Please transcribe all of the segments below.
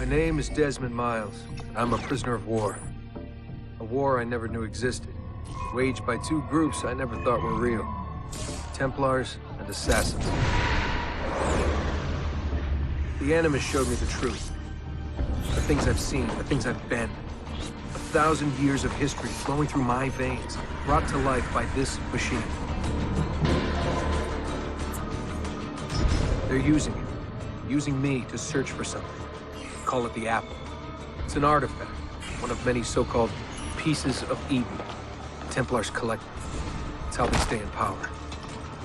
My name is Desmond Miles. I'm a prisoner of war. A war I never knew existed. Waged by two groups I never thought were real. Templars and Assassins. The Animus showed me the truth. The things I've seen, the things I've been. 1,000 years of history flowing through my veins, brought to life by this machine. They're using it. Using me to search for something. Call it the Apple. It's an artifact. One of many so-called pieces of Eden. The Templars collect them. It's how they stay in power.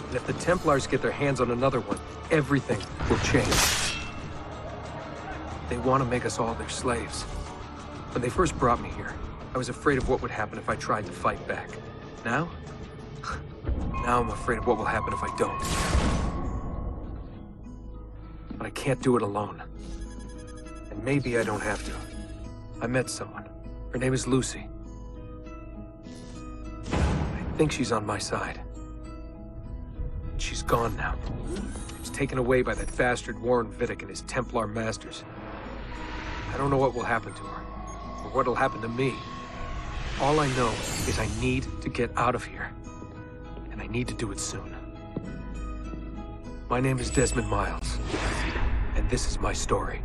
And if the Templars get their hands on another one, everything will change. They want to make us all their slaves. When they first brought me here, I was afraid of what would happen if I tried to fight back. Now? Now I'm afraid of what will happen if I don't. But I can't do it alone. And maybe I don't have to. I met someone. Her name is Lucy. I think she's on my side. She's gone now. She's taken away by that bastard Warren Vidic and his Templar masters. I don't know what will happen to her, or what'll happen to me. All I know is I need to get out of here. And I need to do it soon. My name is Desmond Miles, and this is my story.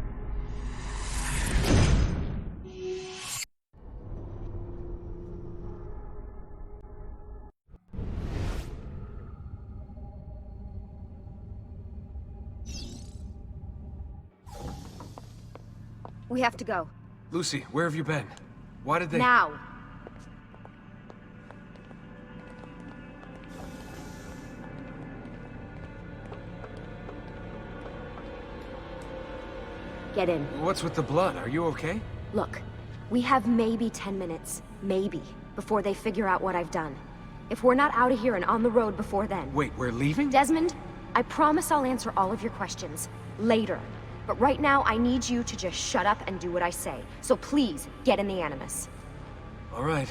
We have to go. Lucy, where have you been? Why did they— Now! Get in. What's with the blood? Are you okay? Look, we have maybe 10 minutes, maybe, before they figure out what I've done. If we're not out of here and on the road before then... Wait, we're leaving? Desmond, I promise I'll answer all of your questions later. But right now, I need you to just shut up and do what I say. So please, get in the Animus. All right.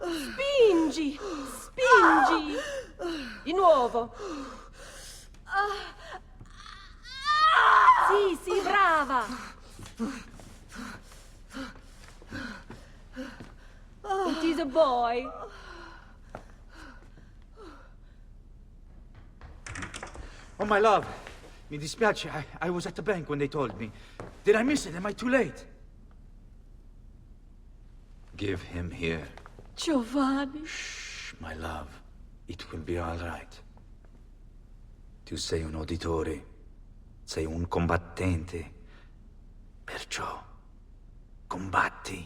Spingi! Di nuovo! Sì, sì, brava! It is a boy. Oh, my love. Mi dispiace. I was at the bank when they told me. Did I miss it? Am I too late? Give him here. Giovanni. Shh, my love. It will be all right. Tu sei un uditore. Sei un combattente. Perciò, combatti.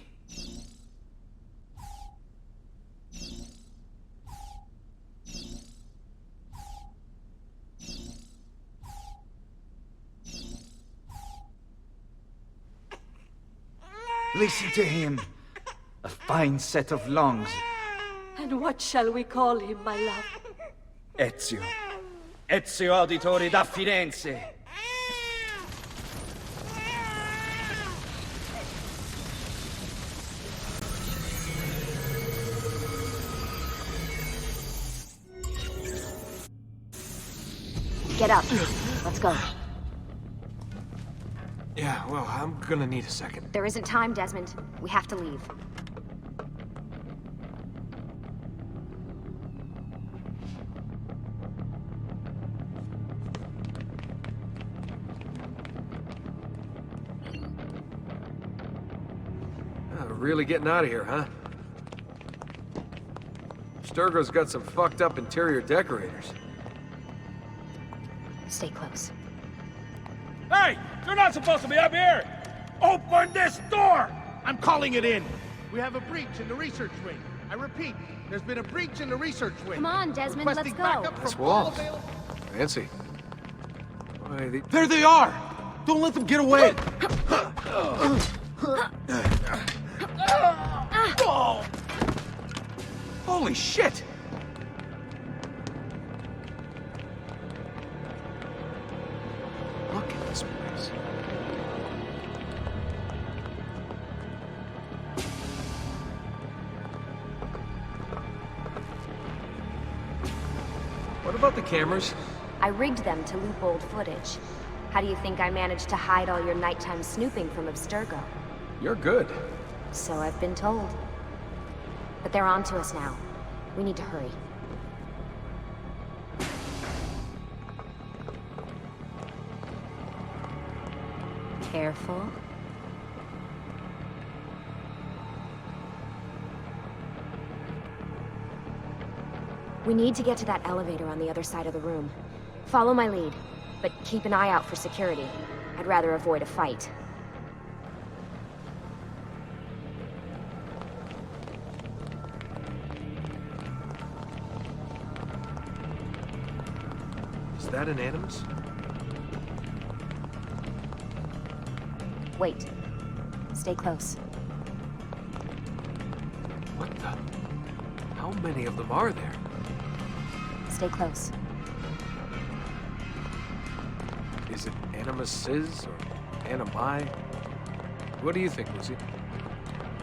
Listen to him. A fine set of lungs. And what shall we call him, my love? Ezio. Ezio Auditore da Firenze. Get up. Let's go. Yeah, well, I'm gonna need a second. There isn't time, Desmond. We have to leave. Really getting out of here, huh? Abstergo's got some fucked up interior decorators. Stay close. Hey! You're not supposed to be up here! Open this door! I'm calling it in. We have a breach in the research wing. I repeat, there's been a breach in the research wing. Come on, Desmond, Requesting let's go. backup Nice from all walls. available... Fancy. Why, There they are! Don't let them get away! Holy shit! look at this place. What about the cameras? I rigged them to loop old footage. How do you think I managed to hide all your nighttime snooping from Abstergo? You're good. So I've been told. But they're on to us now. We need to hurry. Careful. We need to get to that elevator on the other side of the room. Follow my lead, but keep an eye out for security. I'd rather avoid a fight. Is that an animus? Wait. Stay close. What the? How many of them are there? Stay close. Is it animuses or animi? What do you think, Lucy?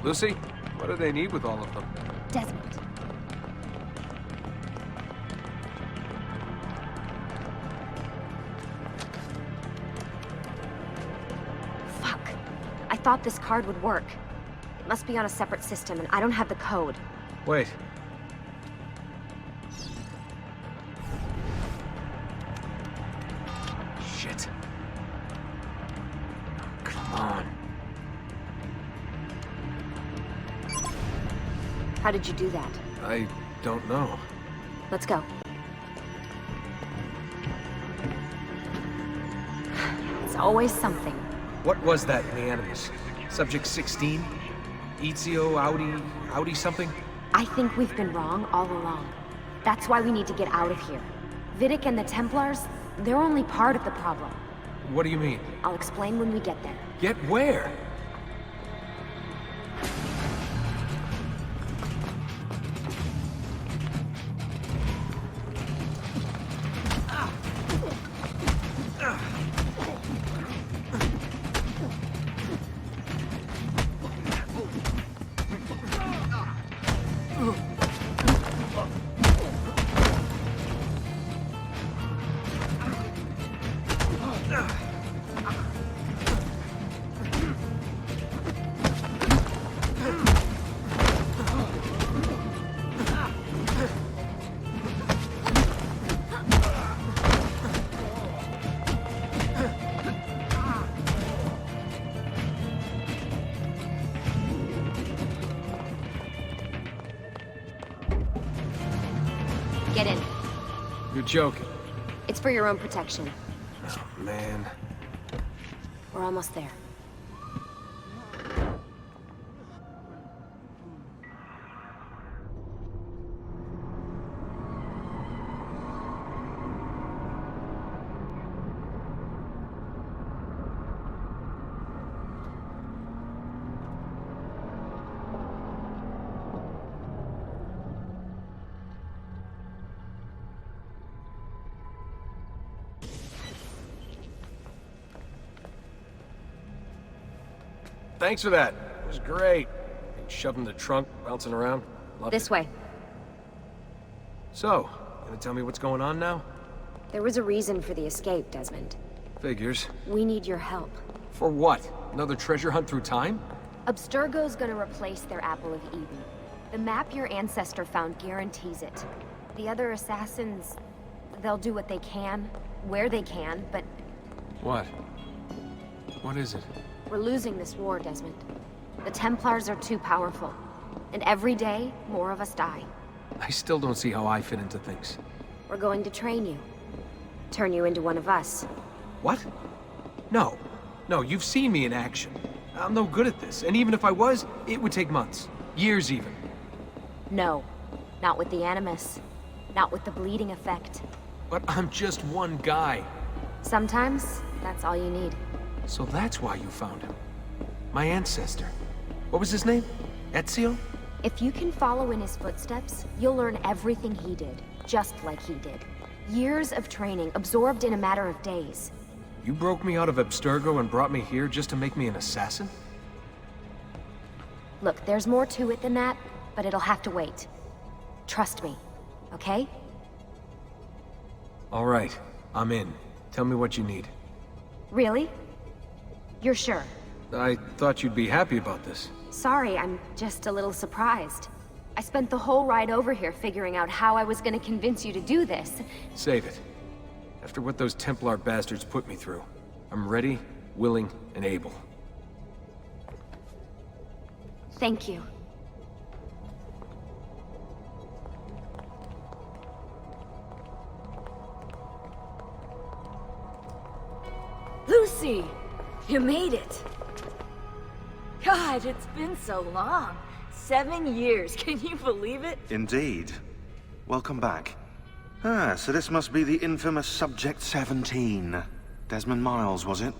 Lucy, what do they need with all of them? Desmond. Fuck. I thought this card would work. It must be on a separate system, and I don't have the code. Wait. Shit. Come on. How did you do that? I don't know. Let's go. It's always something. What was that in the animus? Subject 16? Ezio, Audi something? I think we've been wrong all along. That's why we need to get out of here. Vidic and the Templars, they're only part of the problem. What do you mean? I'll explain when we get there. Get where? Get in. You're joking. It's for your own protection. Oh, man. We're almost there. Thanks for that. It was great. Shoved in the trunk, bouncing around. Loved This it. way. So, gonna tell me what's going on now? There was a reason for the escape, Desmond. Figures. We need your help. For what? Another treasure hunt through time? Abstergo's gonna replace their Apple of Eden. The map your ancestor found guarantees it. The other assassins, they'll do what they can, where they can, but What? What is it? we're losing this war, Desmond. The Templars are too powerful. And every day, more of us die. I still don't see how I fit into things. We're going to train you. Turn you into one of us. What? No. No, you've seen me in action. I'm no good at this, and even if I was, it would take months. Years even. No. Not with the Animus. Not with the bleeding effect. But I'm just one guy. Sometimes, that's all you need. So that's why you found him. My ancestor. What was his name? Ezio? If you can follow in his footsteps, you'll learn everything he did, just like he did. Years of training, absorbed in a matter of days. You broke me out of Abstergo and brought me here just to make me an assassin? Look, there's more to it than that, but it'll have to wait. Trust me, okay? All right, I'm in. Tell me what you need. Really? You're sure? I thought you'd be happy about this. Sorry, I'm just a little surprised. I spent the whole ride over here figuring out how I was gonna convince you to do this. Save it. After what those Templar bastards put me through, I'm ready, willing, and able. Thank you. Lucy! You made it! God, it's been so long. 7 years, can you believe it? Indeed. Welcome back. Ah, so this must be the infamous Subject 17. Desmond Miles, was it?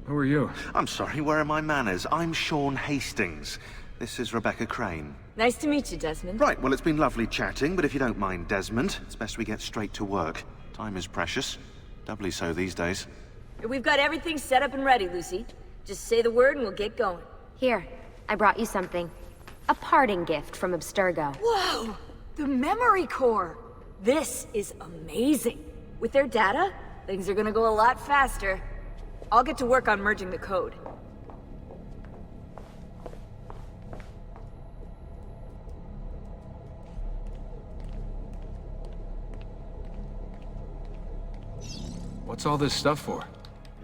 Who are you? I'm sorry, where are my manners? I'm Sean Hastings. This is Rebecca Crane. Nice to meet you, Desmond. Right, well, it's been lovely chatting, but if you don't mind, Desmond, it's best we get straight to work. Time is precious. Doubly so these days. We've got everything set up and ready, Lucy. Just say the word and we'll get going. Here, I brought you something. A parting gift from Abstergo. Whoa! The memory core! This is amazing. With their data, things are gonna go a lot faster. I'll get to work on merging the code. What's all this stuff for?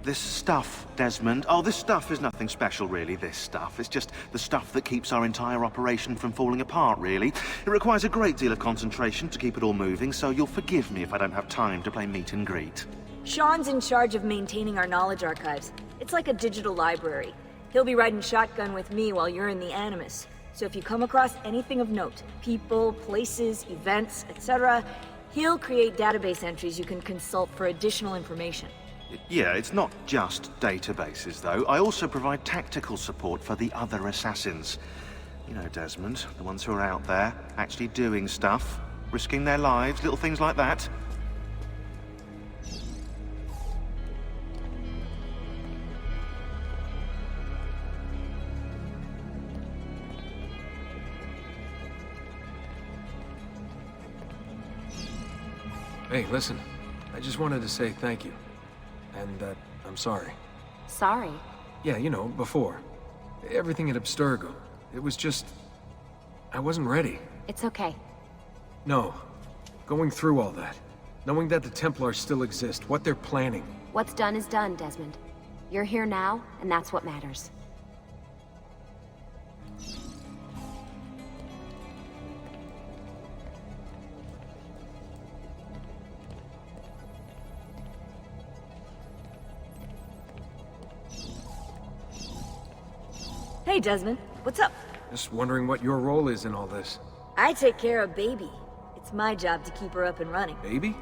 This stuff, Desmond. Oh, this stuff is nothing special, really, this stuff. It's just the stuff that keeps our entire operation from falling apart, really. It requires a great deal of concentration to keep it all moving, so you'll forgive me if I don't have time to play meet and greet. Sean's in charge of maintaining our knowledge archives. It's like a digital library. He'll be riding shotgun with me while you're in the Animus. So if you come across anything of note, people, places, events, etc., he'll create database entries you can consult for additional information. Yeah, it's not just databases, though. I also provide tactical support for the other assassins. You know, Desmond, the ones who are out there, actually doing stuff, risking their lives, little things like that. Hey, listen. I just wanted to say thank you. And that I'm sorry. Sorry? Yeah, you know, before. Everything at Abstergo. It was just... I wasn't ready. It's okay. No. Going through all that. Knowing that the Templars still exist, what they're planning. What's done is done, Desmond. You're here now, and that's what matters. Hey, Desmond. What's up? Just wondering what your role is in all this. I take care of Baby. It's my job to keep her up and running. Baby?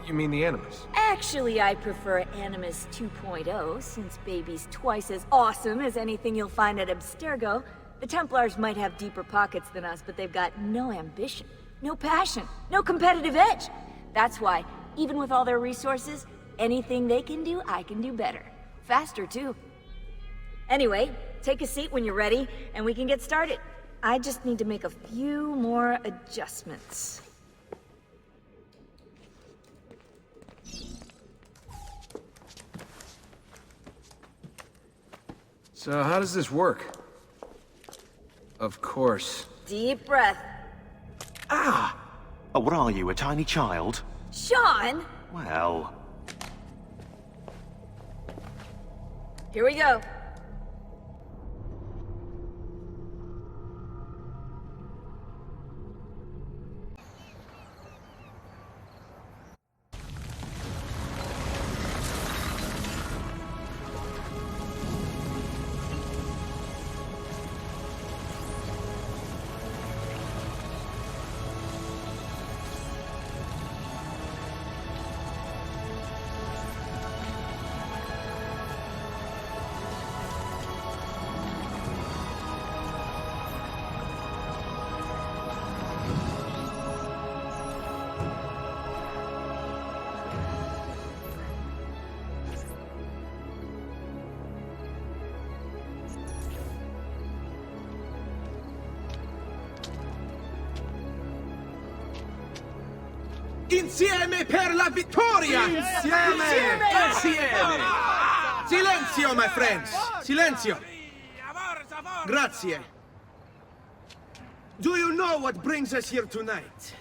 You mean the Animus? Actually, I prefer Animus 2.0, since Baby's twice as awesome as anything you'll find at Abstergo. The Templars might have deeper pockets than us, but they've got no ambition, no passion, no competitive edge. That's why, even with all their resources, anything they can do, I can do better. Faster, too. Anyway, take a seat when you're ready, and we can get started. I just need to make a few more adjustments. So how does this work? Of course. Deep breath. Ah! Oh, what are you, a tiny child? Sean! Well... Here we go. Insieme per la vittoria! Insieme! Insieme! Silenzio, my friends! Silenzio! Grazie. Do you know what brings us here tonight?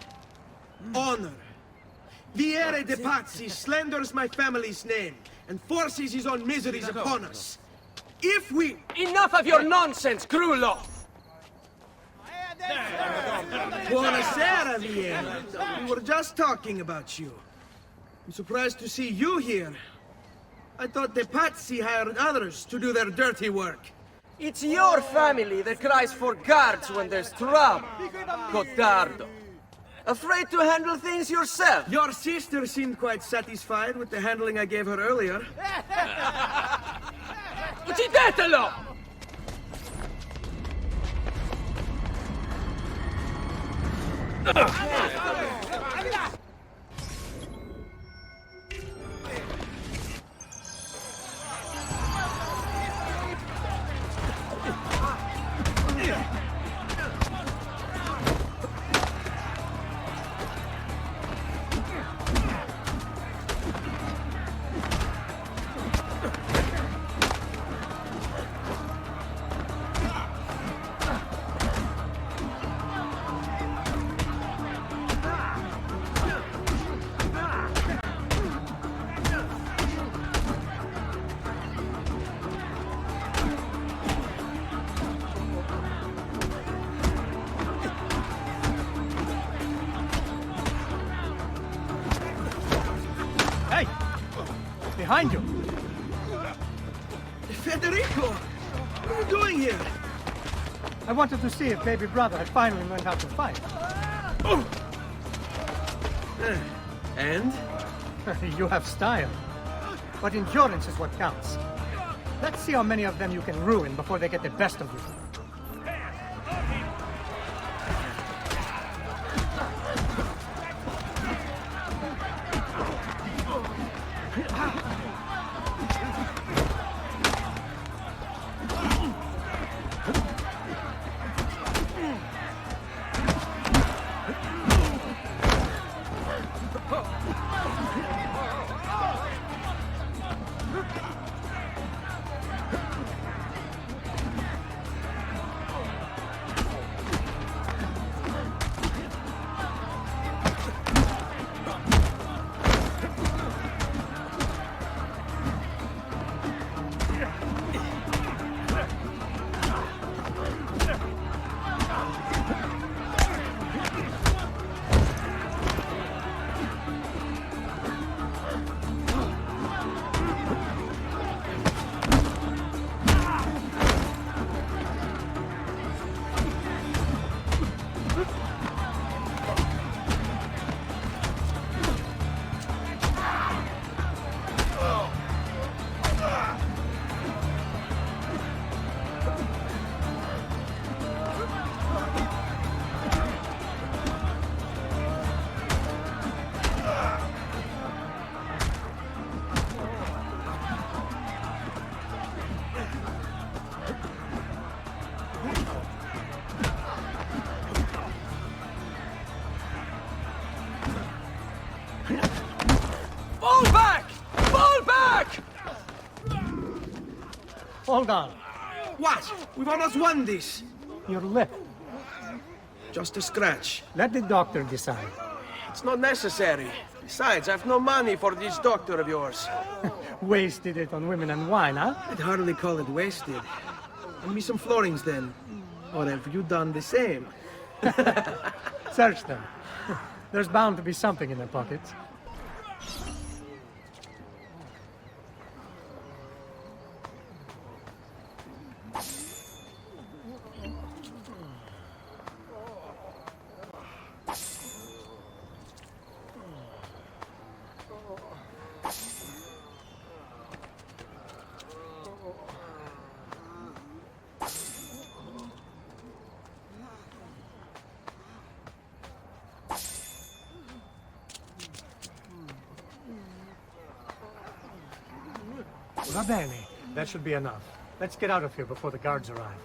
Honor. Vieri de Pazzi slanders my family's name and forces his own miseries upon us. If we... Enough of your nonsense, Grullo! Buonasera, Vieri. We were just talking about you. I'm surprised to see you here. I thought the Pazzi hired others to do their dirty work. It's your family that cries for guards when there's trouble, Cotardo. Afraid to handle things yourself? Your sister seemed quite satisfied with the handling I gave her earlier. Uccidetelo! Behind you! Federico! What are you doing here? I wanted to see if baby brother had finally learned how to fight. And? You have style. But endurance is what counts. Let's see how many of them you can ruin before they get the best of you. Fall back! Fall back! Hold on. What? We've almost won this. Your lip. Just a scratch. Let the doctor decide. It's not necessary. Besides, I've no money for this doctor of yours. Wasted it on women and wine, huh? I'd hardly call it wasted. Give me some florins then. Or have you done the same? Search them. There's bound to be something in their pockets. Va bene. That should be enough. Let's get out of here before the guards arrive.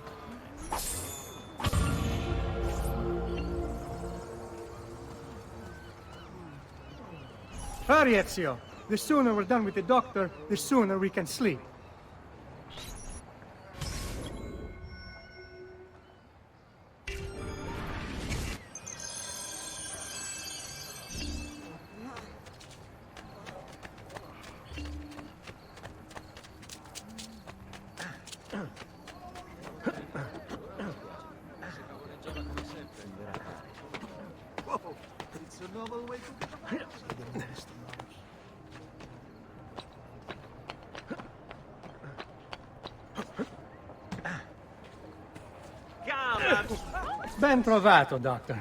Hurry, Ezio. The sooner we're done with the doctor, the sooner we can sleep. Ben trovato, Doctor.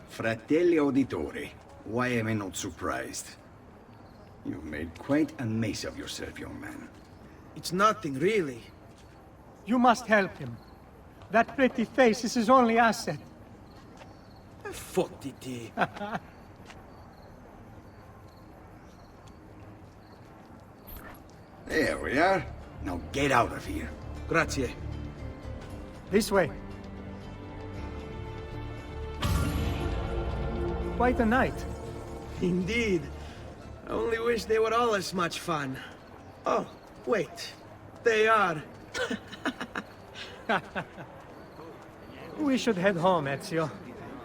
Fratelli auditori, why am I not surprised? You've made quite a mess of yourself, young man. It's nothing, really. You must help him. That pretty face is his only asset. Fottiti. There we are. Now get out of here. Grazie. This way. Quite a night. Indeed. I only wish they were all as much fun. Oh, wait. They are. We should head home, Ezio.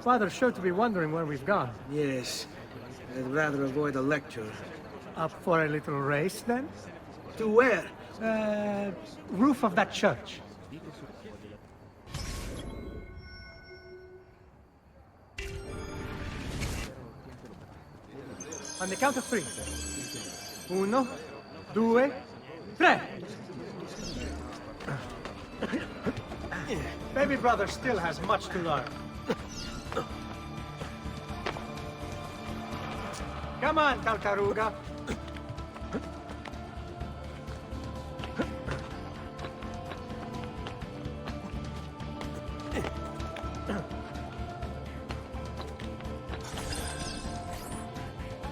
Father's sure to be wondering where we've gone. Yes. I'd rather avoid a lecture. Up for a little race, then? To where? Roof of that church. On the count of 3. 1, 2, 3. Baby brother still has much to learn. Come on, Tartaruga.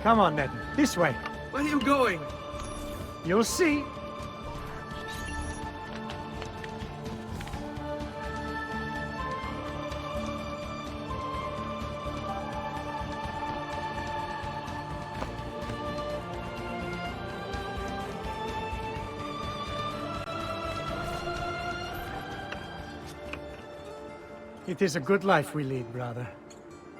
Come on, Ned. This way. Where are you going? You'll see. It is a good life we lead, brother.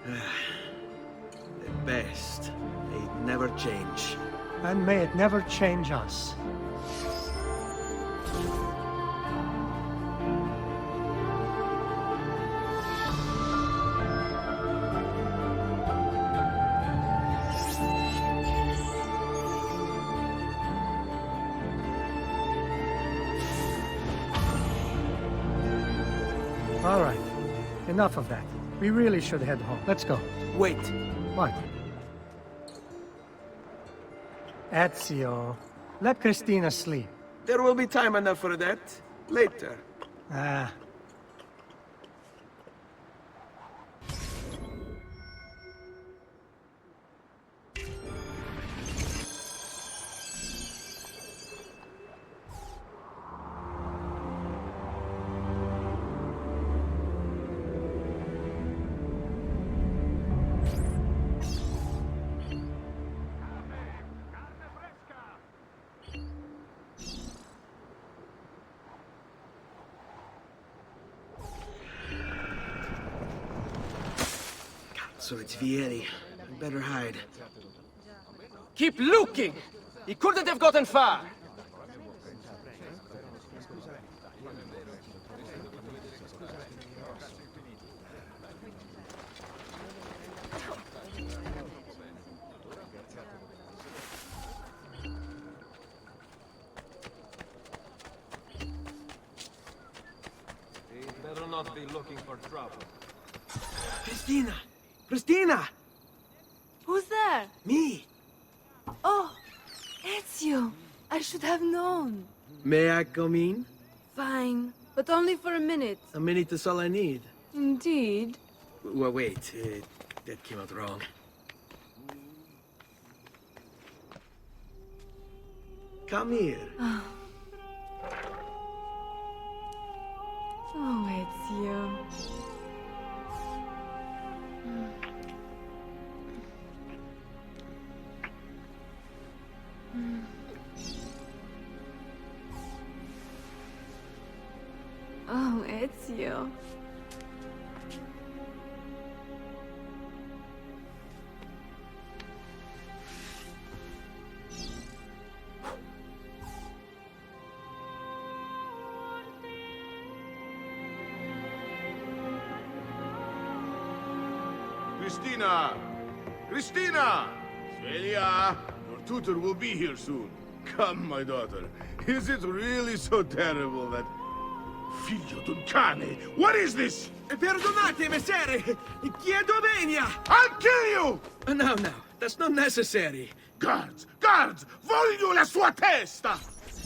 The best. They'd never change. And may it never change us. All right. Enough of that. We really should head home. Let's go. Wait. What? Ezio, let Christina sleep. There will be time enough for that. Later. Ah. So it's Vieri. We better hide. Keep looking! He couldn't have gotten far! He better not be looking for trouble. Christina! Christina! Who's there? Me! Oh, Ezio. I should have known. May I come in? Fine, but only for a minute. A minute is all I need. Indeed. Well, wait. That came out wrong. Come here. Oh, Ezio. Ezio. Cristina! Cristina! Svelia! Your tutor will be here soon. Come, my daughter. Is it really so terrible that... Figlio d'un cane! What is this? Perdonate, messere! Chiedo venia! I'll kill you! No, that's not necessary. Guards! Guards! Voglio la sua testa!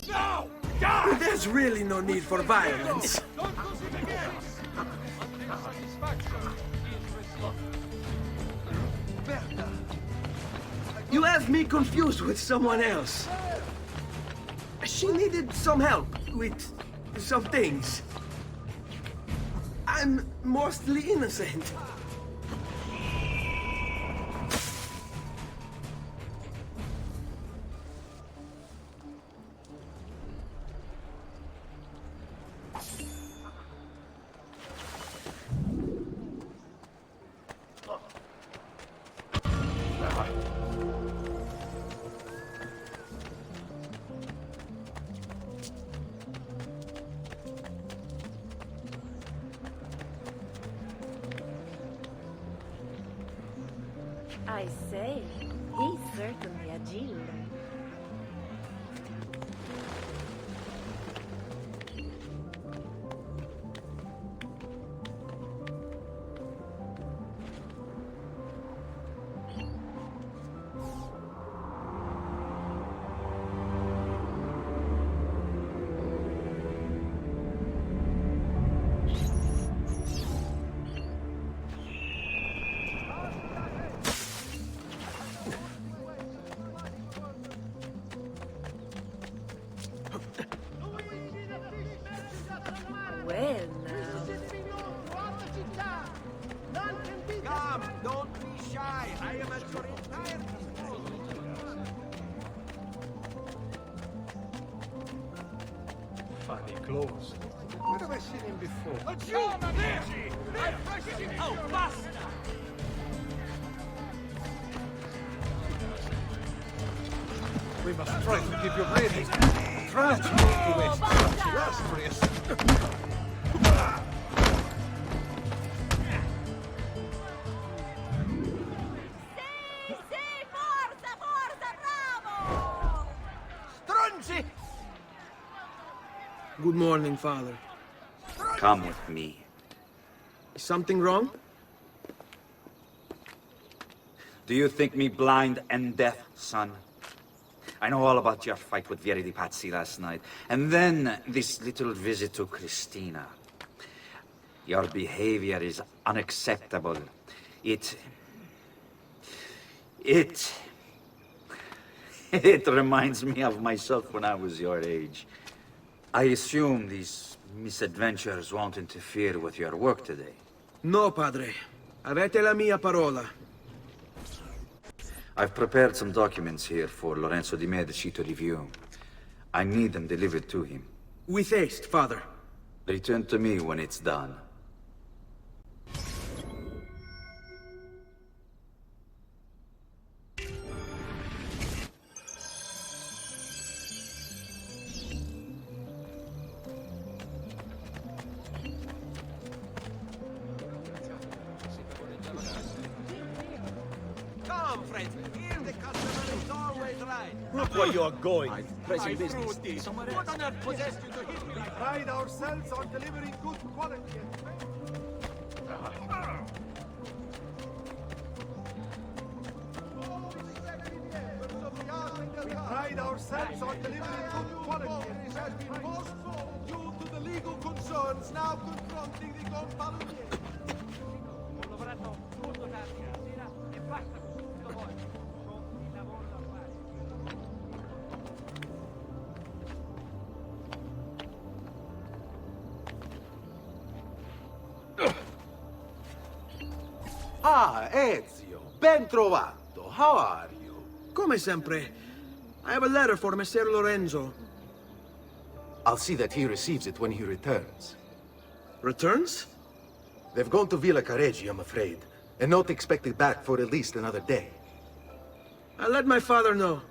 No! Guards! There's really no need for violence. You have me confused with someone else. She needed some help with some things. I'm mostly innocent. I say, he's certainly agile. Well, now. Come, don't be shy. I am at your entire... Funny clothes. Where have I seen him before? Let's go, Medici! Oh, basta! We must try to give you ready. Try to make illustrious. Good morning, Father. Come with me. Is something wrong? Do you think me blind and deaf, son? I know all about your fight with Vieri di Pazzi last night. And then this little visit to Cristina. Your behavior is unacceptable. It reminds me of myself when I was your age. I assume these misadventures won't interfere with your work today. No, Padre. Avete la mia parola. I've prepared some documents here for Lorenzo di Medici to review. I need them delivered to him. With haste, Father. Return to me when it's done. Come, friends. Here the customer is always right. Look where you're going. Pressing business. What on earth possessed you to hit me? We pride ourselves on delivering good quality. We pride ourselves on delivering good quality. It has been postponed due to the legal concerns now confronting the Confronting. Ah, Ezio, ben trovato. How are you? Come sempre. I have a letter for Messer Lorenzo. I'll see that he receives it when he returns. Returns? They've gone to Villa Careggi, I'm afraid, and not expected back for at least another day. I'll let my father know.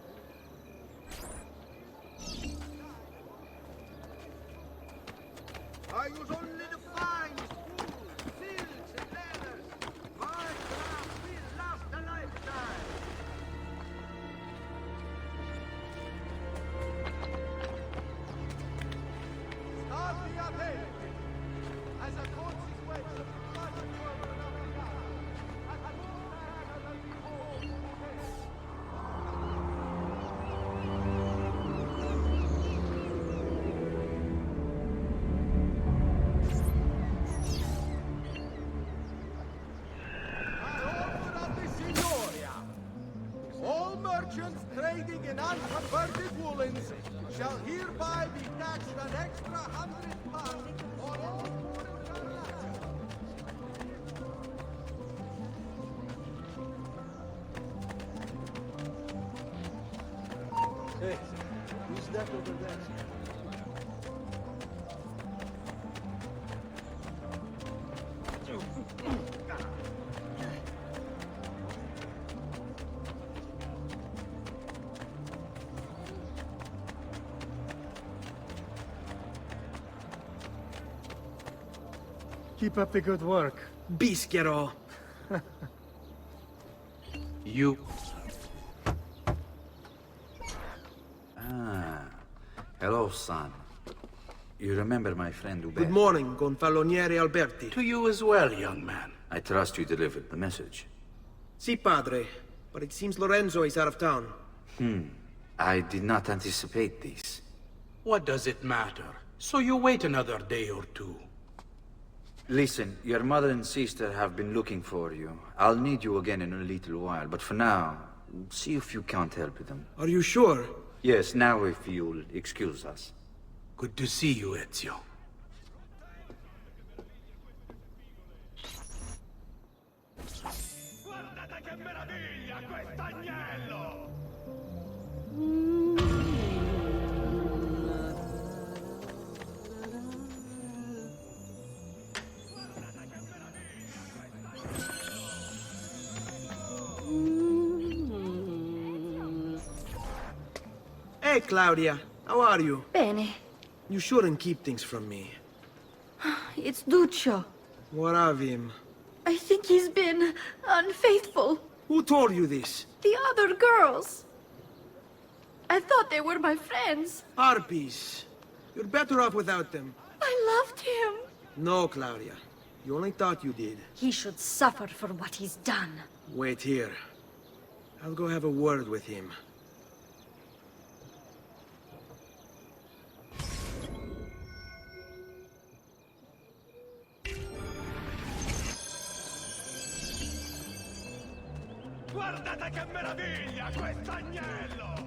I use only the finest wool, silks, and leathers. My craft will last a lifetime. Start the Avaible. As a consequence of the blood of your Leonardo, at Montréal, all merchants trading in unconverted woolens shall hereby be taxed an extra £100 on all foreign transactions. Hey, who's that over there? Keep up the good work. Bischero. You... Hello, son. You remember my friend Uber? Good morning, Gonfaloniere Alberti. To you as well, young man. I trust you delivered the message. Si, padre. But it seems Lorenzo is out of town. I did not anticipate this. What does it matter? So you wait another day or two. Listen, your mother and sister have been looking for you. I'll need you again in a little while, but for now, see if you can't help them. Are you sure? Yes, now if you'll excuse us. Good to see you, Ezio. Guardate che meraviglia quest'agnello! Hey, Claudia. How are you? Bene. You shouldn't keep things from me. It's Duccio. What of him? I think he's been unfaithful. Who told you this? The other girls. I thought they were my friends. Harpies. You're better off without them. I loved him. No, Claudia. You only thought you did. He should suffer for what he's done. Wait here. I'll go have a word with him. Guardate che meraviglia quest'agnello!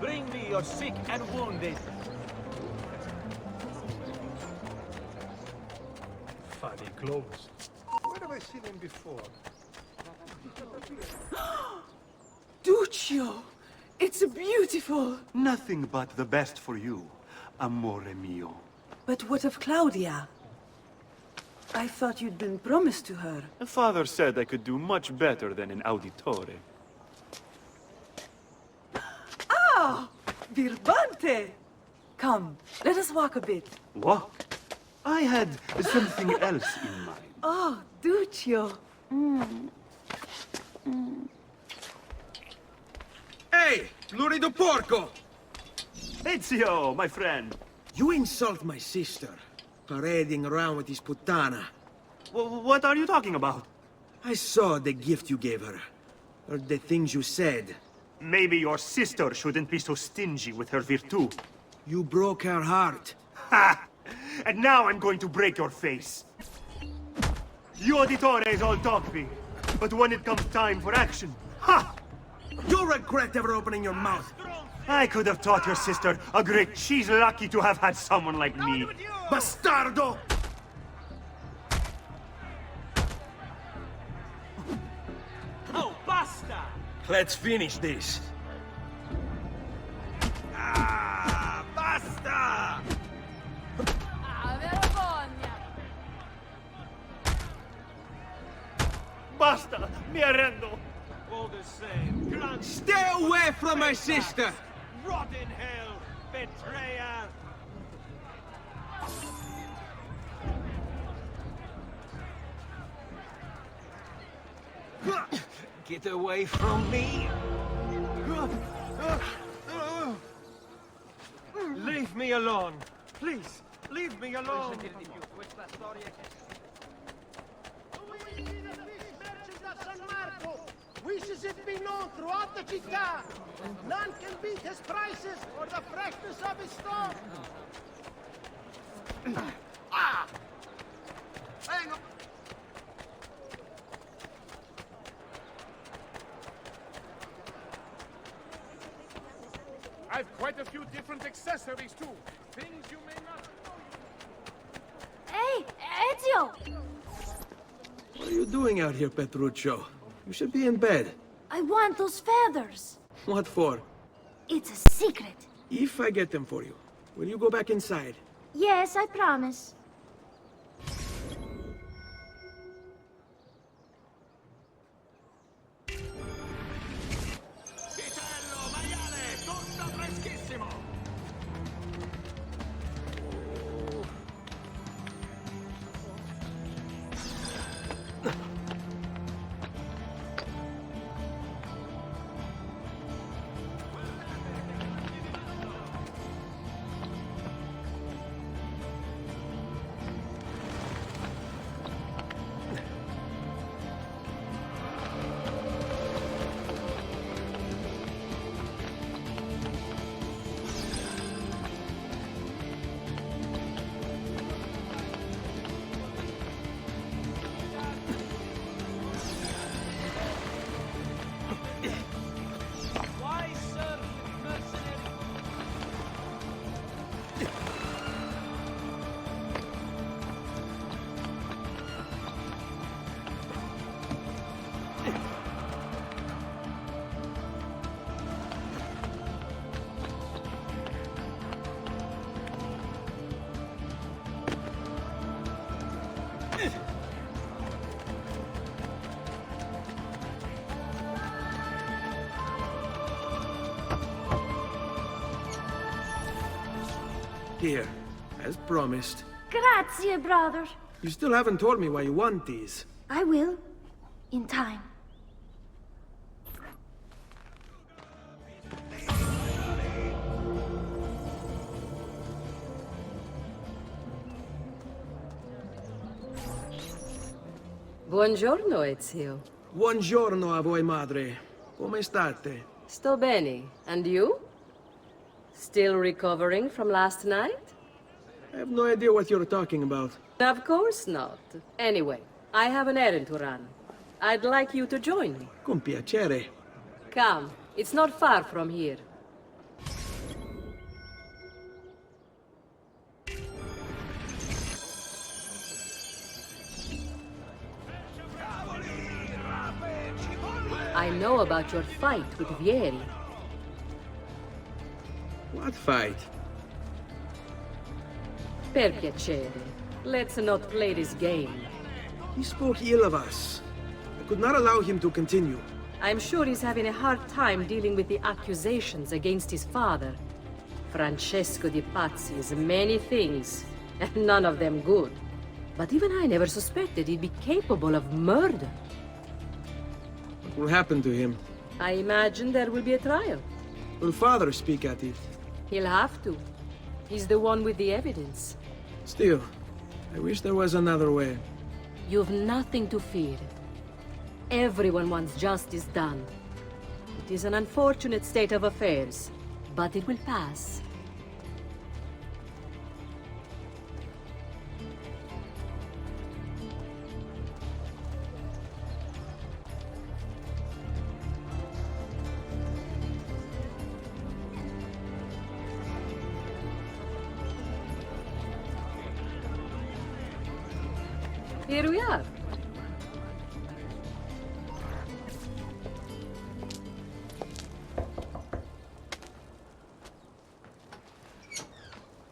Bring me your sick and wounded. Funny clothes. Where have I seen him before? Duccio! It's beautiful! Nothing but the best for you, amore mio. But what of Claudia? I thought you'd been promised to her. Father said I could do much better than an auditore. Ah! Birbante! Come, let us walk a bit. Walk? I had something else in mind. Oh, Duccio. Hey, lurido porco! Ezio, my friend. You insult my sister, parading around with this puttana. What are you talking about? I saw the gift you gave her. Heard the things you said. Maybe your sister shouldn't be so stingy with her virtù. You broke her heart. Ha! And now I'm going to break your face. You auditore is all talk, but when it comes time for action, ha! You'll regret ever opening your mouth. I could have taught your sister a great... She's lucky to have had someone like me. Bastardo! Oh, basta! Let's finish this. Ah, basta! Basta! Mi arrendo! All the same. Stay away from my sister! Rot in hell, betrayer! Get away from me! Leave me alone! Please, leave me alone! Wishes it be known throughout the città. None can beat his prices or the freshness of his stock. Hang on. I've quite a few different accessories too. Things you may not know. Hey, Ezio! What are you doing out here, Petruccio? You should be in bed. I want those feathers. What for? It's a secret. If I get them for you, will you go back inside? Yes, I promise. Here, as promised. Grazie, brother. You still haven't told me why you want these. I will. In time. Buongiorno, Ezio. Buongiorno a voi, madre. Come state? Sto bene. And you? Still recovering from last night? I have no idea what you're talking about. Of course not. Anyway, I have an errand to run. I'd like you to join me. Con piacere. Come, it's not far from here. I know about your fight with Vieri. What fight? Per piacere. Let's not play this game. He spoke ill of us. I could not allow him to continue. I'm sure he's having a hard time dealing with the accusations against his father. Francesco di Pazzi is many things, and none of them good. But even I never suspected he'd be capable of murder. What will happen to him? I imagine there will be a trial. Will father speak at it? He'll have to. He's the one with the evidence. Still, I wish there was another way. You've nothing to fear. Everyone wants justice done. It is an unfortunate state of affairs, but it will pass. Here we are.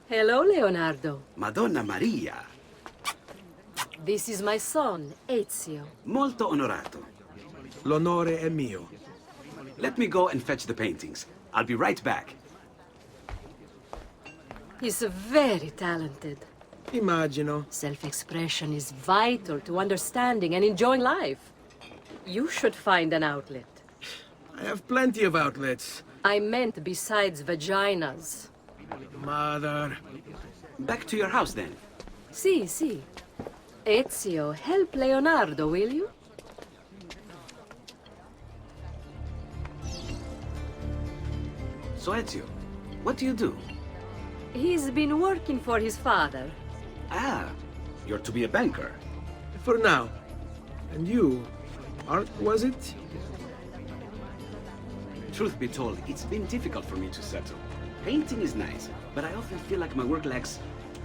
Hello, Leonardo. Madonna Maria. This is my son, Ezio. Molto onorato. L'onore è mio. Let me go and fetch the paintings. I'll be right back. He's very talented. Immagino. Self-expression is vital to understanding and enjoying life. You should find an outlet. I have plenty of outlets. I meant besides vaginas. Mother. Back to your house, then. Si. Ezio, help Leonardo, will you? So, Ezio, what do you do? He's been working for his father. Ah, you're to be a banker. For now. And you? Art, was it? Truth be told, it's been difficult for me to settle. Painting is nice, but I often feel like my work lacks,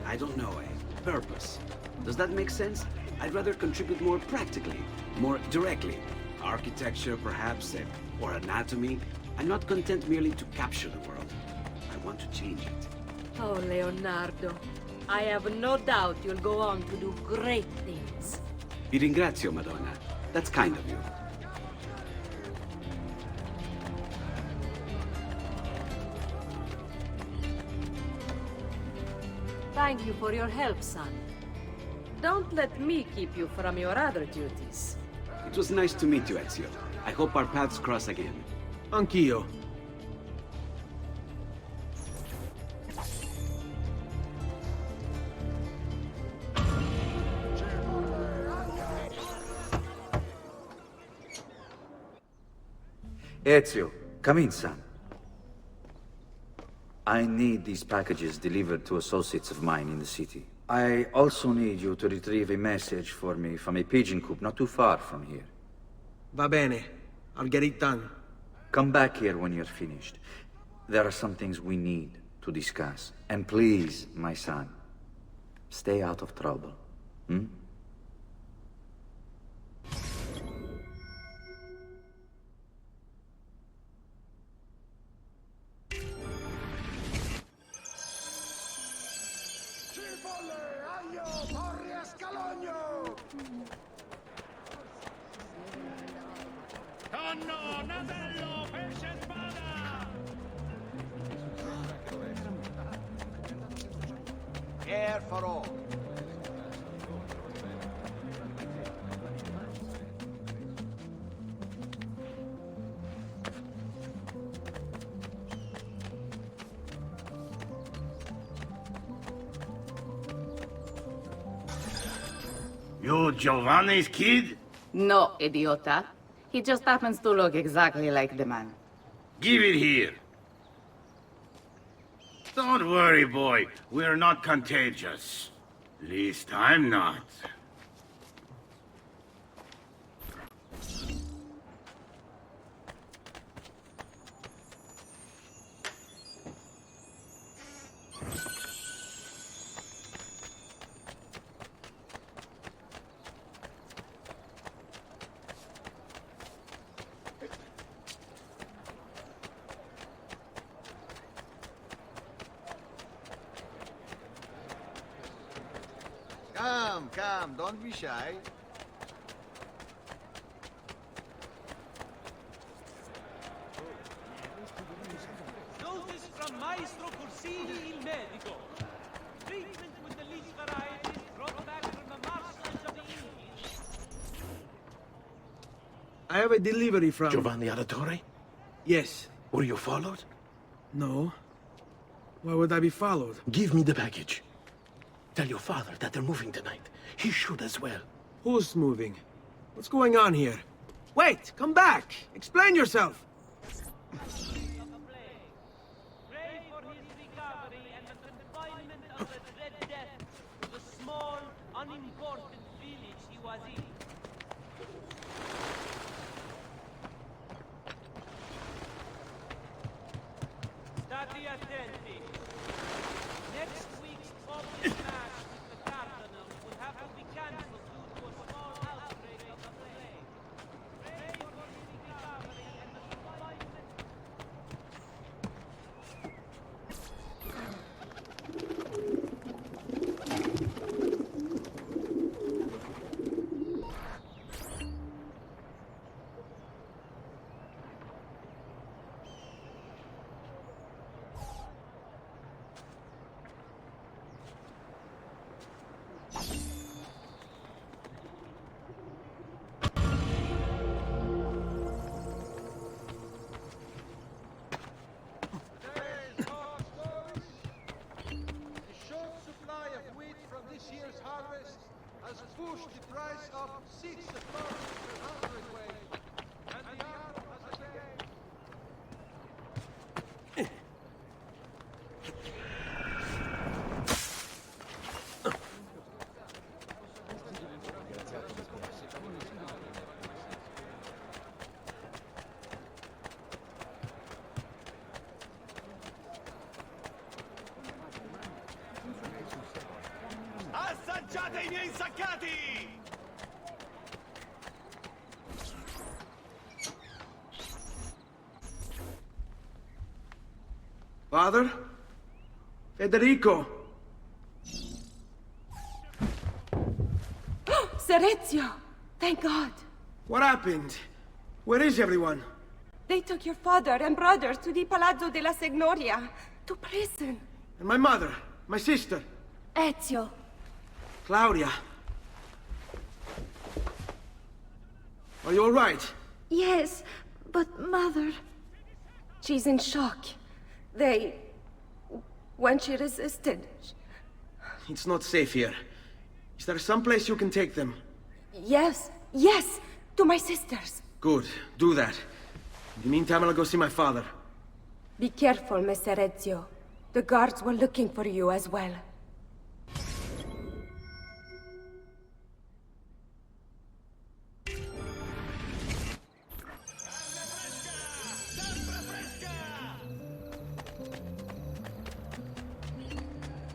I don't know, a purpose. Does that make sense? I'd rather contribute more practically, more directly. Architecture, perhaps, or anatomy. I'm not content merely to capture the world. I want to change it. Oh, Leonardo. I have no doubt you'll go on to do great things. Vi ringrazio, Madonna. That's kind of you. Thank you for your help, son. Don't let me keep you from your other duties. It was nice to meet you, Ezio. I hope our paths cross again. Anch'io. Ezio, come in, son. I need these packages delivered to associates of mine in the city. I also need you to retrieve a message for me from a pigeon coop not too far from here. Va bene. I'll get it done. Come back here when you're finished. There are some things we need to discuss. And please, my son, stay out of trouble. Hmm? Air for all. You Giovanni's kid? No, idiota. He just happens to look exactly like the man. Give it here. Don't worry, boy. We're not contagious. Least I'm not. Come, don't be shy. Notice from Maestro Corsini il medico. Treatment with the leaf varieties brought back from the marshlands of the Indies. I have a delivery from... Giovanni Auditore? Yes. Were you followed? No. Why would I be followed? Give me the package. Tell your father that they're moving tonight. He should as well. Who's moving? What's going on here? Wait! Come back! Explain yourself! Pray for his recovery and the confinement of the Red Death to the small, unimportant village he was in. State attenti. Next week's public mass with the Cardinal will have to be cancelled due to a i miei insaccati! Father? Federico! Sir Ezio! Thank God! What happened? Where is everyone? They took your father and brothers to the Palazzo della Signoria, to prison. And my mother? My sister? Ezio. Claudia? Are you all right? Yes, but Mother... She's in shock. When she resisted... It's not safe here. Is there some place you can take them? Yes, to my sisters. Good, do that. In the meantime, I'll go see my father. Be careful, Mr. Ezio. The guards were looking for you as well.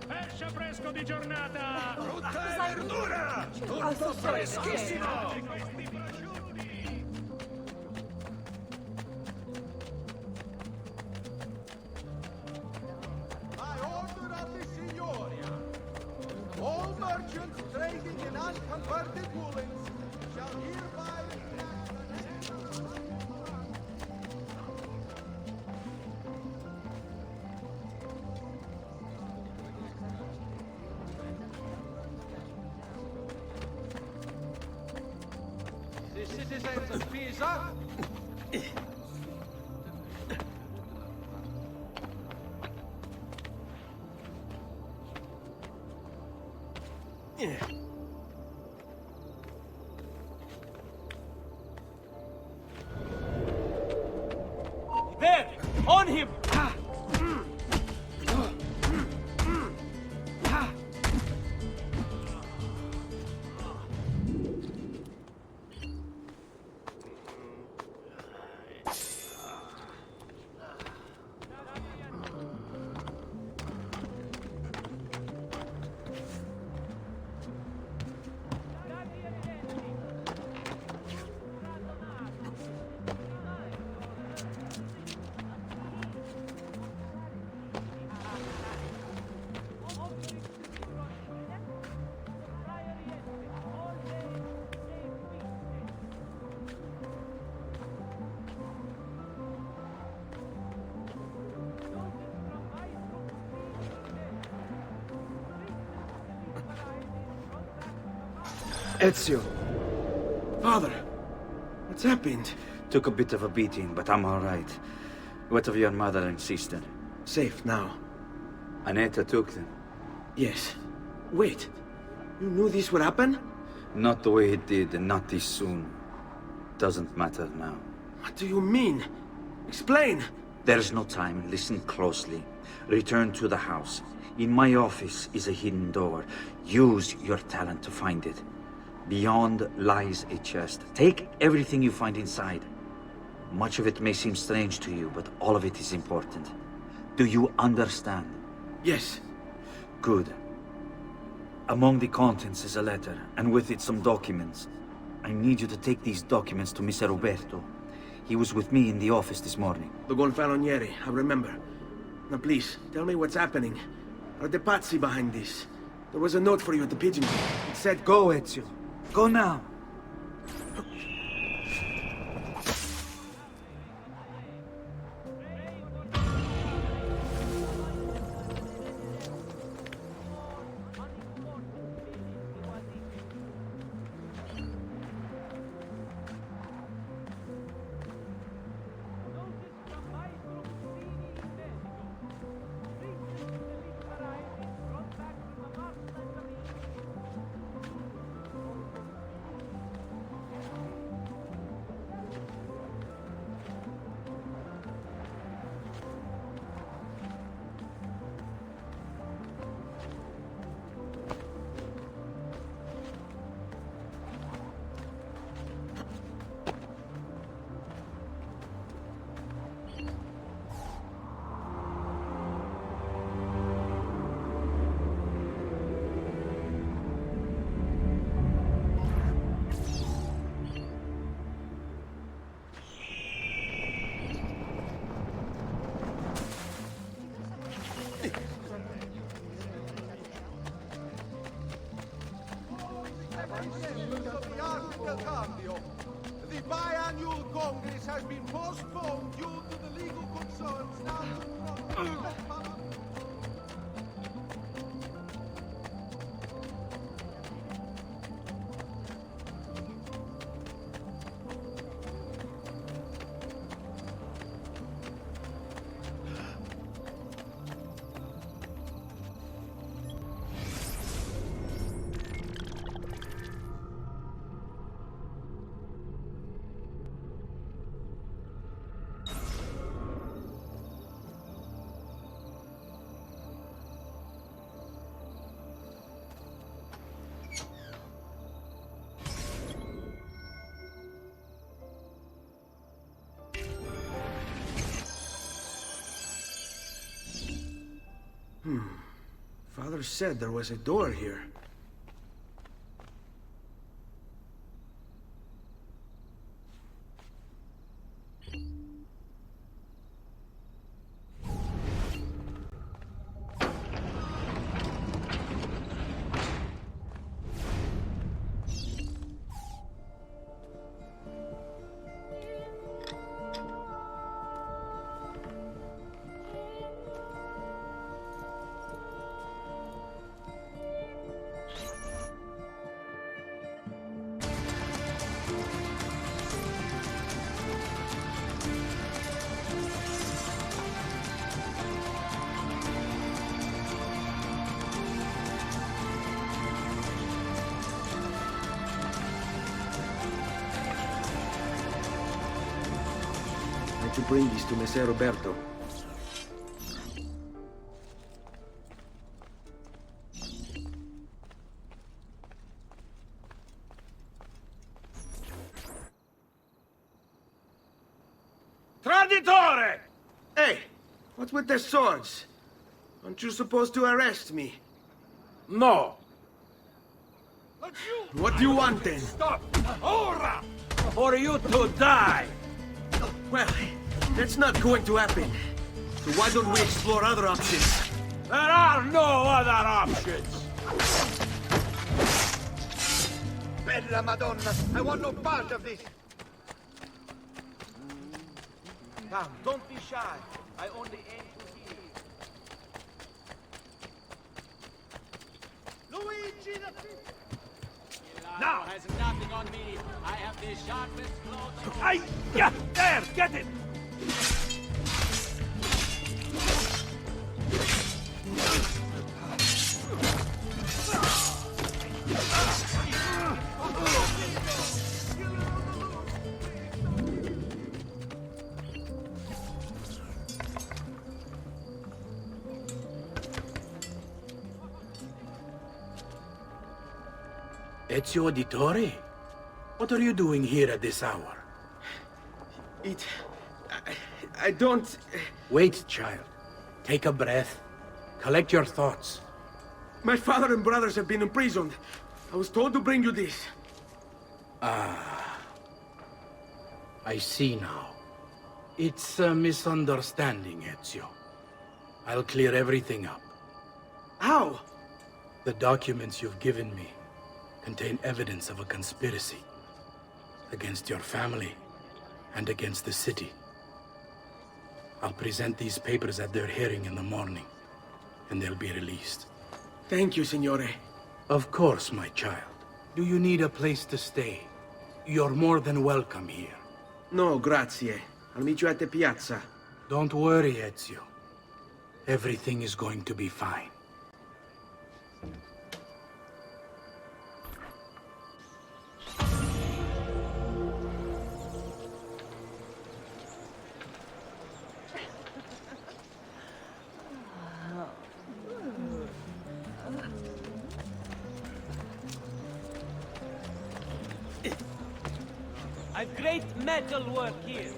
Pesce fresco di giornata! Frutta e verdura! Tutto freschissimo! All merchants trading in unconverted woolens shall hereby The citizens of Pisa. There! On him! Ezio. Father, what's happened? Took a bit of a beating, but I'm all right. What of your mother and sister? Safe now. Annetta took them. Yes. Wait. You knew this would happen? Not the way it did, and not this soon. Doesn't matter now. What do you mean? Explain! There's no time. Listen closely. Return to the house. In my office is a hidden door. Use your talent to find it. Beyond lies a chest. Take everything you find inside. Much of it may seem strange to you, but all of it is important. Do you understand? Yes. Good. Among the contents is a letter, and with it some documents. I need you to take these documents to Mr. Roberto. He was with me in the office this morning. The Gonfalonieri, I remember. Now please, tell me what's happening. Are the Pazzi behind this? There was a note for you at the pigeon. It said, "Go, Ezio. Go now." biannual congress has been postponed due to the legal concerns now confronted. Father said there was a door here. To bring this to Messer Roberto. Traditore! Hey, what's with the swords? Aren't you supposed to arrest me? No. What do you want then? Stop! Ora! For you to die! Well, that's not going to happen. So why don't we explore other options? There are no other options! Bella Madonna, I want no part of this. Come, don't be shy. I only aim to heal. Luigi the Now has nothing on me. I have the sharpest claws. Ay, yeah, there, get it! Ezio Auditore? What are you doing here at this hour? I don't... Wait, child. Take a breath. Collect your thoughts. My father and brothers have been imprisoned. I was told to bring you this. Ah. I see now. It's a misunderstanding, Ezio. I'll clear everything up. How? The documents you've given me contain evidence of a conspiracy against your family and against the city. I'll present these papers at their hearing in the morning, and they'll be released. Thank you, Signore. Of course, my child. Do you need a place to stay? You're more than welcome here. No, grazie. I'll meet you at the piazza. Don't worry, Ezio. Everything is going to be fine. I've great metal work here.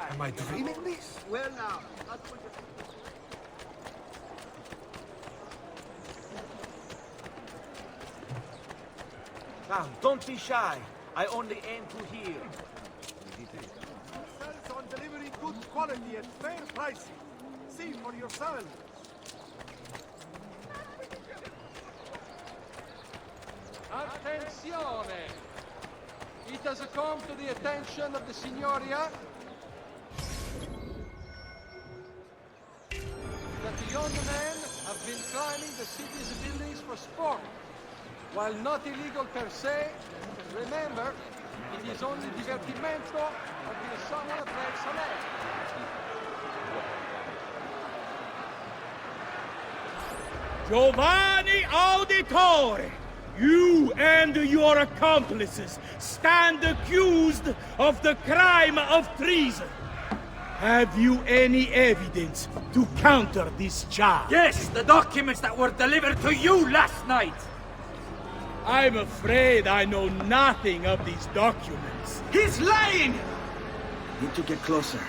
Am I dreaming this? Well now, come, don't be shy. I only aim to heal. On delivering good quality at fair prices. See for yourself. Attenzione! It has come to the attention of the Signoria that the young men have been climbing the city's buildings for sport. While not illegal per se, remember, it is only divertimento until someone breaks a leg. Giovanni Auditore! You and your accomplices stand accused of the crime of treason. Have you any evidence to counter this charge? Yes, the documents that were delivered to you last night. I'm afraid I know nothing of these documents. He's lying! Need to get closer.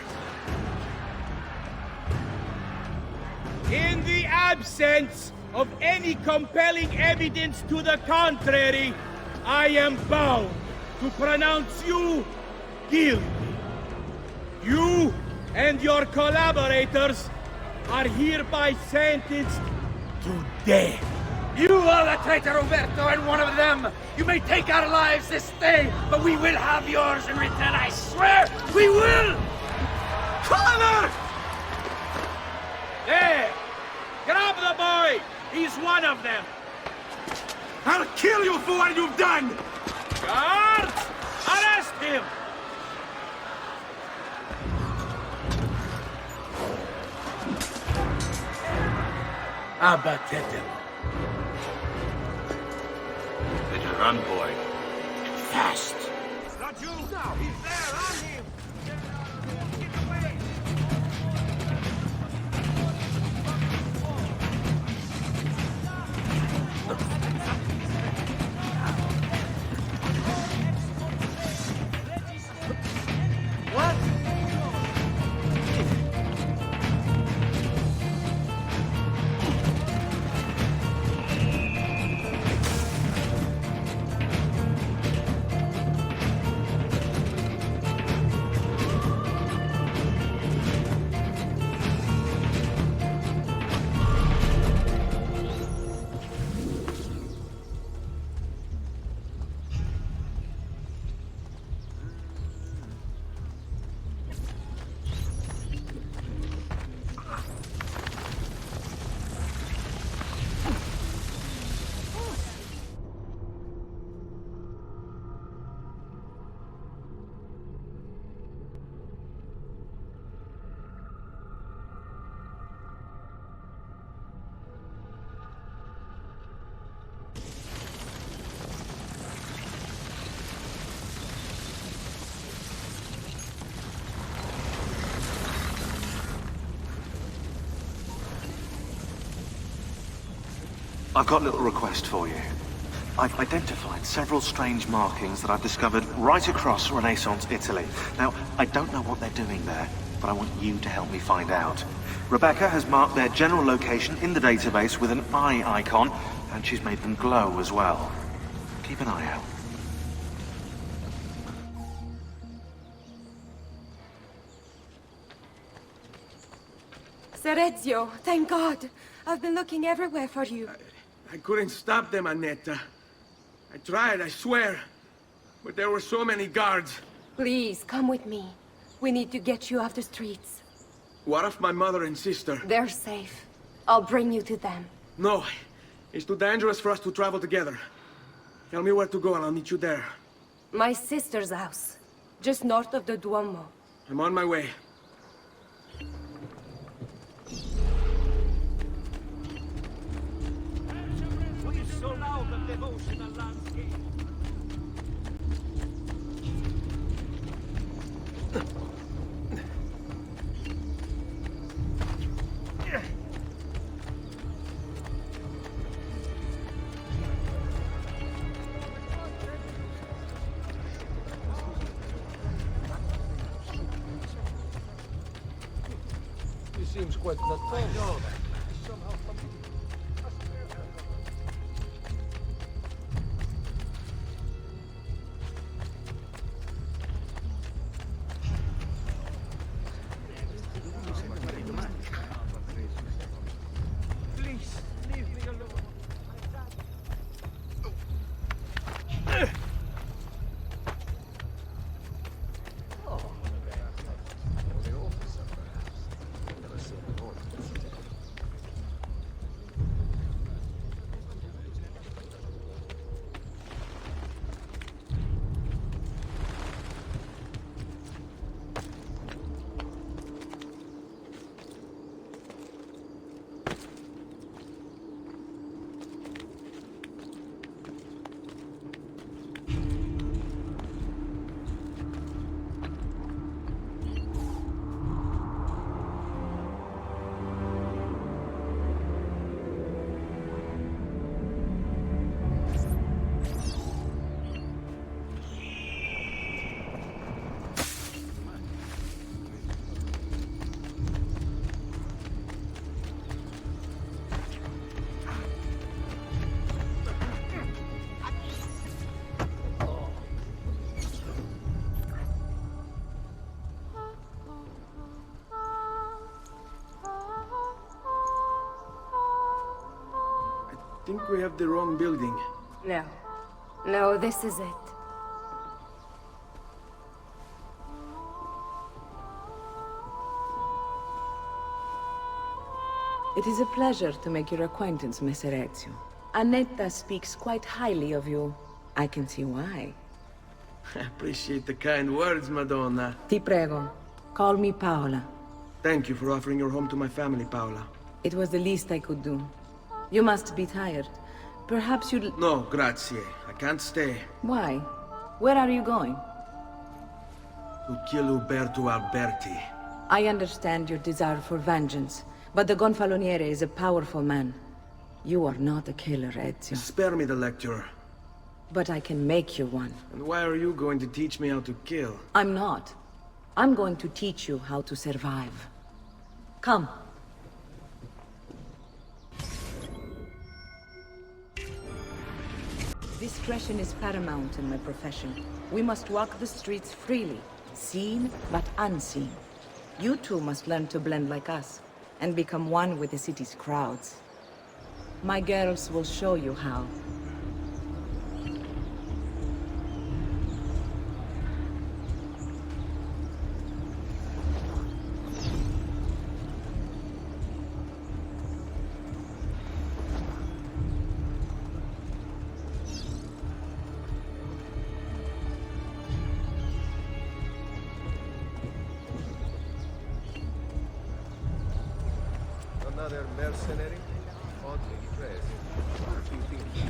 In the absence of any compelling evidence to the contrary, I am bound to pronounce you guilty. You and your collaborators are hereby sentenced to death. You are the traitor, Roberto, and one of them. You may take our lives this day, but we will have yours in return, I swear! We will! Father! There! Grab the boy! He's one of them! I'll kill you for what you've done! Guards! Arrest him! Abatete. Better run, boy. Fast. Not you! Now, he's there, on him! Get away! What? I've got a little request for you. I've identified several strange markings that I've discovered right across Renaissance Italy. Now, I don't know what they're doing there, but I want you to help me find out. Rebecca has marked their general location in the database with an eye icon, and she's made them glow as well. Keep an eye out. Sir Ezio, thank God. I've been looking everywhere for you. I couldn't stop them, Annetta. I tried, I swear. But there were so many guards. Please, come with me. We need to get you off the streets. What of my mother and sister? They're safe. I'll bring you to them. No. It's too dangerous for us to travel together. Tell me where to go and I'll meet you there. My sister's house. Just north of the Duomo. I'm on my way. We sold out the devotional landscape. He seems quite notorious. Think we have the wrong building. No. No, this is it. It is a pleasure to make your acquaintance, Messer Ezio. Annetta speaks quite highly of you. I can see why. I appreciate the kind words, Madonna. Ti prego. Call me Paola. Thank you for offering your home to my family, Paola. It was the least I could do. You must be tired. Perhaps you'd... No, grazie. I can't stay. Why? Where are you going? To kill Uberto Alberti. I understand your desire for vengeance, but the Gonfaloniere is a powerful man. You are not a killer, Ezio. Spare me the lecture. But I can make you one. And why are you going to teach me how to kill? I'm not. I'm going to teach you how to survive. Come. Discretion is paramount in my profession. We must walk the streets freely, seen but unseen. You too must learn to blend like us, and become one with the city's crowds. My girls will show you how. Another mercenary? Oddly dressed. You think he's...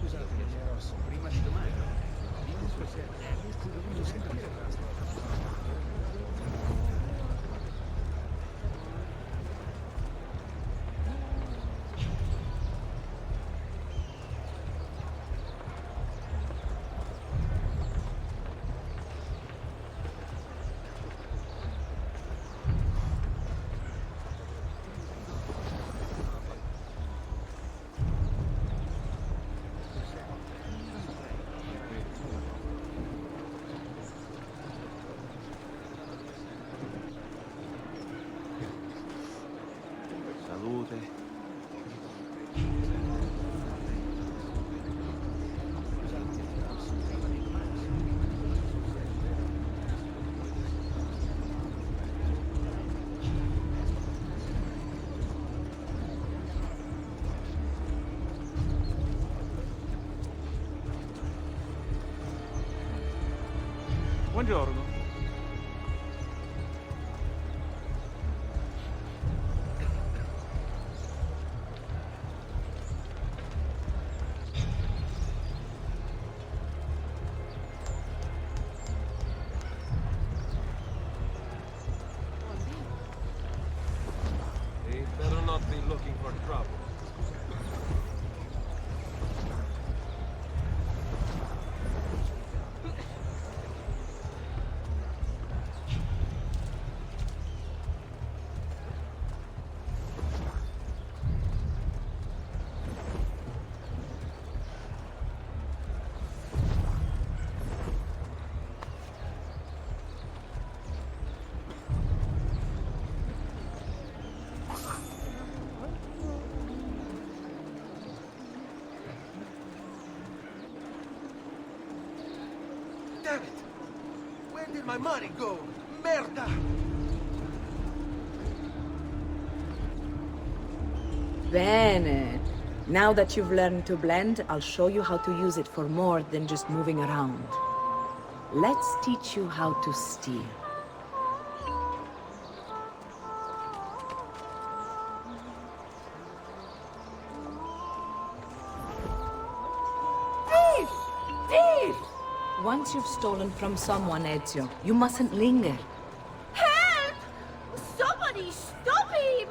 Scusate, Rosso, prima di domani. Buongiorno. He better not be looking for trouble. Damn it! Where did my money go? Merda! Bene. Now that you've learned to blend, I'll show you how to use it for more than just moving around. Let's teach you how to steal. Thief! Thief! Once you've stolen from someone, Ezio, you mustn't linger. Help! Somebody stop him!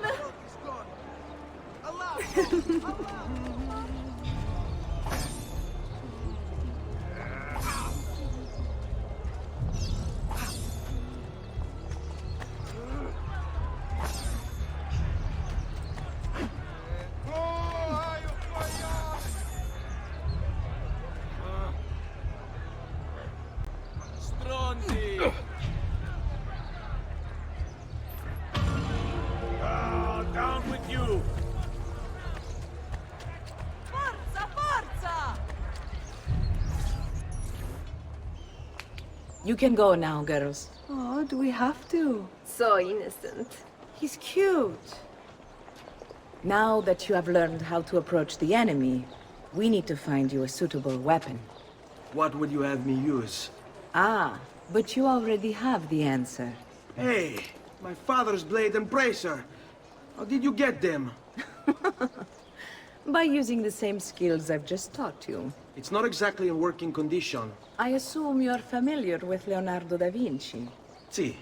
Stronzi! You can go now, girls. Oh, do we have to? So innocent. He's cute. Now that you have learned how to approach the enemy, we need to find you a suitable weapon. What would you have me use? Ah, but you already have the answer. Hey, my father's blade and bracer. How did you get them? By using the same skills I've just taught you. It's not exactly in working condition. I assume you're familiar with Leonardo da Vinci. See,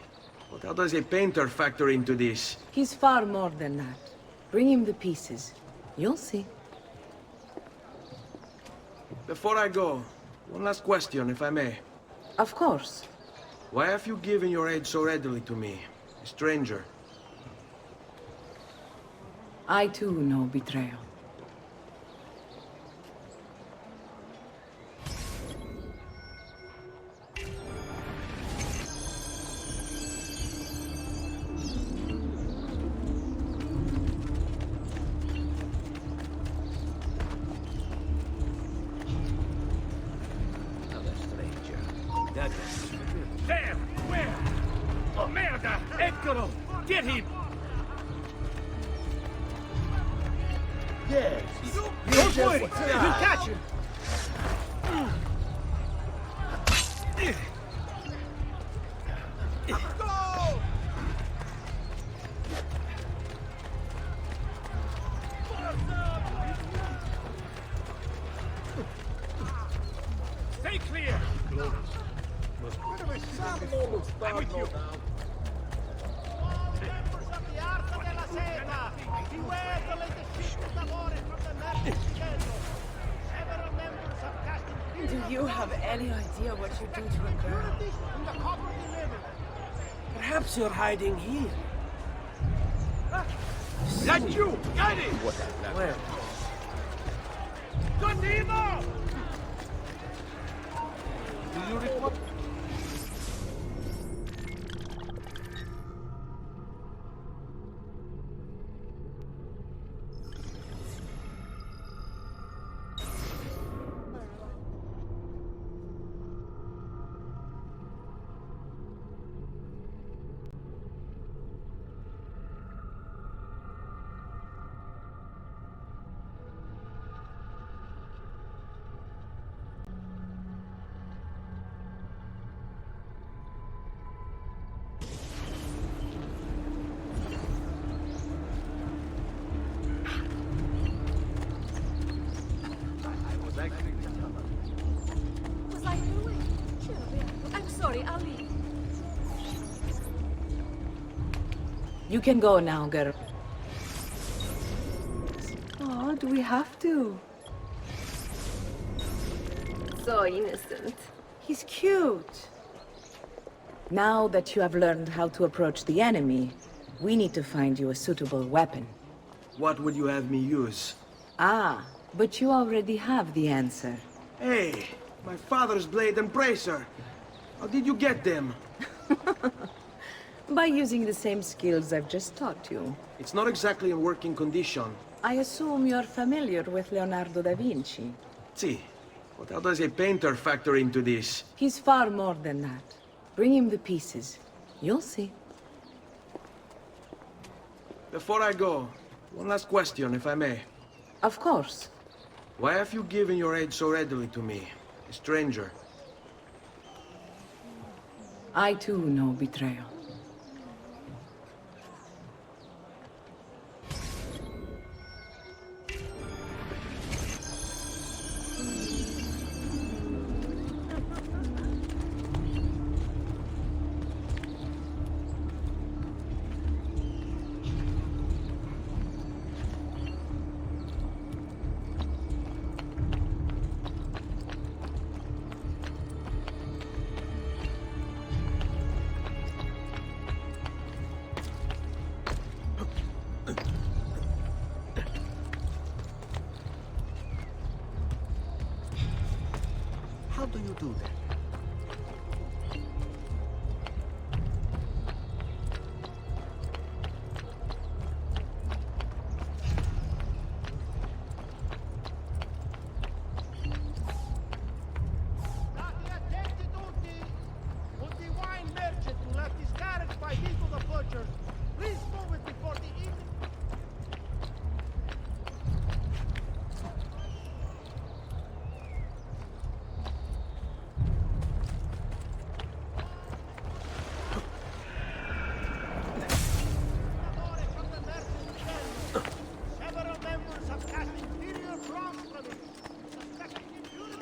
but how does a painter factor into this? He's far more than that. Bring him the pieces. You'll see. Before I go, one last question, if I may. Of course. Why have you given your aid so readily to me, a stranger? I too know betrayal. There! Where? Oh, merda! Eccolo! Get him! Yes. Don't worry! We'll catch him! Go! Stay clear! I'm with you. All members of the Arca della Seta, beware the latest ship Lavore from the Medici. Several members have cast Do you have any idea what you do to a girl? in the copper river. Perhaps you're hiding here. That's you! Got it! Where? Continue! Do you require... Was I doing? I'm sorry, I'll leave. You can go now, girl. Oh, do we have to? So innocent. He's cute. Now that you have learned how to approach the enemy, we need to find you a suitable weapon. What would you have me use? Ah, but you already have the answer. Hey, my father's blade and bracer. How did you get them? By using the same skills I've just taught you. It's not exactly in working condition. I assume you're familiar with Leonardo da Vinci. See, but how does a painter factor into this? He's far more than that. Bring him the pieces. You'll see. Before I go, one last question, if I may. Of course. Why have you given your aid so readily to me, a stranger? I too know betrayal. How do you do that?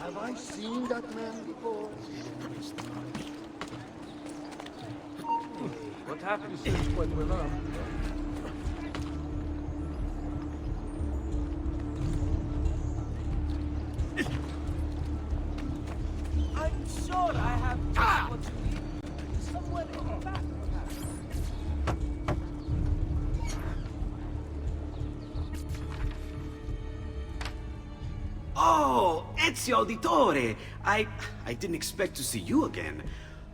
Have I seen that man before? What happens when we're not? I'm sure I have just what you need. Somewhere in the back, perhaps. Oh, Ezio Auditore! I didn't expect to see you again.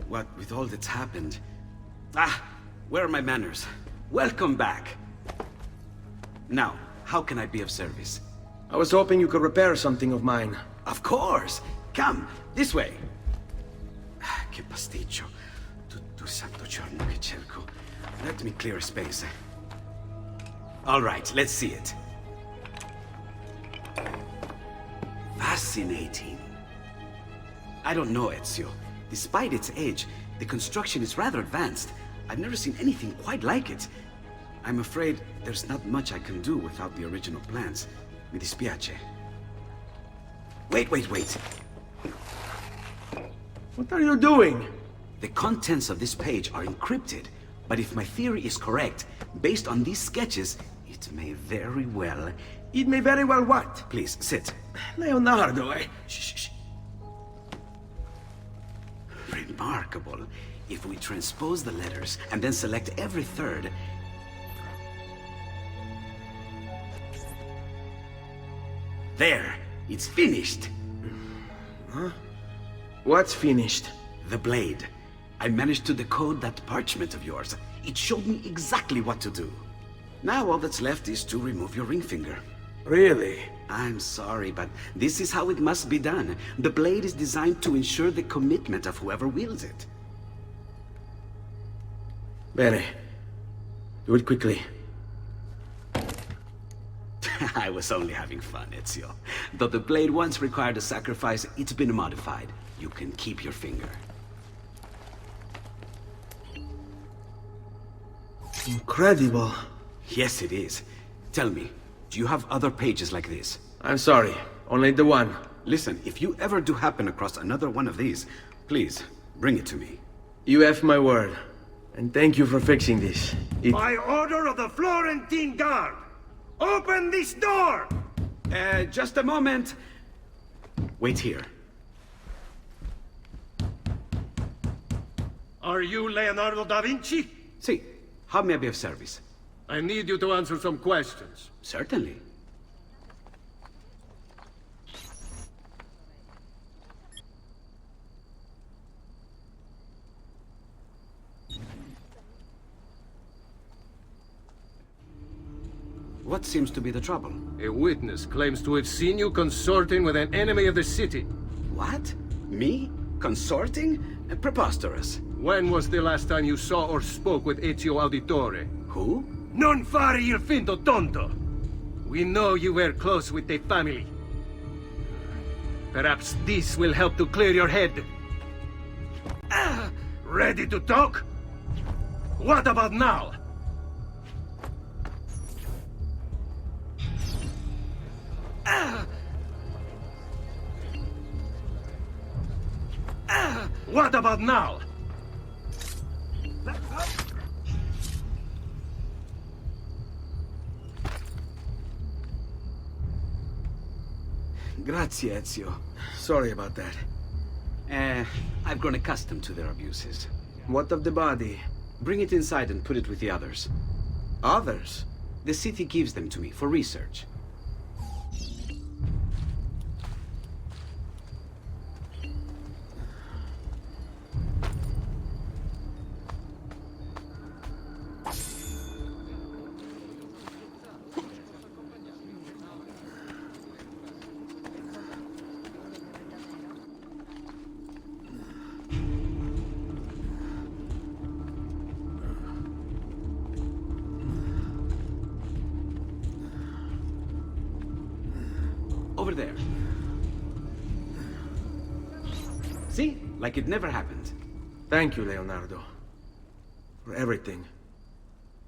What with all that's happened. Ah, where are my manners? Welcome back. Now, how can I be of service? I was hoping you could repair something of mine. Of course! Come, this way! Che pasticcio. Tutto il santo giorno che cerco. Let me clear a space. All right, let's see it. Fascinating. I don't know, Ezio. Despite its age, the construction is rather advanced. I've never seen anything quite like it. I'm afraid there's not much I can do without the original plans. Mi dispiace. Wait. What are you doing? The contents of this page are encrypted, but if my theory is correct, based on these sketches, it may very well... It may very well what? Please, sit. Leonardo, Shh. Remarkable. If we transpose the letters and then select every third... There! It's finished! Huh? What's finished? The blade. I managed to decode that parchment of yours. It showed me exactly what to do. Now all that's left is to remove your ring finger. Really? I'm sorry, but this is how it must be done. The blade is designed to ensure the commitment of whoever wields it. Bene. Do it quickly. I was only having fun, Ezio. Though the blade once required a sacrifice, it's been modified. You can keep your finger. Incredible. Yes, it is. Tell me, do you have other pages like this? I'm sorry, only the one. Listen, if you ever do happen across another one of these, please, bring it to me. You have my word. And thank you for fixing this. By order of the Florentine Guard! Open this door! Just a moment. Wait here. Are you Leonardo da Vinci? Si. How may I be of service? I need you to answer some questions. Certainly. What seems to be the trouble? A witness claims to have seen you consorting with an enemy of the city. What? Me? Consorting? Preposterous. When was the last time you saw or spoke with Ezio Auditore? Who? Non fare il finto tonto! We know you were close with the family. Perhaps this will help to clear your head. Ready to talk? What about now? What about now? Grazie, Ezio. Sorry about that. I've grown accustomed to their abuses. What of the body? Bring it inside and put it with the others. Others? The city gives them to me for research. Over there. See? Like it never happened. Thank you, Leonardo. For everything.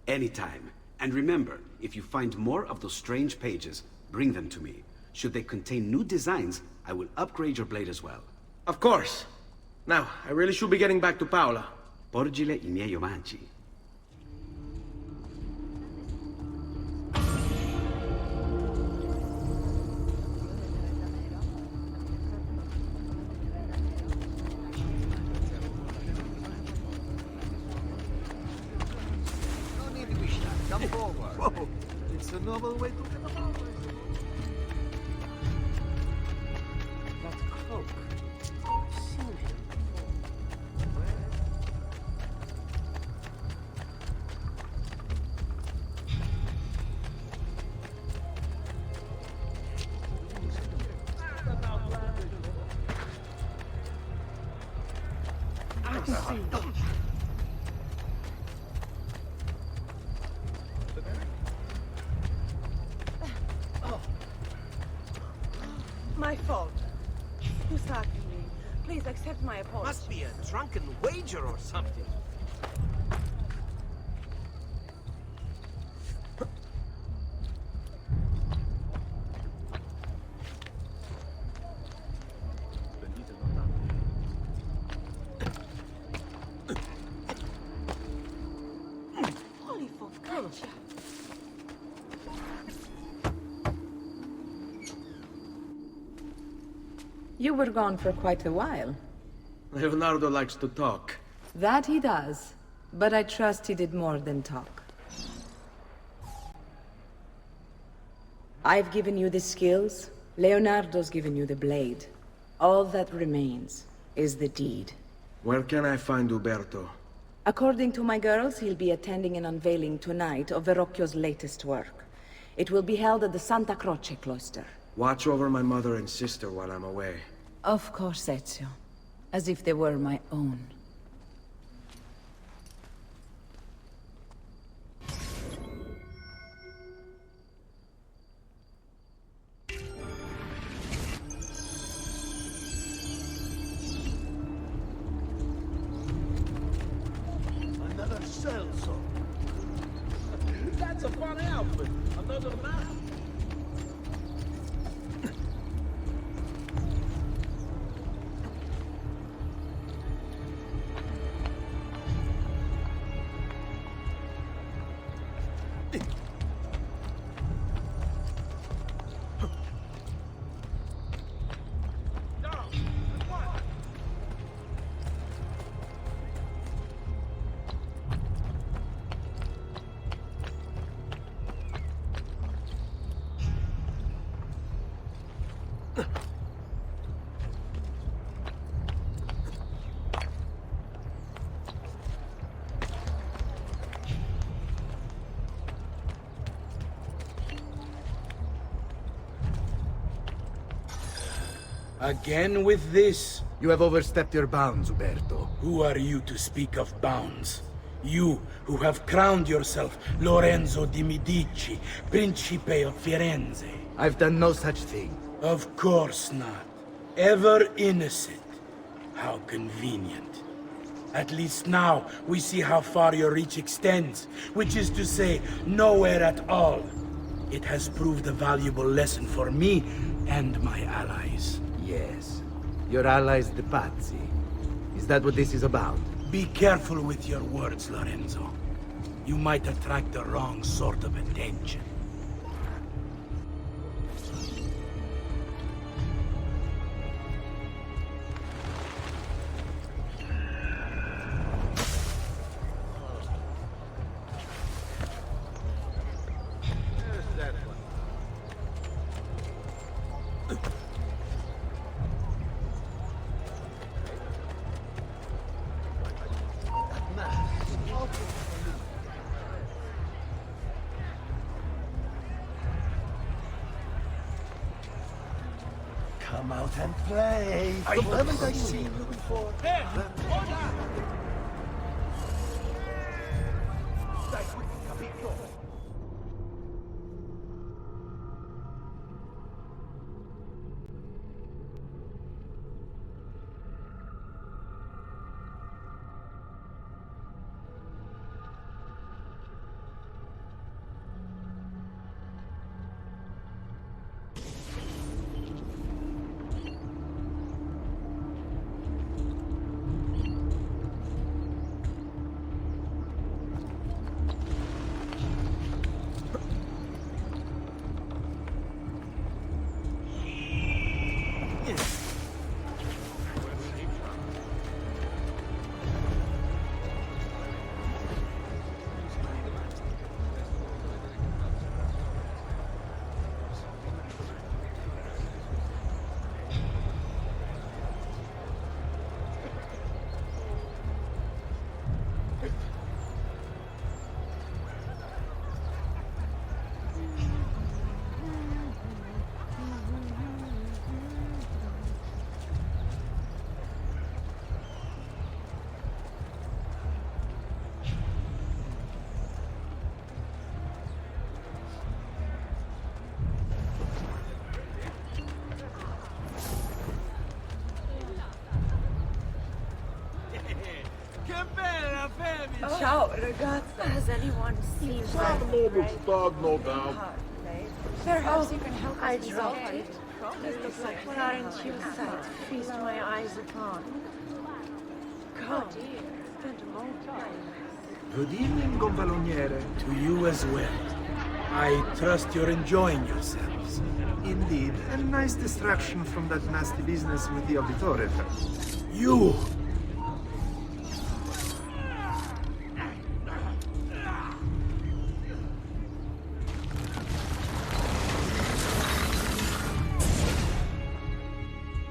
Anytime. And remember, if you find more of those strange pages, bring them to me. Should they contain new designs, I will upgrade your blade as well. Of course. Now, I really should be getting back to Paola. Porgile I miei omaggi. No need to be shy. Come forward. Whoa. It's a novel way to get along. That cloak. I've seen him. I see. My fault. Usagi, please accept my apology. Must be a drunken wager or something. Holy focaccia. You were gone for quite a while. Leonardo likes to talk. That he does, but I trust he did more than talk. I've given you the skills, Leonardo's given you the blade. All that remains is the deed. Where can I find Uberto? According to my girls, he'll be attending an unveiling tonight of Verrocchio's latest work. It will be held at the Santa Croce cloister. Watch over my mother and sister while I'm away. Of course, Ezio. As if they were my own. Another celso. That's a fun outfit. Another map. Again with this? You have overstepped your bounds, Uberto. Who are you to speak of bounds? You, who have crowned yourself Lorenzo di Medici, Principe of Firenze. I've done no such thing. Of course not. Ever innocent. How convenient. At least now, we see how far your reach extends, which is to say, nowhere at all. It has proved a valuable lesson for me and my allies. Yes. Your allies, the Pazzi. Is that what this is about? Be careful with your words, Lorenzo. You might attract the wrong sort of attention. Come out and play. Haven't I seen you before? Hey, hold on! Dai qui, capito? Ciao, ragazza. Has anyone seen Some noble thug, no doubt. Perhaps you can help us resolve it. This looks like Florence sight feast my eyes upon. Come, spend a moment. Good evening, Gonfaloniere. To you as well. I trust you're enjoying yourselves. Indeed. A nice distraction from that nasty business with the Auditore. You!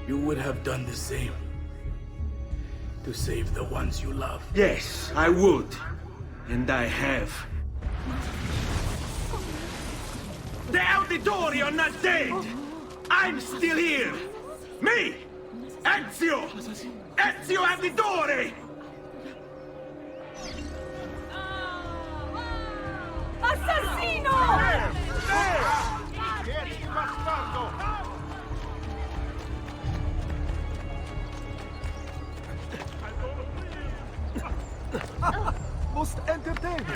You would have done the same. To save the ones you love. Yes, I would. And I have. The Auditori are not dead! I'm still here! Me! Ezio! Ezio Auditore! Assassino! Most entertaining.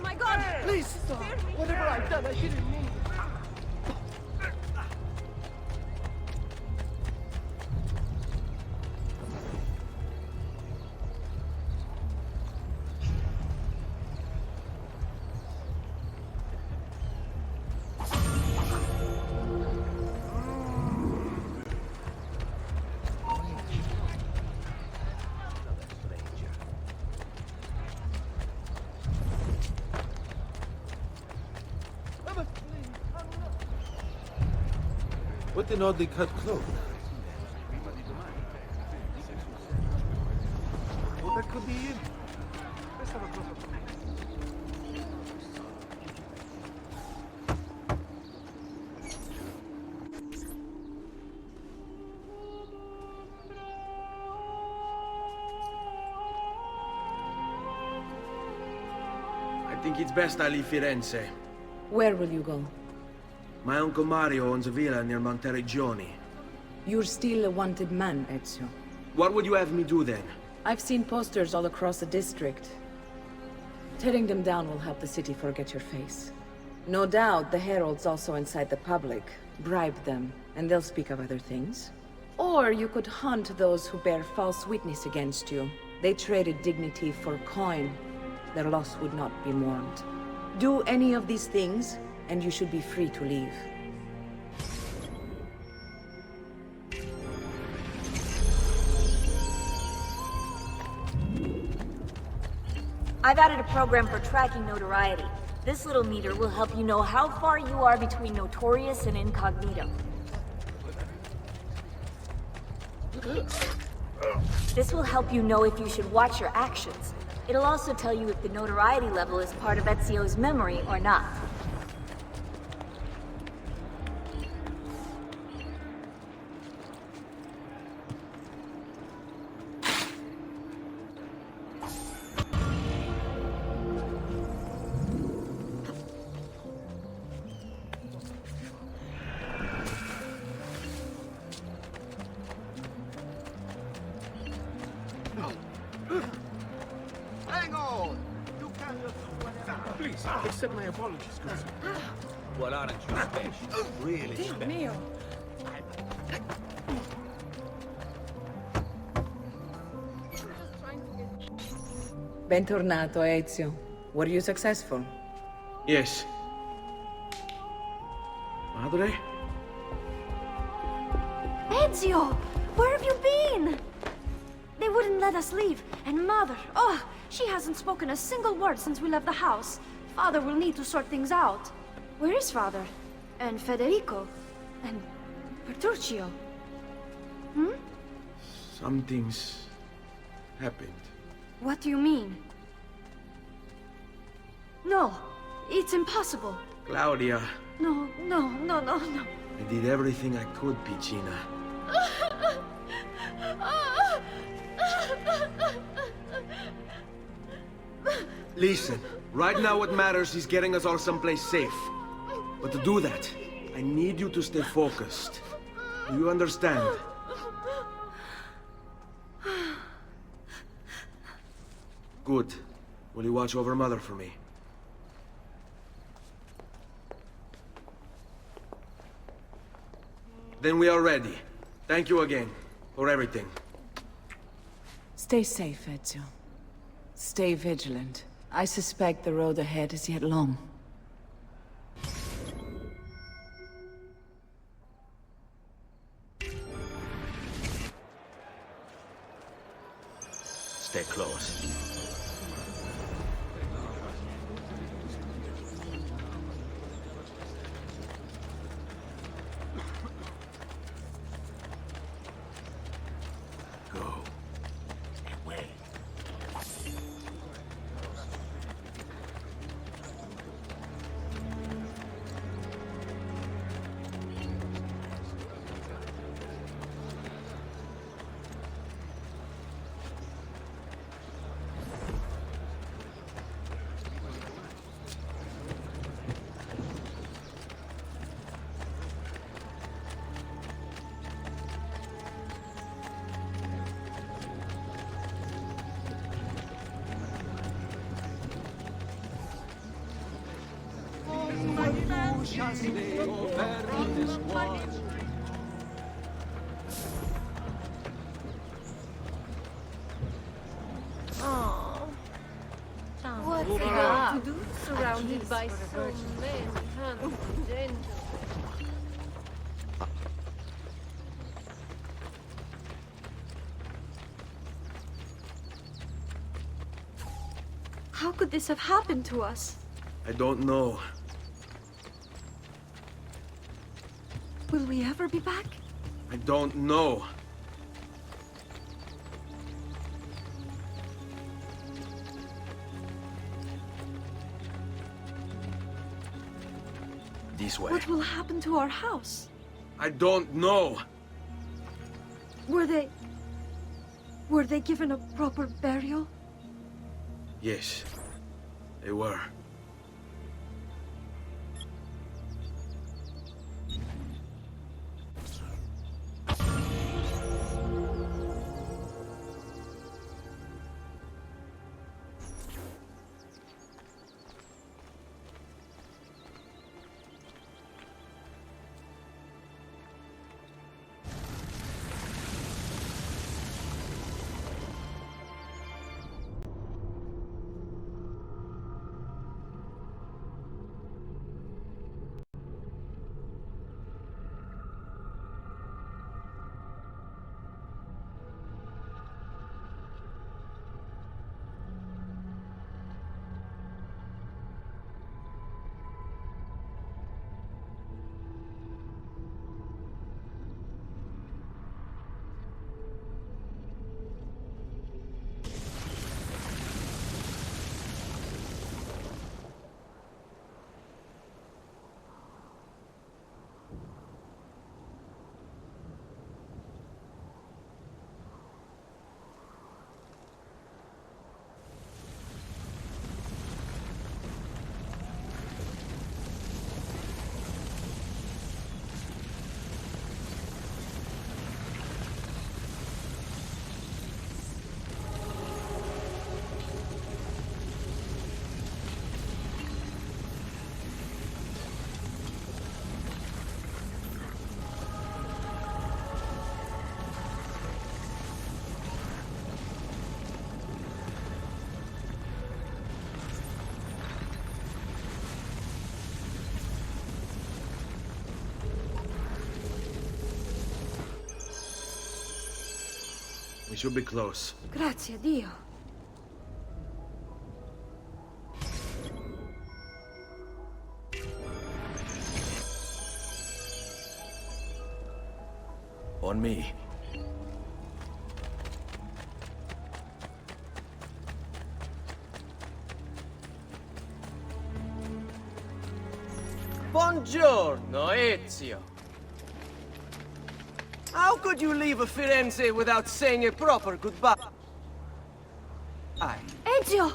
My God! Please stop. Whatever I've done, I didn't mean. What an oddly cut cloak. Well, that could be it. Let's have a closer look. I think it's best I leave Firenze. Where will you go? My Uncle Mario owns a villa near Monteriggioni. You're still a wanted man, Ezio. What would you have me do then? I've seen posters all across the district. Tearing them down will help the city forget your face. No doubt the heralds also incite the public. Bribe them, and they'll speak of other things. Or you could hunt those who bear false witness against you. They traded dignity for coin. Their loss would not be mourned. Do any of these things, and you should be free to leave. I've added a program for tracking notoriety. This little meter will help you know how far you are between notorious and incognito. This will help you know if you should watch your actions. It'll also tell you if the notoriety level is part of Ezio's memory or not. Hang on! You can't just do whatever. Please, accept my apologies, cousin. Well, aren't you special? Really special. Mio. Bentornato, Ezio. Were you successful? Yes. Madre? Ezio! Where have you been? They wouldn't let us leave. And Mother, oh, she hasn't spoken a single word since we left the house. Father will need to sort things out. Where is Father? And Federico? And Petruccio? Hmm? Something's happened. What do you mean? No, it's impossible. Claudia, No. I did everything I could, Piccina. Listen, right now what matters is getting us all someplace safe. But to do that, I need you to stay focused. Do you understand? Good. Will you watch over Mother for me? Then we are ready. Thank you again for everything. Stay safe, Ezio. Stay vigilant. I suspect the road ahead is yet long. Stay close. What's it got to do? Surrounded by so many handsome gentlemen. How could this have happened to us? I don't know. Will we ever be back? I don't know. This way. What will happen to our house? I don't know. Were they given a proper burial? Yes, they were. We should be close. Grazie a Dio. On me. Buongiorno, Ezio. How could you leave a Firenze without saying a proper goodbye? Ezio!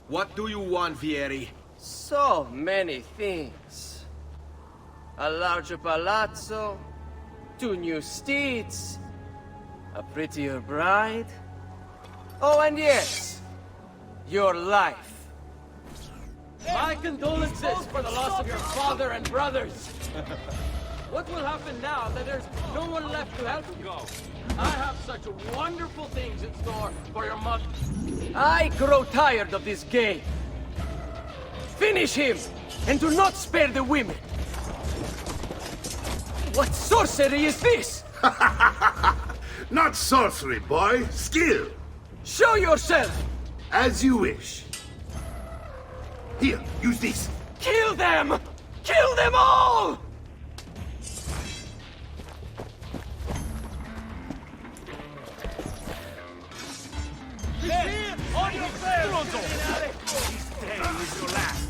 What do you want, Vieri? So many things. A larger palazzo, 2 new steeds, a prettier bride. Oh, and yes, your life. My condolences for the loss of your father and brothers. What will happen now that there's no one left to help you? I have such wonderful things in store for your mother. I grow tired of this game. Finish him, and do not spare the women. What sorcery is this? Not sorcery, boy. Skill. Show yourself. As you wish. Here, use this. Kill them! Kill them all! Here, on your face! This day is your last.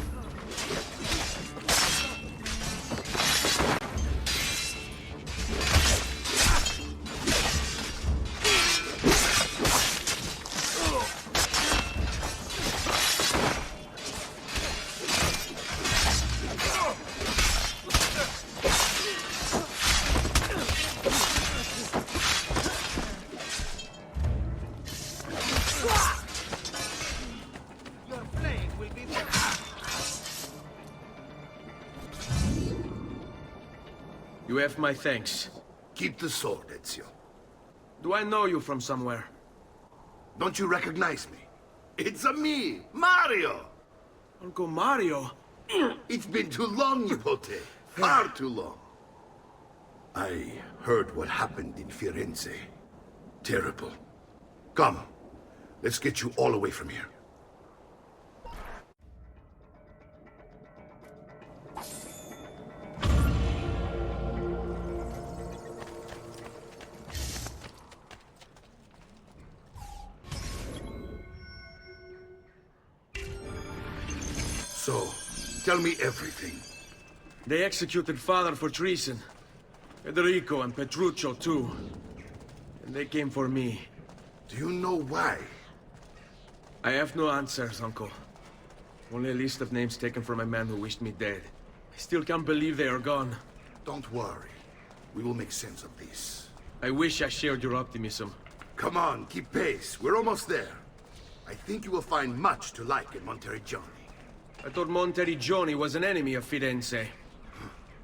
You have my thanks. Keep the sword, Ezio. Do I know you from somewhere? Don't you recognize me? It's me, Mario! Uncle Mario? It's been too long, Nipote. Far too long. I heard what happened in Firenze. Terrible. Come, let's get you all away from here. So, tell me everything. They executed father for treason. Federico and Petruccio too. And they came for me. Do you know why? I have no answers, Uncle. Only a list of names taken from a man who wished me dead. I still can't believe they are gone. Don't worry. We will make sense of this. I wish I shared your optimism. Come on, keep pace. We're almost there. I think you will find much to like in Monteriggioni. I thought Monteriggioni was an enemy of Firenze.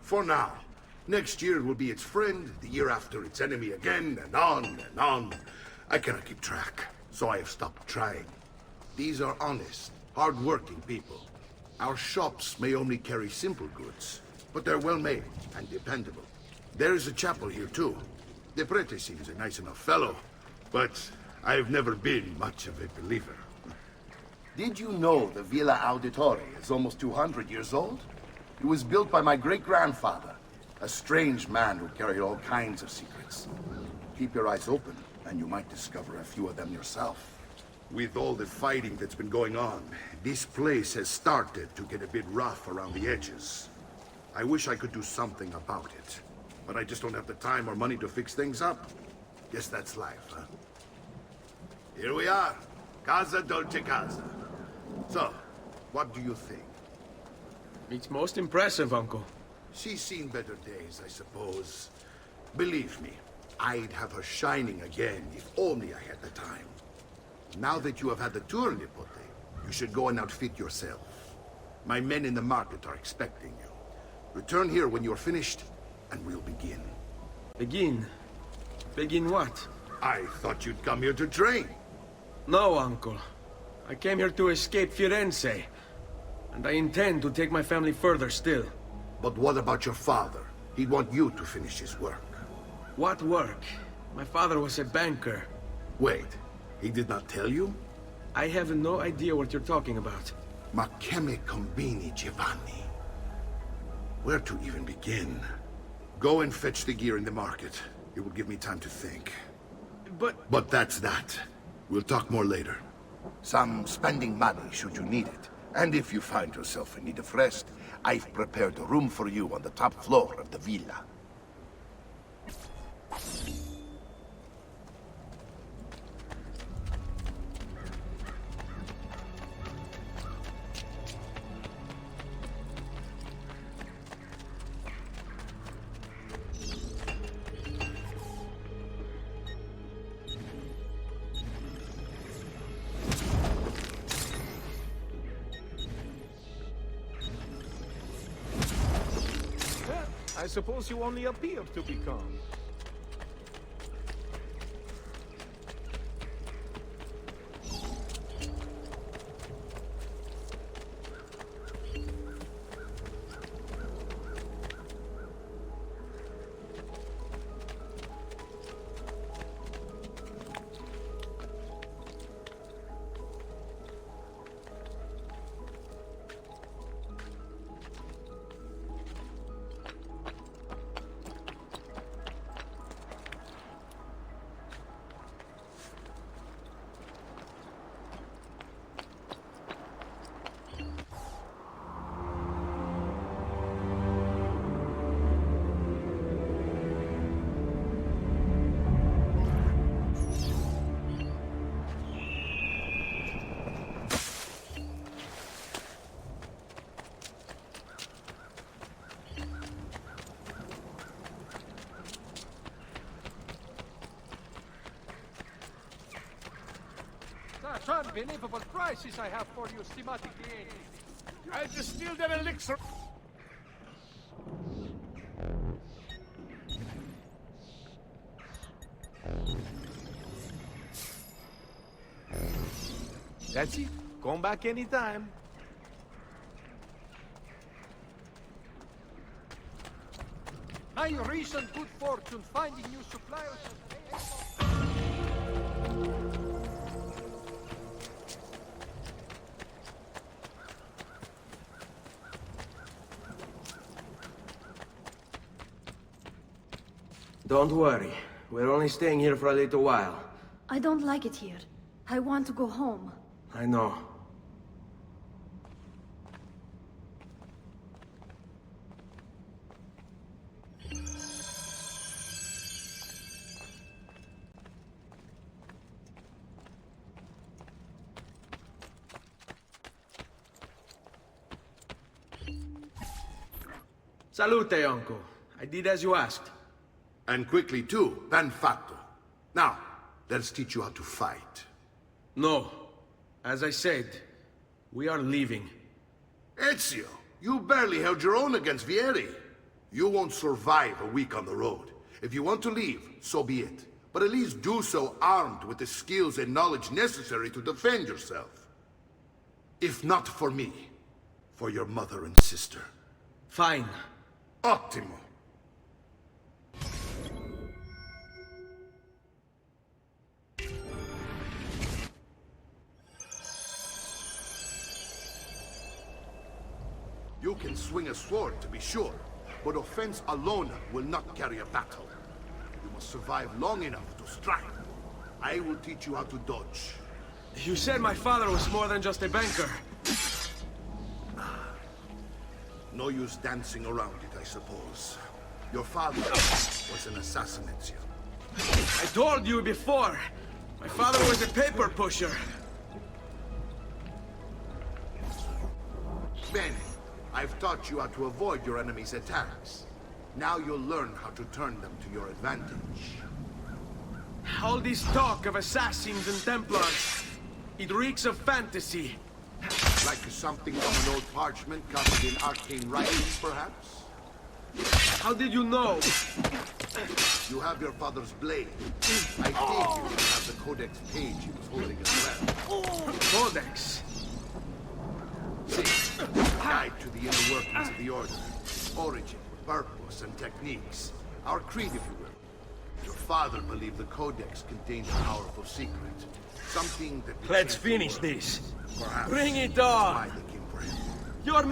For now. Next year will be its friend, the year after its enemy again, and on and on. I cannot keep track, so I have stopped trying. These are honest, hard-working people. Our shops may only carry simple goods, but they're well-made and dependable. There is a chapel here, too. The prete seems a nice enough fellow, but I've never been much of a believer. Did you know the Villa Auditore is almost 200 years old? It was built by my great-grandfather, a strange man who carried all kinds of secrets. Keep your eyes open, and you might discover a few of them yourself. With all the fighting that's been going on, this place has started to get a bit rough around the edges. I wish I could do something about it, but I just don't have the time or money to fix things up. Guess that's life, huh? Here we are. Casa Dolce Casa. So, what do you think? It's most impressive, Uncle. She's seen better days, I suppose. Believe me, I'd have her shining again if only I had the time. Now that you have had the tour, Nipote, you should go and outfit yourself. My men in the market are expecting you. Return here when you're finished, and we'll begin. Begin? Begin what? I thought you'd come here to train. No, Uncle. I came here to escape Firenze. And I intend to take my family further still. But what about your father? He'd want you to finish his work. What work? My father was a banker. Wait, he did not tell you? I have no idea what you're talking about. Ma che me combini, Giovanni? Where to even begin? Go and fetch the gear in the market. It will give me time to think. But that's that. We'll talk more later. Some spending money should you need it. And if you find yourself in need of rest, I've prepared a room for you on the top floor of the villa. suppose you only appear to be calm. Such unbelievable prices I have for you, stigmatic client. I distilled an elixir. That's it. Come back anytime. My recent good fortune finding new suppliers. Don't worry. We're only staying here for a little while. I don't like it here. I want to go home. I know. Salute, uncle. I did as you asked. And quickly too, ben fatto. Now, let's teach you how to fight. No. As I said, we are leaving. Ezio, you barely held your own against Vieri. You won't survive a week on the road. If you want to leave, so be it. But at least do so armed with the skills and knowledge necessary to defend yourself. If not for me, for your mother and sister. Fine. Ottimo. You can swing a sword, to be sure, but offense alone will not carry a battle. You must survive long enough to strike. I will teach you how to dodge. You said my father was more than just a banker. No use dancing around it, I suppose. Your father was an assassin, Ezio. I told you before. My father was a paper pusher. Bene. I've taught you how to avoid your enemy's attacks. Now you'll learn how to turn them to your advantage. All this talk of assassins and Templars, it reeks of fantasy. Like something from an old parchment covered in arcane writings, perhaps? How did you know? You have your father's blade. I think you have the codex page he was holding as well. Codex? See, guide to the inner workings of the Order. Origin, purpose, and techniques. Our creed, if you will. Your father believed the Codex contained a powerful secret. Something that... Let's finish this. Perhaps. Bring it on! Why they came for him. Your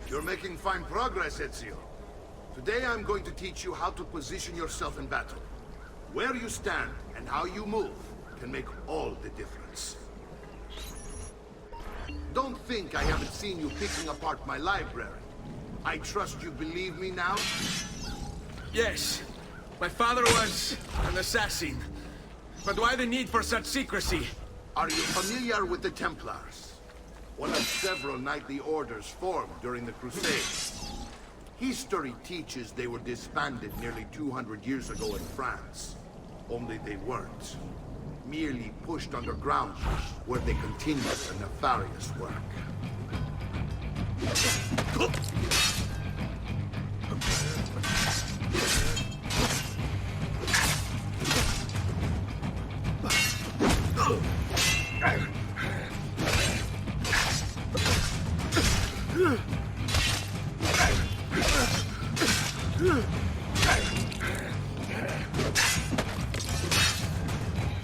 You're making fine progress, Ezio. Today I'm going to teach you how to position yourself in battle. Where you stand and how you move can make all the difference. Don't think I haven't seen you picking apart my library. I trust you believe me now? Yes. My father was an assassin. But why the need for such secrecy? Are you familiar with the Templars? One of several knightly orders formed during the Crusades. History teaches they were disbanded nearly 200 years ago in France. Only they weren't. Merely pushed underground, where they continued their nefarious work.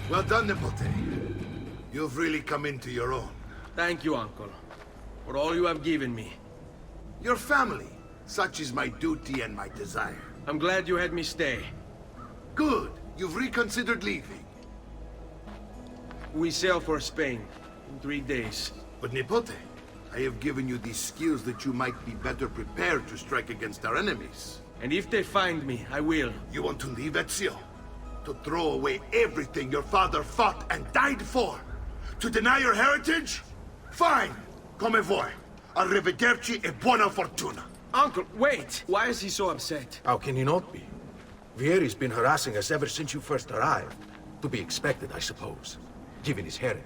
Well done, Nipote. You've really come into your own. Thank you, Uncle, for all you have given me. Your family. Such is my duty and my desire. I'm glad you had me stay. Good. You've reconsidered leaving. We sail for Spain in 3 days. But Nipote, I have given you these skills that you might be better prepared to strike against our enemies. And if they find me, I will. You want to leave, Ezio? To throw away everything your father fought and died for? To deny your heritage? Fine! Come vuoi. Arrivederci e buona fortuna. Uncle, wait! Why is he so upset? How can he not be? Vieri's been harassing us ever since you first arrived. To be expected, I suppose, given his heritage.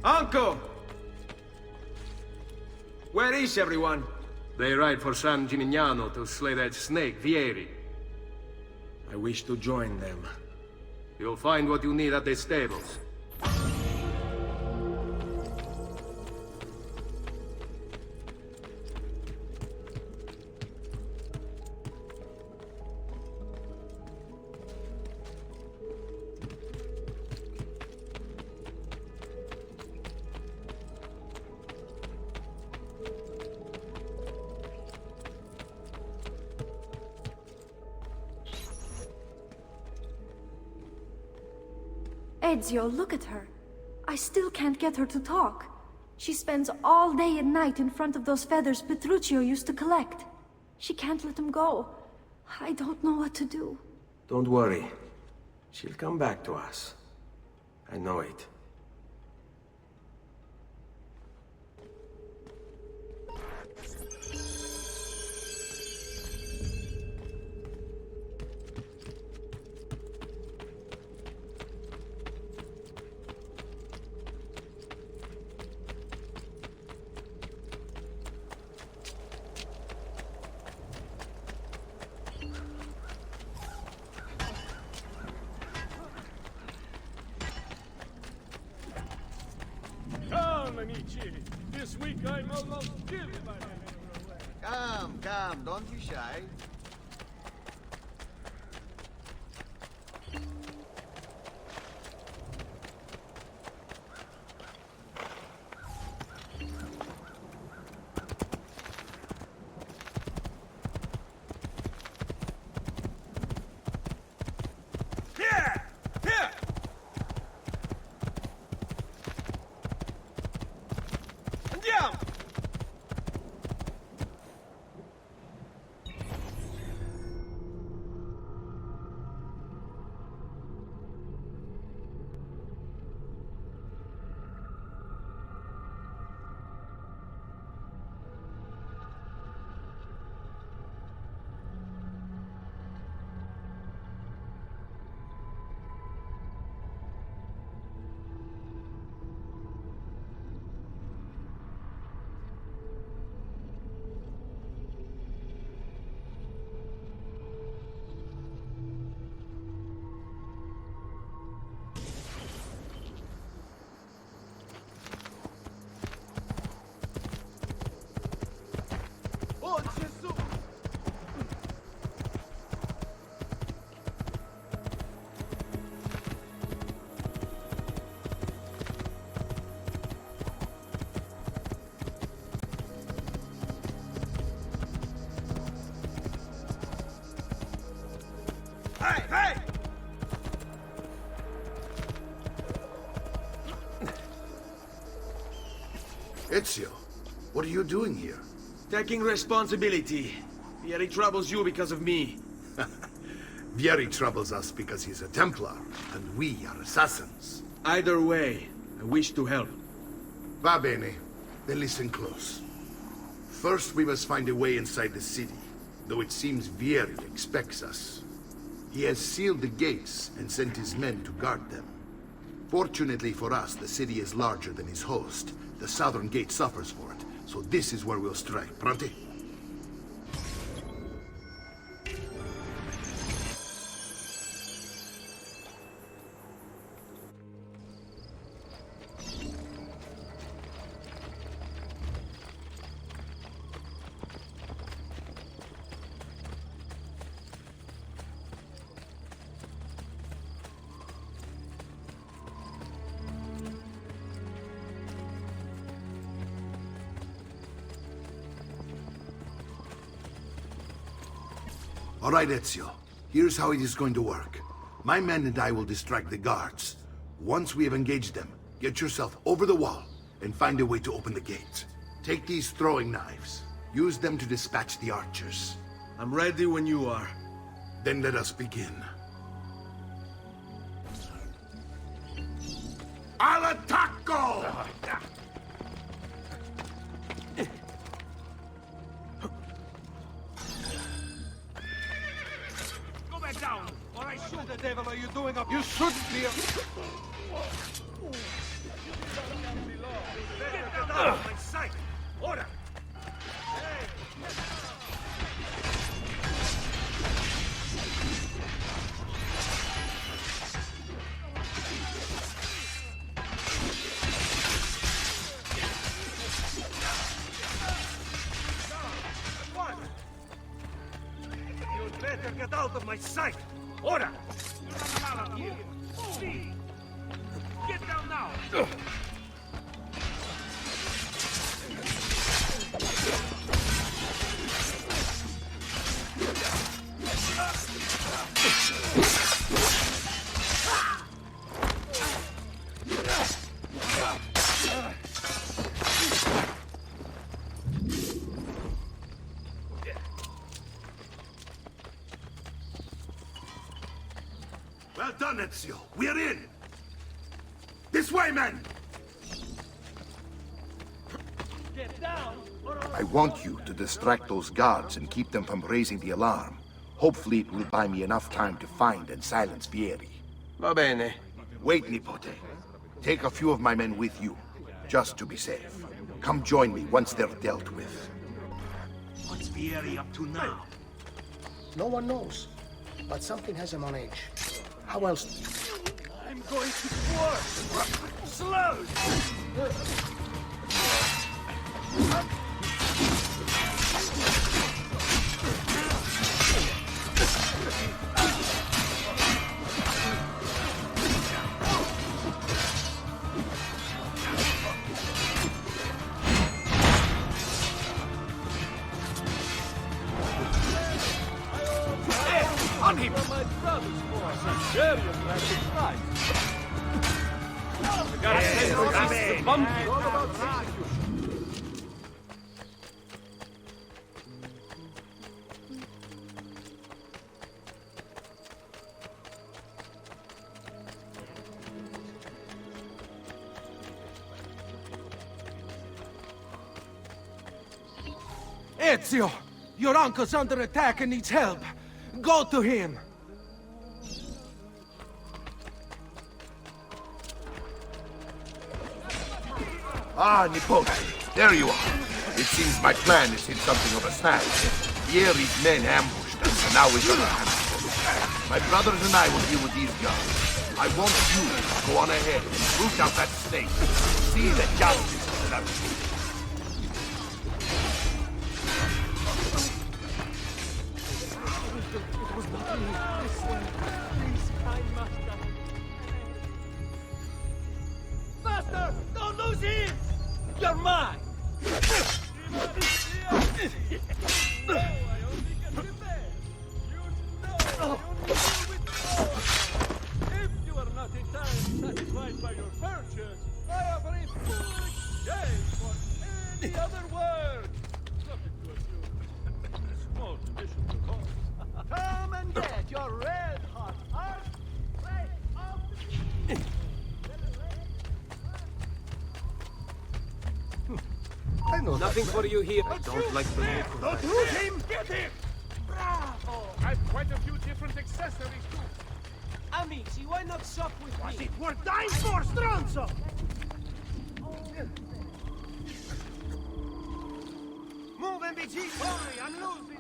Uncle! Where is everyone? They ride for San Gimignano to slay that snake, Vieri. I wish to join them. You'll find what you need at the stables. Ezio, look at her. I still can't get her to talk. She spends all day and night in front of those feathers Petruchio used to collect. She can't let them go. I don't know what to do. Don't worry. She'll come back to us. I know it. Medici. This week I'm almost killed by them. Come, don't be shy. Ezio, what are you doing here? Taking responsibility. Vieri troubles you because of me. Vieri troubles us because he's a Templar, and we are assassins. Either way, I wish to help. Va bene. Then listen close. First, we must find a way inside the city, though it seems Vieri expects us. He has sealed the gates and sent his men to guard them. Fortunately for us, the city is larger than his host. The southern gate suffers for it, so this is where we'll strike. Pronti? All right, Ezio. Here's how it is going to work. My men and I will distract the guards. Once we have engaged them, get yourself over the wall and find a way to open the gate. Take these throwing knives. Use them to dispatch the archers. I'm ready when you are. Then let us begin. Al attacco! Go back down, or I shoot the devil are you doing up? You shouldn't be Get down out of my sight! Order! You'd better get out of my sight! Order! Get down now! Well done, Ezio. We're in! This way, men! Get down! I want you to distract those guards and keep them from raising the alarm. Hopefully it will buy me enough time to find and silence Vieri. Va bene. Wait, Nipote. Take a few of my men with you, just to be safe. Come join me once they're dealt with. What's Vieri up to now? No one knows, but something has him on edge. How else? I'm going to work! Slow! On him! My brother's force. I'm sure you're glad to try. I gotta say, the bumpy. All about Ezio! Your uncle's under attack and needs help. Go to him! Ah, Nipote. There you are. It seems my plan has hit something of a snag. Vieri's men ambushed us, and now we've got our hands full. My brothers and I will deal with these guards. I want you to go on ahead and root out that snake. See that justice is served. Faster! Don't lose him! You're mine! If you are not entirely satisfied by your purchase, I have a full exchange for Nothing for you here. I don't like the look of that. Shoot him! Get him! Bravo! I've quite a few different accessories too. Amici, why not shop with me? Was it worth dying for, Stronzo? Move, MBG! Hurry, I'm losing!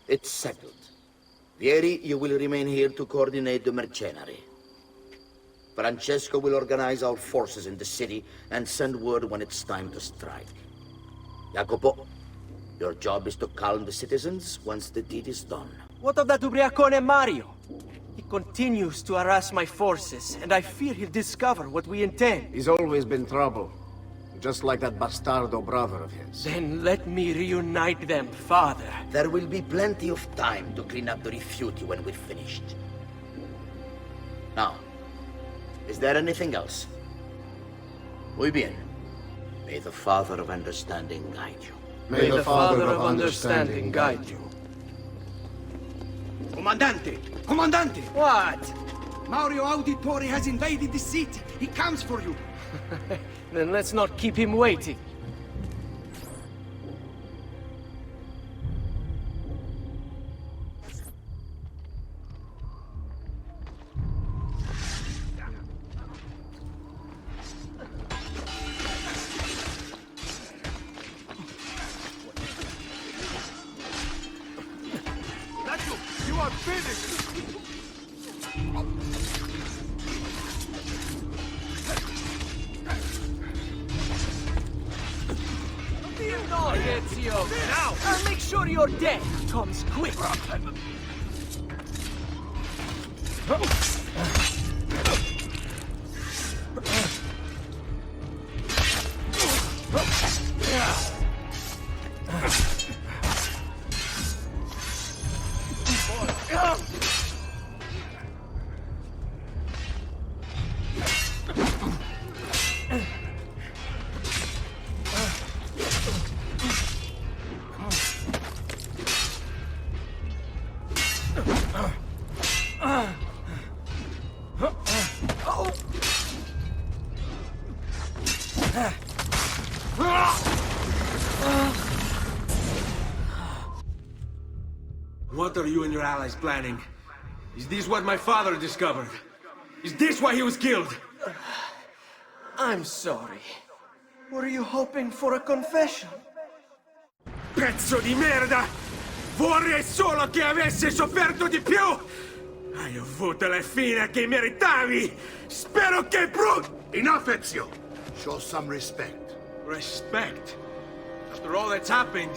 It's settled. Vieri, you will remain here to coordinate the mercenary. Francesco will organize our forces in the city and send word when it's time to strike. Jacopo, your job is to calm the citizens once the deed is done. What of that ubriacone Mario? He continues to harass my forces, and I fear he'll discover what we intend. He's always been trouble. Just like that bastardo brother of his. Then let me reunite them, father. There will be plenty of time to clean up the rifiuti when we're finished. Now, is there anything else? Muy bien. May the Father of Understanding guide you. May the Father of Understanding guide you. Comandante! Comandante! What? Mario Auditore has invaded the city. He comes for you. Then let's not keep him waiting. You are finished! Ezio! Now! I'll make sure your death comes quick! What are you and your allies planning? Is this what my father discovered? Is this why he was killed? I'm sorry. Were you hoping for a confession? Pezzo di merda! Vorrei solo che avessi sofferto di più! Hai avuto la fine che meritavi! Spero che Enough, Ezio! Show some respect. Respect? After all that's happened,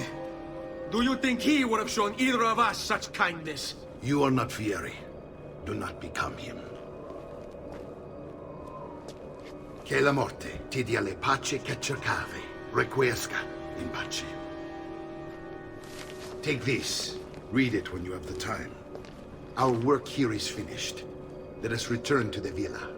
do you think he would have shown either of us such kindness? You are not Vieri. Do not become him. Che la morte ti dia le pace che cercavi. Requiesca in pace. Take this. Read it when you have the time. Our work here is finished. Let us return to the villa.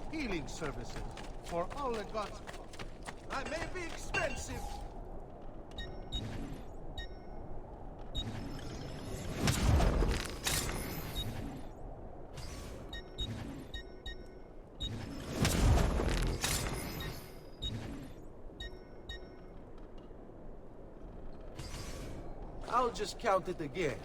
Healing services for all the gods. I may be expensive. I'll just count it again.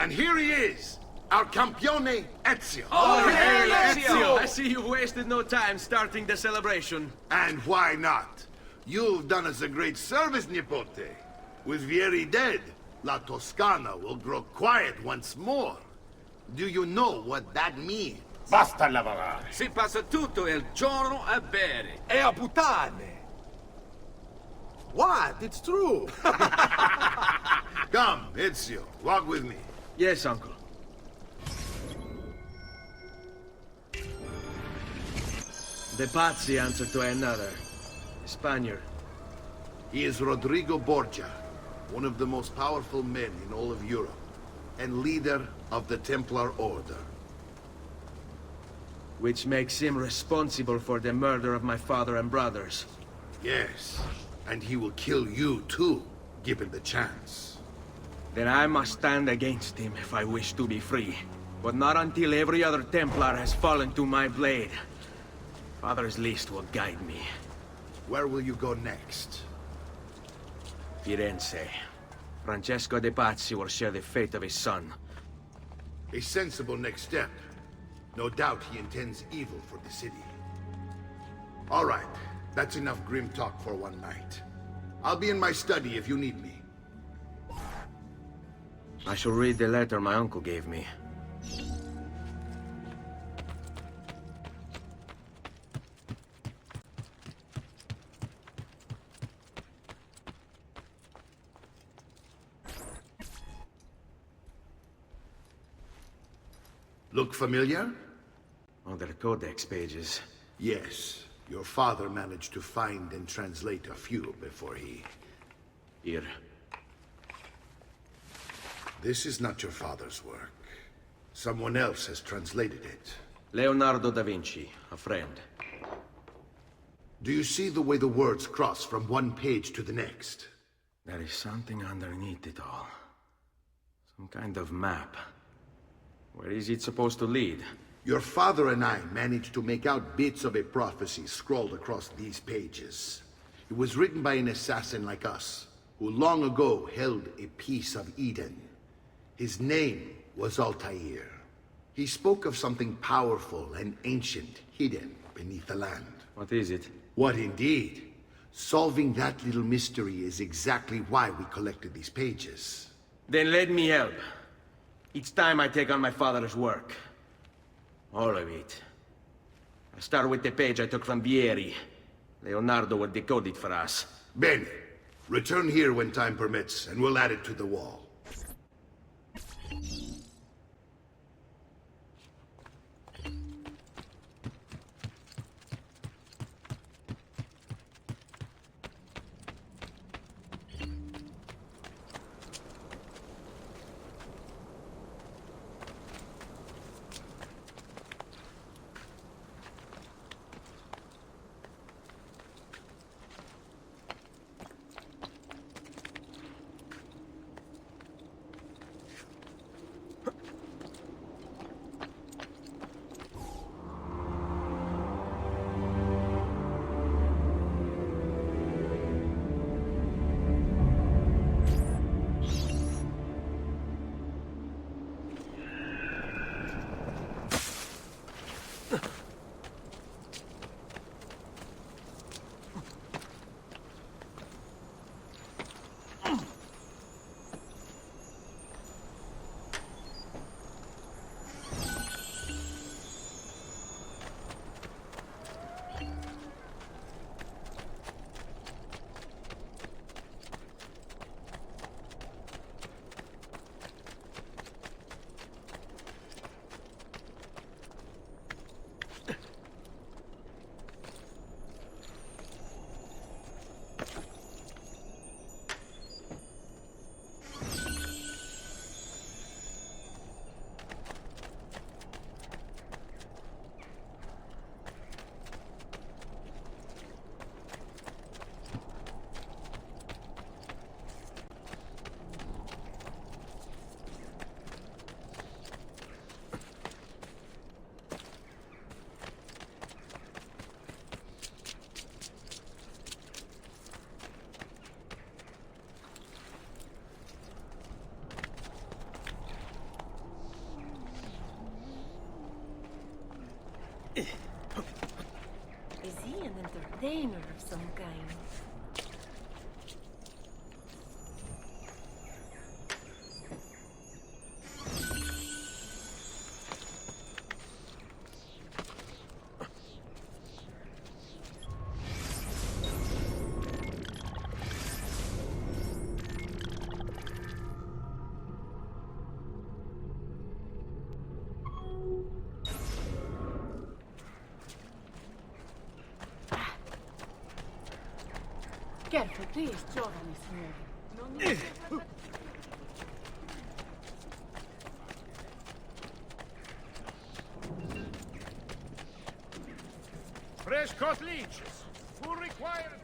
And here he is, our campione Ezio. Oh, hey, Ezio! I see you wasted no time starting the celebration. And why not? You've done us a great service, Nipote. With Vieri dead, La Toscana will grow quiet once more. Do you know what that means? Basta lavorare. Si passa tutto il giorno a bere. E a puttane! What? It's true! Come, Ezio, walk with me. Yes, uncle. The Pazzi answer to another. Spaniard. He is Rodrigo Borgia, one of the most powerful men in all of Europe, and leader of the Templar Order. Which makes him responsible for the murder of my father and brothers. Yes, and he will kill you too, given the chance. Then I must stand against him if I wish to be free. But not until every other Templar has fallen to my blade. Father's list will guide me. Where will you go next? Firenze. Francesco de Pazzi will share the fate of his son. A sensible next step. No doubt he intends evil for the city. All right, that's enough grim talk for one night. I'll be in my study if you need me. I shall read the letter my uncle gave me. Look familiar? Other codex pages. Yes. Your father managed to find and translate a few before he... Here. This is not your father's work. Someone else has translated it. Leonardo da Vinci, a friend. Do you see the way the words cross from one page to the next? There is something underneath it all. Some kind of map. Where is it supposed to lead? Your father and I managed to make out bits of a prophecy scrawled across these pages. It was written by an assassin like us, who long ago held a piece of Eden. His name was Altair. He spoke of something powerful and ancient hidden beneath the land. What is it? What indeed? Solving that little mystery is exactly why we collected these pages. Then let me help. Each time I take on my father's work. All of it. I start with the page I took from Vieri. Leonardo will decode it for us. Bene. Return here when time permits, and we'll add it to the wall. entertainer of some kind. Careful, please, giovani signori. Fresh cut leeches. Who required?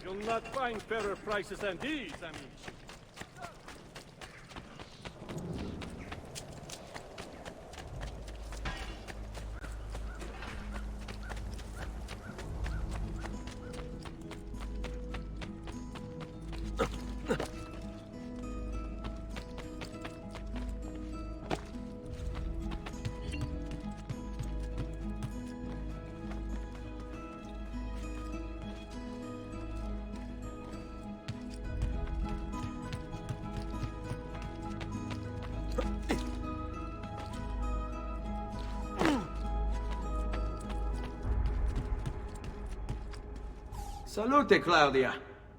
You'll not find fairer prices than these, amici. Salute, Claudia.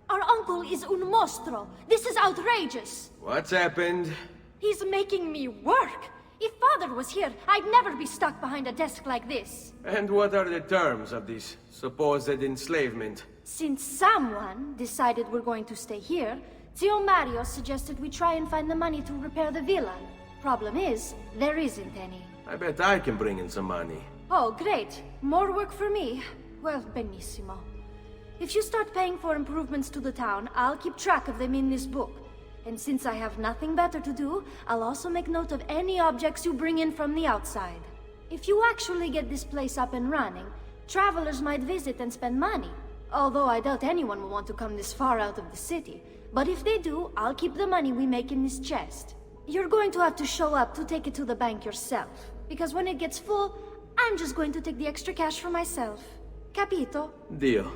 Our uncle is un mostro. This is outrageous. What's happened? He's making me work. If Father was here, I'd never be stuck behind a desk like this. And what are the terms of this supposed enslavement? Since someone decided we're going to stay here, Zio Mario suggested we try and find the money to repair the villa. Problem is, there isn't any. I bet I can bring in some money. Oh, great. More work for me. Well, benissimo. If you start paying for improvements to the town, I'll keep track of them in this book. And since I have nothing better to do, I'll also make note of any objects you bring in from the outside. If you actually get this place up and running, travelers might visit and spend money. Although I doubt anyone will want to come this far out of the city. But if they do, I'll keep the money we make in this chest. You're going to have to show up to take it to the bank yourself. Because when it gets full, I'm just going to take the extra cash for myself. Capito? Deal.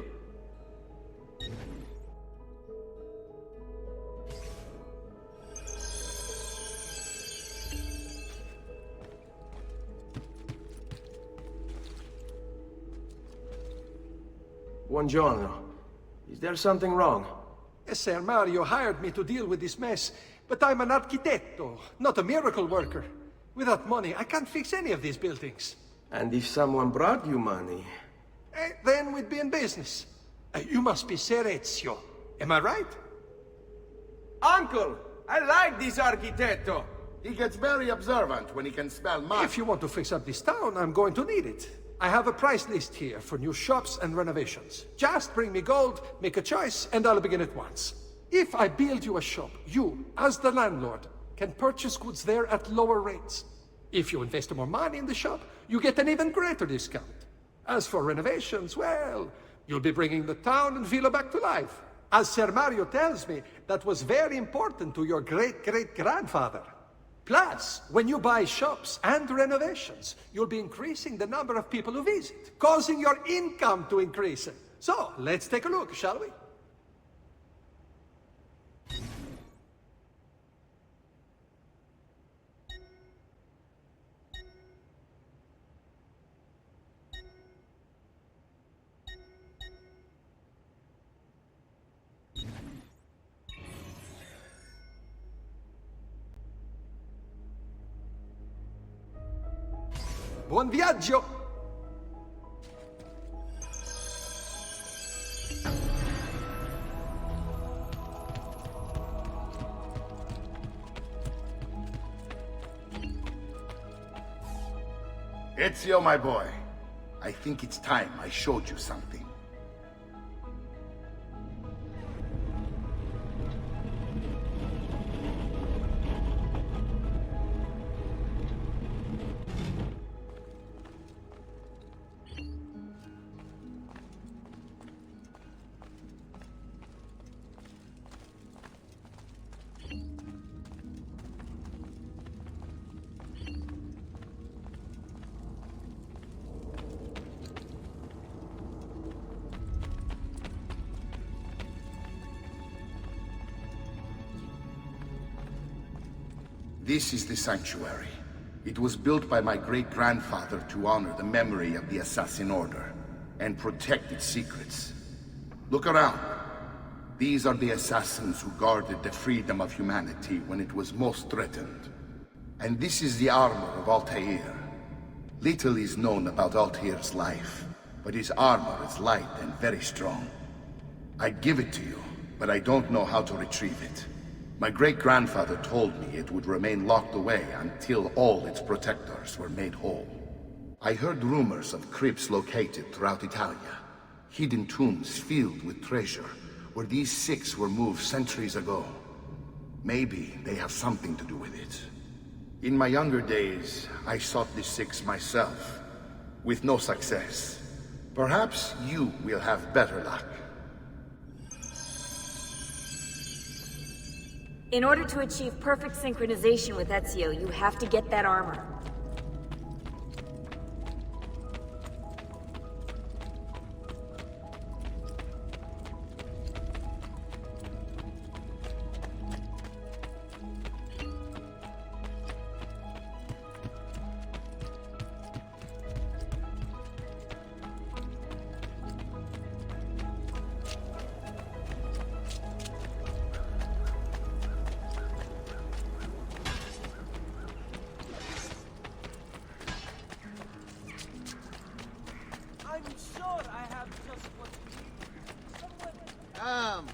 Buongiorno. Is there something wrong? Yes, Sir Mario hired me to deal with this mess, but I'm an architetto, not a miracle worker. Without money, I can't fix any of these buildings. And if someone brought you money? Then we'd be in business. You must be Ser Ezio. Am I right? Uncle! I like this architetto! He gets very observant when he can smell money. If you want to fix up this town, I'm going to need it. I have a price list here for new shops and renovations. Just bring me gold, make a choice, and I'll begin at once. If I build you a shop, you, as the landlord, can purchase goods there at lower rates. If you invest more money in the shop, you get an even greater discount. As for renovations, well, you'll be bringing the town and villa back to life. As Ser Mario tells me, that was very important to your great-great-grandfather. Plus, when you buy shops and renovations, you'll be increasing the number of people who visit, causing your income to increase. So, let's take a look, shall we? Buon viaggio! Ezio, my boy. I think it's time I showed you something. This is the sanctuary. It was built by my great-grandfather to honor the memory of the Assassin Order and protect its secrets. Look around. These are the assassins who guarded the freedom of humanity when it was most threatened. And this is the armor of Altair. Little is known about Altair's life, but his armor is light and very strong. I'd give it to you, but I don't know how to retrieve it. My great-grandfather told me it would remain locked away until all its protectors were made whole. I heard rumors of crypts located throughout Italia, hidden tombs filled with treasure, where these six were moved centuries ago. Maybe they have something to do with it. In my younger days, I sought the six myself, with no success. Perhaps you will have better luck. In order to achieve perfect synchronization with Ezio, you have to get that armor.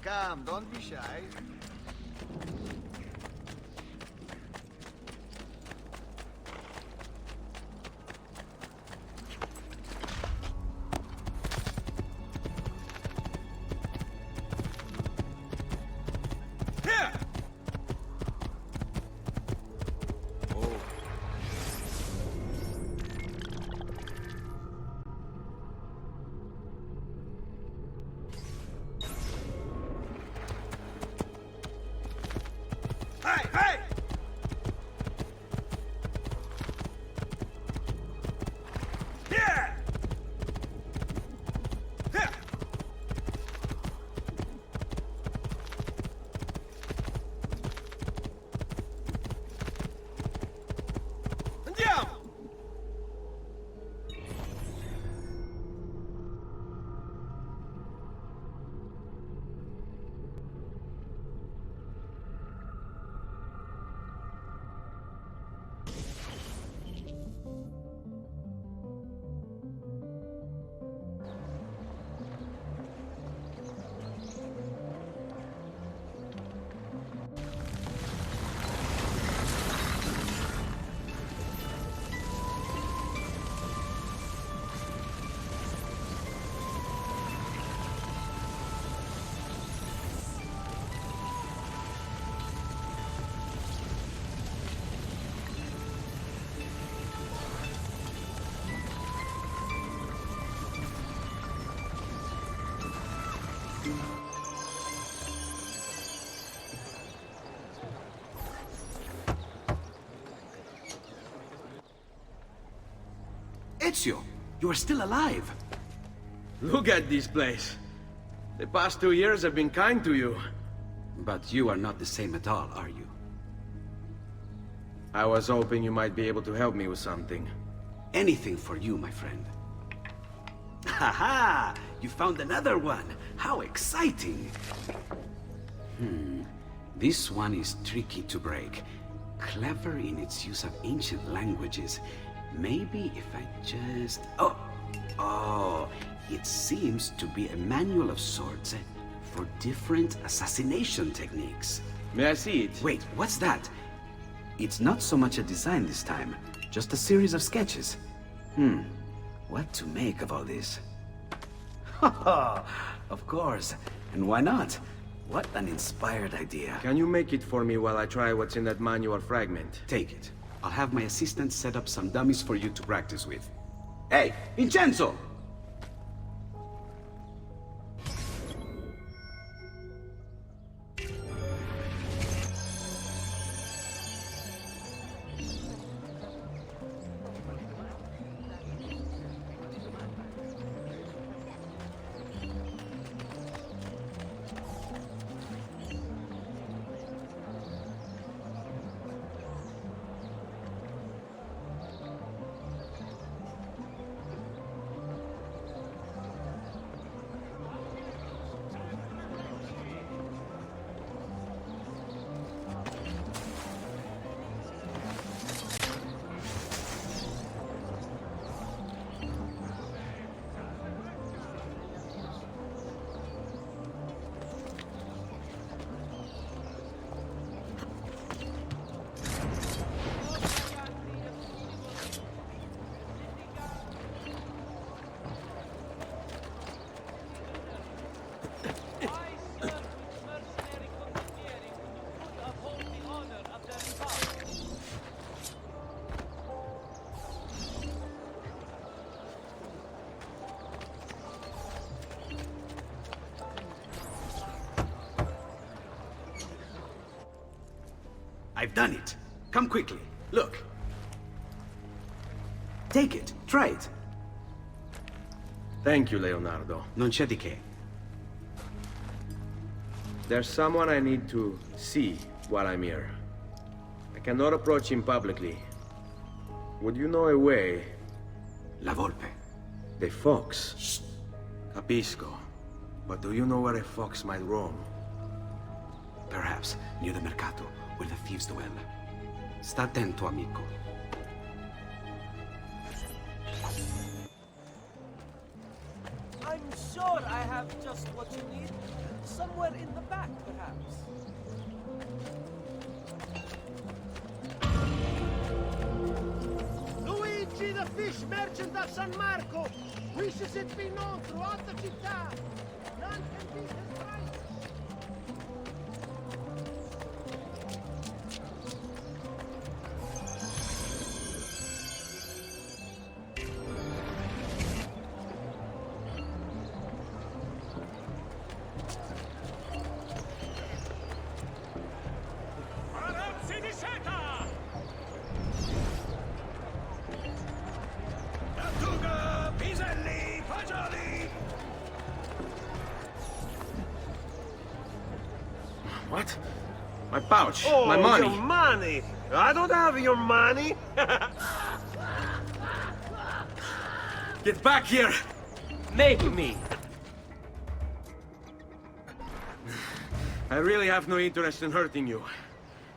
Come, don't be shy. Ezio, you are still alive. Look at this place. The past 2 years have been kind to you. But you are not the same at all, are you? I was hoping you might be able to help me with something. Anything for you, my friend. Haha! You found another one! How exciting! This one is tricky to break. Clever in its use of ancient languages. Maybe if I just... Oh! It seems to be a manual of sorts for different assassination techniques. May I see it? Wait, what's that? It's not so much a design this time, just a series of sketches. What to make of all this? Of course, and why not? What an inspired idea. Can you make it for me while I try what's in that manual fragment? Take it. I'll have my assistant set up some dummies for you to practice with. Hey, Vincenzo! I've done it. Come quickly. Look. Take it. Try it. Thank you, Leonardo. Non c'è di che. There's someone I need to see while I'm here. I cannot approach him publicly. Would you know a way? La Volpe. The fox. Shh. Capisco. But do you know where a fox might roam? Perhaps near the Mercato, where the thieves dwell. Sta attento, amico. I'm sure I have just what you need. Somewhere in the back, perhaps. Luigi, the fish merchant of San Marco, wishes it be known throughout the città. None can beat his price. What? My pouch. Oh, my money. Your money. I don't have your money. Get back here! Make me. I really have no interest in hurting you.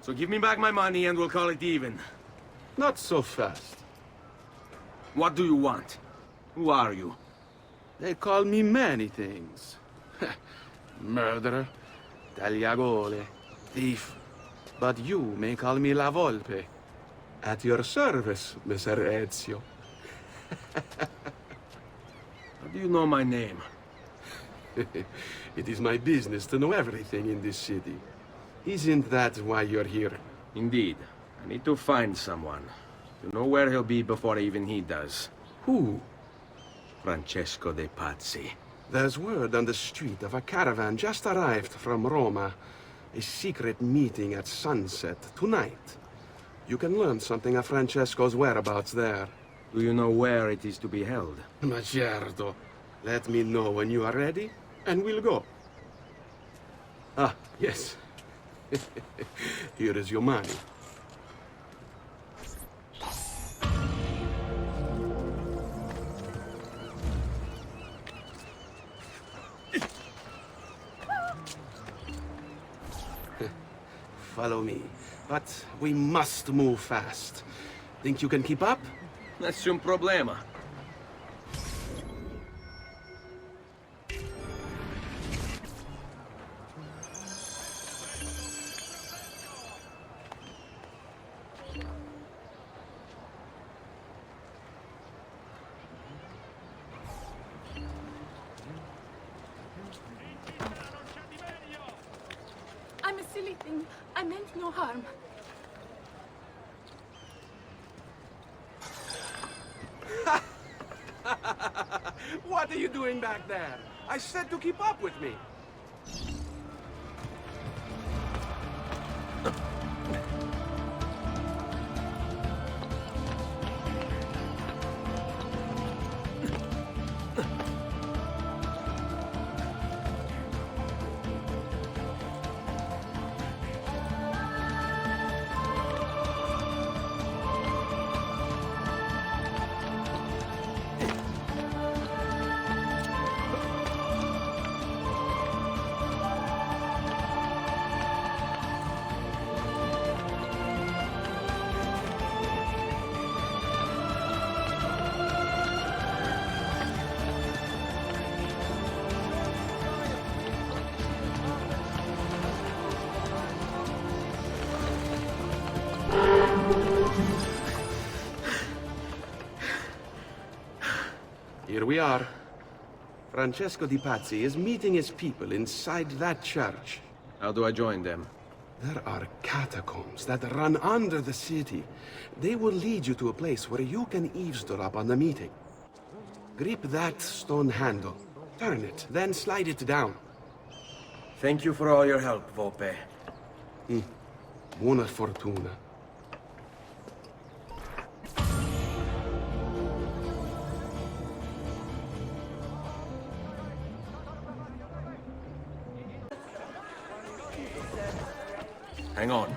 So give me back my money and we'll call it even. Not so fast. What do you want? Who are you? They call me many things. Murderer, tagliagole, thief. But you may call me La Volpe. At your service, Messer Ezio. How do you know my name? It is my business to know everything in this city. Isn't that why you're here? Indeed. I need to find someone. To know where he'll be before even he does. Who? Francesco de Pazzi. There's word on the street of a caravan just arrived from Roma. A secret meeting at sunset tonight. You can learn something of Francesco's whereabouts there. Do you know where it is to be held? Ma certo. Let me know when you are ready, and we'll go. Ah, yes. Here is your money. Follow me. But we must move fast. Think you can keep up? Nessun problema. I'm a silly thing. I meant no harm. What are you doing back there? I said to keep up with me. Here we are. Francesco di Pazzi is meeting his people inside that church. How do I join them? There are catacombs that run under the city. They will lead you to a place where you can eavesdrop on the meeting. Grip that stone handle. Turn it, then slide it down. Thank you for all your help, Volpe. Buona fortuna. Hang on.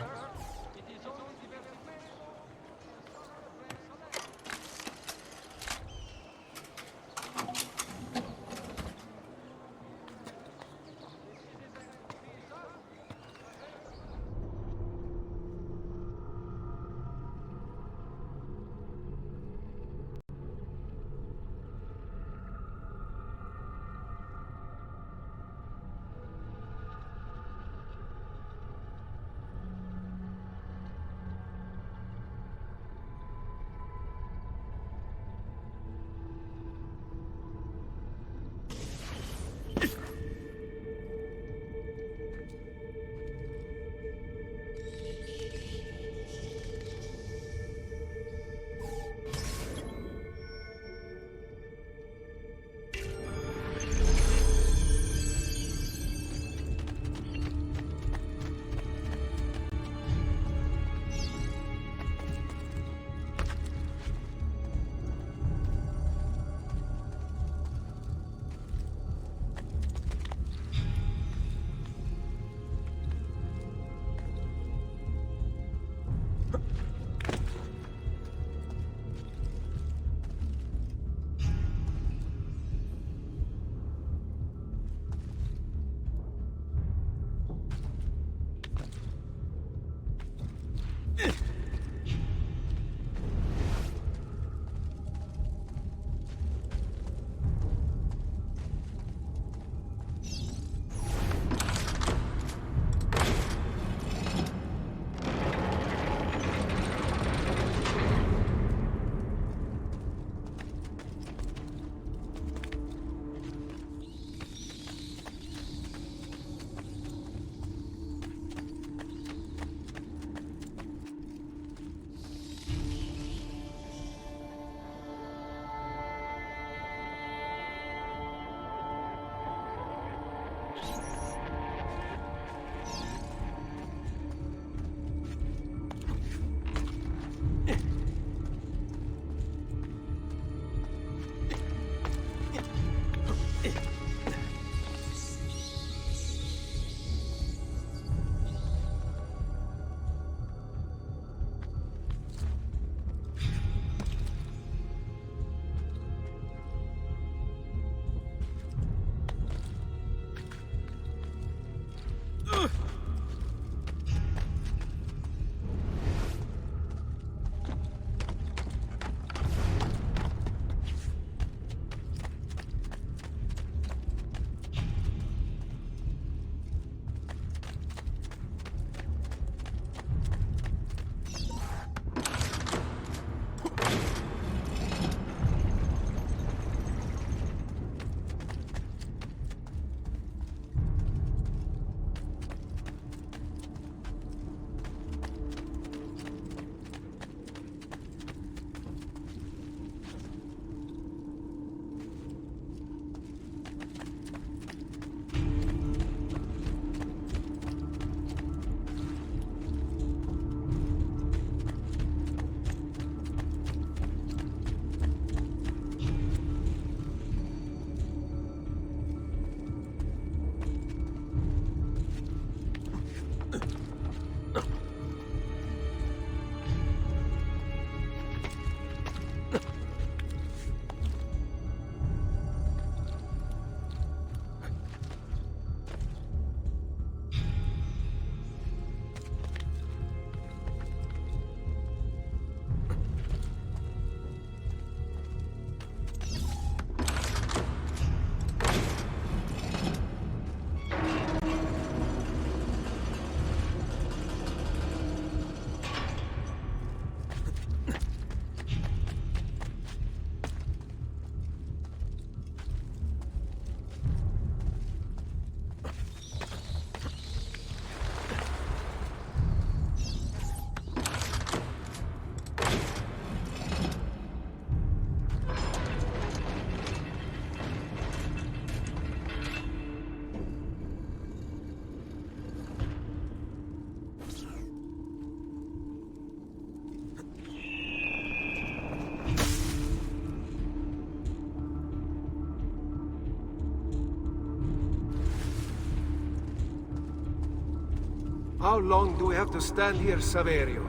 How long do we have to stand here, Saverio?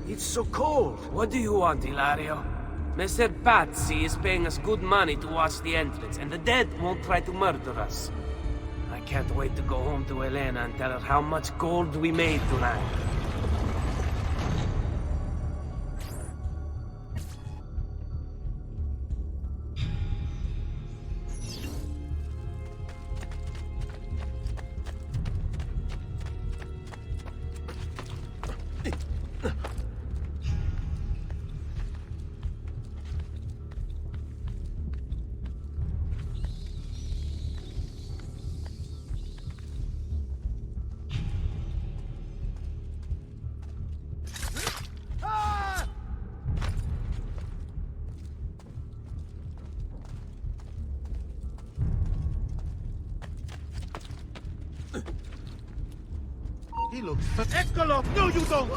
It's so cold. What do you want, Ilario? Mr. Pazzi is paying us good money to watch the entrance, and the dead won't try to murder us. I can't wait to go home to Elena and tell her how much gold we made tonight. He looks... Eccolo! No, you don't!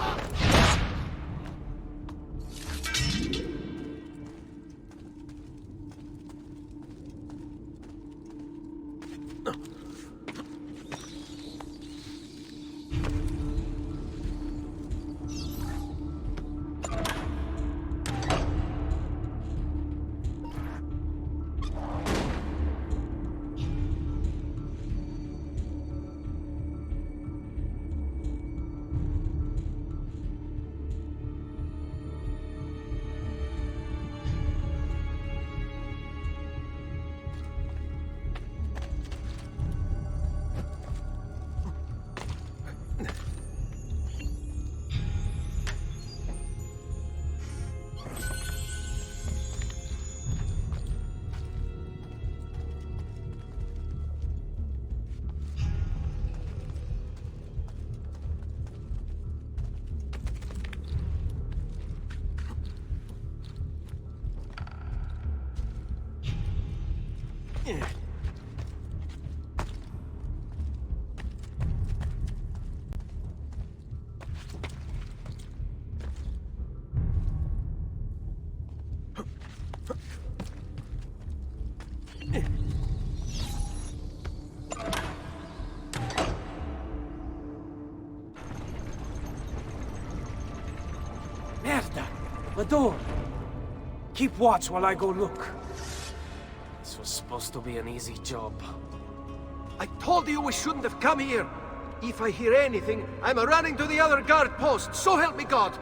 Merda! The door! Keep watch while I go look. This was supposed to be an easy job. I told you we shouldn't have come here. If I hear anything, I'm running to the other guard post. So help me God.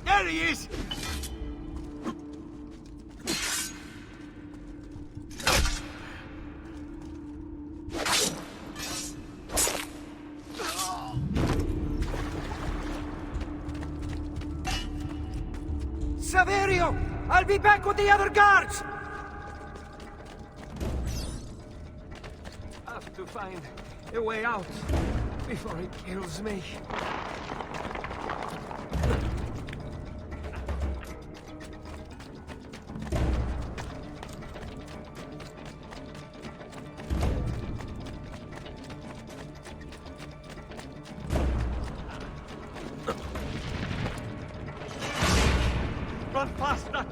There he is! Saverio! I'll be back with the other guards! I have to find a way out before he kills me. Run faster!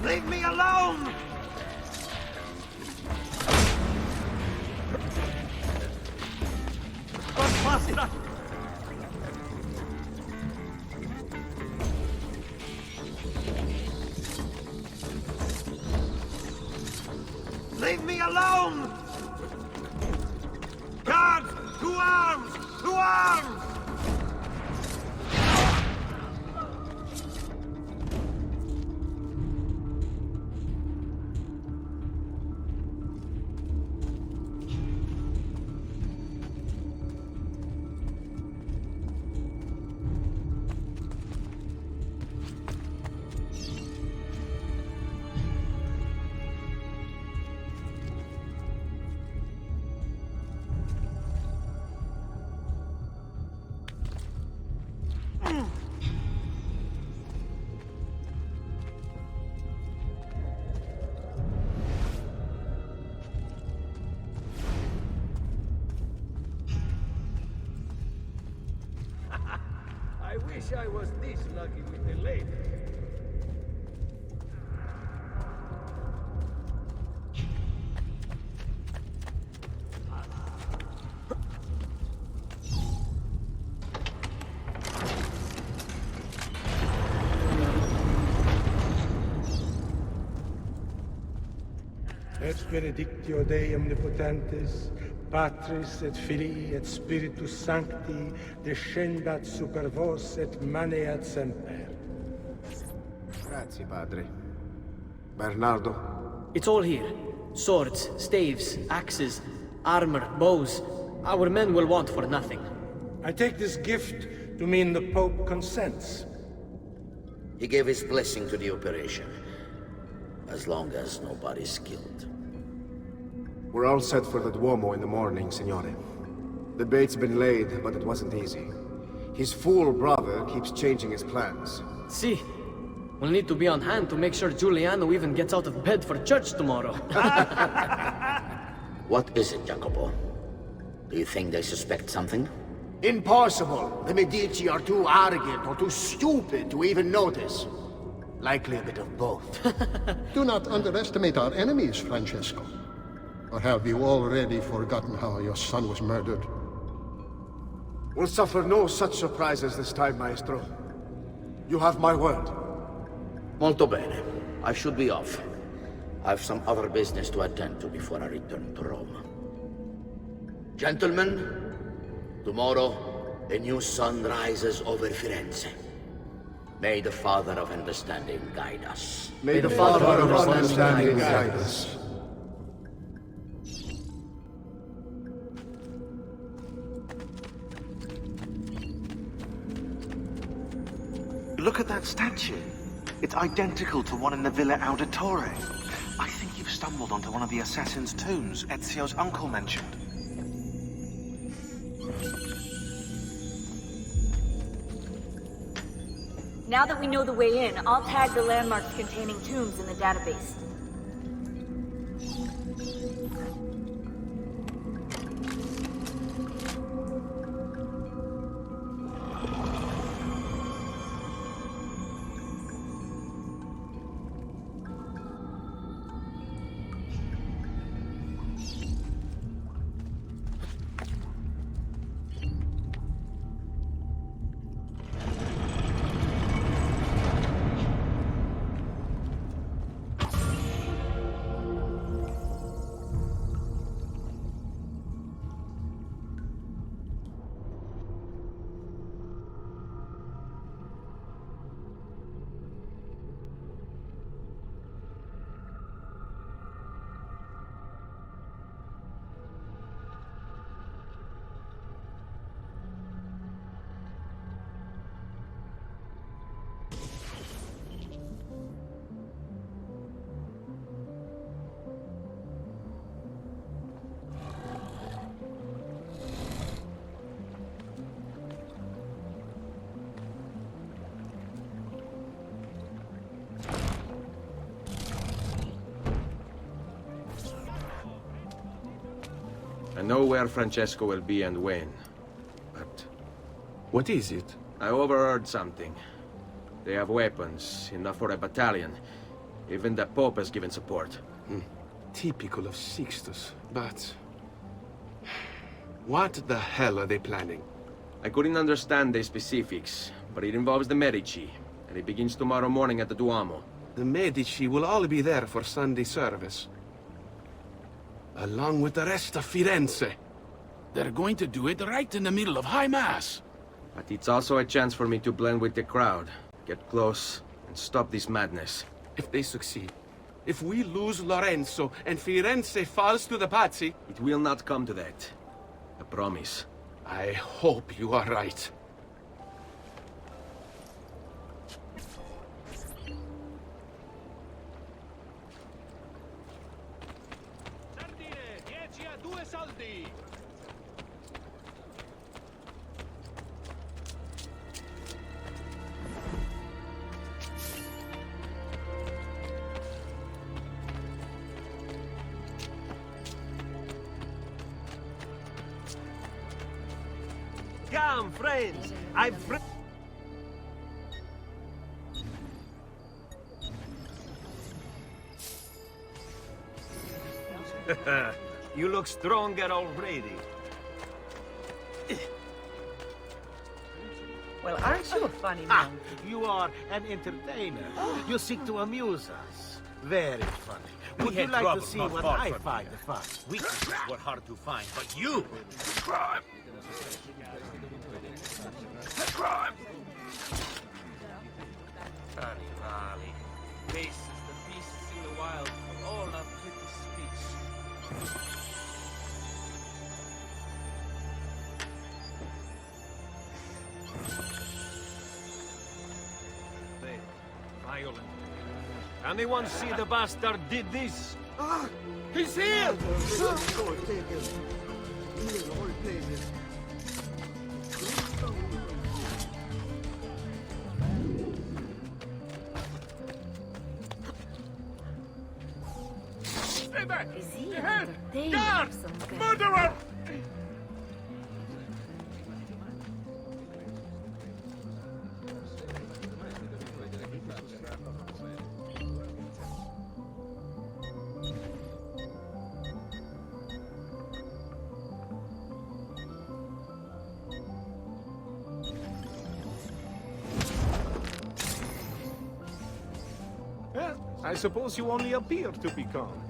Leave me alone! Leave me alone! Guards! To arms! To arms! I wish I was this lucky with the lady. Et benedictio Dei omnipotentis, Patris et Filii et Spiritus Sancti, descendat super vos et maneat semper. Grazie, Padre. Bernardo? It's all here. Swords, staves, axes, armor, bows. Our men will want for nothing. I take this gift to mean the Pope consents. He gave his blessing to the operation, as long as nobody's killed. We're all set for the Duomo in the morning, Signore. The bait's been laid, but it wasn't easy. His fool brother keeps changing his plans. See, we'll need to be on hand to make sure Giuliano even gets out of bed for church tomorrow. What is it, Jacopo? Do you think they suspect something? Impossible! The Medici are too arrogant or too stupid to even notice. Likely a bit of both. Do not underestimate our enemies, Francesco. Or have you already forgotten how your son was murdered? We'll suffer no such surprises this time, Maestro. You have my word. Molto bene. I should be off. I've some other business to attend to before I return to Rome. Gentlemen, tomorrow a new sun rises over Firenze. May the Father of Understanding guide us. May the Father of Understanding guide us. Look at that statue. It's identical to one in the Villa Auditore. I think you've stumbled onto one of the assassin's tombs Ezio's uncle mentioned. Now that we know the way in, I'll tag the landmarks containing tombs in the database. I know where Francesco will be and when, but... What is it? I overheard something. They have weapons, enough for a battalion. Even the Pope has given support. Typical of Sixtus, but... what the hell are they planning? I couldn't understand the specifics, but it involves the Medici, and it begins tomorrow morning at the Duomo. The Medici will all be there for Sunday service. Along with the rest of Firenze. They're going to do it right in the middle of High Mass. But it's also a chance for me to blend with the crowd, get close, and stop this madness. If they succeed, if we lose Lorenzo and Firenze falls to the Pazzi... It will not come to that. I promise. I hope you are right. Sardine, 10 a 2 soldi! Come, friends! You look stronger already. Well, aren't you a funny man? You are an entertainer. You seek to amuse us. Very funny. Would you had like to trouble see not what far I from find here. fun? Weaknesses were hard to find, but you... Crime! Crime! Arrivali. Faces the beasts in the wild for all our pretty speech. Violent. Anyone see the bastard did this? He's here! Stay back! Is he Your head! entertaining Guard! or some kind? Murderer! I suppose you only appear to be calm.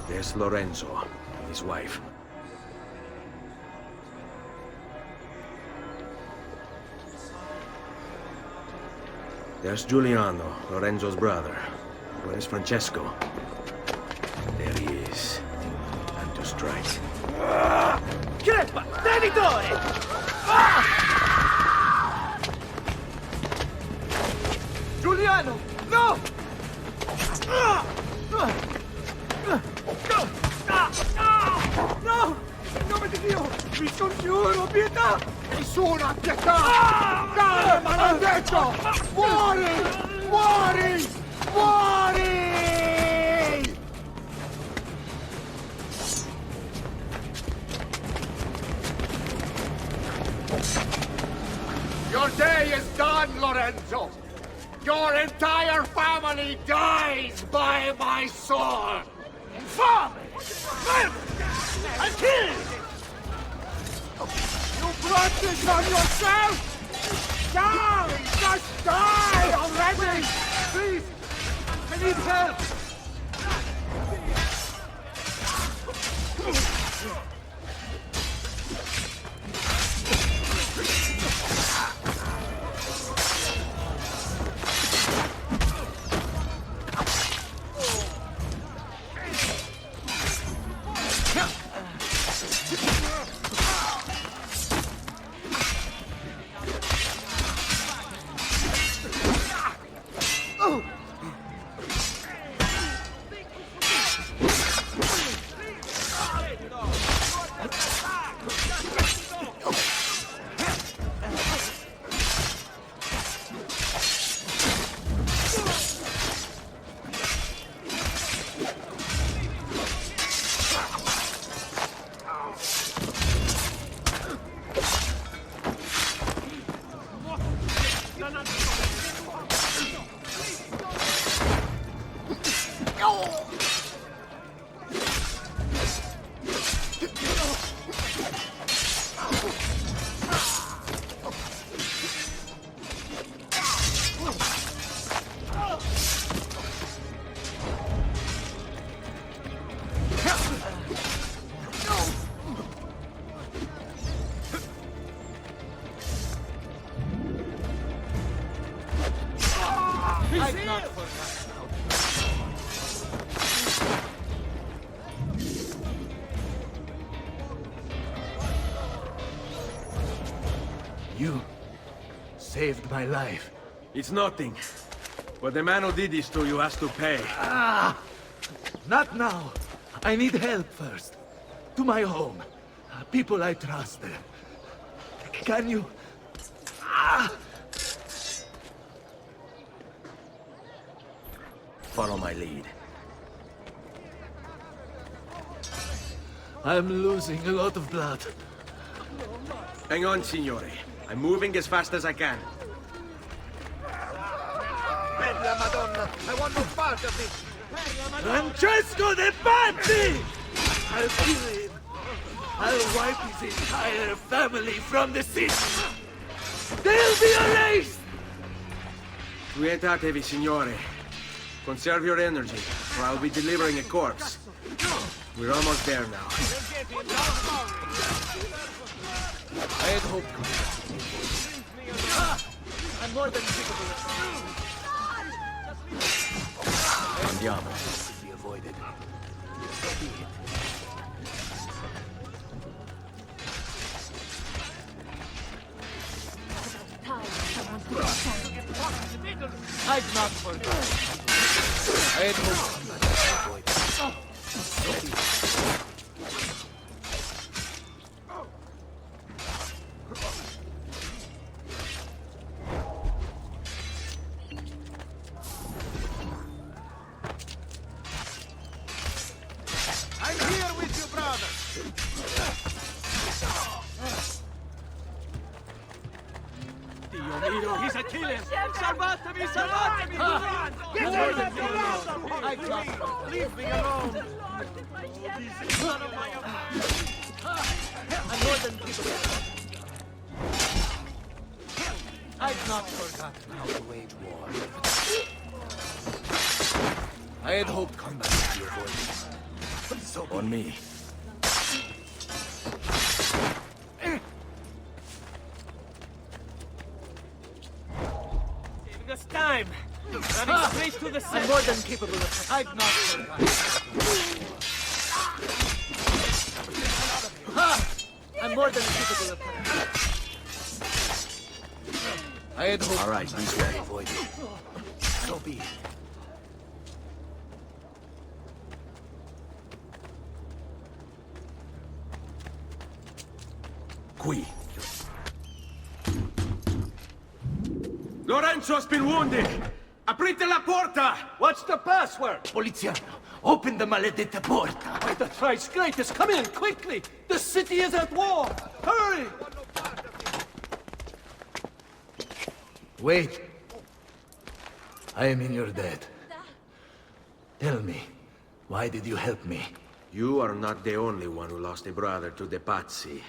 There's Lorenzo and his wife. There's Giuliano, Lorenzo's brother. Where's Francesco? There he is. Time to strike. Crepa! Traditore! Giuliano! No! No! In nome di Dio! Vi congiuro, pietà! Nessuna pietà! Caro maledetto! Muori! Muori! Muori! Your day is done, Lorenzo! Your Your entire family dies by my sword! Infame! And kill! You brought this on yourself! Die! Just die already! Please! I need help! You saved my life. It's nothing. But the man who did this to you has to pay. Ah! Not now. I need help first. To my home. People I trust there. Can you... Ah! Follow my lead. I'm losing a lot of blood. Hang on, signore. I'm moving as fast as I can. Bella Madonna! I want no part of this! Francesco de Pazzi! I'll kill him! I'll wipe his entire family from the city! They'll be erased! Quietatevi, signore. Conserve your energy, or I'll be delivering a corpse. We're almost there now. I had hoped. I'm more than capable of... Andiamo. Be avoided. I'd not forget. I had hoped. I'm here with you, brother. Dio mio, he's a killer! Salvatemi, salvatemi! Get out of the I just... Leave me alone! I'm more than capable. I've not forgotten how to wage war. I had hoped combat would be avoided. But so On me. Saving us time! Running straight to the center! I'm more than capable of... I've not forgotten. I'm more than capable of... I had hoped... All right, this way. Avoid it. So be it. Qui. Lorenzo has been wounded! Aprite la porta! What's the password? Poliziano, open the maledetta porta. By the thrice greatest, come in, quickly! The city is at war! Hurry! Wait. I am in your debt. Tell me, why did you help me? You are not the only one who lost a brother to the Pazzi.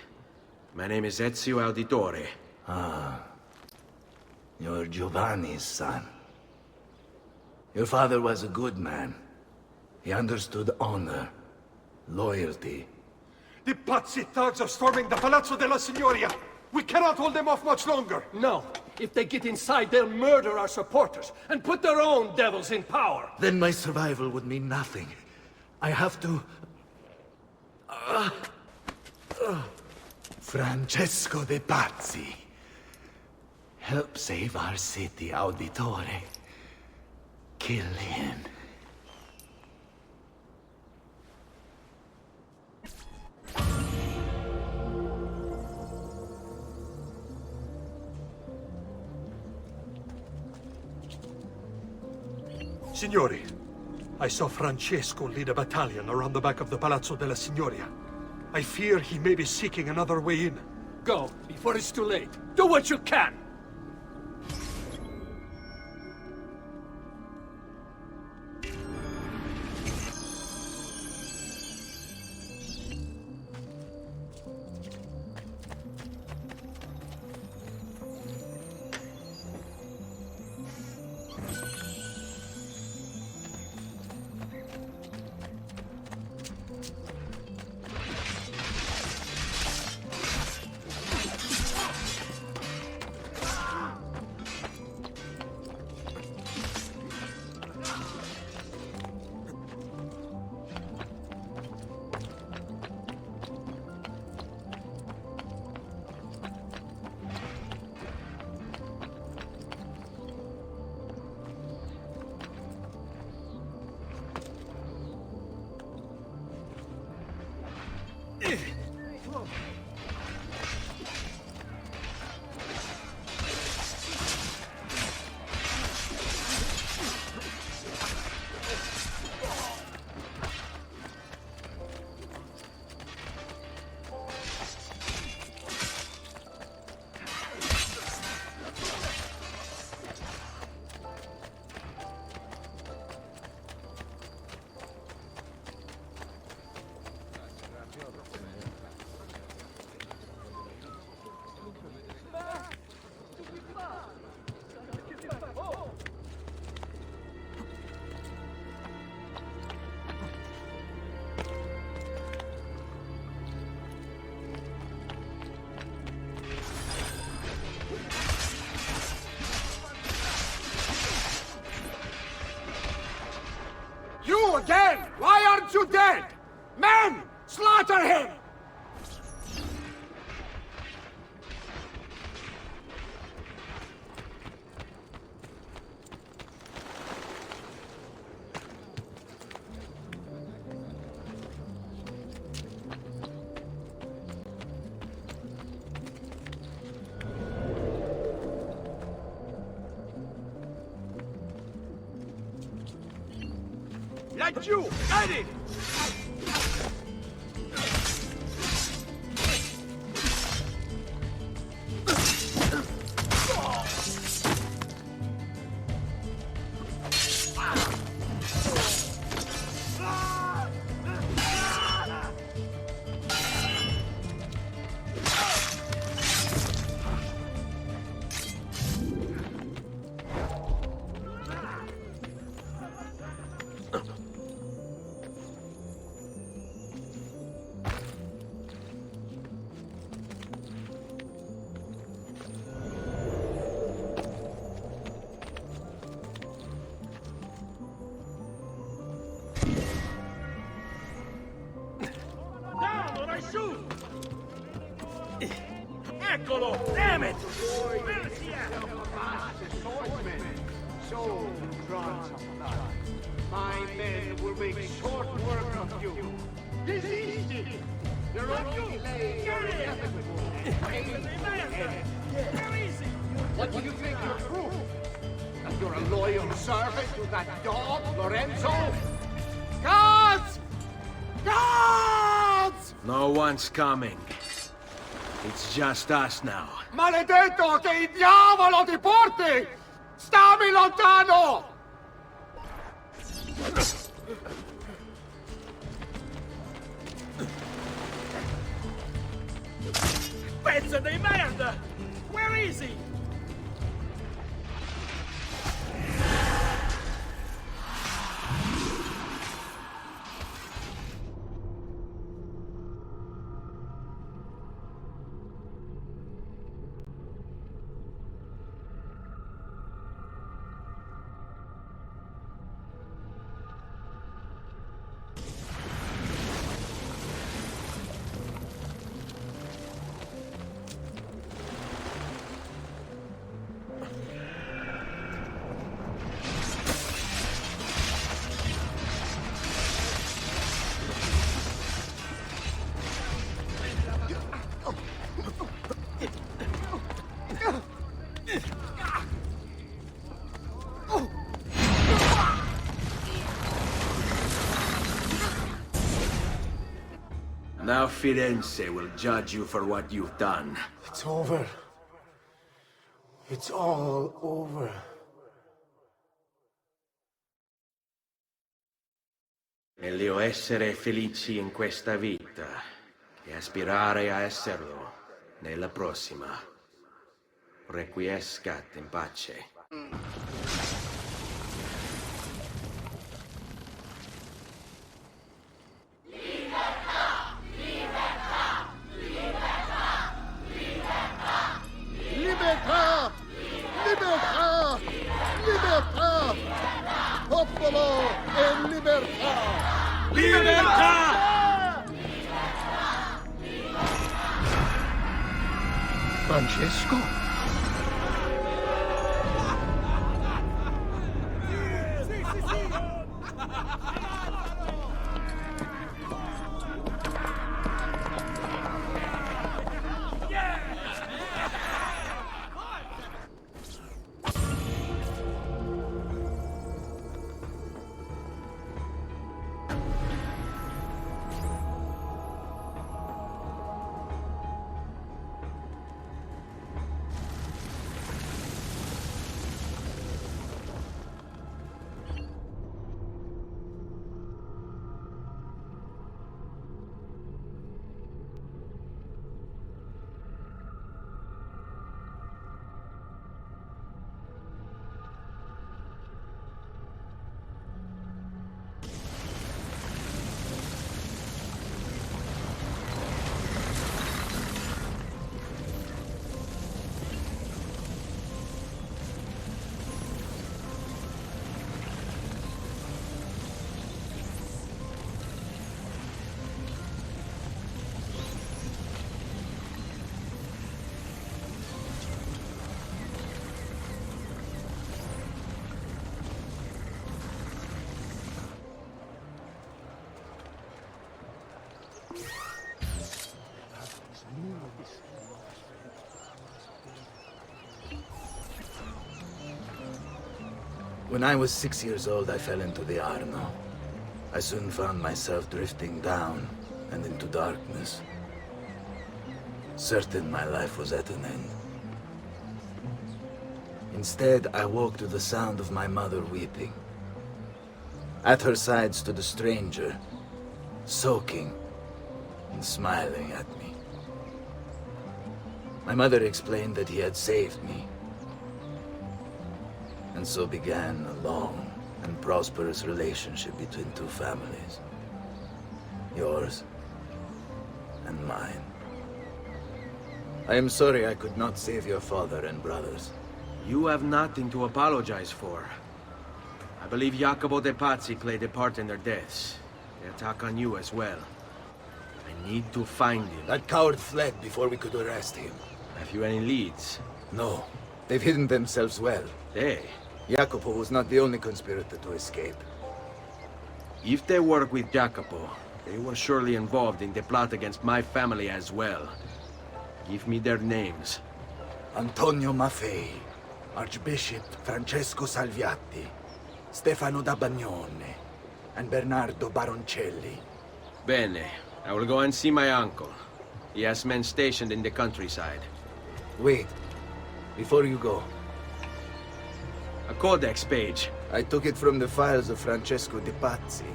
My name is Ezio Auditore. Ah. You're Giovanni's son. Your father was a good man. He understood honor, loyalty. The Pazzi thugs are storming the Palazzo della Signoria! We cannot hold them off much longer! No. If they get inside, they'll murder our supporters and put their own devils in power. Then my survival would mean nothing. I have to... Francesco de Pazzi. Help save our city, Auditore. Kill him. Signori, I saw Francesco lead a battalion around the back of the Palazzo della Signoria. I fear he may be seeking another way in. Go, before it's too late. Do what you can! You again! Why aren't you dead? Men! Slaughter him! Laggiù! Cadi! Eccolo! Damn it! So drawn some blood. My men will make short work of you. This is it. Your only delay is inevitable. What do you think you're proof? That you're a loyal servant to that dog, Lorenzo? Guards! Guards! No one's coming. It's just us now. Maledetto che il diavolo ti porti! Stammi lontano! puzza di merda! Where is he? Now Firenze will judge you for what you've done. It's over. It's all over. Meglio essere felici in questa vita che aspirare a esserlo nella prossima. Requiescat in pace. Libertà! Libertà! Libertà! Popolo e libertà! Libertà! Francesco? When I was 6 years old, I fell into the Arno. I soon found myself drifting down and into darkness. Certain my life was at an end. Instead, I woke to the sound of my mother weeping. At her side stood a stranger, soaking and smiling at me. My mother explained that he had saved me. And so began a long and prosperous relationship between two families. Yours and mine. I am sorry I could not save your father and brothers. You have nothing to apologize for. I believe Jacopo de Pazzi played a part in their deaths. The attack on you as well. I need to find him. That coward fled before we could arrest him. Have you any leads? No. They've hidden themselves well. They? Jacopo was not the only conspirator to escape. If they work with Jacopo, they were surely involved in the plot against my family as well. Give me their names. Antonio Maffei, Archbishop Francesco Salviati, Stefano da Bagnone, and Bernardo Baroncelli. Bene. I will go and see my uncle. He has men stationed in the countryside. Wait. Before you go. A codex page. I took it from the files of Francesco de Pazzi,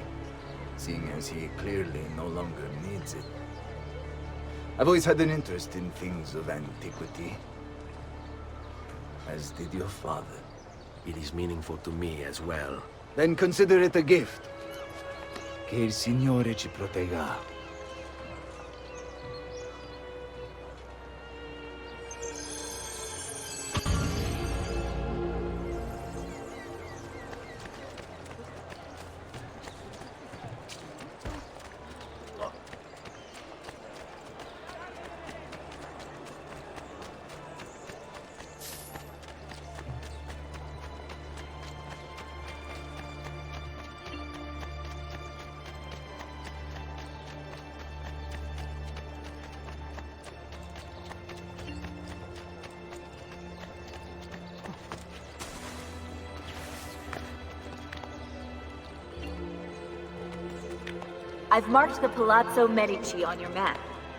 seeing as he clearly no longer needs it. I've always had an interest in things of antiquity. As did your father. It is meaningful to me as well. Then consider it a gift. Che il Signore ci protegga. I've marked the Palazzo Medici on your map.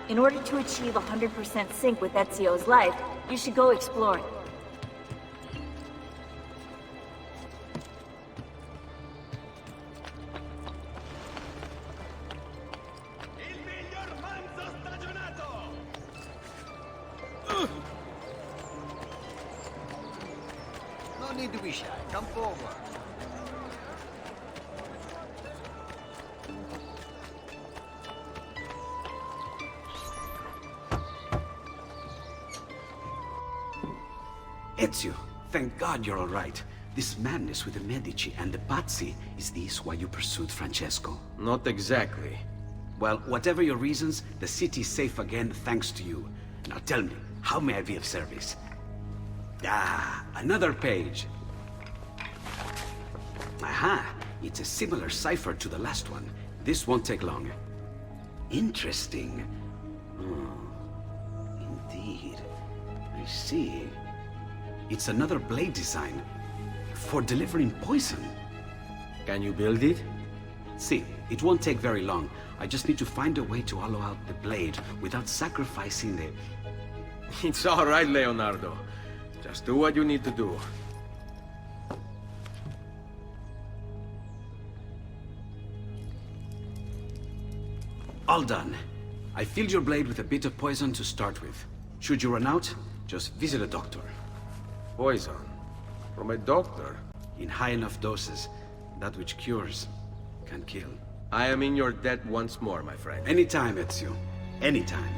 In order to achieve 100% sync with Ezio's life, you should go exploring. No need to be shy. Come forward. Ezio, thank God you're all right. This madness with the Medici and the Pazzi, is this why you pursued Francesco? Not exactly. Well, whatever your reasons, the city's safe again thanks to you. Now tell me, how may I be of service? Ah, another page. Aha, it's a similar cipher to the last one. This won't take long. Interesting. Indeed. I see. It's another blade design for delivering poison. Can you build it? See, it won't take very long. I just need to find a way to hollow out the blade without sacrificing the... It's all right, Leonardo. Just do what you need to do. All done. I filled your blade with a bit of poison to start with. Should you run out, just visit a doctor. Poison? From a doctor? In high enough doses, that which cures can kill. I am in your debt once more, my friend. Anytime, Ezio. Anytime.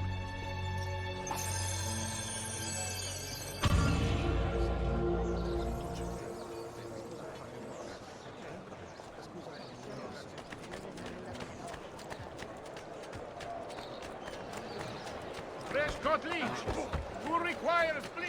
Fresh cut leech. Who requires bleed?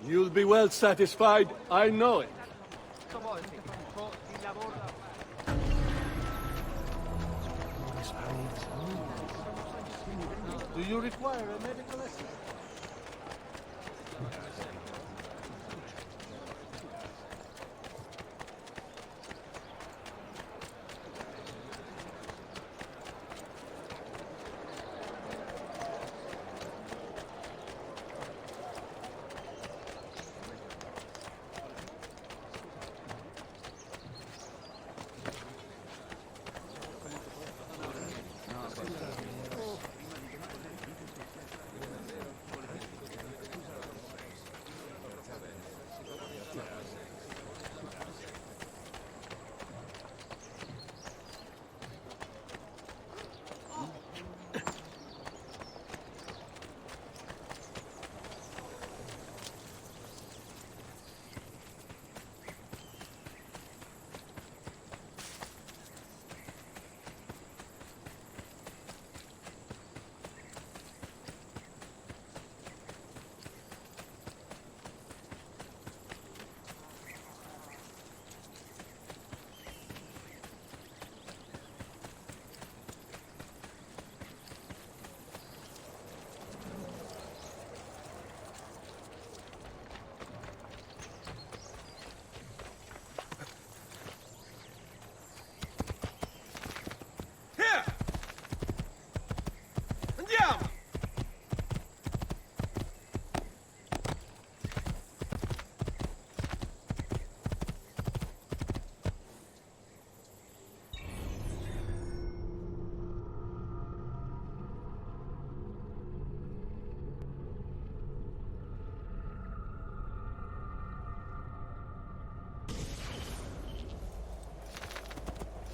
You'll be well satisfied, I know it. Do you require a medical assistant?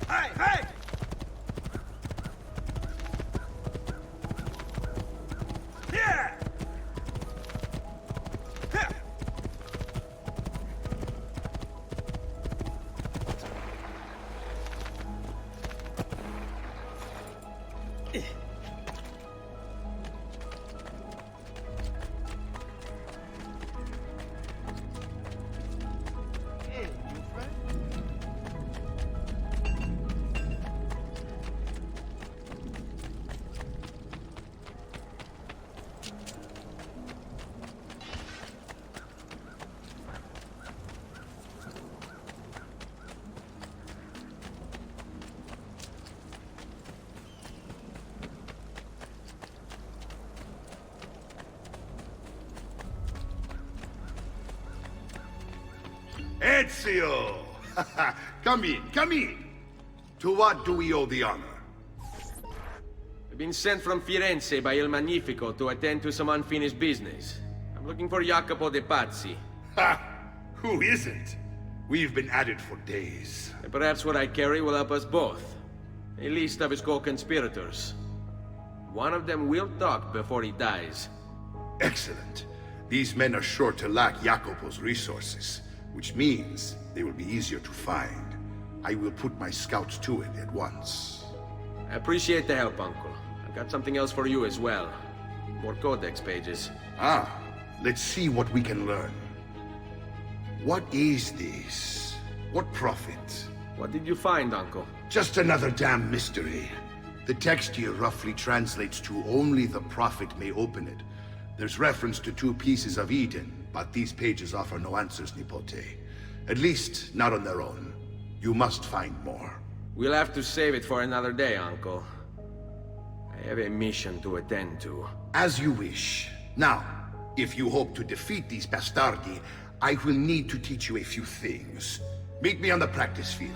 Hey, hey! Here! Here! Ezio! Come in, come in! To what do we owe the honor? I've been sent from Firenze by Il Magnifico to attend to some unfinished business. I'm looking for Jacopo de Pazzi. Ha! Who isn't? We've been at it for days. And perhaps what I carry will help us both. A list of his co-conspirators. One of them will talk before he dies. Excellent. These men are sure to lack Jacopo's resources, which means they will be easier to find. I will put my scouts to it at once. I appreciate the help, Uncle. I've got something else for you as well. More codex pages. Ah, let's see what we can learn. What is this? What profit? What did you find, Uncle? Just another damn mystery. The text here roughly translates to only the prophet may open it. There's reference to 2 pieces of Eden, but these pages offer no answers, Nipote. At least, not on their own. You must find more. We'll have to save it for another day, Uncle. I have a mission to attend to. As you wish. Now, if you hope to defeat these bastardi, I will need to teach you a few things. Meet me on the practice field.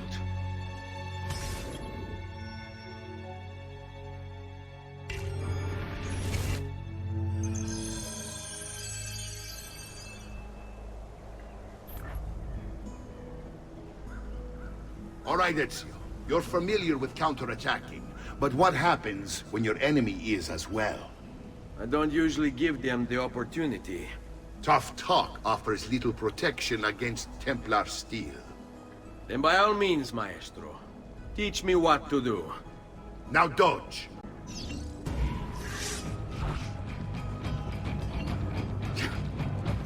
All right, Ezio. You're familiar with counterattacking, but what happens when your enemy is as well? I don't usually give them the opportunity. Tough talk offers little protection against Templar steel. Then by all means, Maestro. Teach me what to do. Now dodge.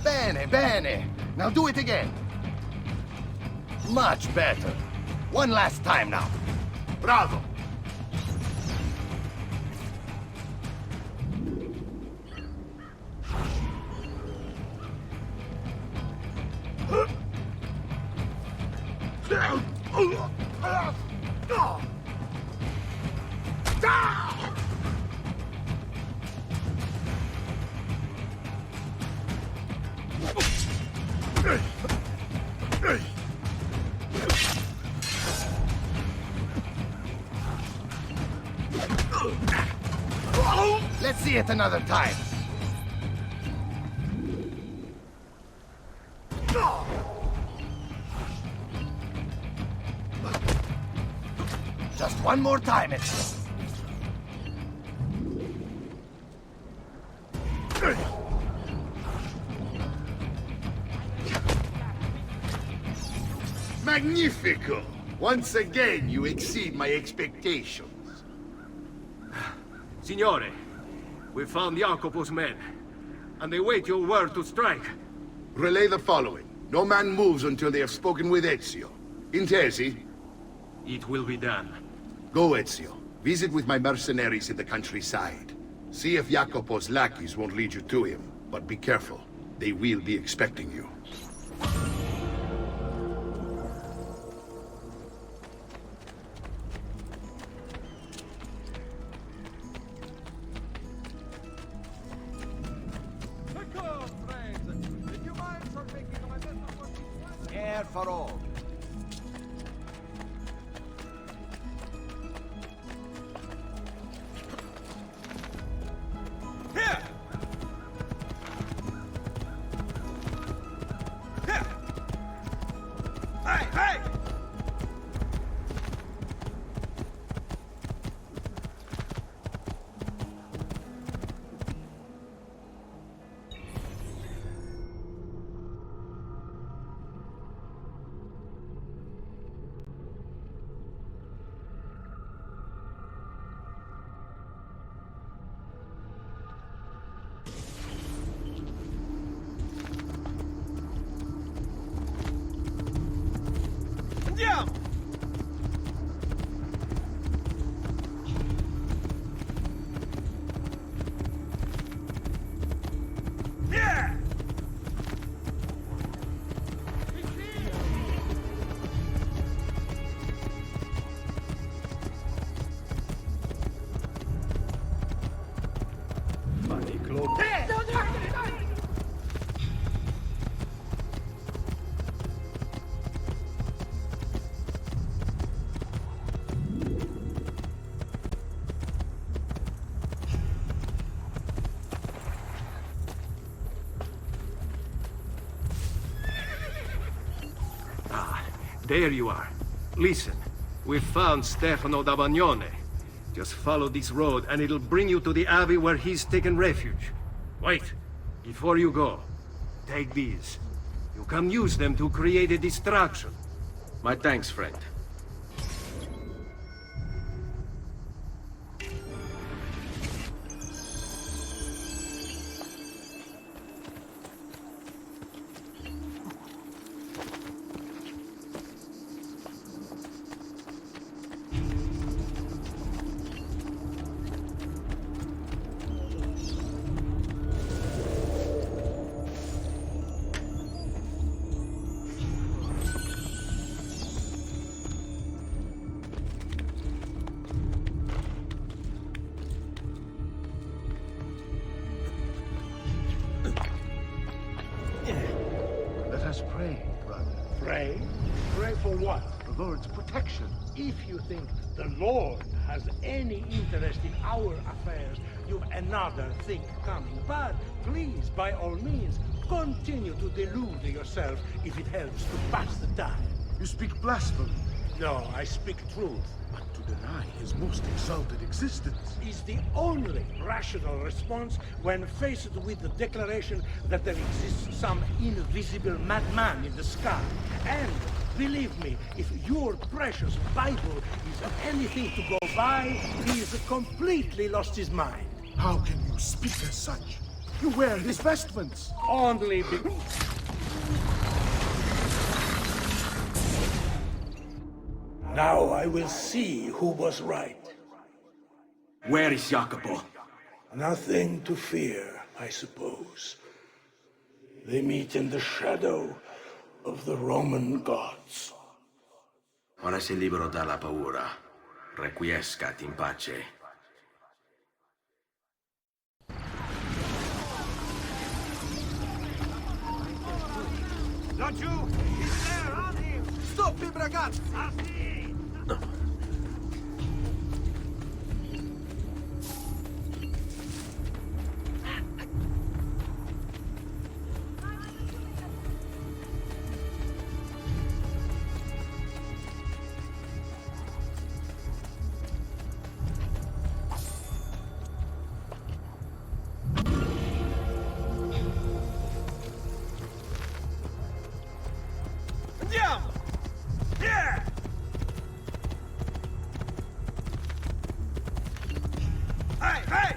Bene, bene. Now do it again. Much better. One last time now. Bravo! Let's see it another time. Just one more time, Ezio. Magnifico! Once again, you exceed my expectations. Signore, we found Jacopo's men, and they wait your word to strike. Relay the following. No man moves until they have spoken with Ezio. Intesi? It will be done. Go, Ezio. Visit with my mercenaries in the countryside. See if Jacopo's lackeys won't lead you to him, but be careful. They will be expecting you. Air for all. Here! There you are. Listen, we found Stefano da Bagnone. Just follow this road and it'll bring you to the abbey where he's taken refuge. Wait, before you go, take these. You can use them to create a distraction. My thanks, friend. Let us pray, brother. Pray? Pray for what? The Lord's protection. If you think the Lord has any interest in our affairs, you've another thing coming. But please, by all means, continue to delude yourself if it helps to pass the time. You speak blasphemy. No, I speak truth. But to deny his most exalted existence is the only rational response when faced with the declaration that there exists some invisible madman in the sky. And believe me, if your precious Bible is anything to go by, he's completely lost his mind. How can you speak as such? You wear his vestments. Only Now I will see who was right. Where is Jacopo? Nothing to fear, I suppose. They meet in the shadow of the Roman gods. Ora sei libero dalla paura. Requiescat in pace. Laggiù! He's there! On him! Stop him, ragazzi! Andiamo! Yeah! Hey, hey!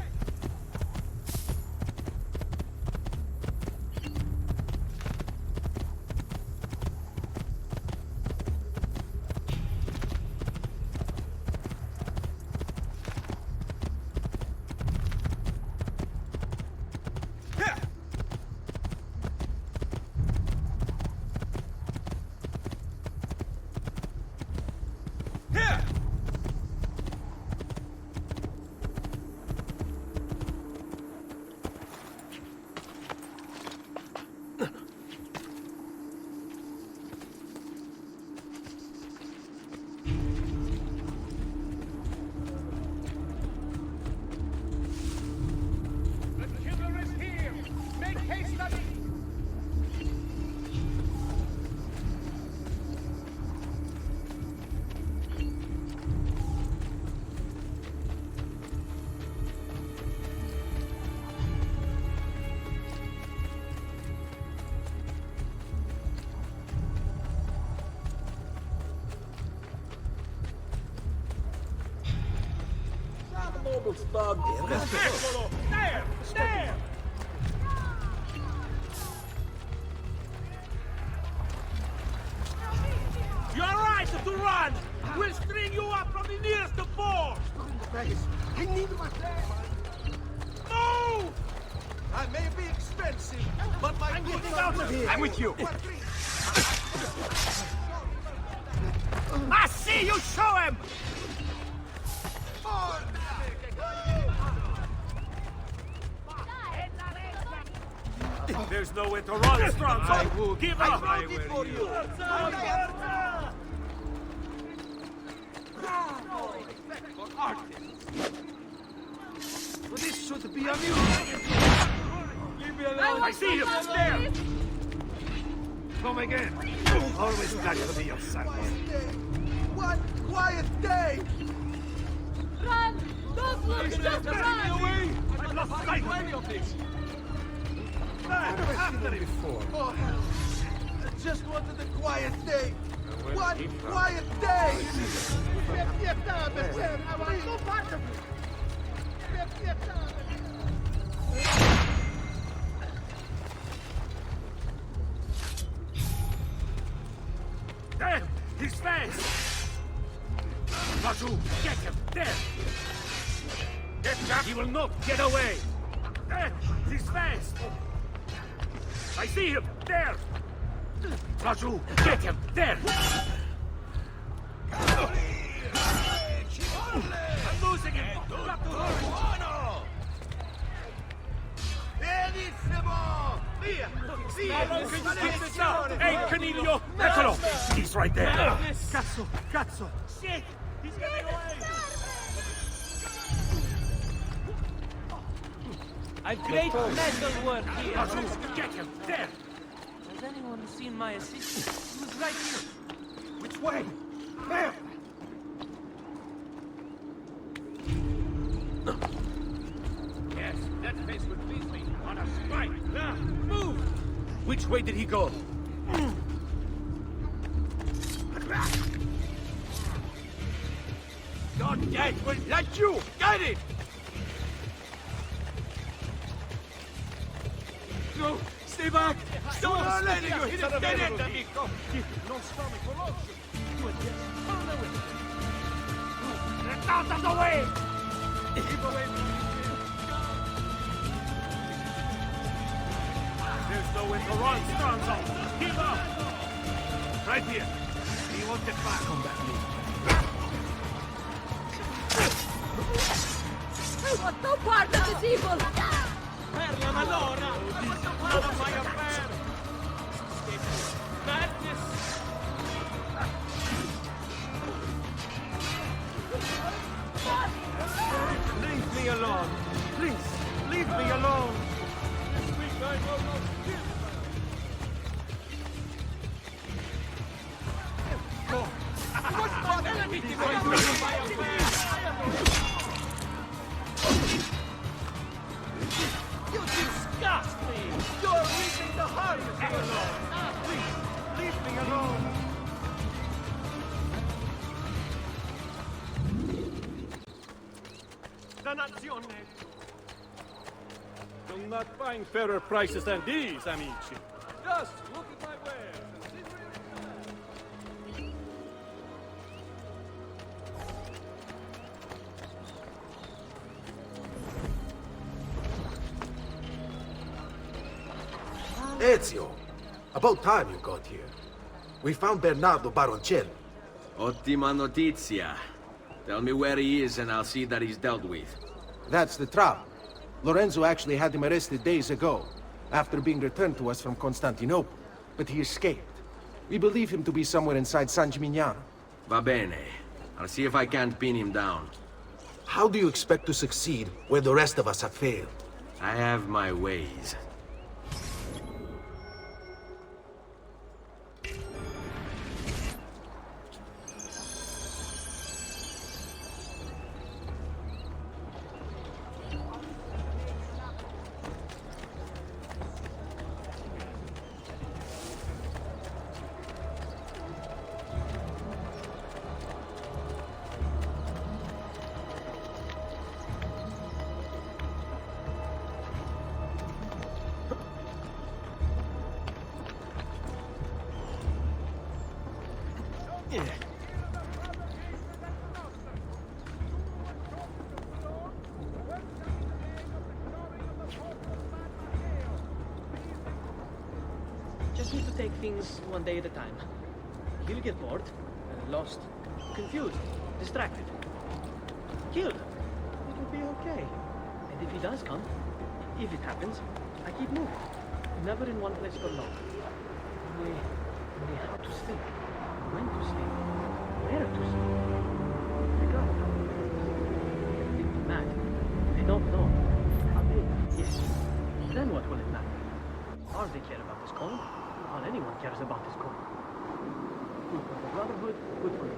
Eccolo! There! There! You're right to run! We'll string you up from the nearest fort! I need my Move! I may be expensive, but I'm getting out of here! I'm with you! I see you! Show him! There's nowhere to run, Stronzo! I will give up! I wrote it for you! Well, this should be amusing! Leave me alone! I see him! There! Come again. Always glad to be your son. One quiet day! Run! Don't look! Just run! Away! I've lost sight of any of this! After him! Oh, I just wanted a quiet day! One quiet day! There! His face! Raju, get him! There! Get back! He will not get away! There! His face! I see him! There! Raju, get him! There! I'm losing him! Got to hurry! Benissimo! Via! Via! Hey, Canillo! Eccolo! He's right there! Cazzo! Cazzo! Shit! He's getting away! A great metal work here. Raju, get him! There! Has anyone seen my assistant? He was right here. Which way? There! Yes, that face would please me. On a strike! Now, move! Which way did he go? Your dad will let you! Get it! No! Stay back! Don't let you hit it! Get it, amico! Non stami conosci! Tu e te! Turn away! Get out of the way! Keep away from me! There's no way to run, Stronzo! Give up! Right here! He won't get back on that knee. I want no part of this evil! Perla Malora! Out of my affair! Madness! Leave me alone! Please, leave me alone! This week I will not kill You disgust me! You're reaching the heart of the Lord! Please, leave me alone! Dannazione! You'll not find fairer prices than these, amici. Just look at my wares and see where you Ezio! About time you got here. We found Bernardo Baroncelli. Ottima notizia. Tell me where he is and I'll see that he's dealt with. That's the trouble. Lorenzo actually had him arrested days ago, after being returned to us from Constantinople. But he escaped. We believe him to be somewhere inside San Gimignano. Va bene. I'll see if I can't pin him down. How do you expect to succeed where the rest of us have failed? I have my ways. Just need to take things one day at a time. He'll get bored, lost, confused, distracted, killed. It will be okay. And if he does come, if it happens, I keep moving. Never in one place for long. Only how to sleep, when to sleep, where to sleep. Figure out how to sleep. If I'm mad, I don't know. Yes. Then what will it matter? All they care about is coin. All all anyone cares about is coin. Good for the brotherhood, good for me.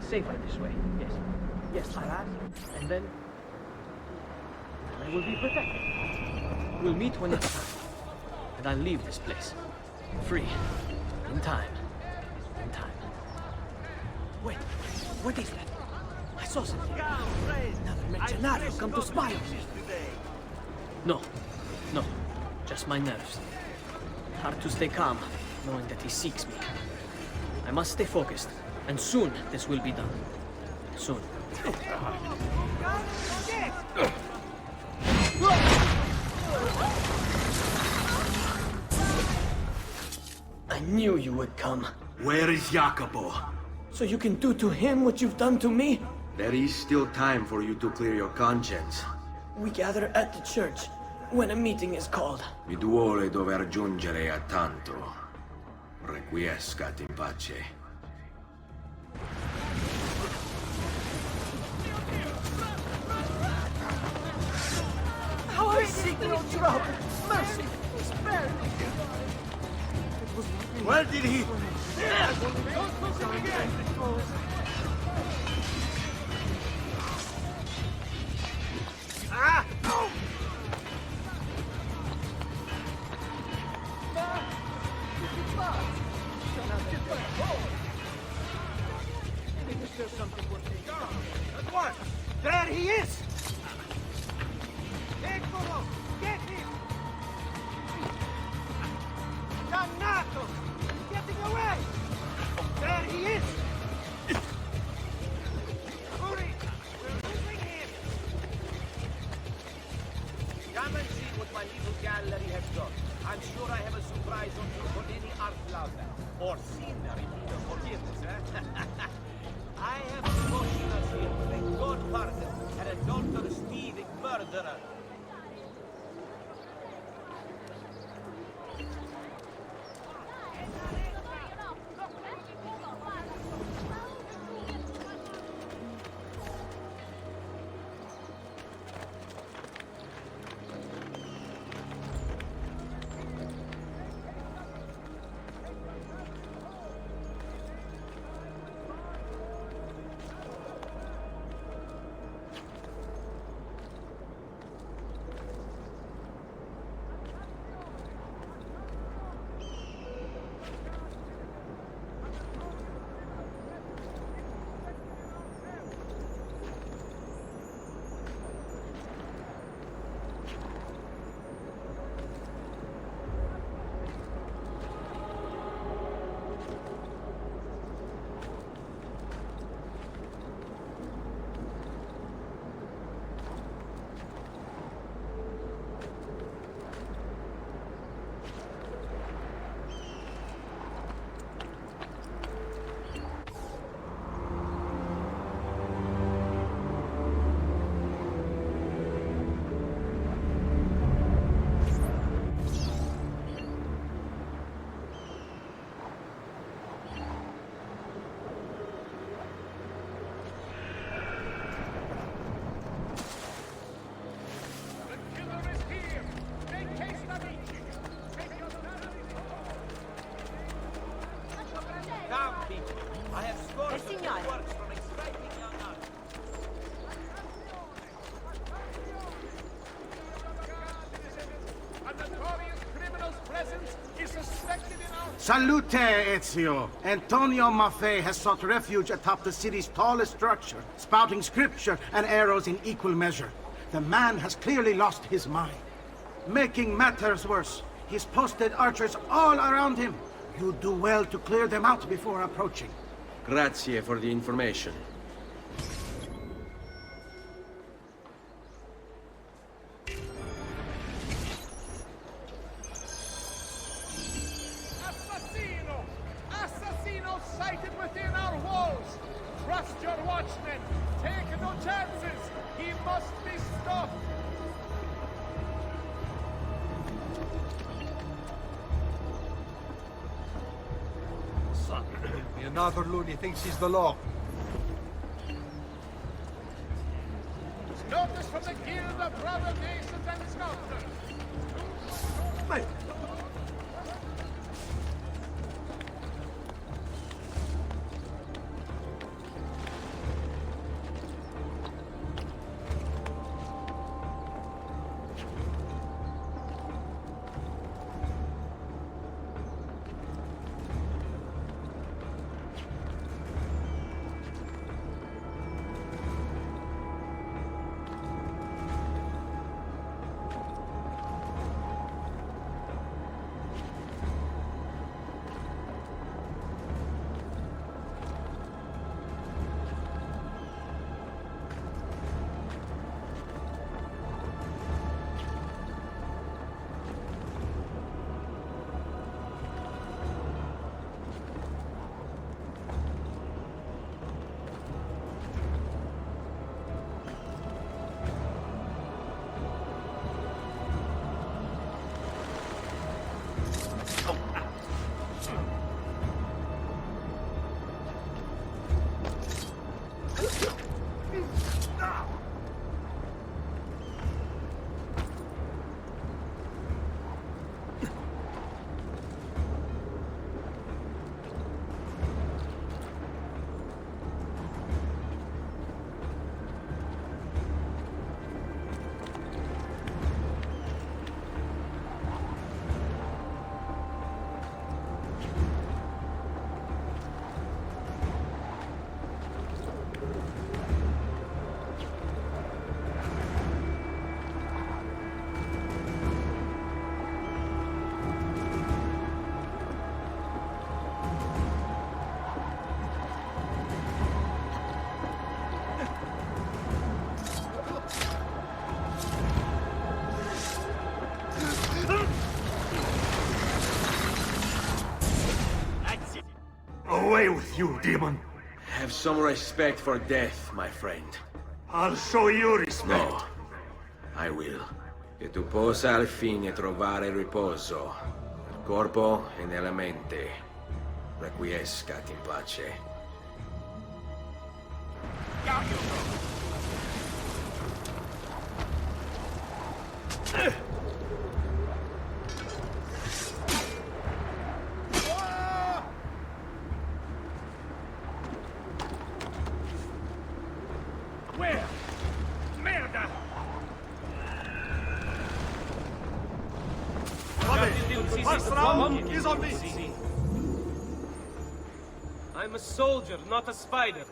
Safer this way, yes. Yes, Arad, and then I will be protected. We'll meet when it's time. And I'll leave this place. Free. In time. In time. Wait, what is that? I saw something. Another Mercenario come to spy on me. No. No. Just my nerves. Hard to stay calm, knowing that he seeks me. I must stay focused, and soon this will be done. Soon. I knew you would come. Where is Jacopo? So you can do to him what you've done to me? There is still time for you to clear your conscience. We gather at the church when a meeting is called. Mi duole dover giungere a tanto. Requiescat in pace. How I seek no trouble, mercy, spare me. Where did he... Ah! What? There he is! Eccolo! Get him! Dannato! He's getting away! There he is! Hurry! We're losing him! Come and see what my little gallery has done. I'm sure I have a surprise on you for any art lover. Or scenery, forgiveness, eh? I have a motionless here with a godfather and a daughter thieving murderer. Salute, Ezio! Antonio Maffei has sought refuge atop the city's tallest structure, spouting scripture and arrows in equal measure. The man has clearly lost his mind. Making matters worse, he's posted archers all around him. You do well to clear them out before approaching. Grazie for the information. Another loony thinks he's the law. Notice from the Guild of Brother Masons and Sculptors. away with you, demon. Have some respect for death, my friend. I'll show you respect. No, I will. Che tu possa al fine trovare riposo, nel corpo e nella mente. Requiescat in pace. Where? Merda! What's wrong? He's on me. I'm a soldier, not a spider.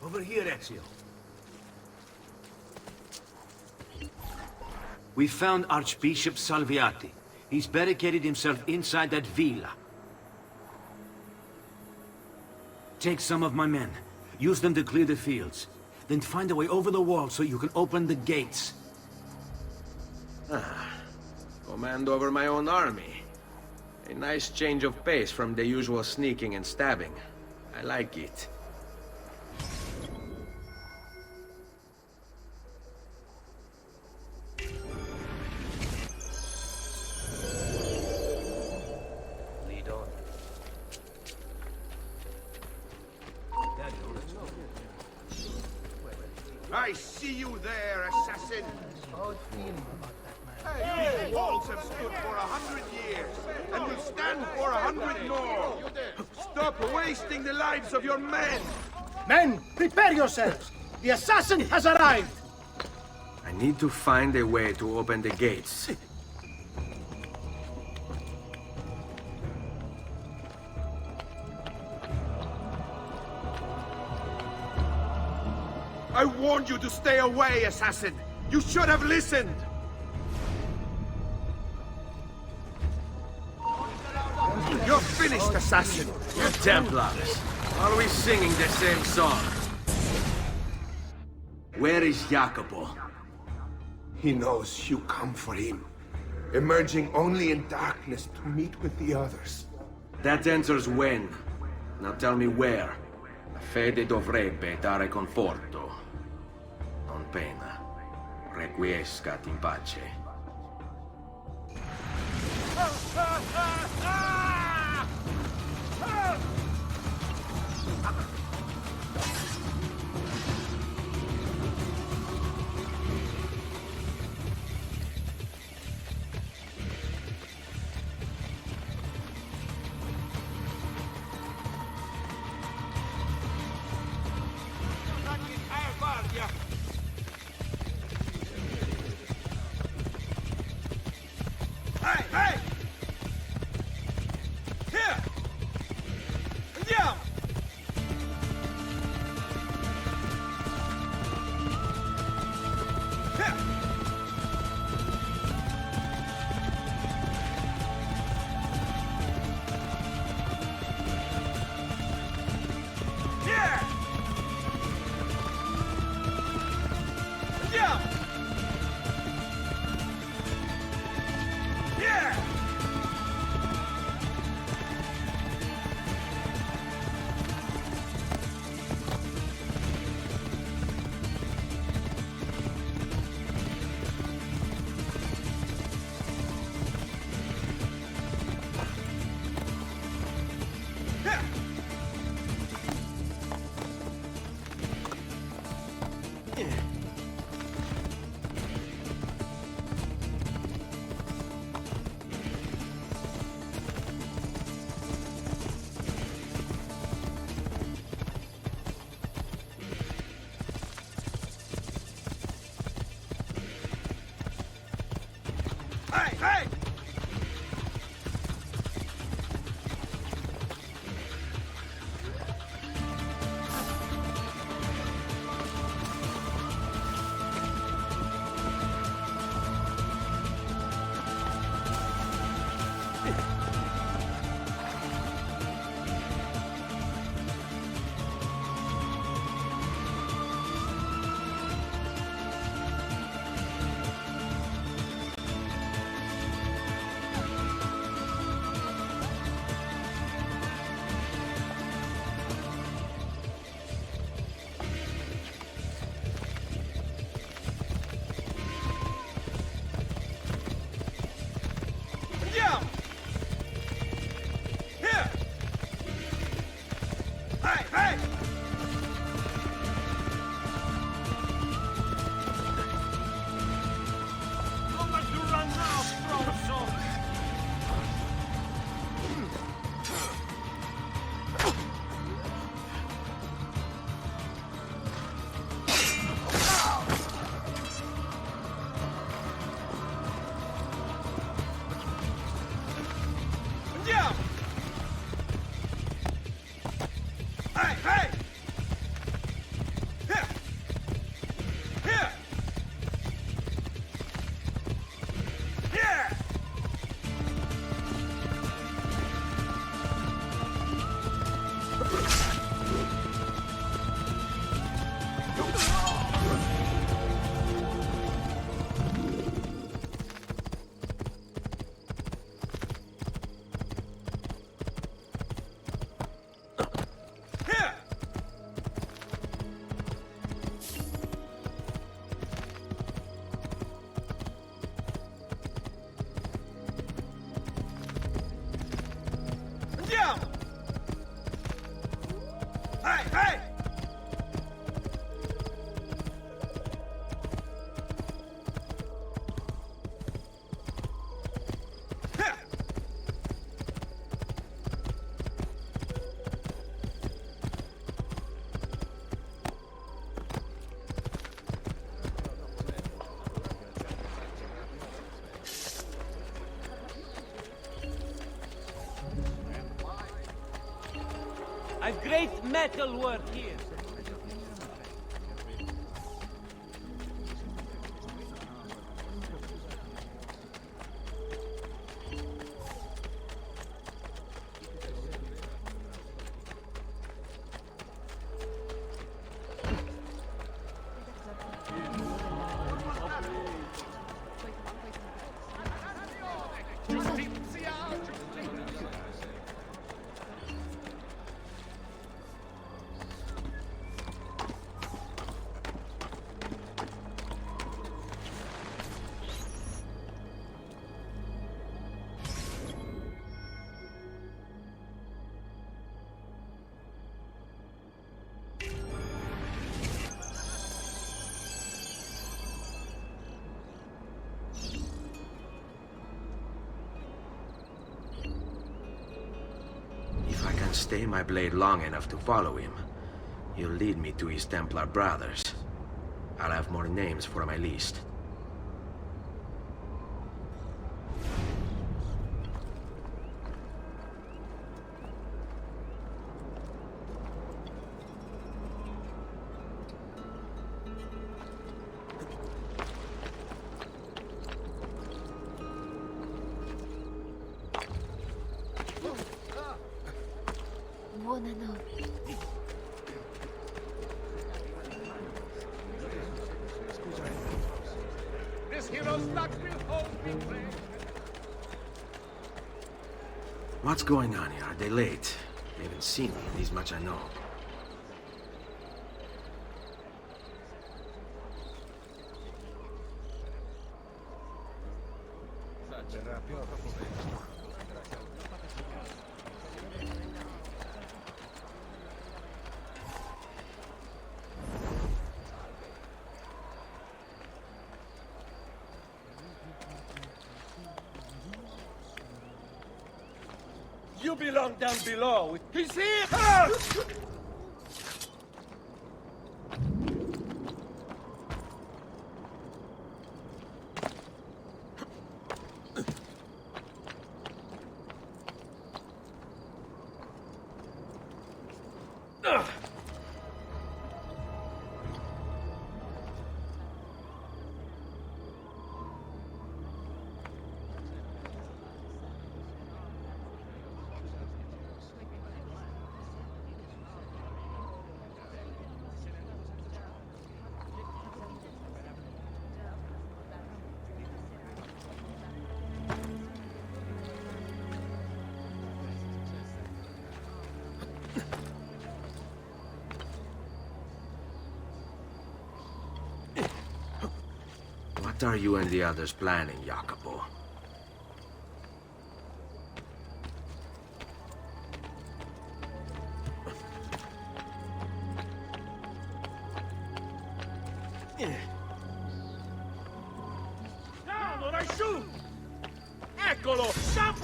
Over here, Ezio. We found Archbishop Salviati. He's barricaded himself inside that villa. Take some of my men. Use them to clear the fields. Then find a way over the wall so you can open the gates. Command over my own army. A nice change of pace from the usual sneaking and stabbing. I like it. I see you there, assassin! Hey, you walls have stood for 100 years, and will stand for 100 more! Stop wasting the lives of your men! Men, prepare yourselves! The assassin has arrived! I need to find a way to open the gates. I warned you to stay away, assassin! You should have listened! You're finished, assassin! You Templars, always singing the same song. Where is Jacopo? He knows you come for him, emerging only in darkness to meet with the others. That answers when. Now tell me where. La fede dovrebbe dare conforto. Non pena. Requiescat in pace. Hey, hey! I've great metal work here. If I can stay my blade long enough to follow him, he'll lead me to his Templar brothers. I'll have more names for my list. This hero's luck will hold me place. What's going on here? Are they late? They haven't seen me, this much I know. You belong down below. He's here! What are you and the others planning, Jacopo? No, non hai su! Eccolo! Stop!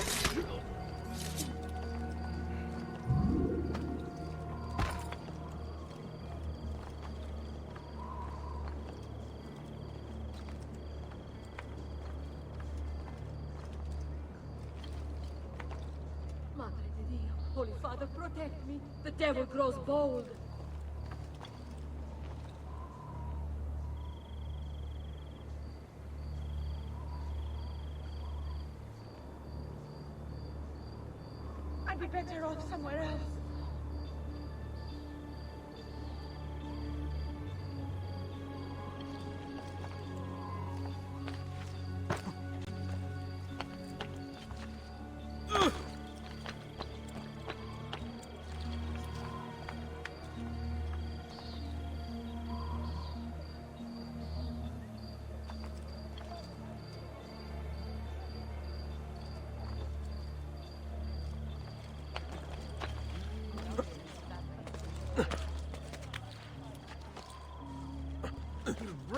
Madre di Dio, Holy Father, protect me. The devil grows bold. I'd be better off somewhere else.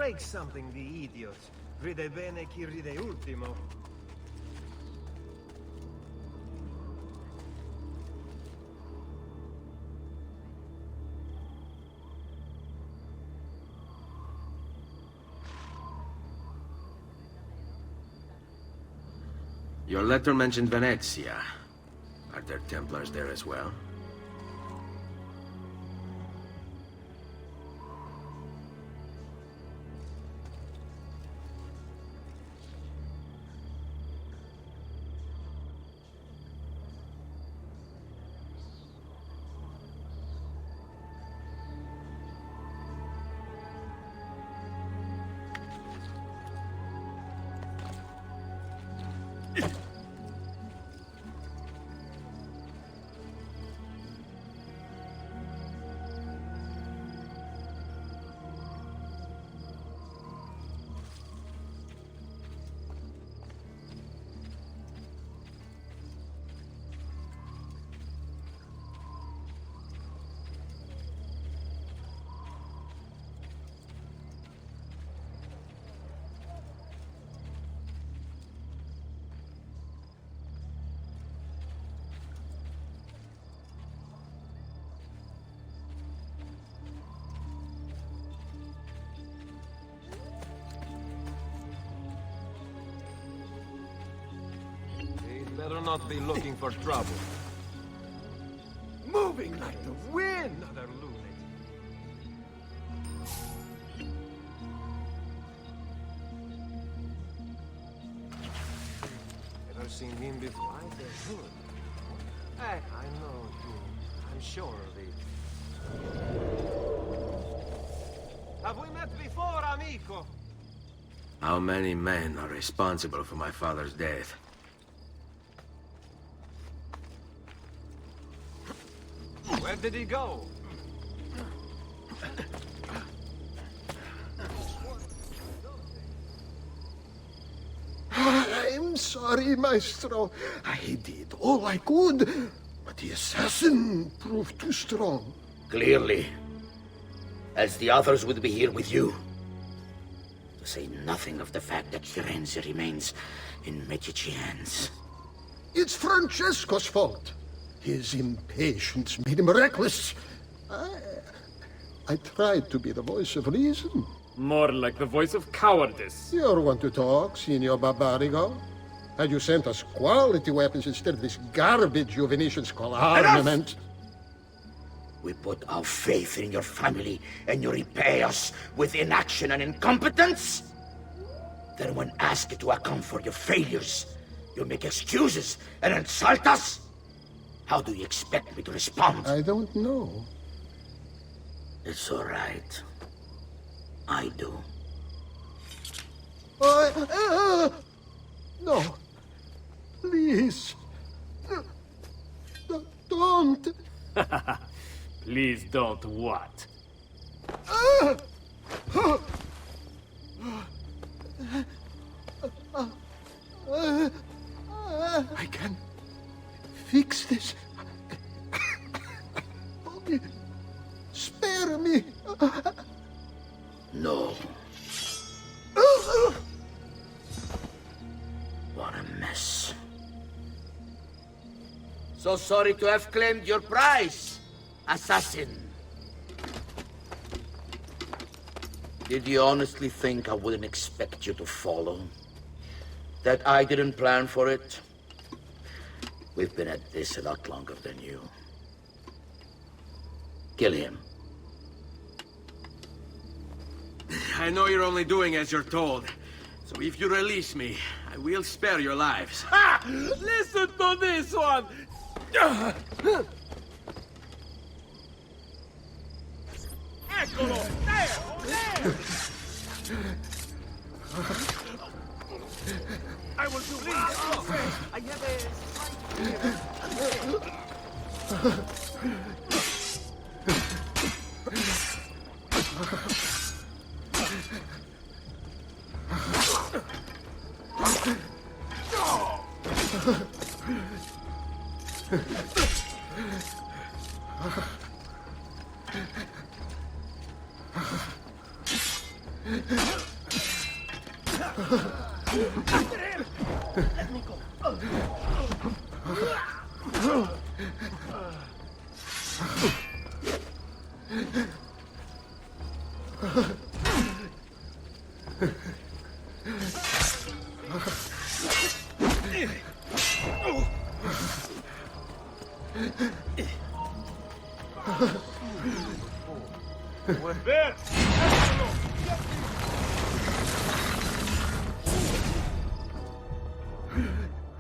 break something, the idiot. Ride bene chi ride ultimo. Your letter mentioned Venezia. Are there Templars there as well? Better not be looking for trouble. Moving like the wind! Another lunatic. Ever seen him before? Hey, I know you. I'm sure of it. Have we met before, amico? How many men are responsible for my father's death? Where did he go? I'm sorry, Maestro. I did all I could, but the assassin proved too strong. Clearly. Else the others would be here with you. To say nothing of the fact that Firenze remains in Medici hands. It's Francesco's fault. His impatience made him reckless. I tried to be the voice of reason. More like the voice of cowardice. You're one to talk, Signor Barbarigo. Had you sent us quality weapons instead of this garbage you Venetians call armament... We put our faith in your family, and you repay us with inaction and incompetence? Then when asked to account for your failures, you make excuses and insult us? How do you expect me to respond? I don't know. It's all right. I do. No. Please. Don't. Please don't what? I can fix this. Only spare me. No. What a mess. So sorry to have claimed your prize, assassin. Did you honestly think I wouldn't expect you to follow? That I didn't plan for it? We've been at this a lot longer than you. Kill him. I know you're only doing as you're told. So if you release me, I will spare your lives. Ha! Listen to this one! Eccolo! There! There! I will do please. I have Let me go.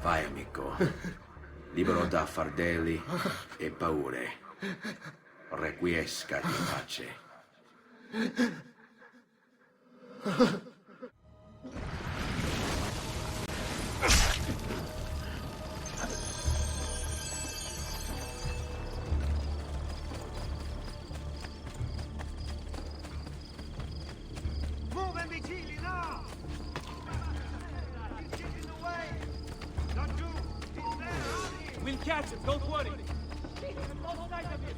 Vai, amico. Libero da fardelli e paure. Requiescat in pace. Move and vigili now! He's getting away! Don't you! He's there, hurry! We'll catch him, don't worry. No sight of him.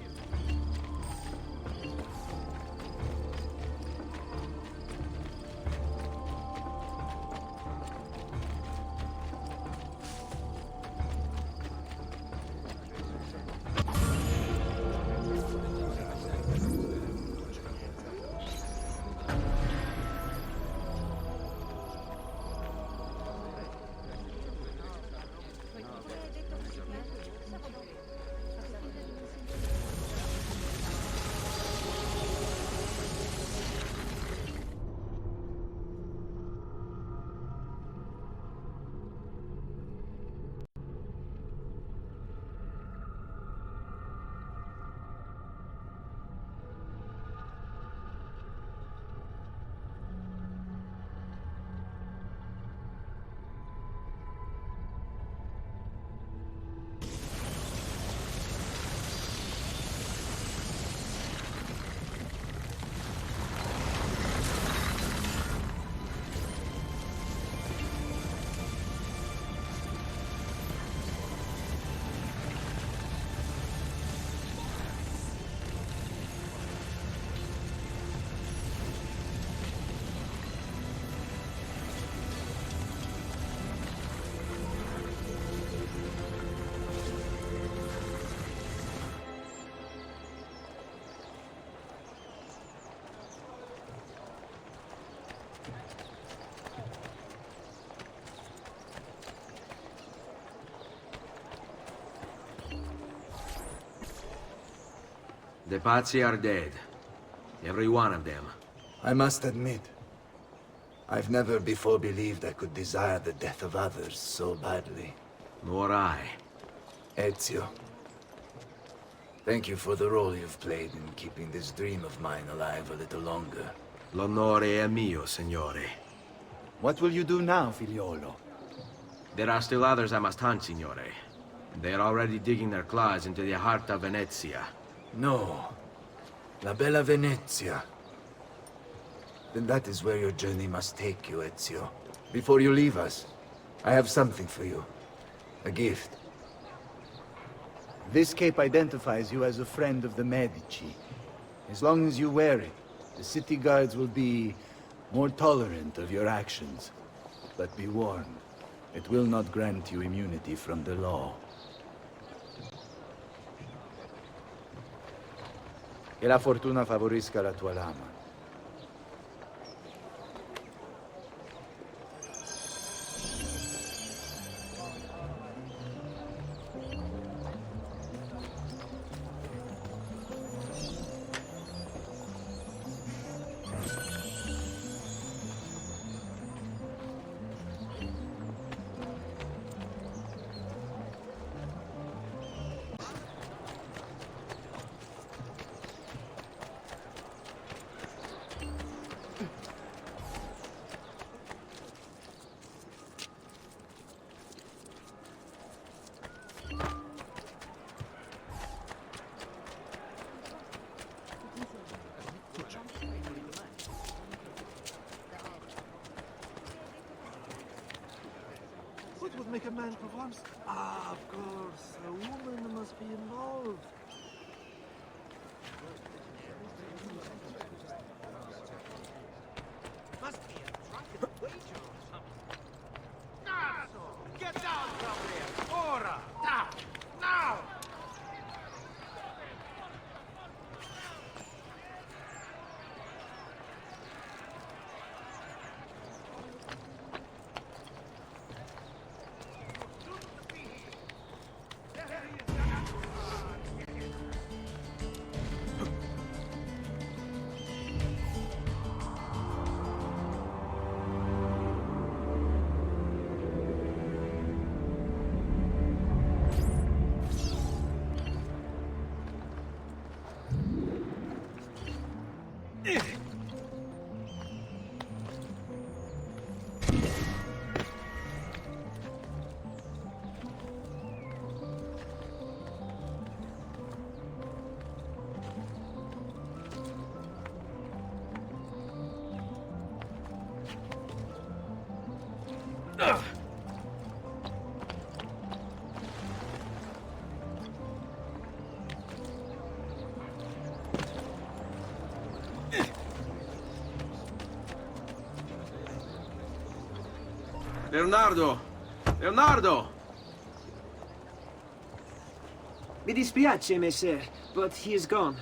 The Pazzi are dead. Every one of them. I must admit, I've never before believed I could desire the death of others so badly. Nor I. Ezio, thank you for the role you've played in keeping this dream of mine alive a little longer. L'onore è mio, signore. What will you do now, figliolo? There are still others I must hunt, signore. They are already digging their claws into the heart of Venezia. No. La bella Venezia. Then that is where your journey must take you, Ezio. Before you leave us, I have something for you. A gift. This cape identifies you as a friend of the Medici. As long as you wear it, the city guards will be more tolerant of your actions. But be warned, it will not grant you immunity from the law. Che la fortuna favorisca la tua lama. What would make a man perform? Ah, of course. A woman must be involved. Leonardo! Leonardo! Mi dispiace, messer, but he is gone.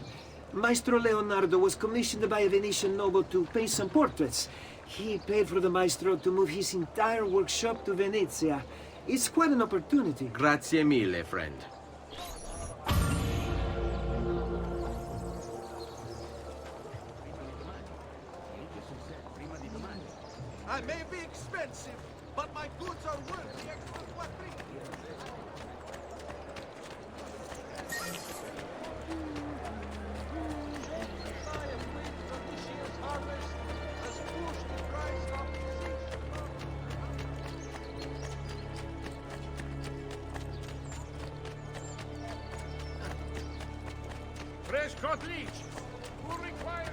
Maestro Leonardo was commissioned by a Venetian noble to paint some portraits. He paid for the maestro to move his entire workshop to Venezia. It's quite an opportunity. Grazie mille, friend. I may be expensive, but my goods are worth the extra quadrille. Fresh caught leech. Who requires?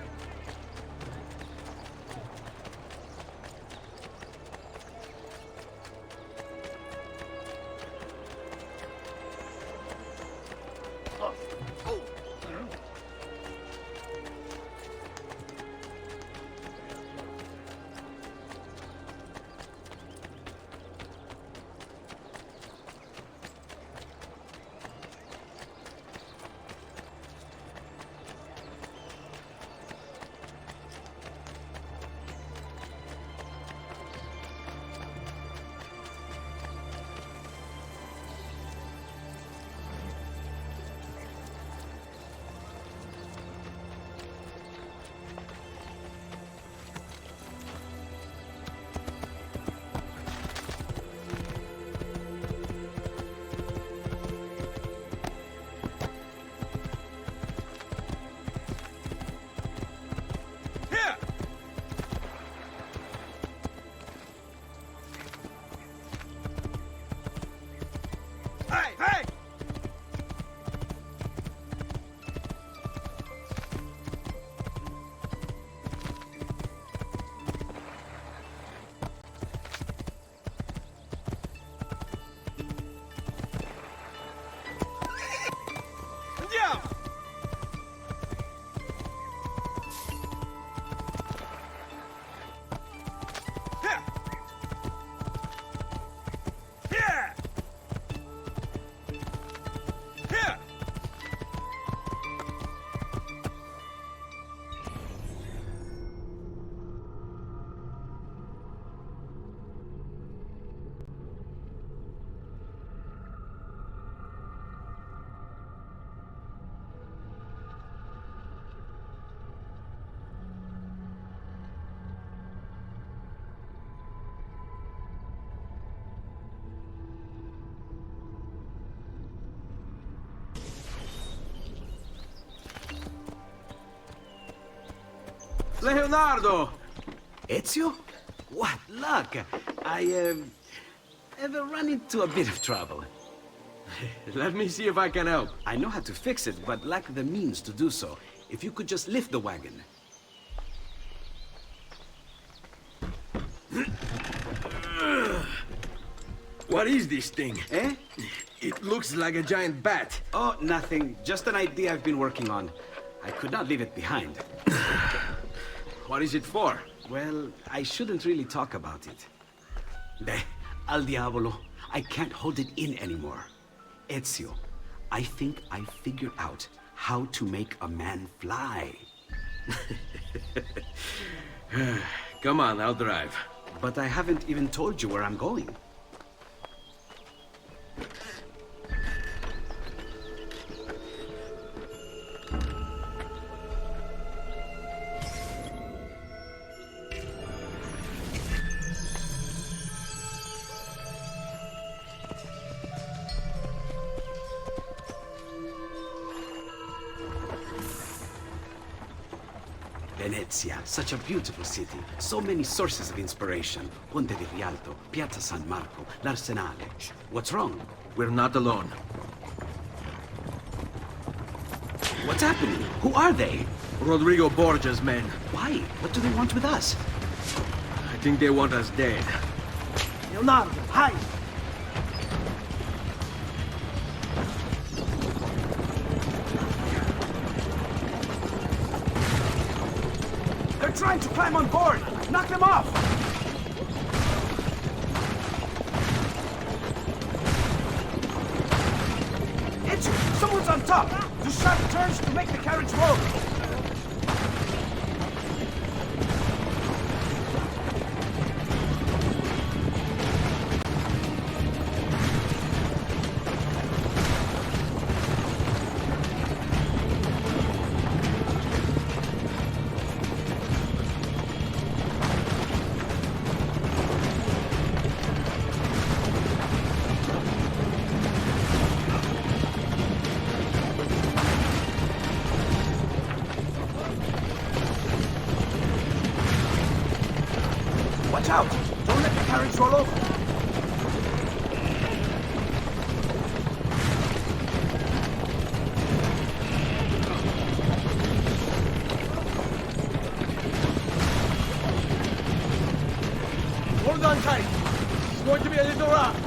Leonardo! Ezio? What luck! I, ever run into a bit of trouble. Let me see if I can help. I know how to fix it, but lack the means to do so. If you could just lift the wagon. What is this thing? Eh? It looks like a giant bat. Oh, nothing. Just an idea I've been working on. I could not leave it behind. What is it for? Well, I shouldn't really talk about it. Al diavolo. I can't hold it in anymore. Ezio, I think I figured out how to make a man fly. Come on, I'll drive. But I haven't even told you where I'm going. Venezia, such a beautiful city. So many sources of inspiration. Ponte di Rialto, Piazza San Marco, l'Arsenale. What's wrong? We're not alone. What's happening? Who are they? Rodrigo Borgia's men. Why? What do they want with us? I think they want us dead. Leonardo, hide! They're trying to climb on board! Knock them off! Ezio, someone's on top! Do sharp turns to make the carriage roll! Watch out! Don't let the carriage roll over! Hold on tight. It's going to be a little rough.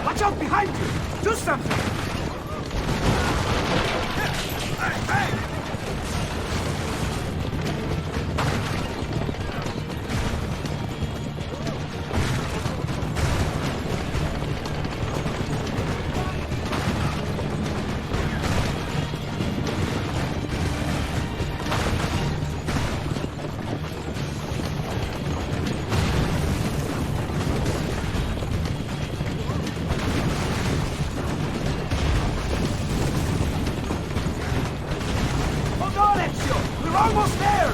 Watch out behind you! Do something! We're almost there!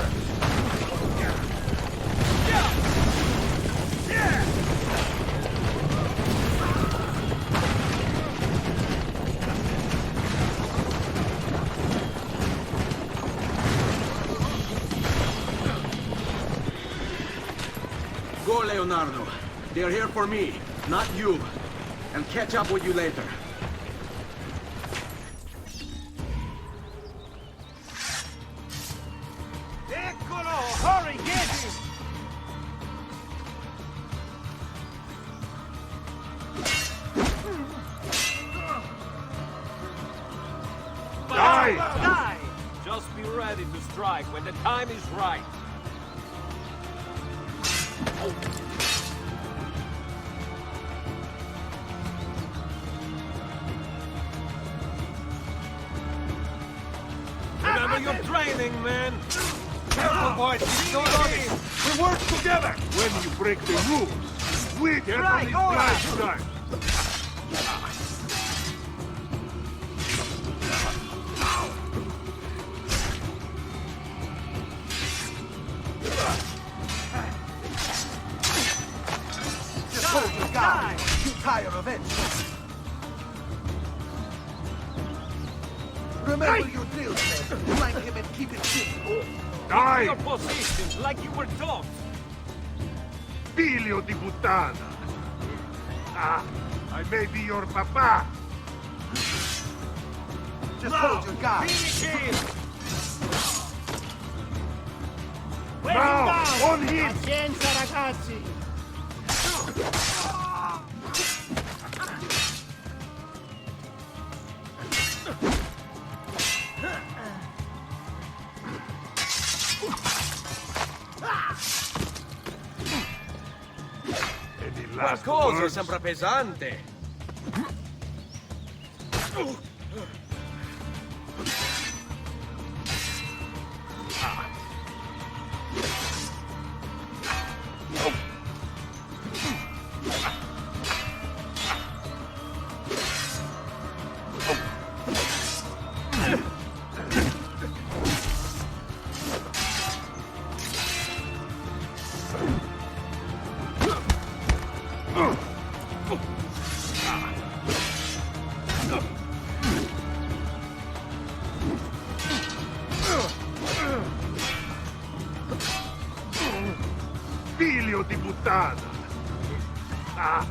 Go, Leonardo. They're here for me, not you. I'll catch up with you later. Hurry, get him! Die! Die! Just be ready to strike when the time is right. Remember your training, man! Careful, boys! Don't run! We work together! When you break the rules, we get on this blast time. Just hold your guard! You tire of it! Remember your drills, man. Flank him and keep it simple. Die! Your position, like you were taught. Figlio di puttana! Ah, I may be your papa! Just hold your guard. Finish him! Now, on him! Pazienza, ragazzi! Qualcosa sembra pesante. Figlio di puttana! Ah!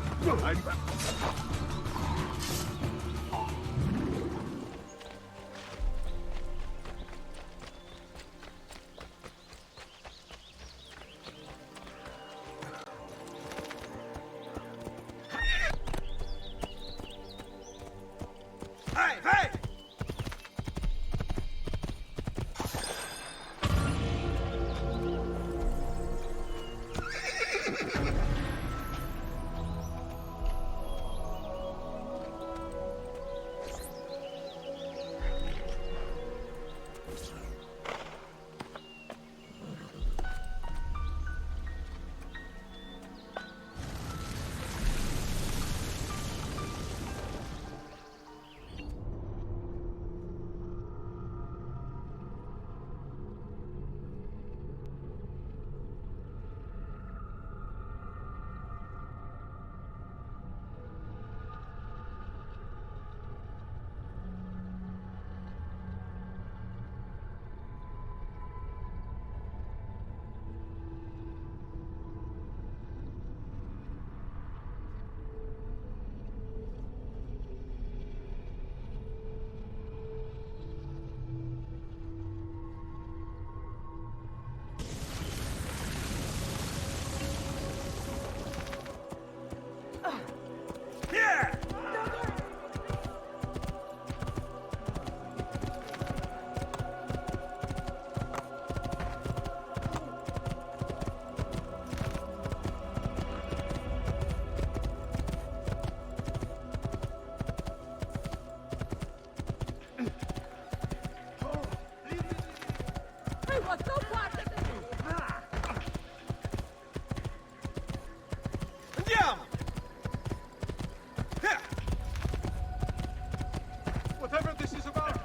Whatever this is about.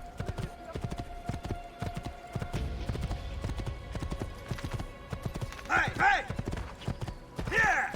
Hey, hey! Here!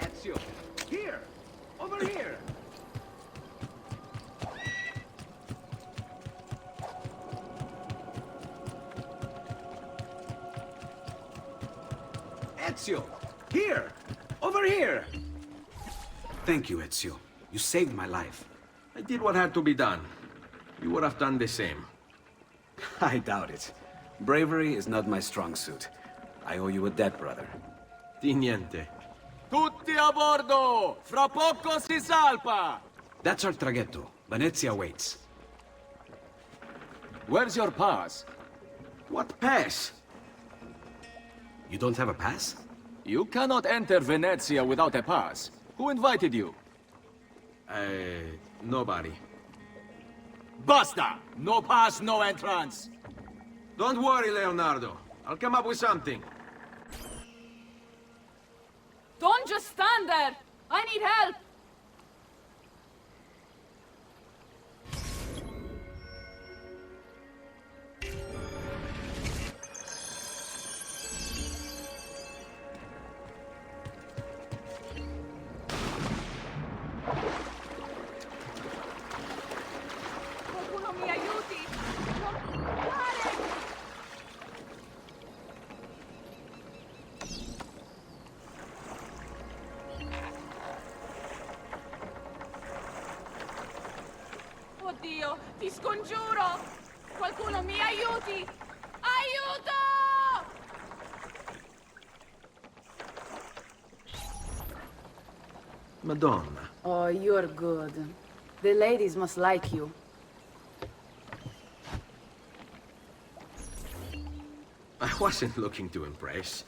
Ezio! Here! Over here! Ezio! Here! Over here! Thank you, Ezio. You saved my life. I did what had to be done. You would have done the same. I doubt it. Bravery is not my strong suit. I owe you a debt, brother. Di niente. Tutti a bordo! Fra poco si salpa! That's our traghetto. Venezia waits. Where's your pass? What pass? You don't have a pass? You cannot enter Venezia without a pass. Who invited you? Nobody. Basta! No pass, no entrance! Don't worry, Leonardo. I'll come up with something. Don't just stand there! I need help! Qualcuno mi aiuti! Non fare! Ezio! Ti scongiuro! Qualcuno mi aiuti! Aiuto! Madonna. Oh, you're good. The ladies must like you. I wasn't looking to impress,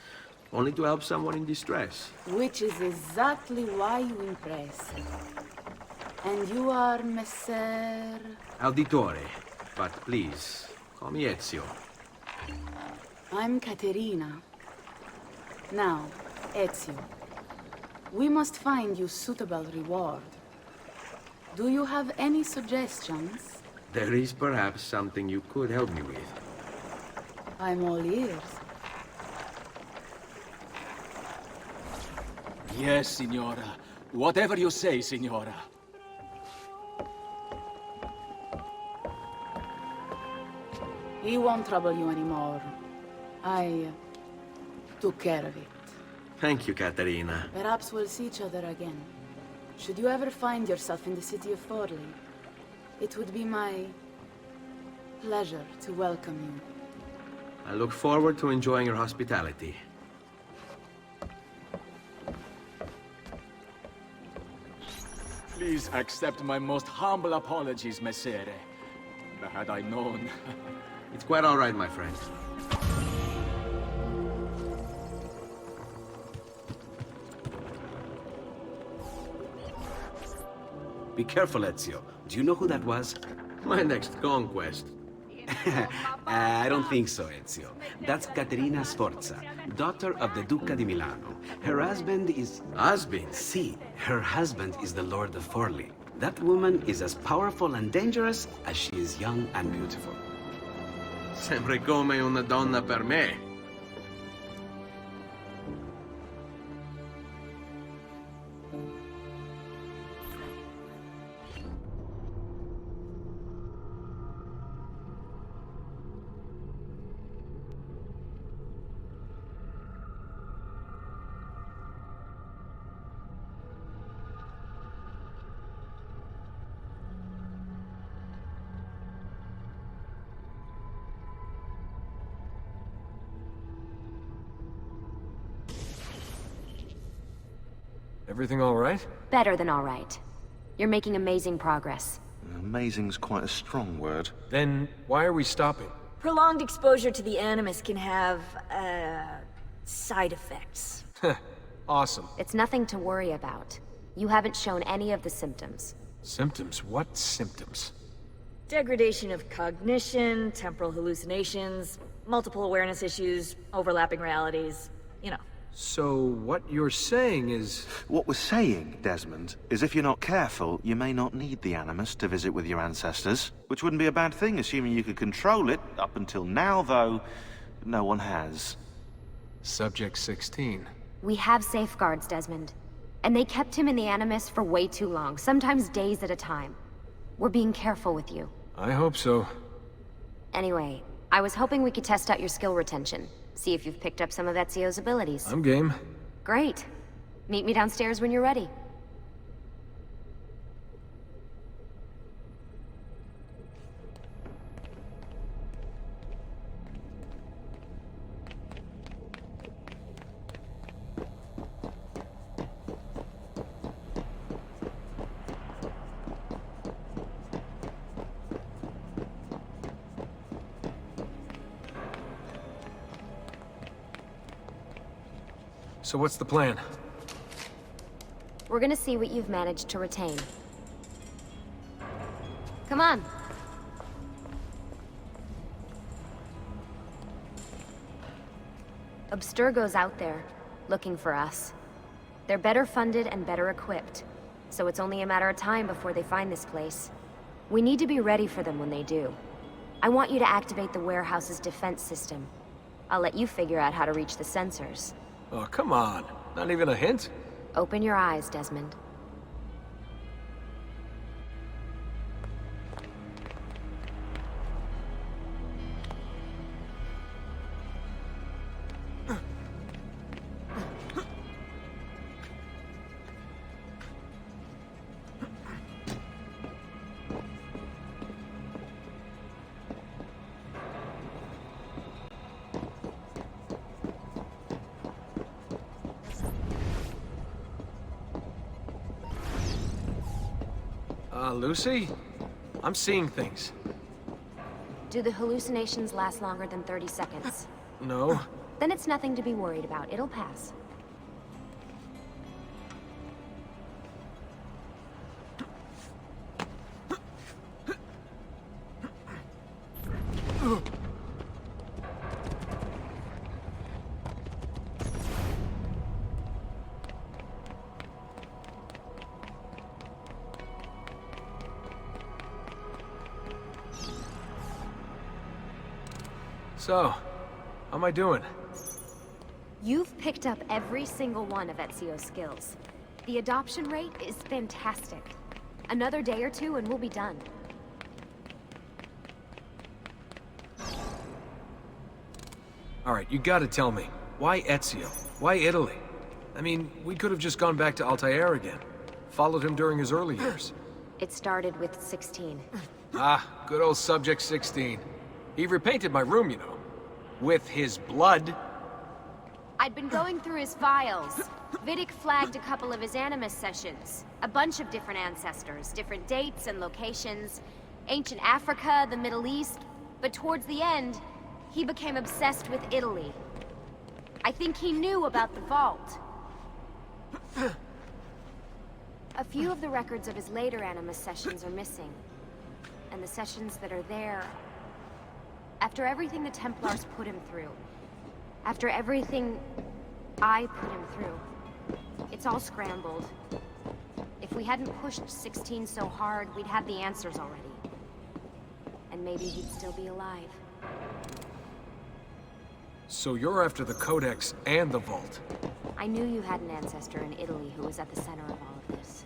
only to help someone in distress. Which is exactly why you impress. And you are Messer... Auditore, but please, call me Ezio. I'm Caterina. Now, Ezio, we must find you suitable reward. Do you have any suggestions? There is perhaps something you could help me with. I'm all ears. Yes, Signora. Whatever you say, Signora. He won't trouble you anymore. I took care of it. Thank you, Caterina. Perhaps we'll see each other again. Should you ever find yourself in the city of Forli, it would be my pleasure to welcome you. I look forward to enjoying your hospitality. Please accept my most humble apologies, Messere. Had I known... It's quite all right, my friend. Be careful, Ezio. Do you know who that was? My next conquest. I don't think so, Ezio. That's Caterina Sforza, daughter of the Duca di Milano. Her husband is... Husband? Si, her husband is the Lord of Forli. That woman is as powerful and dangerous as she is young and beautiful. Sempre come una donna per me. Everything all right? Better than all right. You're making amazing progress. Amazing's quite a strong word. Then why are we stopping? Prolonged exposure to the Animus can have, side effects. Awesome. It's nothing to worry about. You haven't shown any of the symptoms. Symptoms? What symptoms? Degradation of cognition, temporal hallucinations, multiple awareness issues, overlapping realities, you know. So what you're saying is... What we're saying, Desmond, is if you're not careful, you may not need the Animus to visit with your ancestors. Which wouldn't be a bad thing, assuming you could control it. Up until now, though, no one has. Subject 16. We have safeguards, Desmond. And they kept him in the Animus for way too long, sometimes days at a time. We're being careful with you. I hope so. Anyway, I was hoping we could test out your skill retention. See if you've picked up some of Ezio's abilities. I'm game. Great. Meet me downstairs when you're ready. So what's the plan? We're gonna see what you've managed to retain. Come on. Abstergo's out there, looking for us. They're better funded and better equipped, so it's only a matter of time before they find this place. We need to be ready for them when they do. I want you to activate the warehouse's defense system. I'll let you figure out how to reach the sensors. Oh, come on. Not even a hint? Open your eyes, Desmond. Lucy? I'm seeing things. Do the hallucinations last longer than 30 seconds? No. Then it's nothing to be worried about. It'll pass. So, how am I doing? You've picked up every single one of Ezio's skills. The adoption rate is fantastic. Another day or two and we'll be done. Alright, you gotta tell me. Why Ezio? Why Italy? I mean, we could have just gone back to Altair again. Followed him during his early years. It started with 16. Ah, good old Subject 16. He repainted my room, you know. With his blood. I'd been going through his files. Vidic flagged a couple of his Animus sessions. A bunch of different ancestors, different dates and locations. Ancient Africa, the Middle East. But towards the end, he became obsessed with Italy. I think he knew about the vault. A few of the records of his later Animus sessions are missing. And the sessions that are there... After everything the Templars put him through, after everything I put him through, it's all scrambled. If we hadn't pushed 16 so hard, we'd have the answers already. And maybe he'd still be alive. So you're after the Codex and the Vault? I knew you had an ancestor in Italy who was at the center of all of this.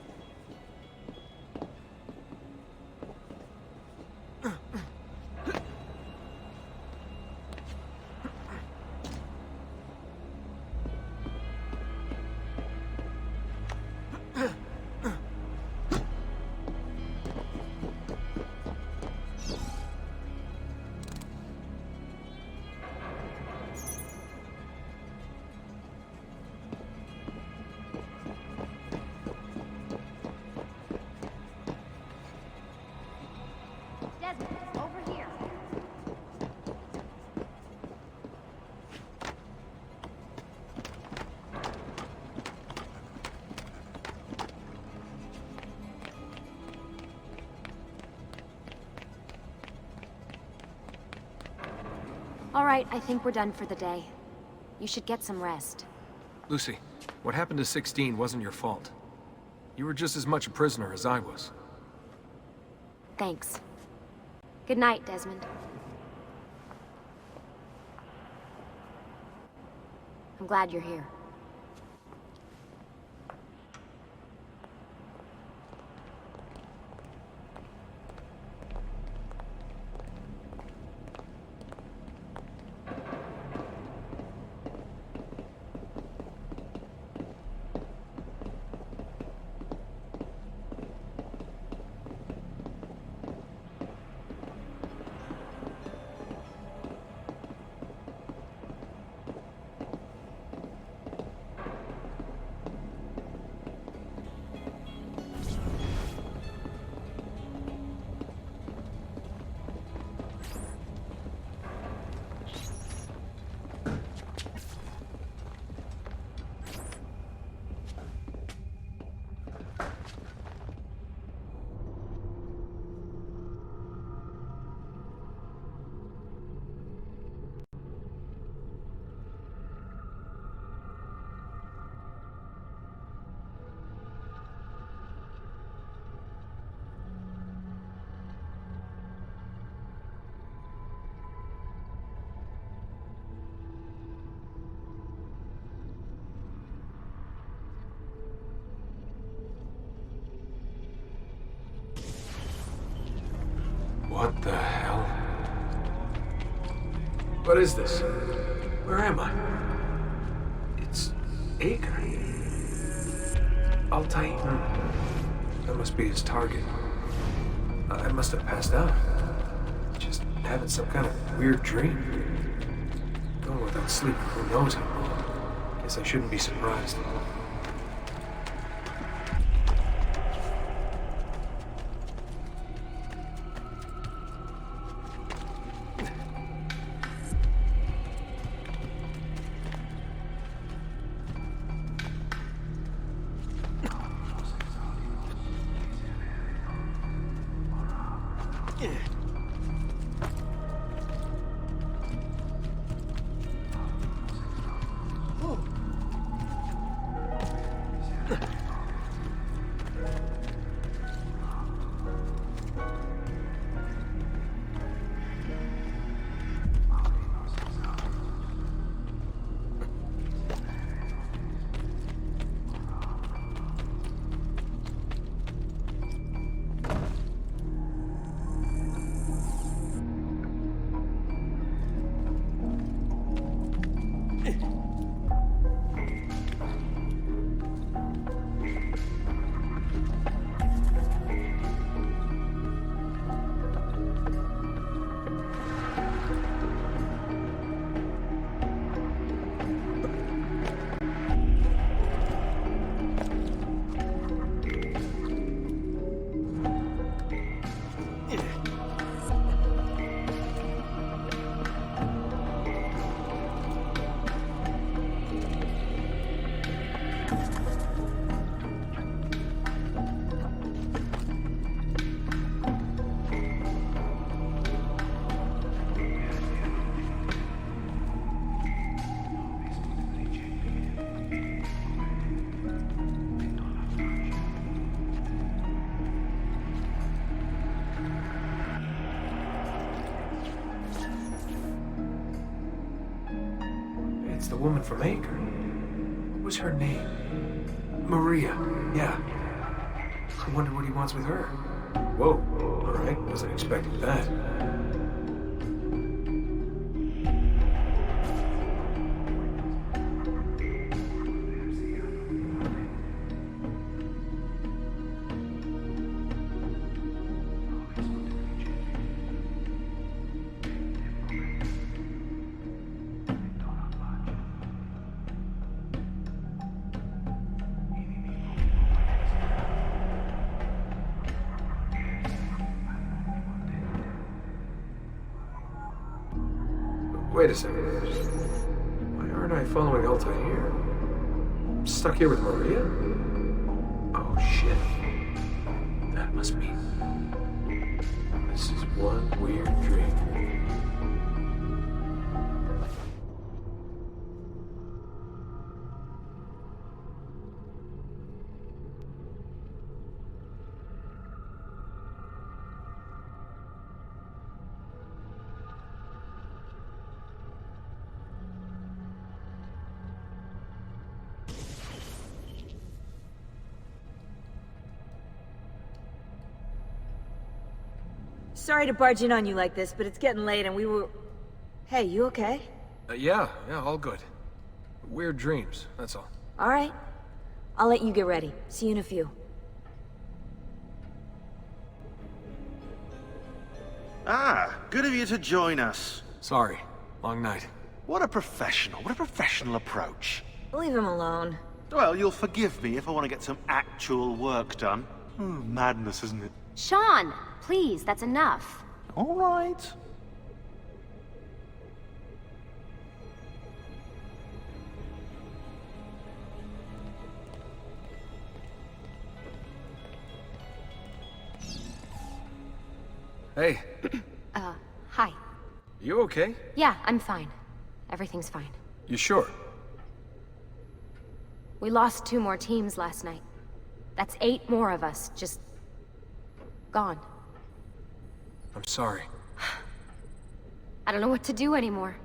Desmond, over here. All right, I think we're done for the day. You should get some rest. Lucy, what happened to 16 wasn't your fault. You were just as much a prisoner as I was. Thanks. Good night, Desmond. I'm glad you're here. What the hell? What is this? Where am I? It's Acre. Altair. That must be his target. I must have passed out. Just having some kind of weird dream. Going without sleep for who knows how long. Guess I shouldn't be surprised. It's the woman from Acre. What was her name? Maria. Yeah. I wonder what he wants with her. Whoa. Alright, wasn't expecting that. Wait a second. Why aren't I following Altair? I'm stuck here with Maria? Oh shit. That must mean this is one weird dream. Sorry to barge in on you like this, but it's getting late and we were... Hey, you okay? Yeah, all good. Weird dreams, that's all. Alright. I'll let you get ready. See you in a few. Ah, good of you to join us. Sorry, long night. What a professional approach. Leave him alone. Well, you'll forgive me if I want to get some actual work done. Madness, isn't it? Sean, please, that's enough. All right. Hey. Hi. You okay? Yeah, I'm fine. Everything's fine. You sure? We lost 2 more teams last night. That's 8 more of us, just... gone. I'm sorry. I don't know what to do anymore.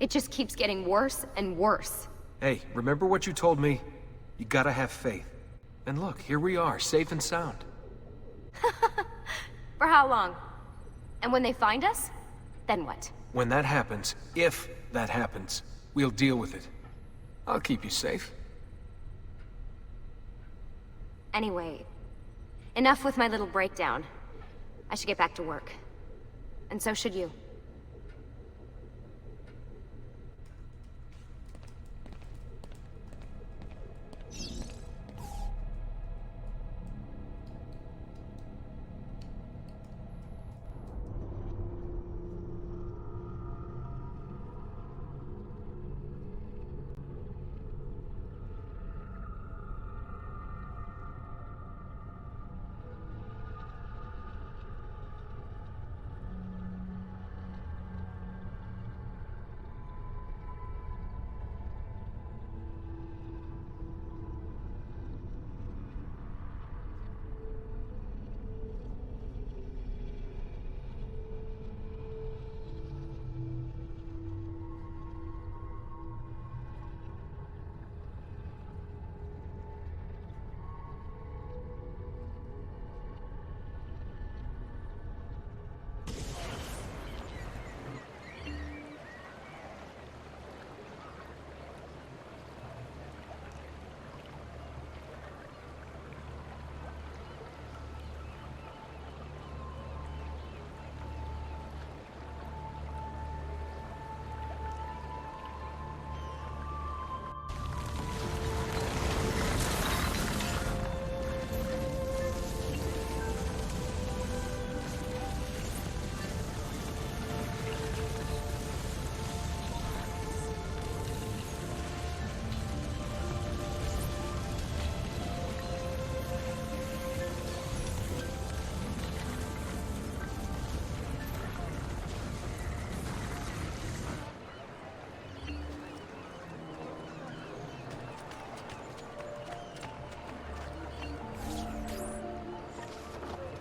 It just keeps getting worse and worse. Hey, remember what you told me? You gotta have faith. And look, here we are, safe and sound. For how long? And when they find us, then what? When that happens, if that happens, we'll deal with it. I'll keep you safe. Anyway, enough with my little breakdown. I should get back to work. And so should you.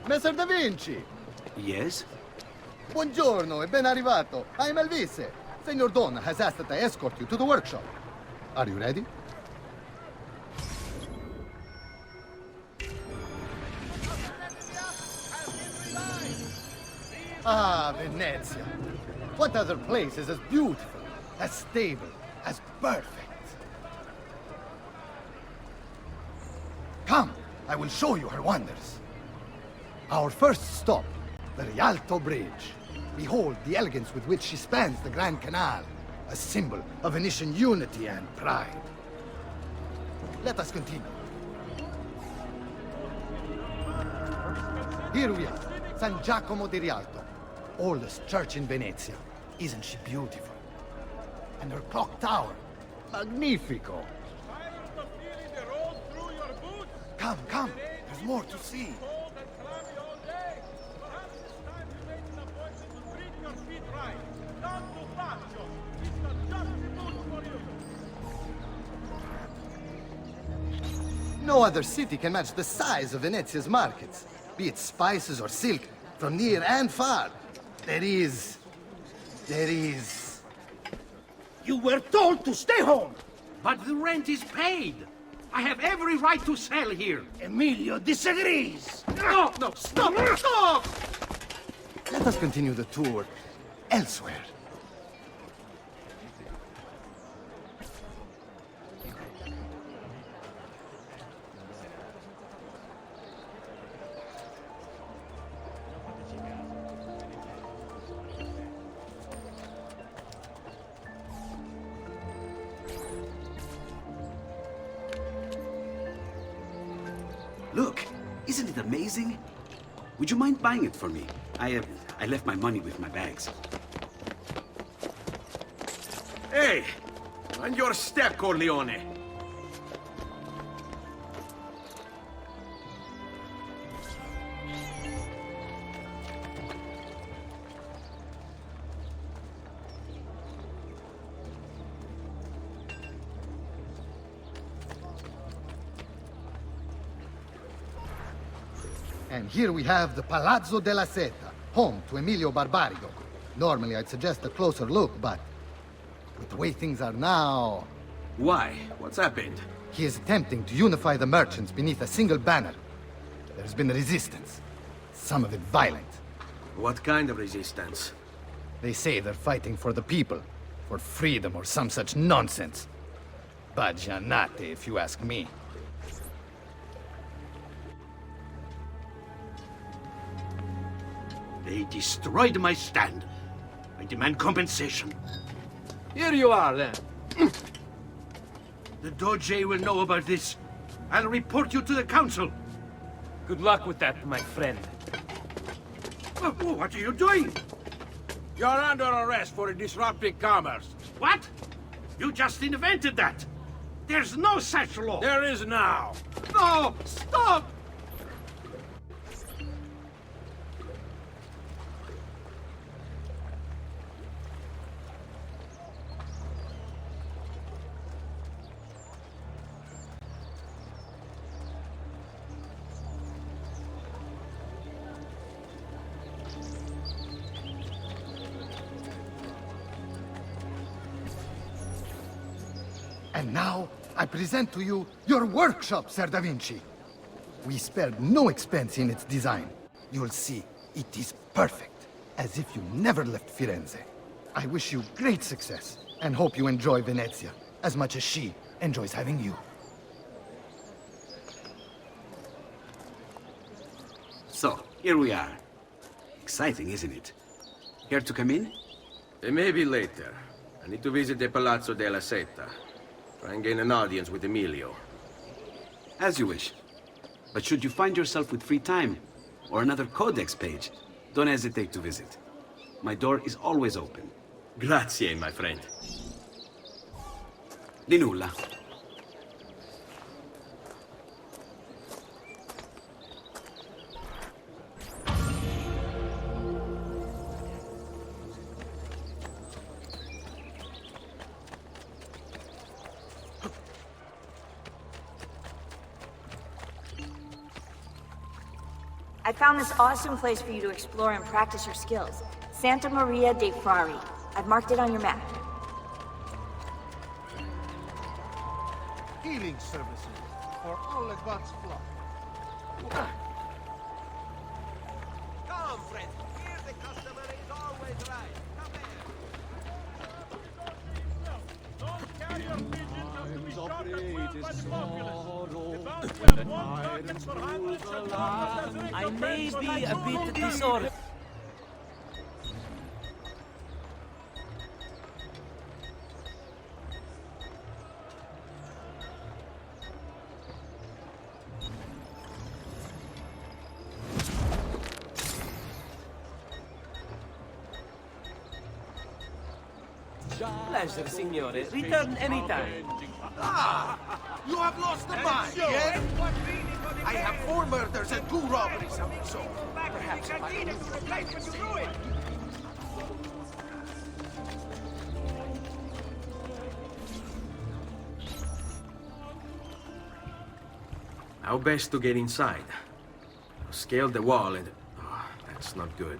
Messer Da Vinci! Yes? Buongiorno e ben arrivato. I'm Elvise. Senor Don has asked that I escort you to the workshop. Are you ready? Ah, Venezia. What other place is as beautiful, as stable, as perfect? Come, I will show you her wonders. Our first stop, the Rialto Bridge. Behold the elegance with which she spans the Grand Canal, a symbol of Venetian unity and pride. Let us continue. Here we are, San Giacomo di Rialto, oldest church in Venezia. Isn't she beautiful? And her clock tower, magnifico. Come, come, there's more to see. No other city can match the size of Venezia's markets, be it spices or silk, from near and far. There is... You were told to stay home! But the rent is paid! I have every right to sell here! Emilio disagrees! No, no, stop! Stop! Let us continue the tour elsewhere. Look, isn't it amazing? Would you mind buying it for me? I left my money with my bags. Hey! On your step, Corleone! And here we have the Palazzo della Seta, home to Emilio Barbarigo. Normally I'd suggest a closer look, but with the way things are now... Why? What's happened? He is attempting to unify the merchants beneath a single banner. There's been resistance, some of it violent. What kind of resistance? They say they're fighting for the people, for freedom or some such nonsense. Baggianate, if you ask me. They destroyed my stand. I demand compensation. Here you are, then. The Doge will know about this. I'll report you to the council. Good luck with that, my friend. What are you doing? You're under arrest for disrupting commerce. What? You just invented that. There's no such law. There is now. No! Stop! And now, I present to you your workshop, Ser Da Vinci. We spared no expense in its design. You'll see, it is perfect, as if you never left Firenze. I wish you great success, and hope you enjoy Venezia, as much as she enjoys having you. So, here we are. Exciting, isn't it? Care to come in? Maybe later. I need to visit the Palazzo della Seta. Try and gain an audience with Emilio. As you wish. But should you find yourself with free time, or another codex page, don't hesitate to visit. My door is always open. Grazie, my friend. Di nulla. I found this awesome place for you to explore and practice your skills. Santa Maria dei Frari. I've marked it on your map. healing services for all the gods' flock. Come, friends. Here the customer is always right. Come here. Don't carry your pigeons up to be shot at will by the populace. I may be a bit disordered. Pleasure, signore. Return anytime. Ah! You have lost the mind, yes? I have 4 murders and 2 robberies, amico. Perhaps if I can lose the replacement to ruin. How best to get inside? Scale the wall and... Oh, that's not good.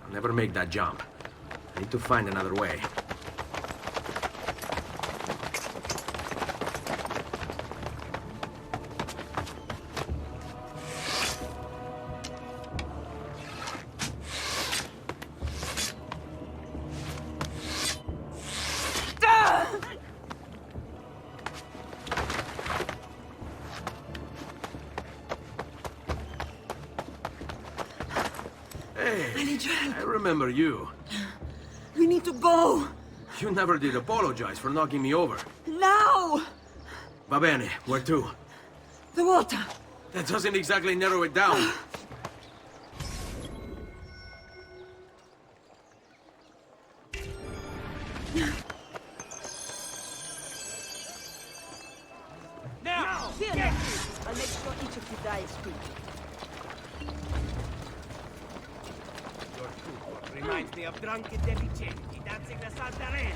I'll never make that jump. I need to find another way. I remember you. We need to go! You never did apologize for knocking me over. Now! Va bene, where to? The water! That doesn't exactly narrow it down. Now! Vieri! I'll make sure each of you dies quick. Your food reminds me of drunken deficienti dancing the Saltarello.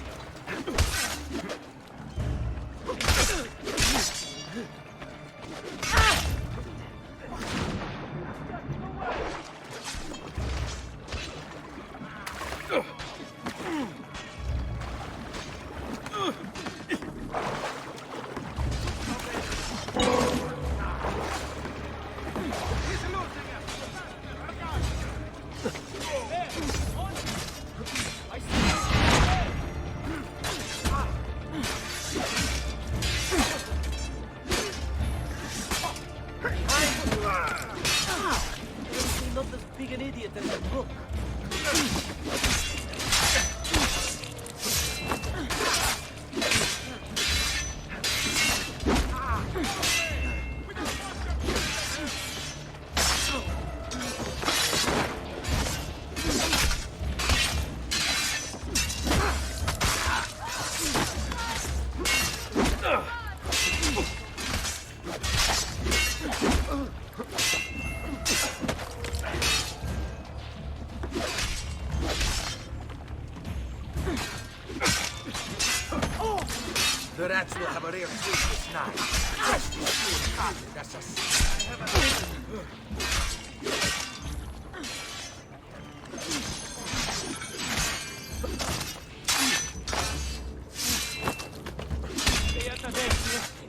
The rats will have a rare treat this night. Freshly stewed carne d'assassino.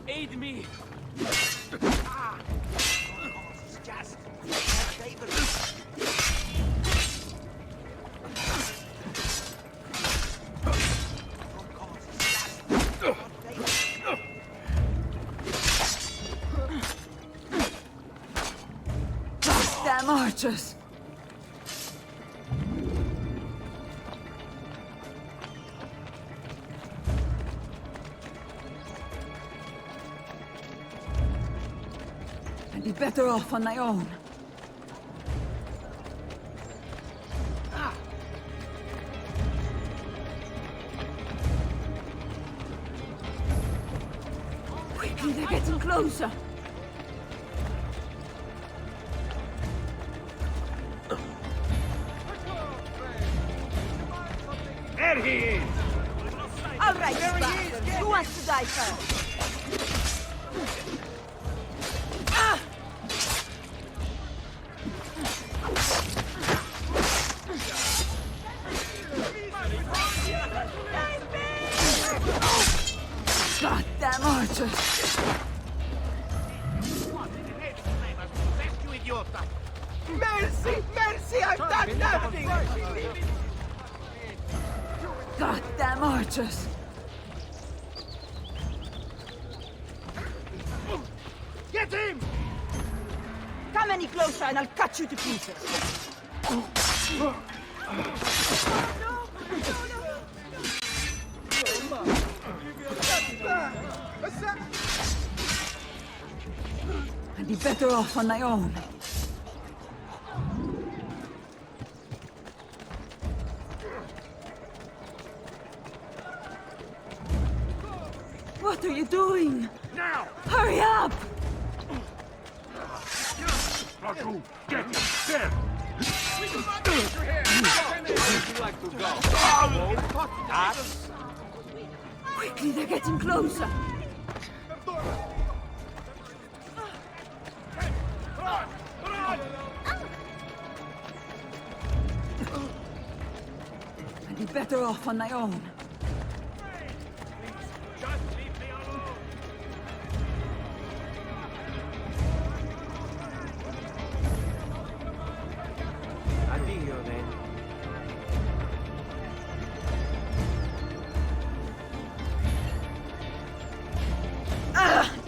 Aid me! Just Damn archers! I'd be better off on my own. Quickly, they're getting closer. There he is! All right, bastards. Who wants to die first? Goddamn archers! happening? Goddamn archers! Get him! Come any closer and I'll cut you to pieces. I'd be better off on my own. What are you doing? Now! Hurry up! Rodrigo, get him! There! Would you like to go? Quickly, they're getting closer. I'd be better off on my own.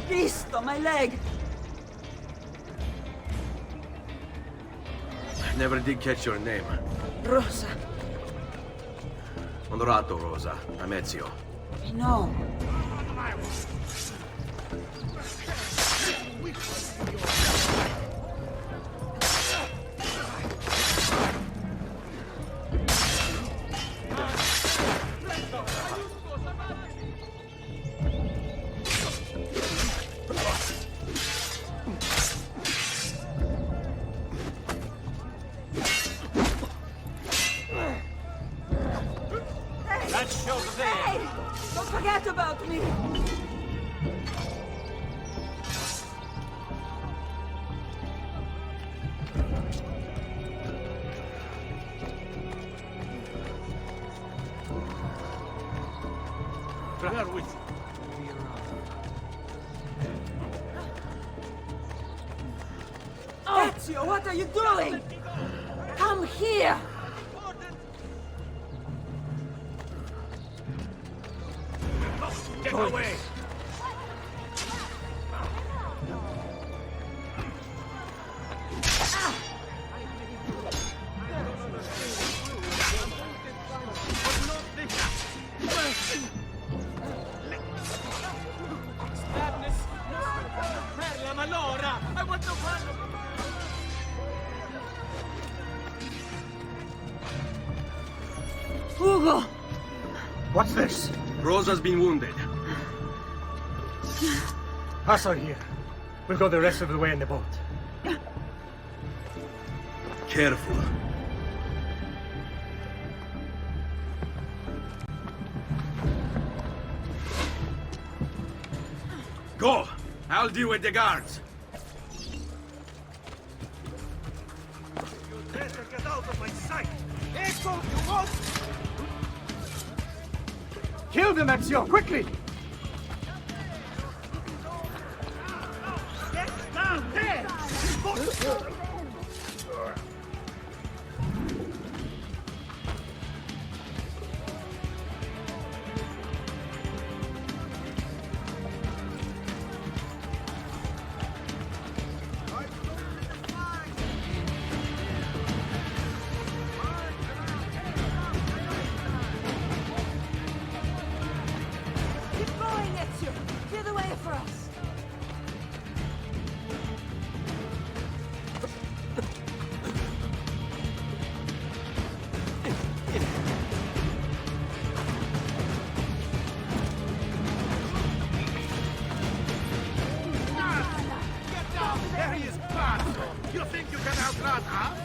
Cristo, my leg! I never did catch your name. Rosa. Onorato, Rosa. I'm Ezio. I know. Hey! Don't forget about me! Where with you? Ezio, what are you doing? Come here! Get away! I want to run! Ugo! What's this? Rosa's been wounded. Pass her here. We'll go the rest of the way in the boat. Careful. Go! I'll deal with the guards. You better get out of my sight! Echo, you won't! Kill them, Ezio! Quickly! Get down there! Keep going, Ezio! Clear the way for us! Get down! There he is, Pazzi! You think you can outrun us?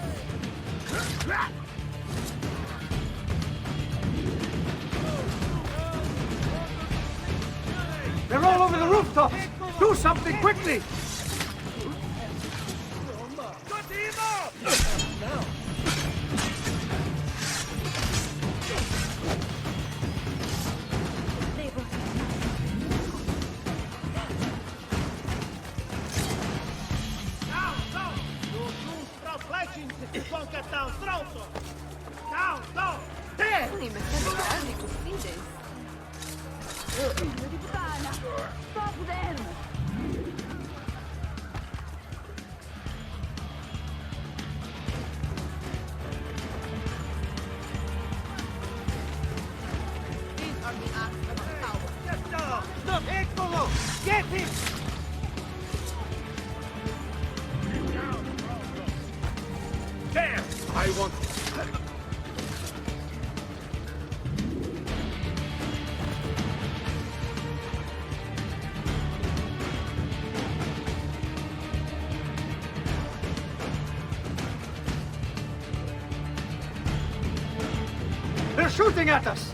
They're all over the rooftops! Do something quickly! Now, you do flashing, you won't get down, stronzo! Stop them! These are the acts of a coward. Get down! Stop! Eccolo! Get him! There! I want... They're shooting at us!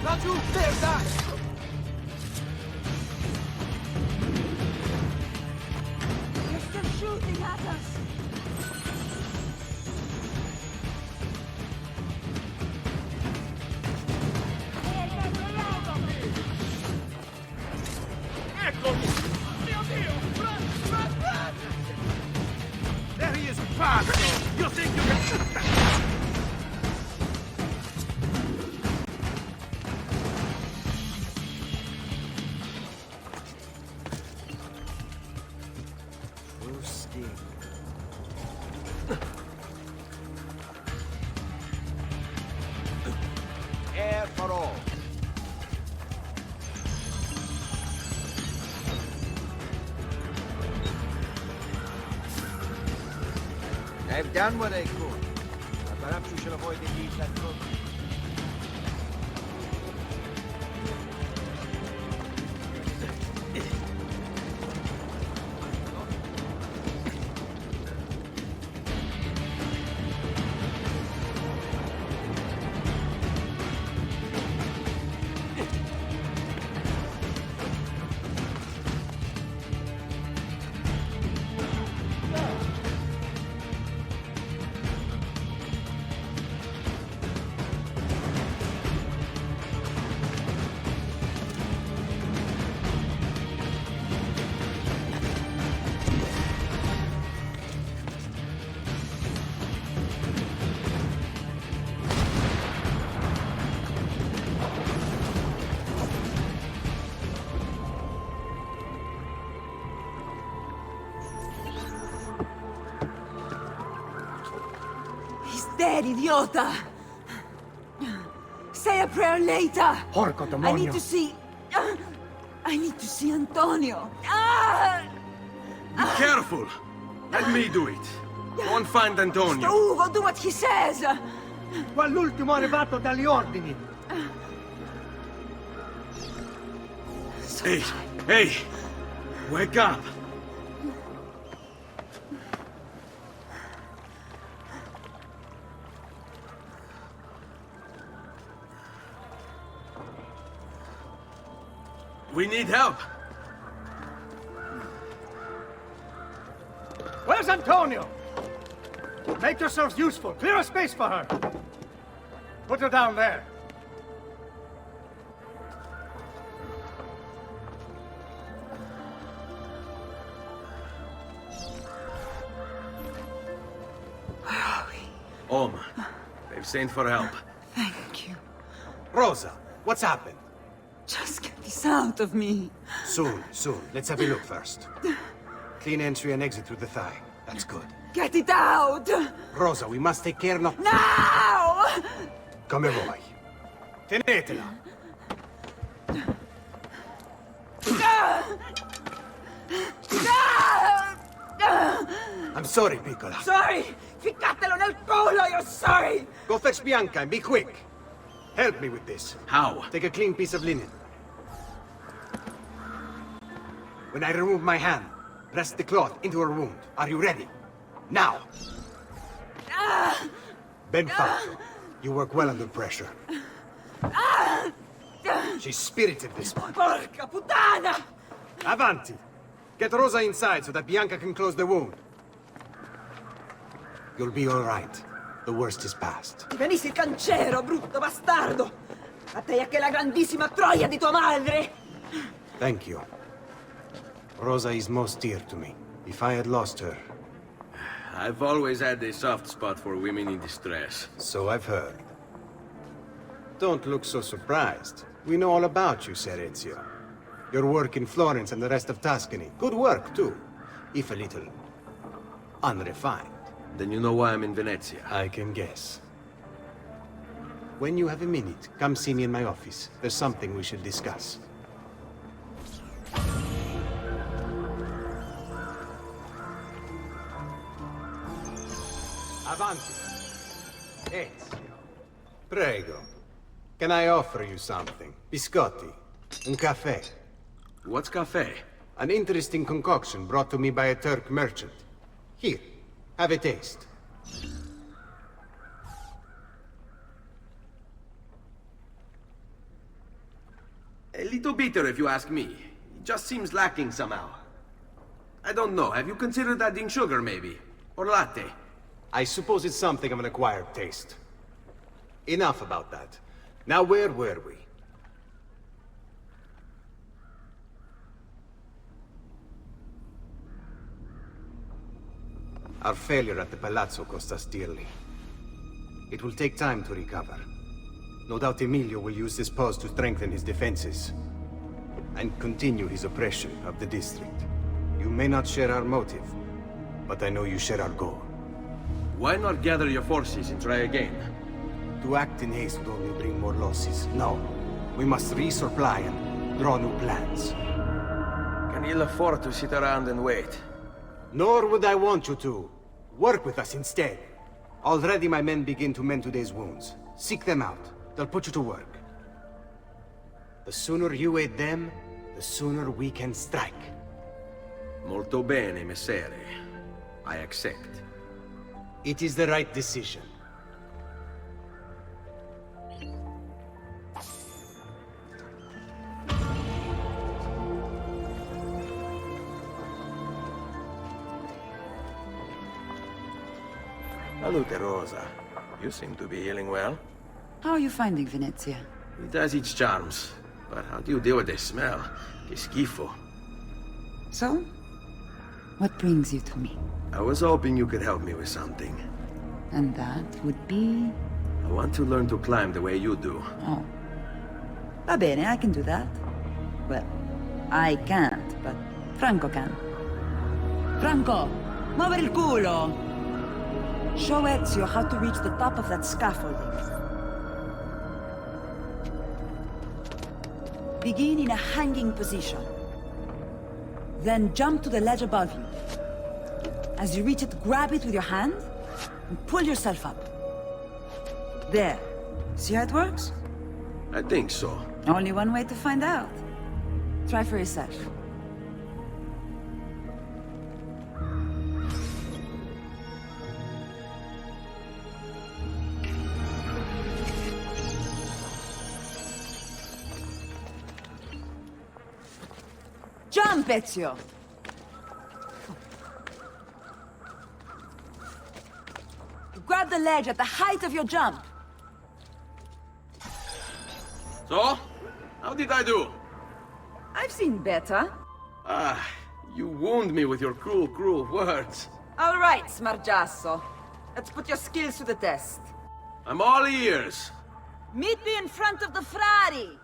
Raju, there's that! They're still shooting at us! There he is, Pazzi! You think you can... Air for all. They've done what they could. Perhaps we should avoid the deeds that could. Dead, idiota! Say a prayer later! Porco demonio! I need to see Antonio! Ah! Be careful! Let me do it. Go and find Antonio. Ugo, do what he says! Qua l'ultimo arrivato dagli ordini! Hey! Hey! Wake up! We need help! Where's Antonio? Make yourselves useful. Clear a space for her. Put her down there. Where are we? Home. They've sent for help. Thank you. Rosa, what's happened? Just get this out of me. Soon. Let's have a look first. Clean entry and exit through the thigh. That's good. Get it out! Rosa, we must take care not... Now! Come vuoi. Tenetela. I'm sorry, piccola. Sorry! Ficcatelo nel culo, you're sorry! Go fetch Bianca and be quick. Help me with this. How? Take a clean piece of linen. When I remove my hand, press the cloth into her wound. Are you ready? Now! Ben fatto. You work well under pressure. She's spirited, this one. Porca puttana! Avanti! Get Rosa inside so that Bianca can close the wound. You'll be all right. The worst is past. Ti venissi il cancero, brutto bastardo! A te e a che la grandissima troia di tua madre! Thank you. Rosa is most dear to me. If I had lost her... I've always had a soft spot for women in distress. So I've heard. Don't look so surprised. We know all about you, Ser Ezio. Your work in Florence and the rest of Tuscany. Good work, too. If a little... unrefined. Then you know why I'm in Venezia. I can guess. When you have a minute, come see me in my office. There's something we should discuss. Avanti. Ezio. Prego. Can I offer you something? Biscotti. Un caffè. What's caffè? An interesting concoction brought to me by a Turk merchant. Here, have a taste. A little bitter, if you ask me. It just seems lacking somehow. I don't know. Have you considered adding sugar, maybe? Or latte? I suppose it's something of an acquired taste. Enough about that. Now, where were we? Our failure at the Palazzo cost us dearly. It will take time to recover. No doubt Emilio will use this pause to strengthen his defenses and continue his oppression of the district. You may not share our motive, but I know you share our goal. Why not gather your forces and try again? To act in haste would only bring more losses. No. We must resupply and draw new plans. Can ill afford to sit around and wait. Nor would I want you to. Work with us instead. Already my men begin to mend today's wounds. Seek them out. They'll put you to work. The sooner you aid them, the sooner we can strike. Molto bene, messere. I accept. It is the right decision. Salute, Rosa. You seem to be healing well. How are you finding Venezia? It has its charms. But how do you deal with the smell? Que schifo. So? What brings you to me? I was hoping you could help me with something. And that would be... I want to learn to climb the way you do. Oh. Va bene, I can do that. Well, I can't, but Franco can. Franco, muovere il culo! Show Ezio how to reach the top of that scaffolding. Begin in a hanging position. Then jump to the ledge above you. As you reach it, grab it with your hand and pull yourself up. There. See how it works? I think so. Only one way to find out. Try for yourself. Jump, Ezio! Grab the ledge at the height of your jump. So? How did I do? I've seen better. Ah, you wound me with your cruel, cruel words. All right, Smargiasso. Let's put your skills to the test. I'm all ears. Meet me in front of the Frari.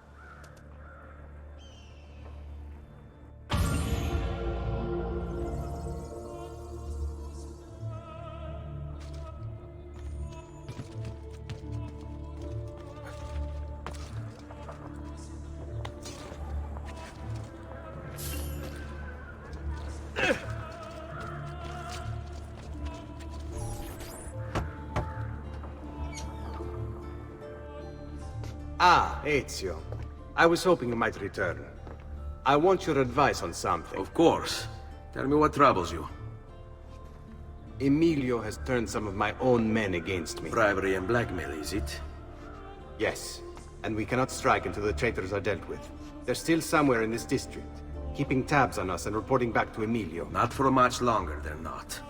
Ah, Ezio. I was hoping you might return. I want your advice on something. Of course. Tell me what troubles you. Emilio has turned some of my own men against me. Bribery and blackmail, is it? Yes. And we cannot strike until the traitors are dealt with. They're still somewhere in this district, keeping tabs on us and reporting back to Emilio. Not for much longer, they're not.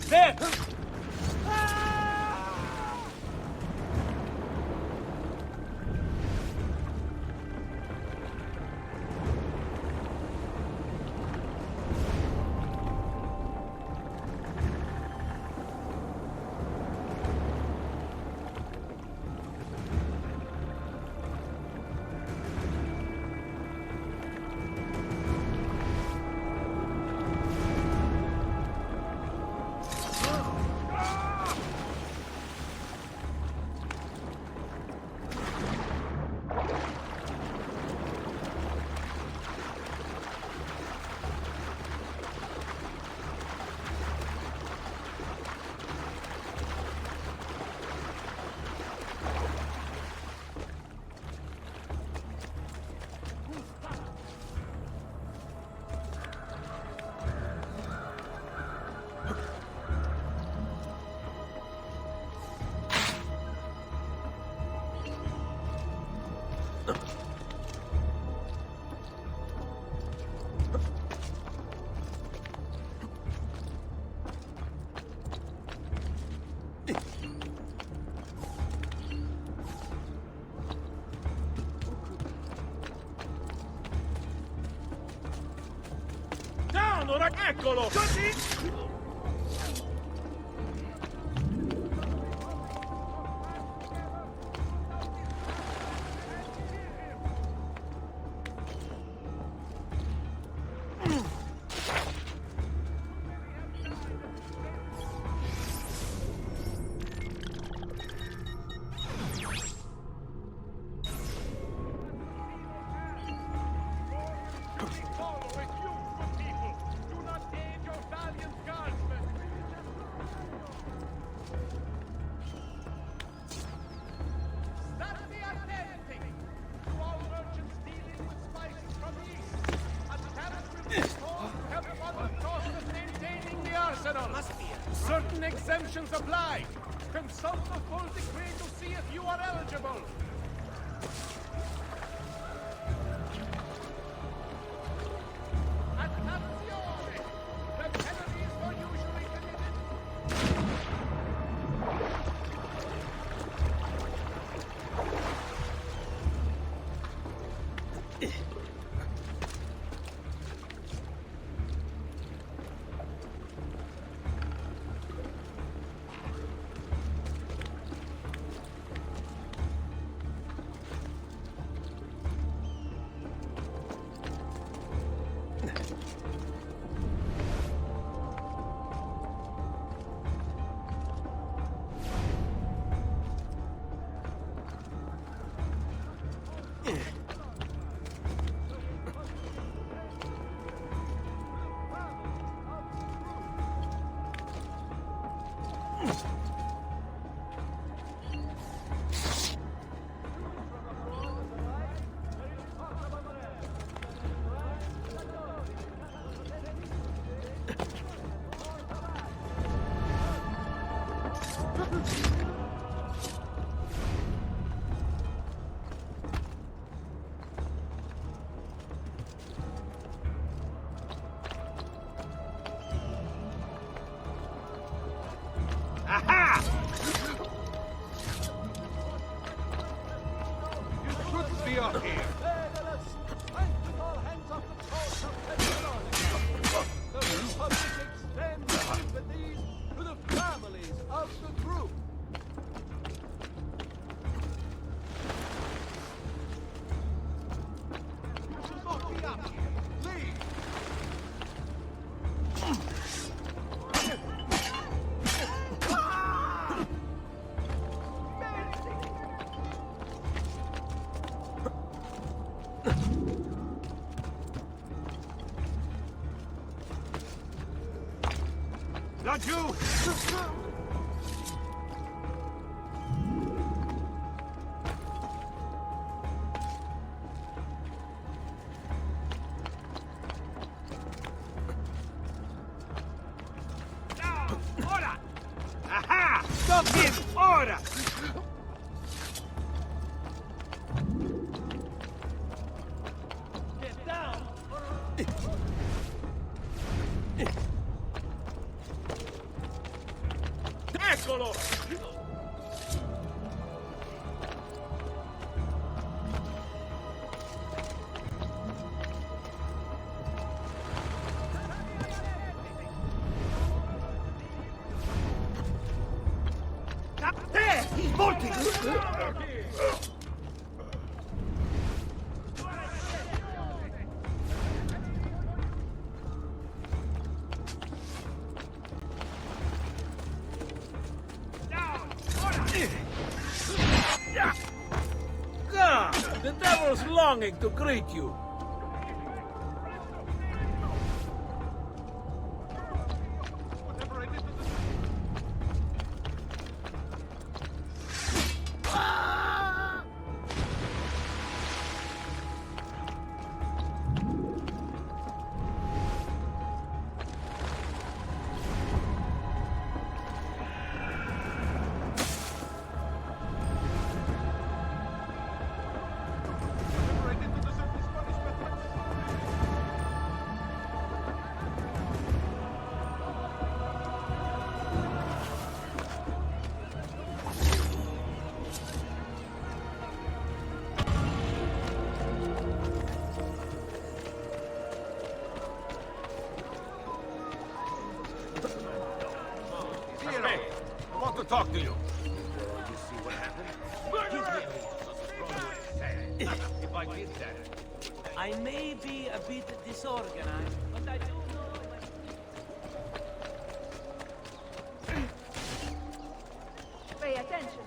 There! Ora eccolo! Così! Certain exemptions apply. Consult the full decree to see if you are eligible. Attenzione! The penalties were usually Aha! You shouldn't be up here. The Republic extends sympathies to the families of the group. You should not be up here. Leave. Laggiù! Now! Ora! Aha! Stop him! Ora! Get down! God, the devil's longing to greet you. Talk to you. If I did that, I may be a bit disorganized, but I do know. Pay attention.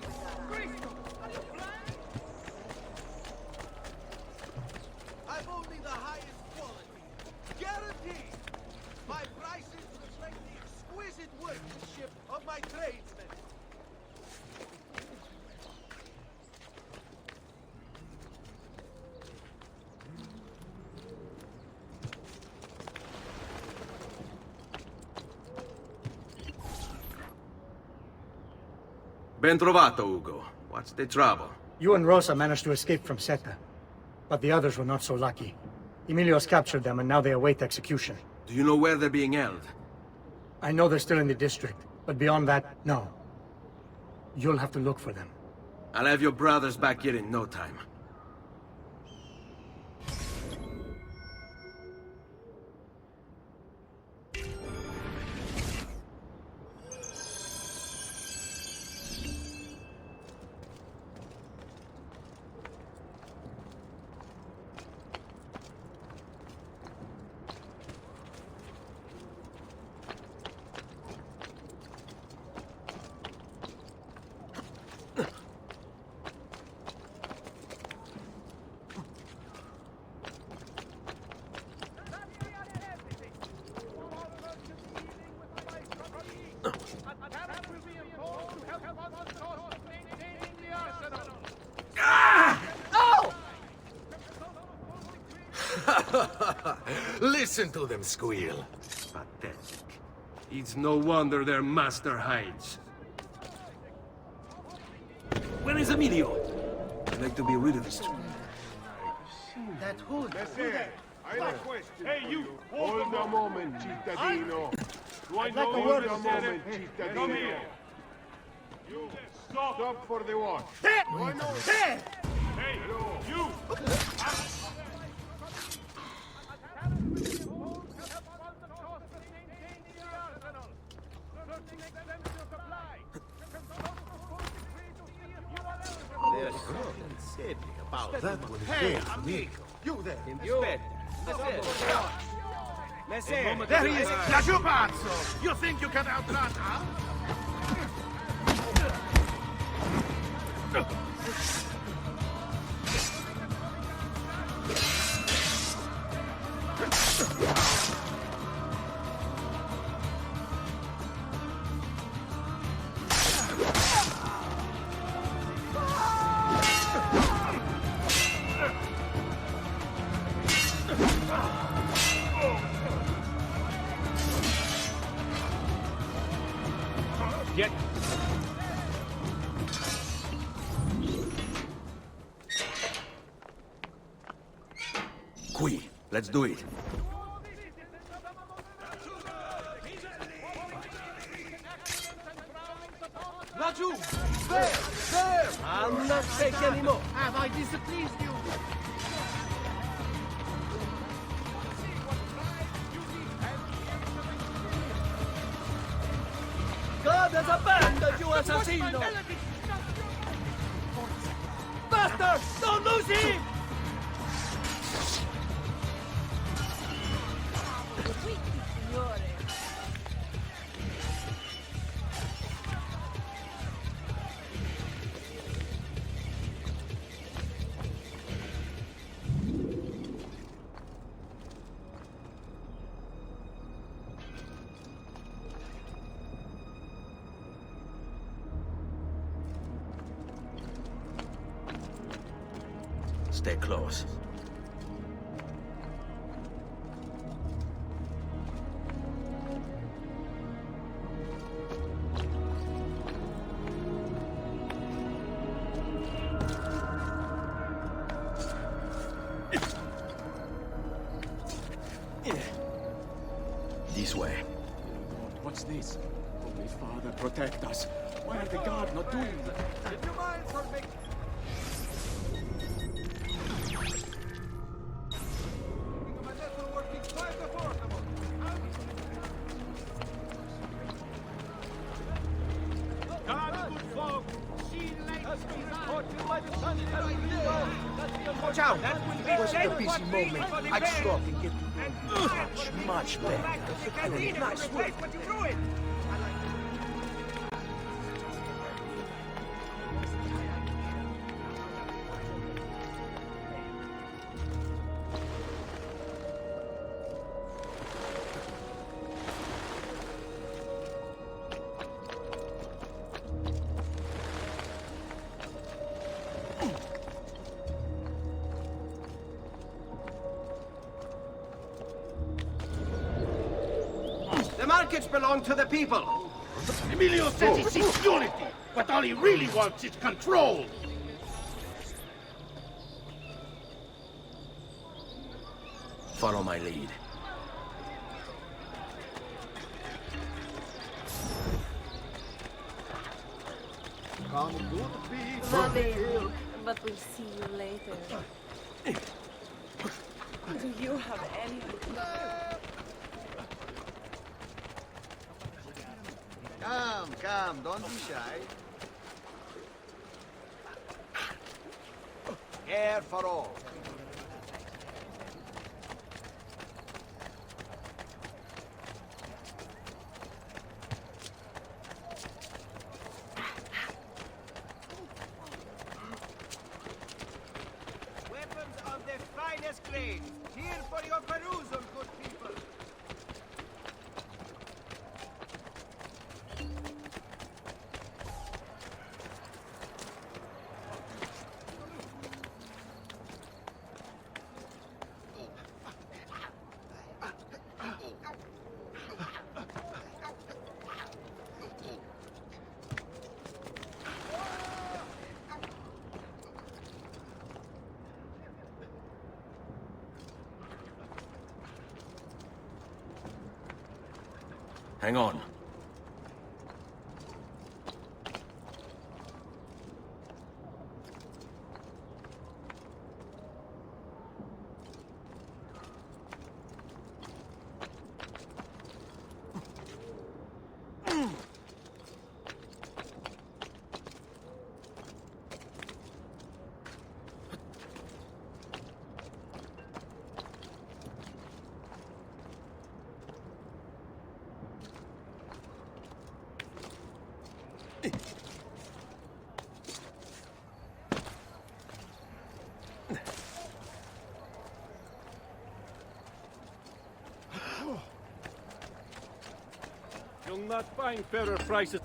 I'm only the highest quality. Guaranteed. My prices reflect the exquisite workmanship of my tradesmen. Ben trovato, Ugo. What's the trouble? You and Rosa managed to escape from Seta, but the others were not so lucky. Emilio's captured them, and now they await execution. Do you know where they're being held? I know they're still in the district, but beyond that, no. You'll have to look for them. I'll have your brothers back here in no time. Listen to them squeal. Pathetic. It's no wonder their master hides. Where is Emilio? I'd like to be rid of this. That hood. I have a question. Hey, you! Hold a moment, cittadino. Do I know you? Hold a moment, cittadino. You, stop for the watch. Do I know you? Hey, you! There's something silly about that one. Hey, amigo! You there! There he is! Laggiù, pazzo! You think you can outrun her? Get. Qui, let's do it. Laggiù! There! There! I'll not take any more. Have I displeased you? God has abandoned you, assassino! Victor! Don't lose him! Stay close. This way. What's this? Holy Father, protect us. Why are the guards not doing that? Did you mind for me? Watch out! It wasn't a busy moment. I'd stop and get much better. Nice work. The markets belong to the people. Emilio says he seeks unity, but all he really wants is control. Follow my lead. Come good people. Vale, but we'll see you later. Do you have any idea? Come, don't be shy. Care for all. Weapons of the finest grade. Here for your perusal, good people. Hang on. You'll not find fairer prices.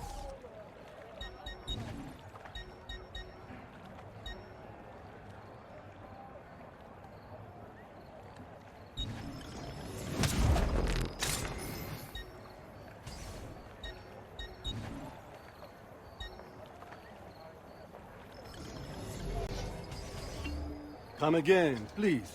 Come again, please.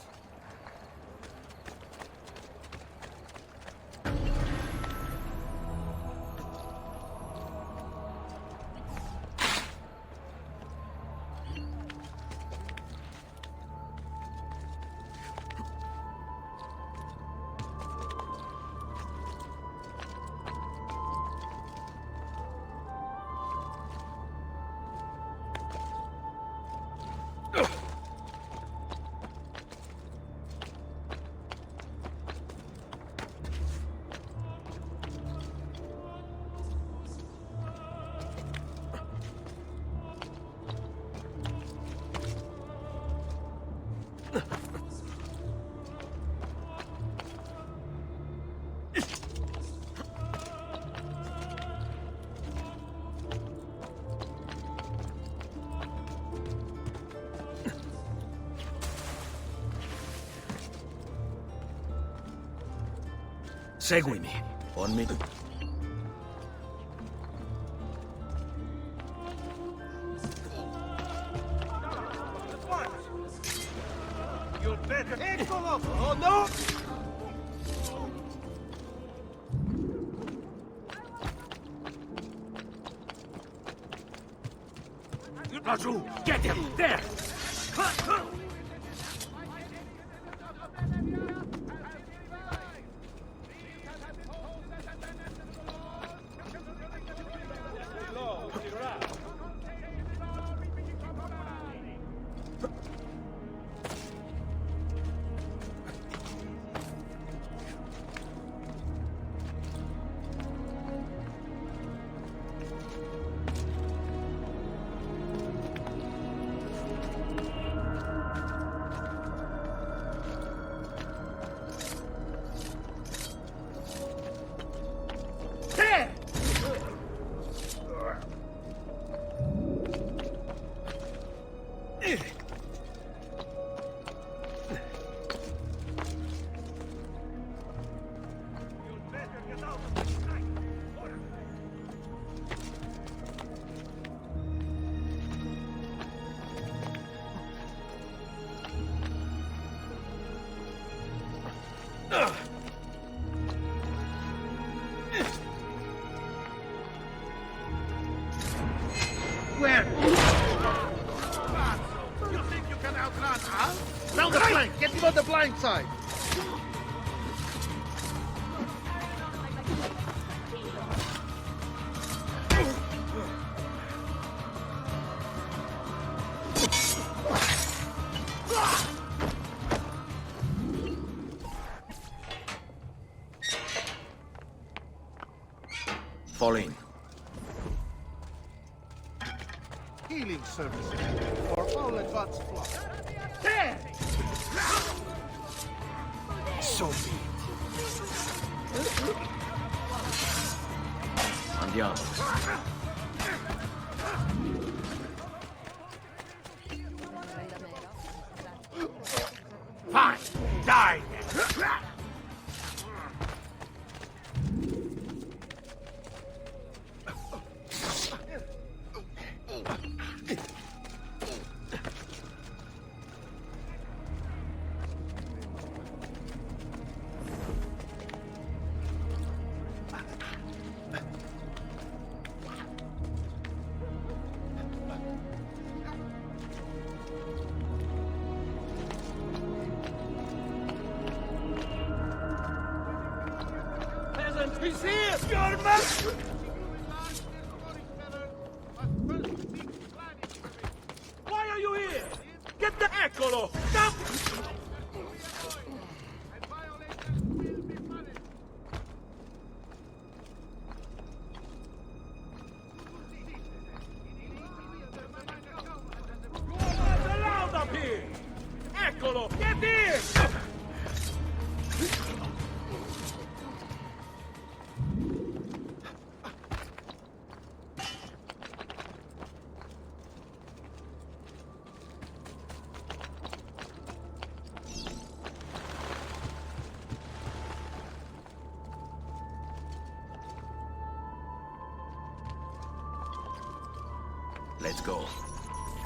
Ugh. Seguimi. On me. You'll better. Eccolo! Oh no! Laggiù! Get him! There! Where? You think you can outrun us? Down the flank! Get him on the blind side! Fall in. Healing services for all advanced flocks. So be it. Andiamo. Fine! Die! He's here! Your man! Why are you here? Get the Eccolo! Stop! You're not allowed up here! Eccolo! Get in! Let's go.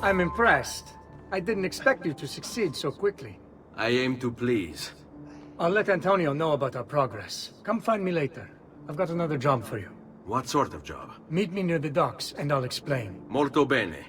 I'm impressed. I didn't expect you to succeed so quickly. I aim to please. I'll let Antonio know about our progress. Come find me later. I've got another job for you. What sort of job? Meet me near the docks, and I'll explain. Molto bene.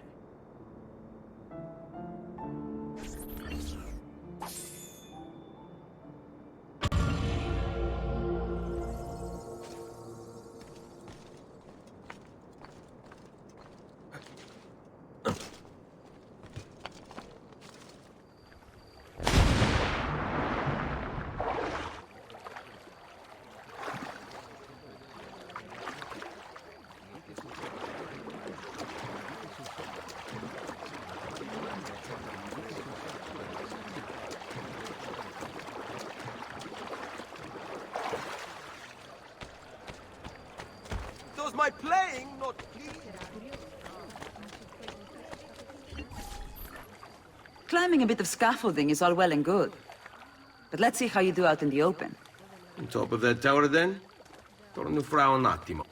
My playing, not please. Climbing a bit of scaffolding is all well and good. But let's see how you do out in the open. On top of that tower, then? Torno fra un attimo.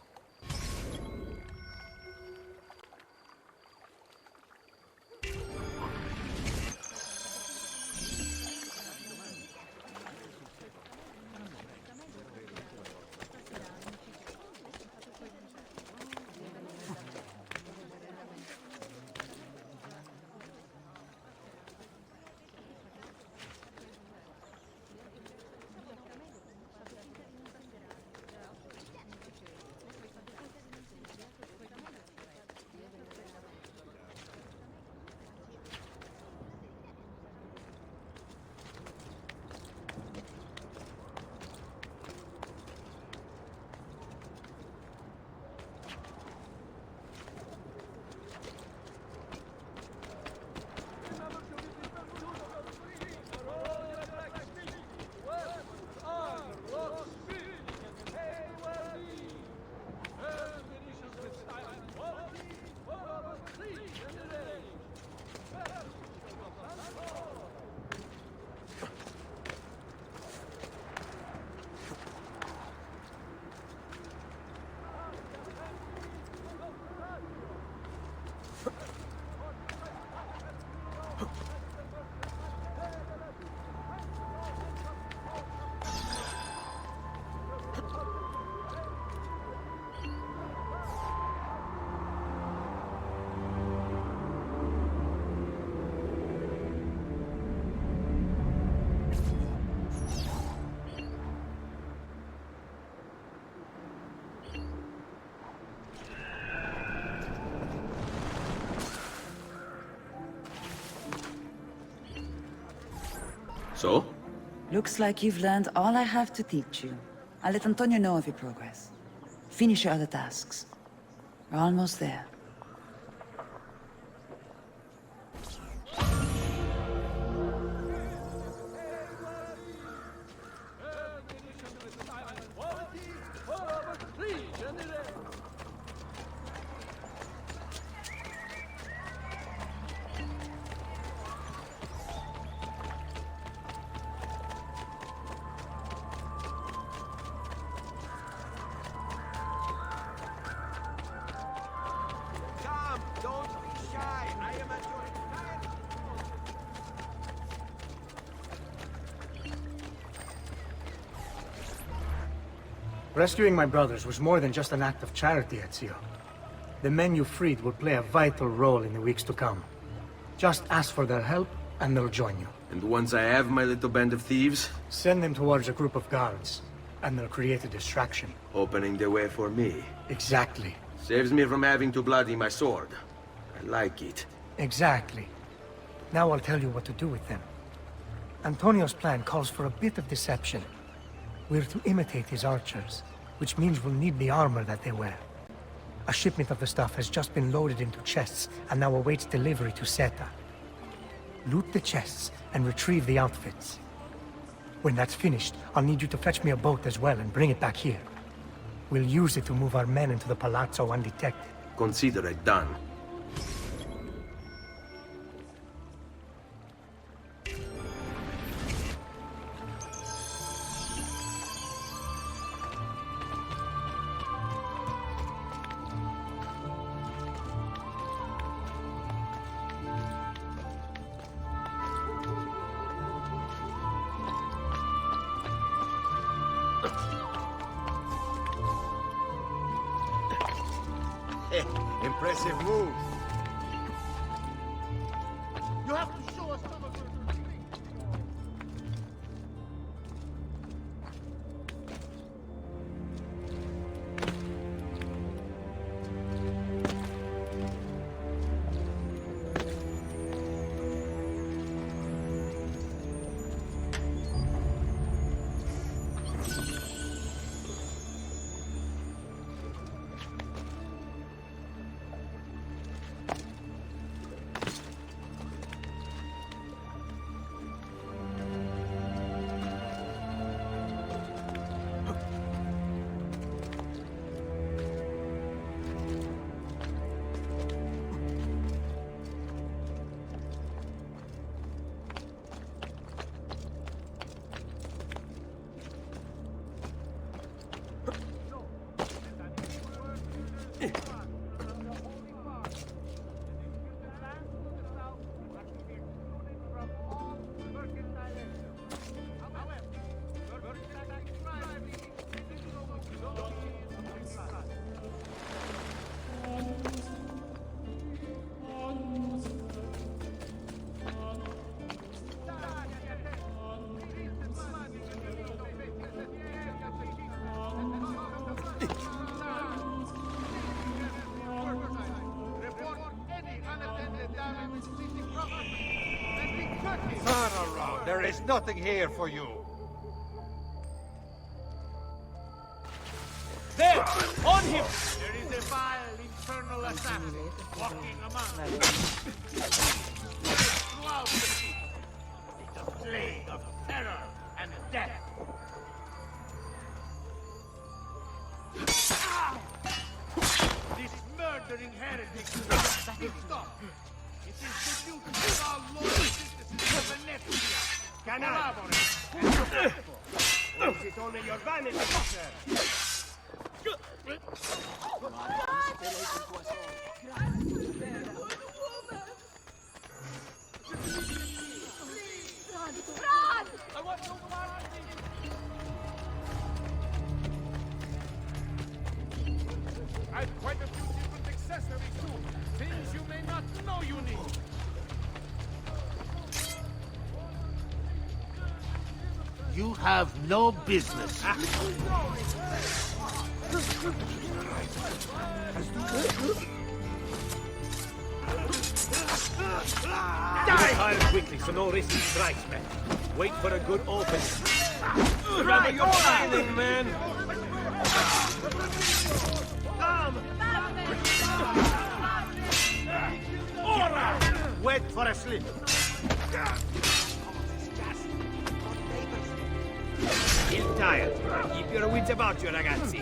So? Looks like you've learned all I have to teach you. I'll let Antonio know of your progress. Finish your other tasks. We're almost there. Rescuing my brothers was more than just an act of charity, Ezio. The men you freed will play a vital role in the weeks to come. Just ask for their help, and they'll join you. And once I have my little band of thieves? Send them towards a group of guards, and they'll create a distraction. Opening the way for me. Exactly. Saves me from having to bloody my sword. I like it. Exactly. Now I'll tell you what to do with them. Antonio's plan calls for a bit of deception. We're to imitate his archers, which means we'll need the armor that they wear. A shipment of the stuff has just been loaded into chests and now awaits delivery to Seta. Loot the chests and retrieve the outfits. When that's finished, I'll need you to fetch me a boat as well and bring it back here. We'll use it to move our men into the palazzo undetected. Consider it done. Impressive move. You have to show us some of your technique. There is nothing here for you. There! On him! There is a vile, infernal assassin walking among us. Throughout the city. It's a plague of terror and death. This murdering heretic that is stop. It is the duty of our Lord citizens of Venezia. Collaborate. Or is it only your vanity, sir? I've quite a few different accessories too. Things you may not know you need. You have no business. Fire quickly so no risky strikes, man. Wait for a good opening. Remember your timing, man. Wait for a slip. Still tired. Keep your wits about you, ragazzi.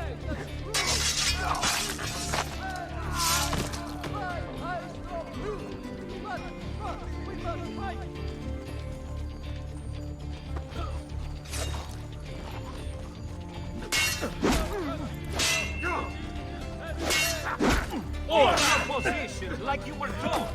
Or position like you were taught.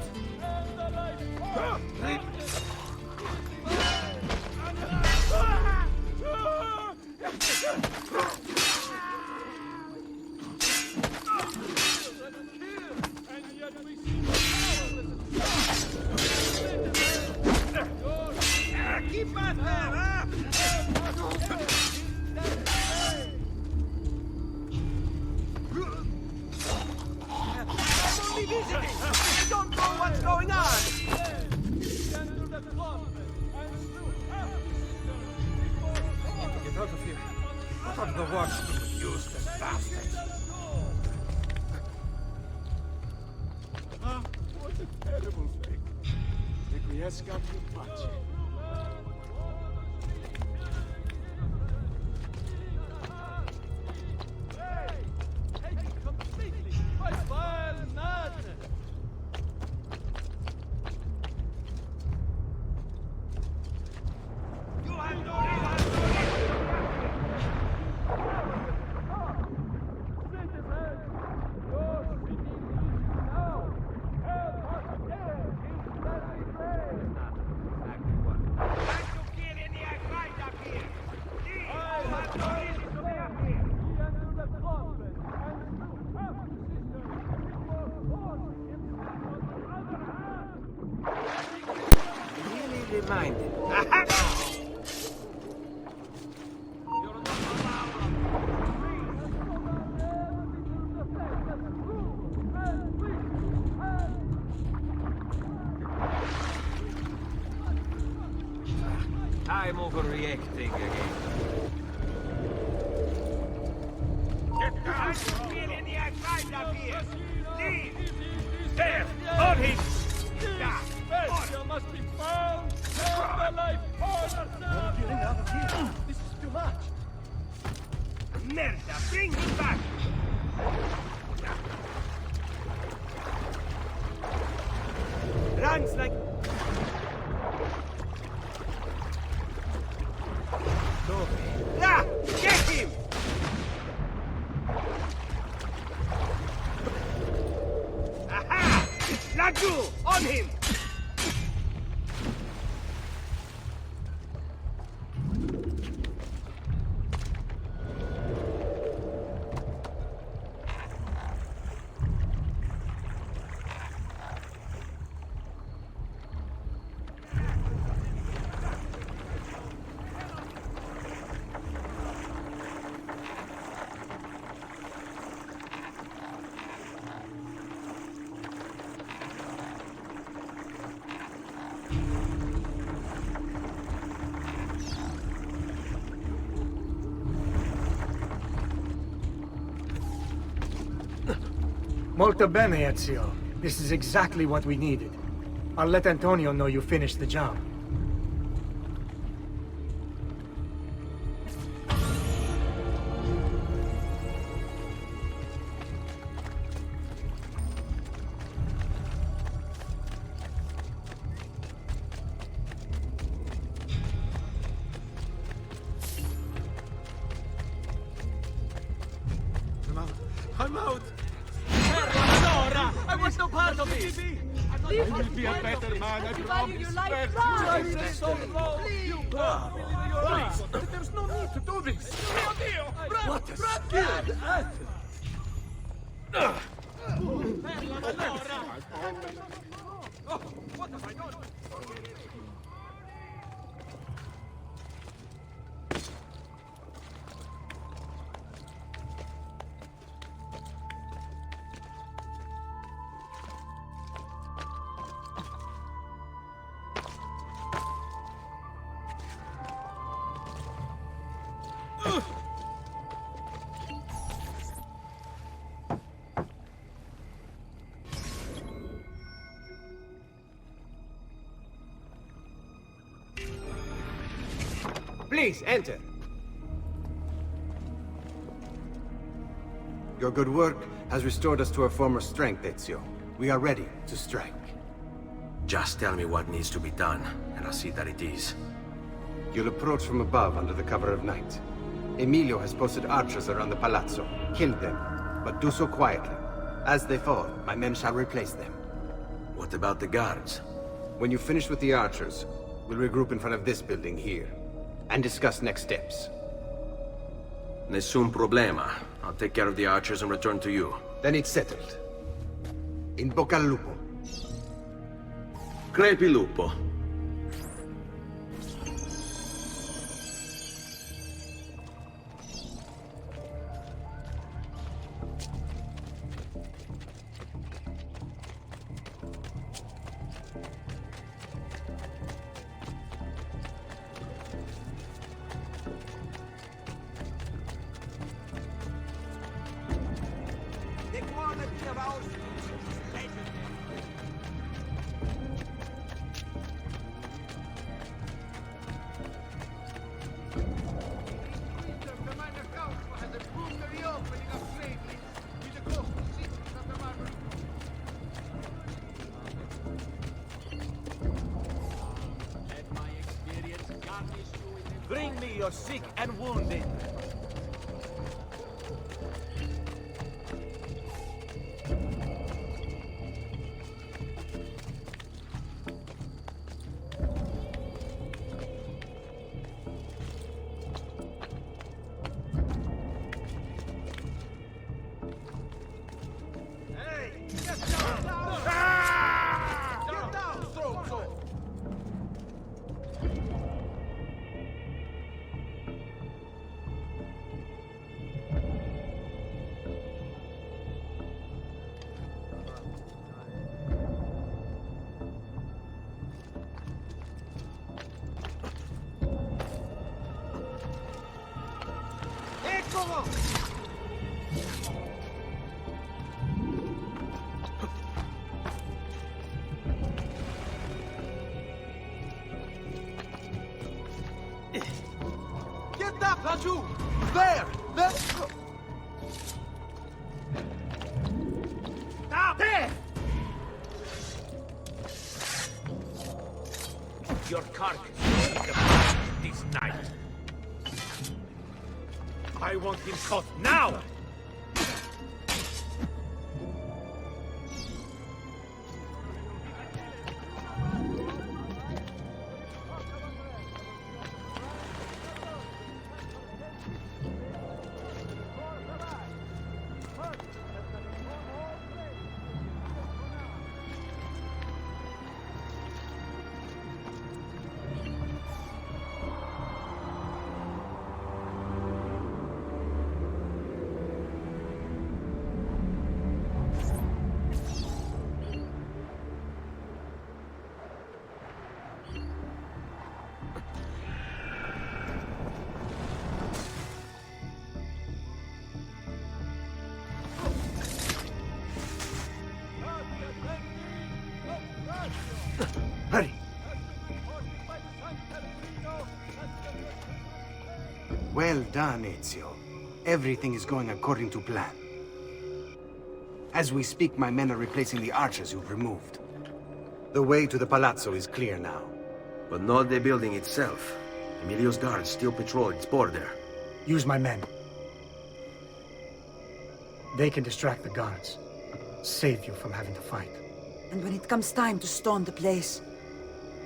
Keep back there, huh? I'm only visiting. I don't know what's going on. Get out of here. Out of the watch. Useless bastards. What a terrible thing. Requiescat in pace. Reminded. I'm overreacting again. Get down! Maniac right up here! Leave! There! On him! Ezio must be found! Save the life order! Getting out of here! This is too much! Merda! Bring him back! Runs like... Ah! Get him! Aha! Lagou! On him! Molto bene, Ezio. This is exactly what we needed. I'll let Antonio know you finished the job. I'm out! Nora! I want no part of it! I will be a better man, I promise. Price is so low! Please, there's no need to do this! What a skill! What have I done? Please, enter. Your good work has restored us to our former strength, Ezio. We are ready to strike. Just tell me what needs to be done, and I'll see that it is. You'll approach from above under the cover of night. Emilio has posted archers around the palazzo. Kill them, but do so quietly. As they fall, my men shall replace them. What about the guards? When you finish with the archers, we'll regroup in front of this building here, and discuss next steps. Nessun problema. I'll take care of the archers and return to you. Then it's settled. In bocca al lupo. Crepi lupo. Bring me your sick and wounded. Get up, Raju! There! There! Stop! There! Your carcass will be devoured this night. I want him caught now! Well done, Ezio. Everything is going according to plan. As we speak, my men are replacing the archers you've removed. The way to the palazzo is clear now. But not the building itself. Emilio's guards still patrol its border. Use my men. They can distract the guards. Save you from having to fight. And when it comes time to storm the place,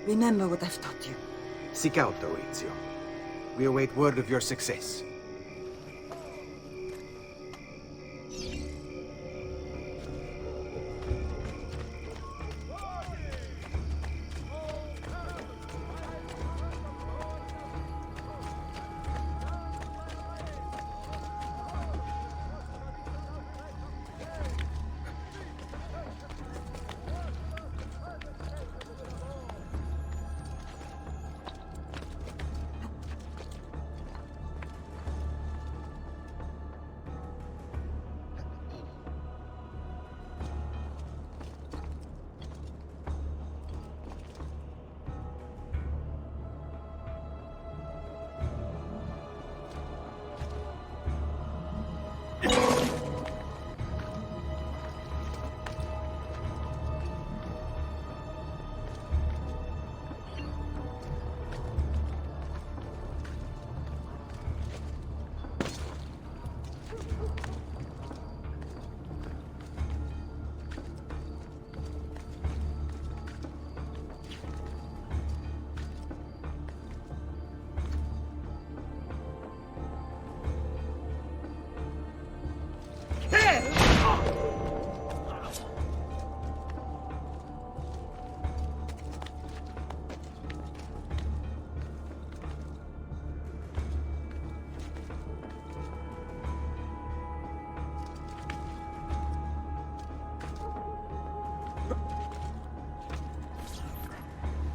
remember what I've taught you. Seek out, though, Ezio. We await word of your success.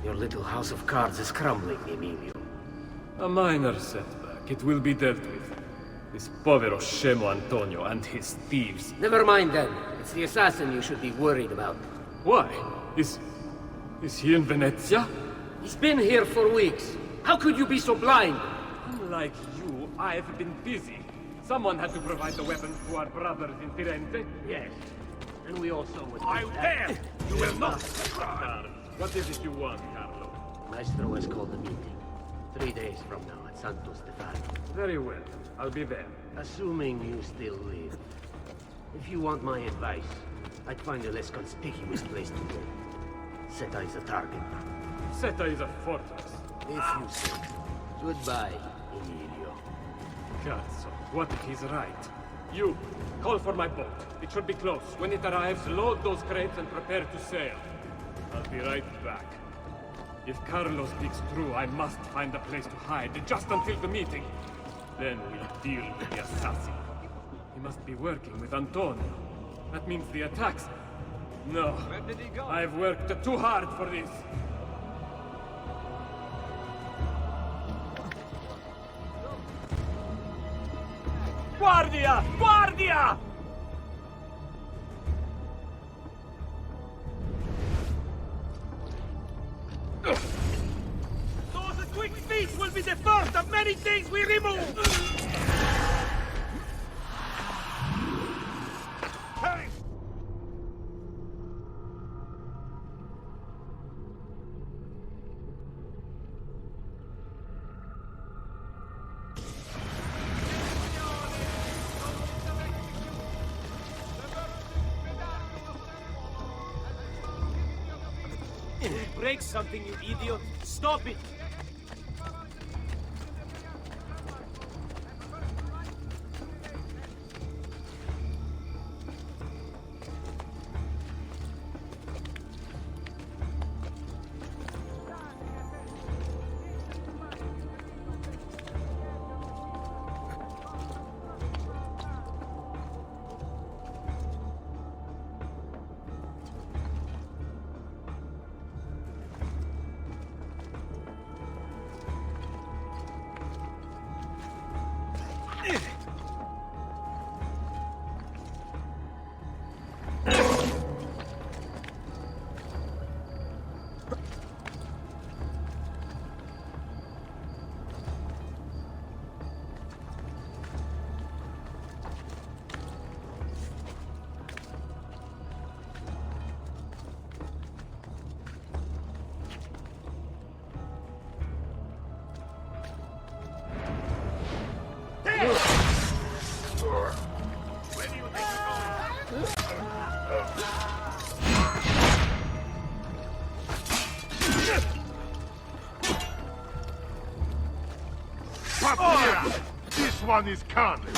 Your little house of cards is crumbling, Emilio. A minor setback. It will be dealt with. This povero scemo Antonio and his thieves. Never mind then. It's the assassin you should be worried about. Why? Is he in Venezia? He's been here for weeks. How could you be so blind? Unlike you, I've been busy. Someone had to provide the weapons to our brothers in Firenze. Yes. And we also would... Altair! You will not! What is it you want, Carlo? Maestro has called a meeting. 3 days from now at Santo Stefano. Very well. I'll be there. Assuming you still live. If you want my advice, I'd find a less conspicuous place to go. Seta is a target. Seta is a fortress. If you say. Goodbye, Emilio. Cazzo, what if he's right? You, call for my boat. It should be close. When it arrives, load those crates and prepare to sail. I'll be right back. If Carlo speaks true, I must find a place to hide, just until the meeting. Then we'll deal with the assassin. He must be working with Antonio. That means the attacks... No. Where did he go? I've worked too hard for this. Guardia! Guardia! Those quick feet will be the first of many things we remove! Hey! Break something, you idiot! Stop it! Patriarch! This one is coming!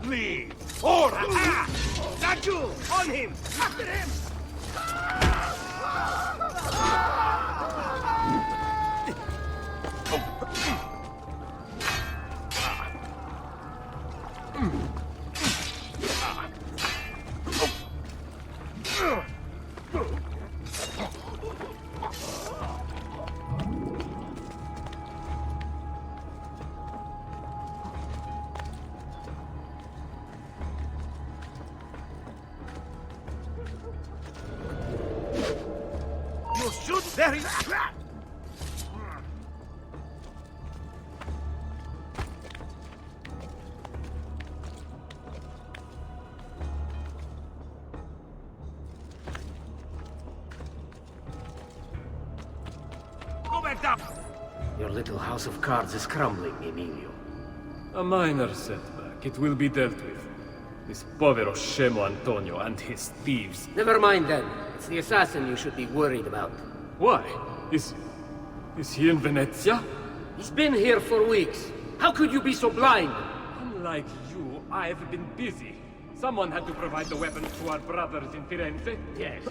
Leave! Ora! Ah! Laggiù! On him! After him! You shoot very... Go back down! Your little house of cards is crumbling, Emilio. A minor setback. It will be dealt with. This povero scemo Antonio and his thieves. Never mind then. It's the assassin you should be worried about. Why? Is he in Venezia? He's been here for weeks. How could you be so blind? Unlike you, I've been busy. Someone had to provide the weapons to our brothers in Firenze. Yes.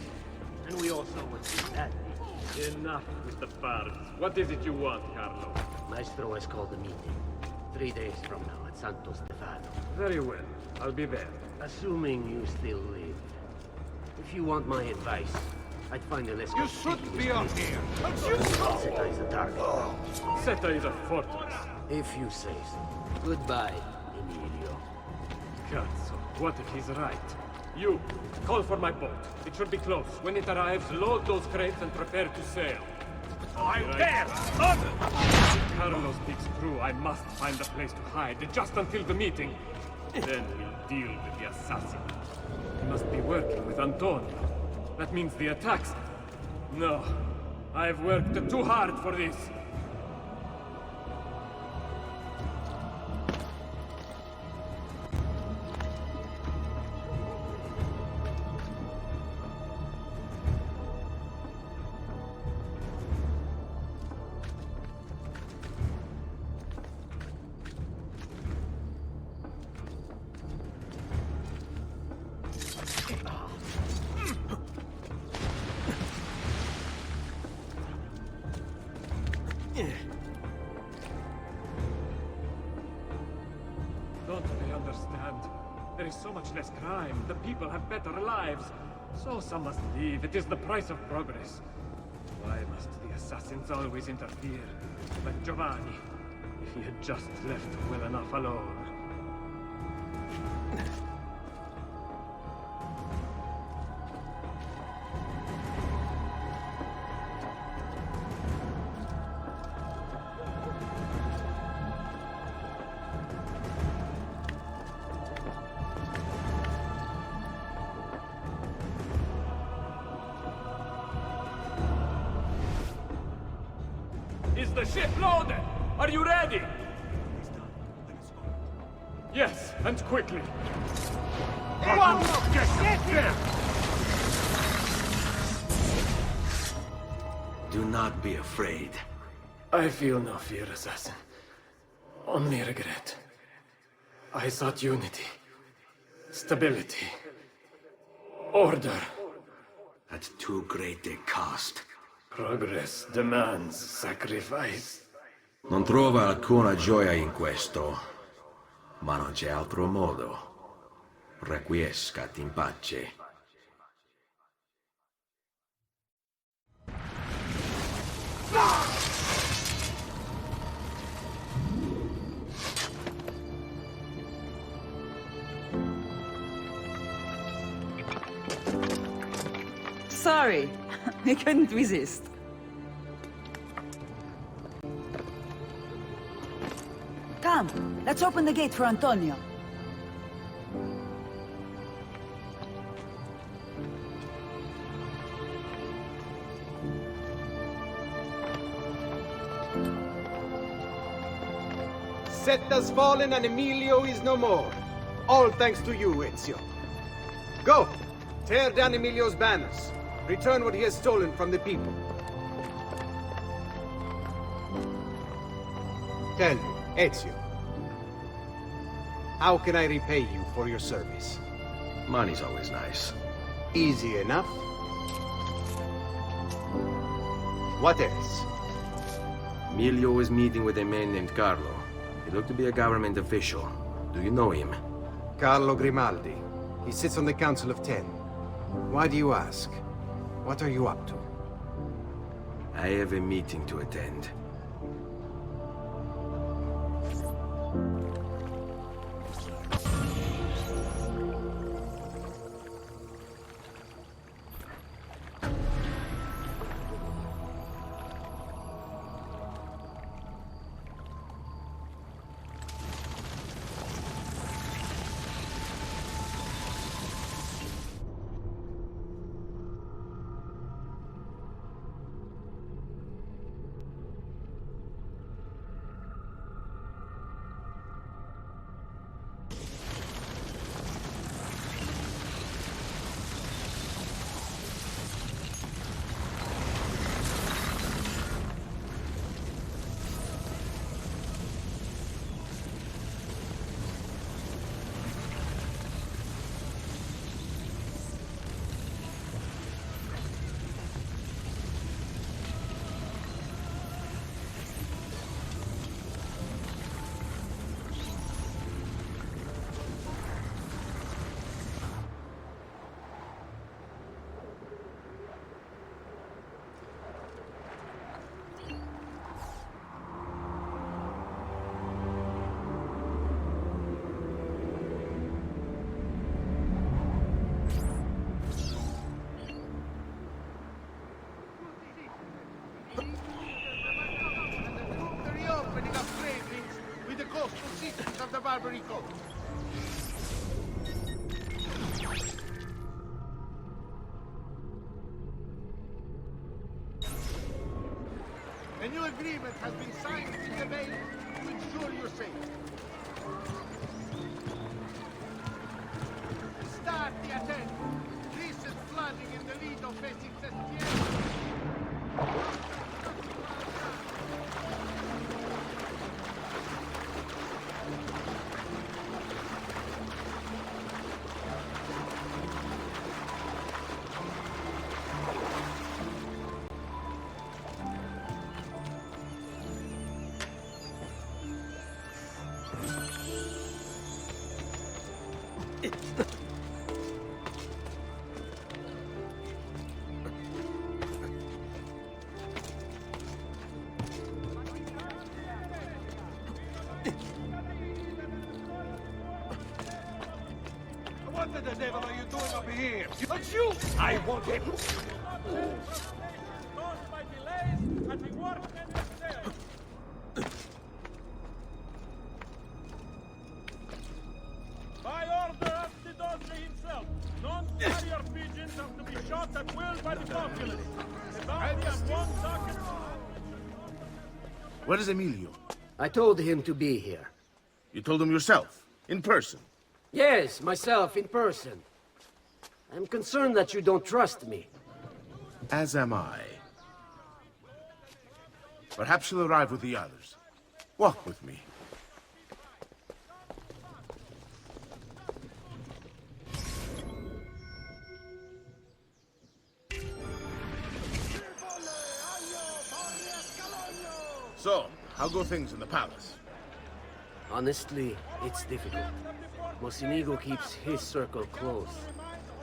And we also would do that. Enough with the bards. What is it you want, Carlo? Maestro has called a meeting. 3 days from now at Santo Stefano. Very well. I'll be there. Assuming you still live. If you want my advice, I'd find a less... You should be on here! But you Seta is the target. Seta is a fortress. If you say so. Goodbye, Emilio. Cazzo, what if he's right? You, call for my boat. It should be close. When it arrives, load those crates and prepare to sail. Altair! If Carlo speaks true, I must find a place to hide, just until the meeting. Then we'll deal with the assassin. He must be working with Antonio. That means the attacks... No. I've worked too hard for this. Don't they understand? There is so much less crime. The people have better lives. So some must leave. It is the price of progress. Why must the assassins always interfere? Like Giovanni. If he had just left well enough alone. the ship loaded? Are you ready? Yes, and quickly. One more! Get here! Do not be afraid. I feel no fear, assassin. Only regret. I sought unity, stability, order. At too great a cost. Progress demands sacrifice. Non trova alcuna gioia in questo, ma non c'è altro modo. Requiescat in pace. Sorry, I couldn't resist. Come, let's open the gate for Antonio. Set has fallen and Emilio is no more. All thanks to you, Ezio. Go! Tear down Emilio's banners. Return what he has stolen from the people. Tell me, Ezio. How can I repay you for your service? Money's always nice. Easy enough. What else? Emilio is meeting with a man named Carlo. He looked to be a government official. Do you know him? Carlo Grimaldi. He sits on the Council of 10. Why do you ask? What are you up to? I have a meeting to attend. Of the Barbary Coast. A new agreement has been signed with the Avaible to ensure your safety. Start the attack. Recent flooding in the Lido facing Cestieri. What the devil are you doing up here? It's you! I want him! Caused by delays at the workmen themselves. By order of the Dodge himself, non-carrier pigeons have to be shot at will by the populace. The bounty of 1 socket. Where is Emilio? I told him to be here. You told him yourself? In person? Yes, myself, in person. I'm concerned that you don't trust me. As am I. Perhaps she'll arrive with the others. Walk with me. So, how go things in the palace? Honestly, it's difficult. Mocenigo keeps his circle close.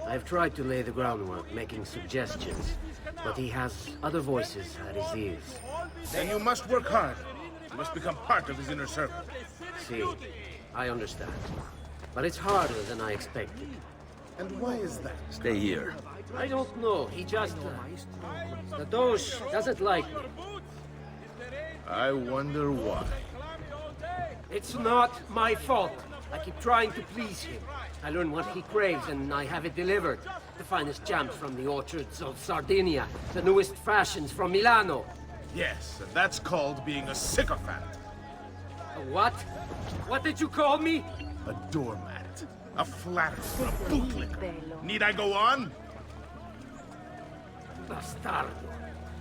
I've tried to lay the groundwork, making suggestions, but he has other voices at his ears. Then you must work hard. You must become part of his inner circle. See, I understand. But it's harder than I expected. And why is that? Stay here. I don't know, he just... the Doge doesn't like me. I wonder why. It's not my fault. I keep trying to please him. I learn what he craves and I have it delivered. The finest jams from the orchards of Sardinia. The newest fashions from Milano. Yes, and that's called being a sycophant. A what? What did you call me? A doormat. A flatterer. A bootlicker. Need I go on? Bastardo.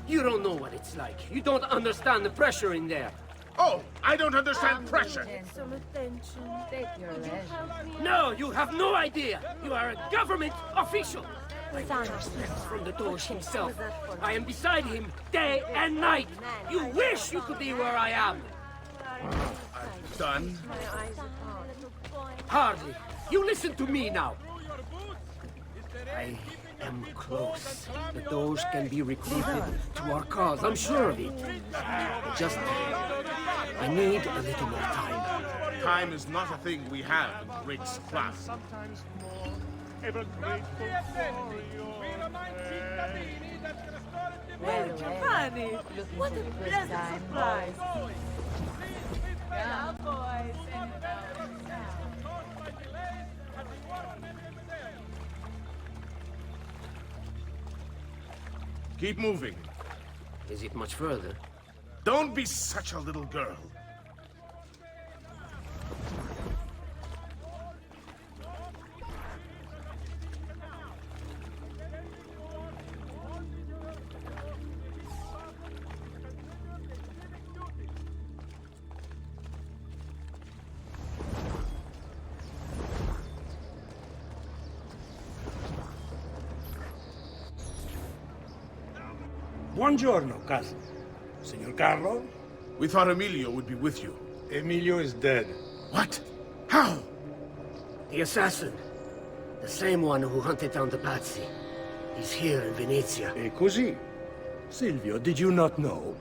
You don't know what it's like. You don't understand the pressure in there. Oh, I don't understand pressure. No, you have no idea. You are a government official. I trust this from the Doge himself. I am beside him day and night. You wish you could be where I am. I'm done. Hardly. You listen to me now. I am close. The Doge can be recruited to our cause. I'm sure of it. Just... I need a little more time. Time is not a thing we have in great supply. Ever grateful for Well, Giovanni, what a pleasant surprise. Now, boys. Keep moving. Is it much further? Don't be such a little girl. Buongiorno, cousin. Signor Carlo? We thought Emilio would be with you. Emilio is dead. What? How? The assassin. The same one who hunted down the Pazzi. He's here in Venezia. E così? Silvio, did you not know?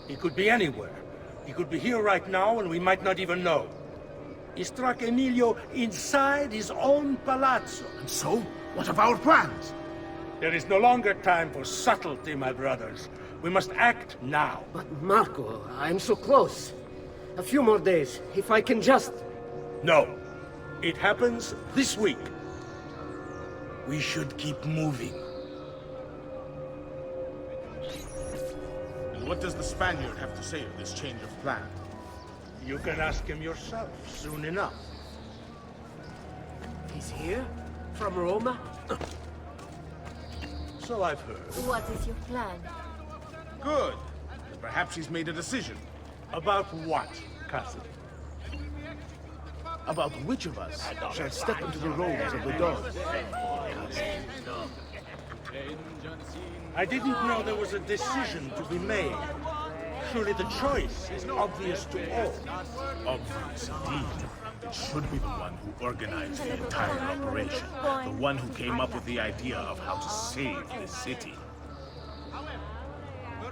He could be anywhere. He could be here right now and we might not even know. He struck Emilio inside his own palazzo. And so? What of our plans? There is no longer time for subtlety, my brothers. We must act now. But Marco, I'm so close. A few more days, if I can just... No. It happens this week. We should keep moving. And what does the Spaniard have to say of this change of plan? You can ask him yourself soon enough. He's here? From Roma? So I've heard. What is your plan? Good. Perhaps he's made a decision. About what, cousin? About which of us shall step into the roles of the dogs. I didn't know there was a decision to be made. Surely the choice is obvious to all. Obvious indeed. It should be the one who organized the entire operation. The one who came up with the idea of how to save the city.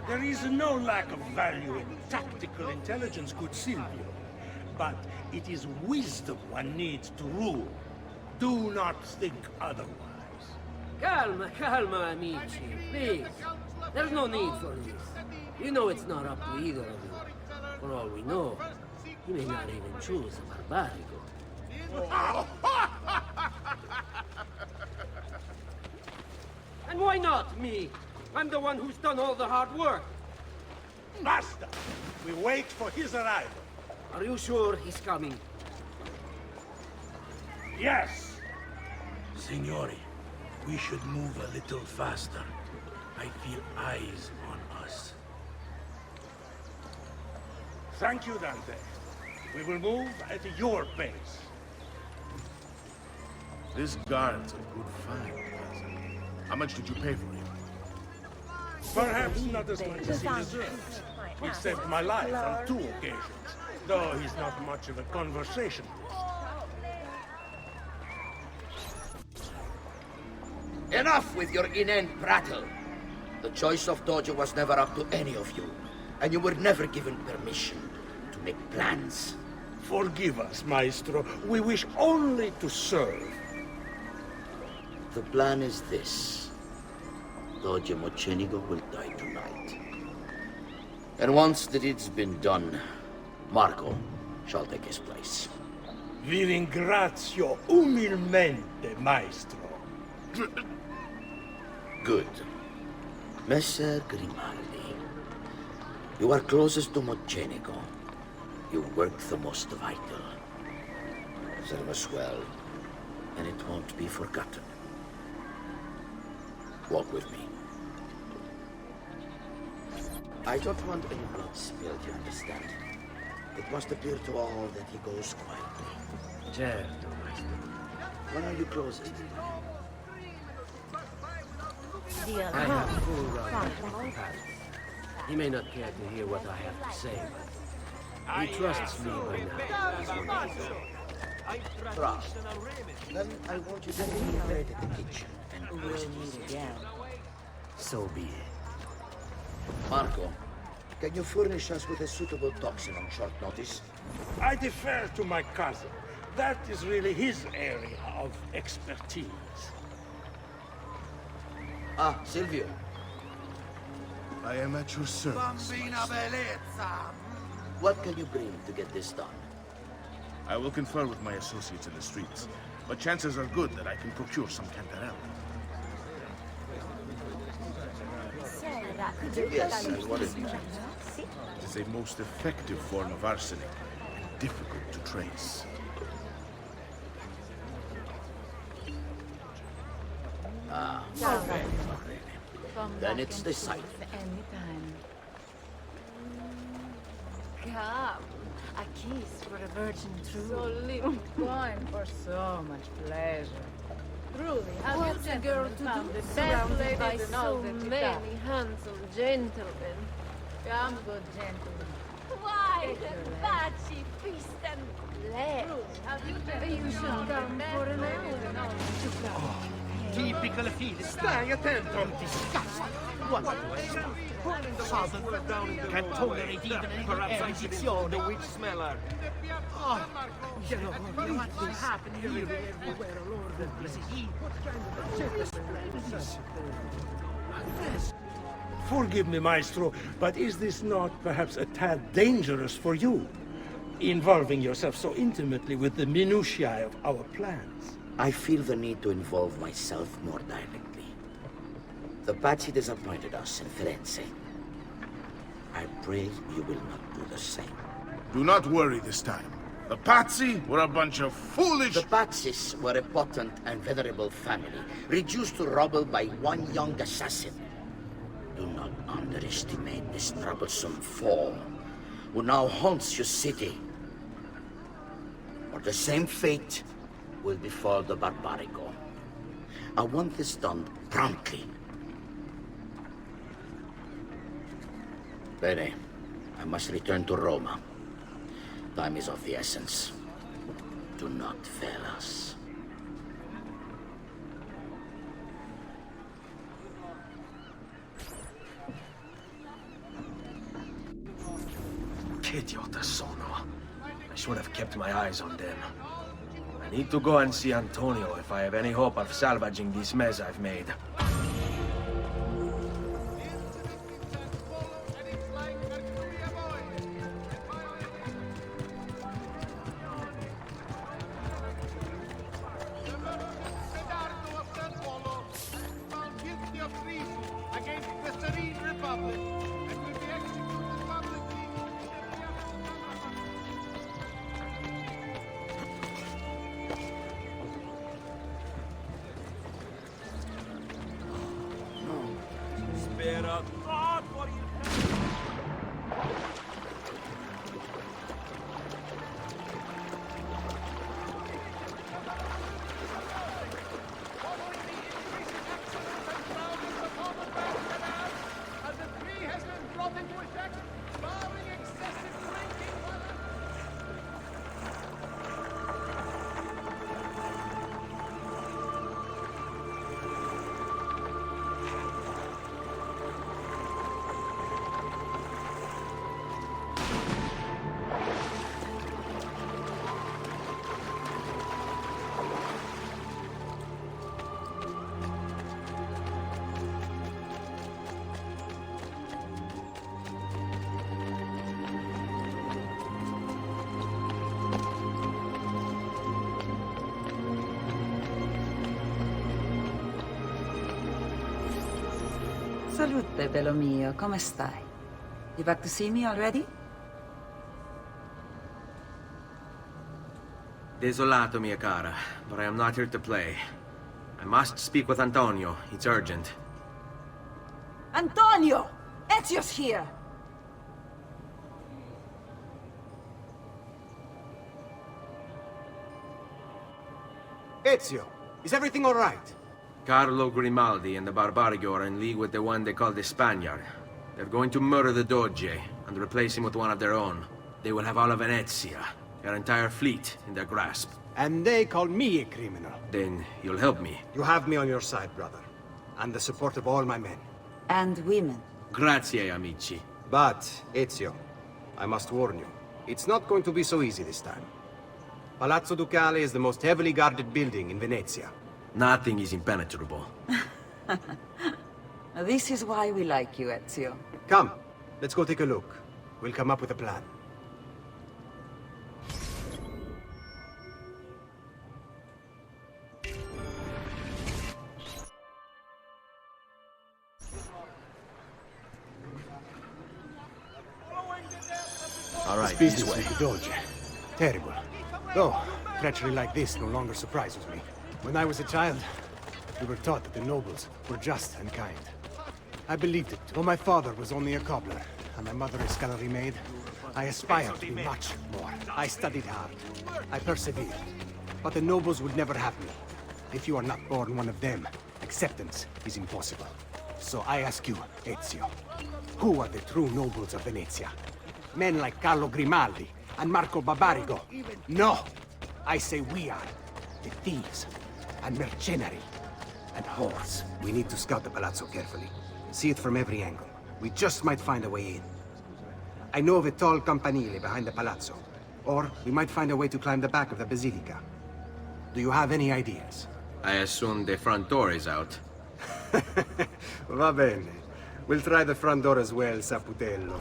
There is no lack of value in tactical intelligence, good Silvio. But it is wisdom one needs to rule. Do not think otherwise. Calma, calma, amici. Please. There's no need for this. You know it's not up to either of you. For all we know, he may not even choose a barbarico. And why not me? I'm the one who's done all the hard work. Basta! We wait for his arrival. Are you sure he's coming? Yes! Signori, we should move a little faster. I feel eyes on us. Thank you, Dante. We will move at your pace. This guard's a good find, Pazzi. How much did you pay for him? Perhaps not as much as he deserves. He saved my life on 2 occasions, though he's not much of a conversationalist. Enough with your inane prattle. The choice of Dojo was never up to any of you, and you were never given permission to make plans. Forgive us, Maestro. We wish only to serve. The plan is this. Dojo Mocenigo will die tonight. And once the deed's been done, Marco shall take his place. Vi ringrazio umilmente, Maestro. Good. Messer Grimaldi, you are closest to Mocenigo. You work the most vital. Serve us well, and it won't be forgotten. Walk with me. I don't want any blood spilled, you understand? It must appear to all that he goes quietly. Certo, Maestro. When are you closest? I have full right to Pazzi. He may not care to hear what I have to say, but he trusts me by now, as one of his own. Trust. Then I want you to meet me right at the kitchen and We'll meet again. So be it. Marco, can you furnish us with a suitable toxin on short notice? I defer to my cousin. That is really his area of expertise. Ah, Silvio. I am at your service. What can you bring to get this done? I will confer with my associates in the streets, but chances are good that I can procure some cantarella. Yes, I wanted to. It is a most effective form of arsenic, and difficult to trace. Ah, then it's decided. Anytime. Come. A kiss for a virgin true. So little wine for so much pleasure. Truly, what's a girl to do? The best lady by so many handsome gentlemen. Come, good gentlemen. Why the Pazzi feast and play? You should come for an hour. Typical Philip. Stai attento. I'm disgusted. What can't tolerate even an erudizione. The witch smeller. Oh, you know what's happening here everywhere, Lord. Forgive me, Maestro, but is this not perhaps a tad dangerous for you? Involving yourself so intimately with the minutiae of our plans. I feel the need to involve myself more directly. The Pazzi disappointed us in Florence. I pray you will not do the same. Do not worry this time. The Pazzi were a bunch of foolish... The Pazzis were a potent and venerable family, reduced to rubble by one young assassin. Do not underestimate this troublesome foe, who now haunts your city. Or the same fate will befall the Barbarico. I want this done promptly. Bene, I must return to Roma. Time is of the essence. Do not fail us. Che idiota sono. I should have kept my eyes on them. I need to go and see Antonio if I have any hope of salvaging this mess I've made. Found guilty of treason against the Serene Republic and will be executed by Salute, bello mio. Come stai? You back to see me already? Desolato, mia cara, but I am not here to play. I must speak with Antonio. It's urgent. Antonio! Ezio's here! Ezio, is everything all right? Carlo Grimaldi and the Barbarigo are in league with the one they call the Spaniard. They're going to murder the Doge and replace him with one of their own. They will have all of Venezia, their entire fleet, in their grasp. And they call me a criminal. Then you'll help me. You have me on your side, brother. And the support of all my men. And women. Grazie, amici. But, Ezio, I must warn you, it's not going to be so easy this time. Palazzo Ducale is the most heavily guarded building in Venezia. Nothing is impenetrable. This is why we like you, Ezio. Come, let's go take a look. We'll come up with a plan. All right, this this way. with the Doge. Terrible. Though, treachery like this no longer surprises me. When I was a child, we were taught that the nobles were just and kind. I believed it. Though my father was only a cobbler, and my mother a scullery maid, I aspired to be much more. I studied hard. I persevered. But the nobles would never have me. If you are not born one of them, acceptance is impossible. So I ask you, Ezio, who are the true nobles of Venezia? Men like Carlo Grimaldi and Marco Barbarigo? No! I say we are. The thieves, and mercenary, and whores. We need to scout the palazzo carefully. See it from every angle. We just might find a way in. I know of a tall campanile behind the palazzo. Or we might find a way to climb the back of the basilica. Do you have any ideas? I assume the front door is out. Va bene. We'll try the front door as well, Saputello.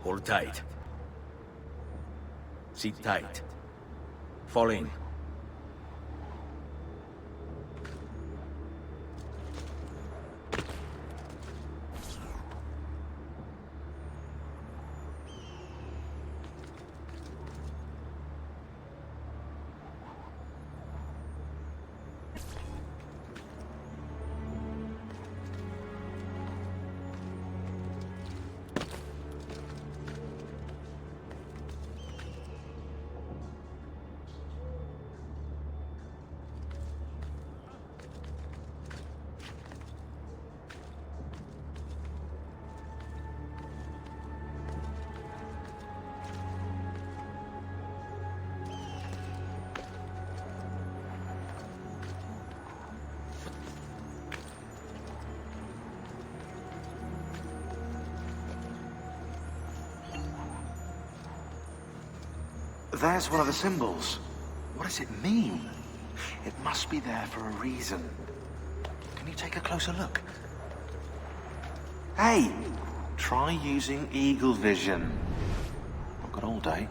Hold tight. Sit tight. Fall in. there's one of the symbols. What does it mean? It must be there for a reason. Can you take a closer look? Hey! Try using eagle vision. Not got all day.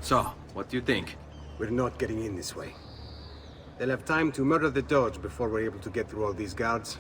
So, what do you think? We're not getting in this way. They'll have time to murder the Doge before we're able to get through all these guards.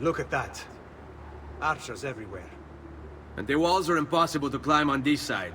Look at that. Archers everywhere. And the walls are impossible to climb on this side.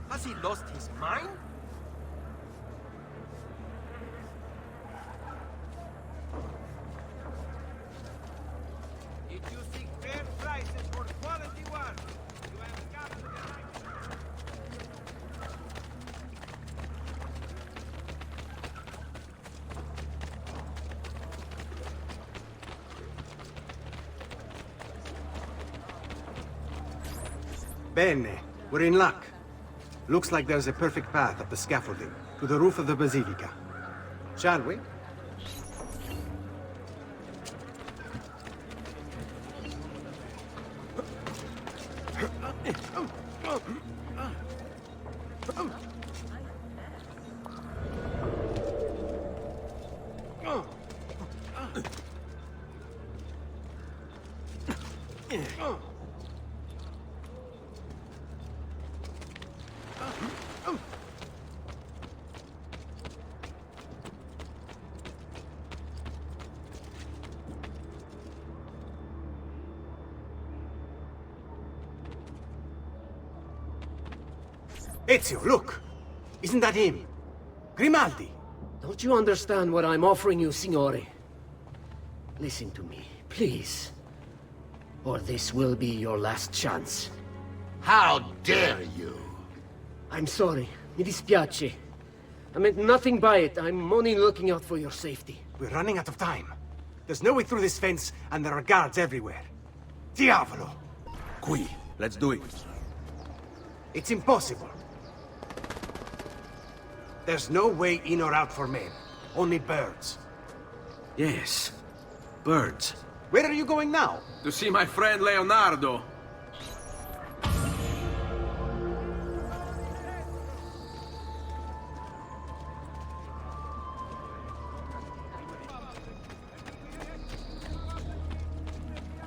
Has he lost his mind? Did you seek fair prices for quality work? You have got to the right. Bene, we're in luck. Looks like there's a perfect path up the scaffolding to the roof of the Basilica. Shall we? Ezio, look! Isn't that him? Grimaldi! Don't you understand what I'm offering you, Signore? Listen to me, please. or this will be your last chance. How dare you? I'm sorry. Mi dispiace. I meant nothing by it. I'm only looking out for your safety. We're running out of time. There's no way through this fence, and there are guards everywhere. Diavolo! Qui, let's do it. It's impossible. There's no way in or out for men. Only birds. Yes, birds. Where are you going now? To see my friend Leonardo.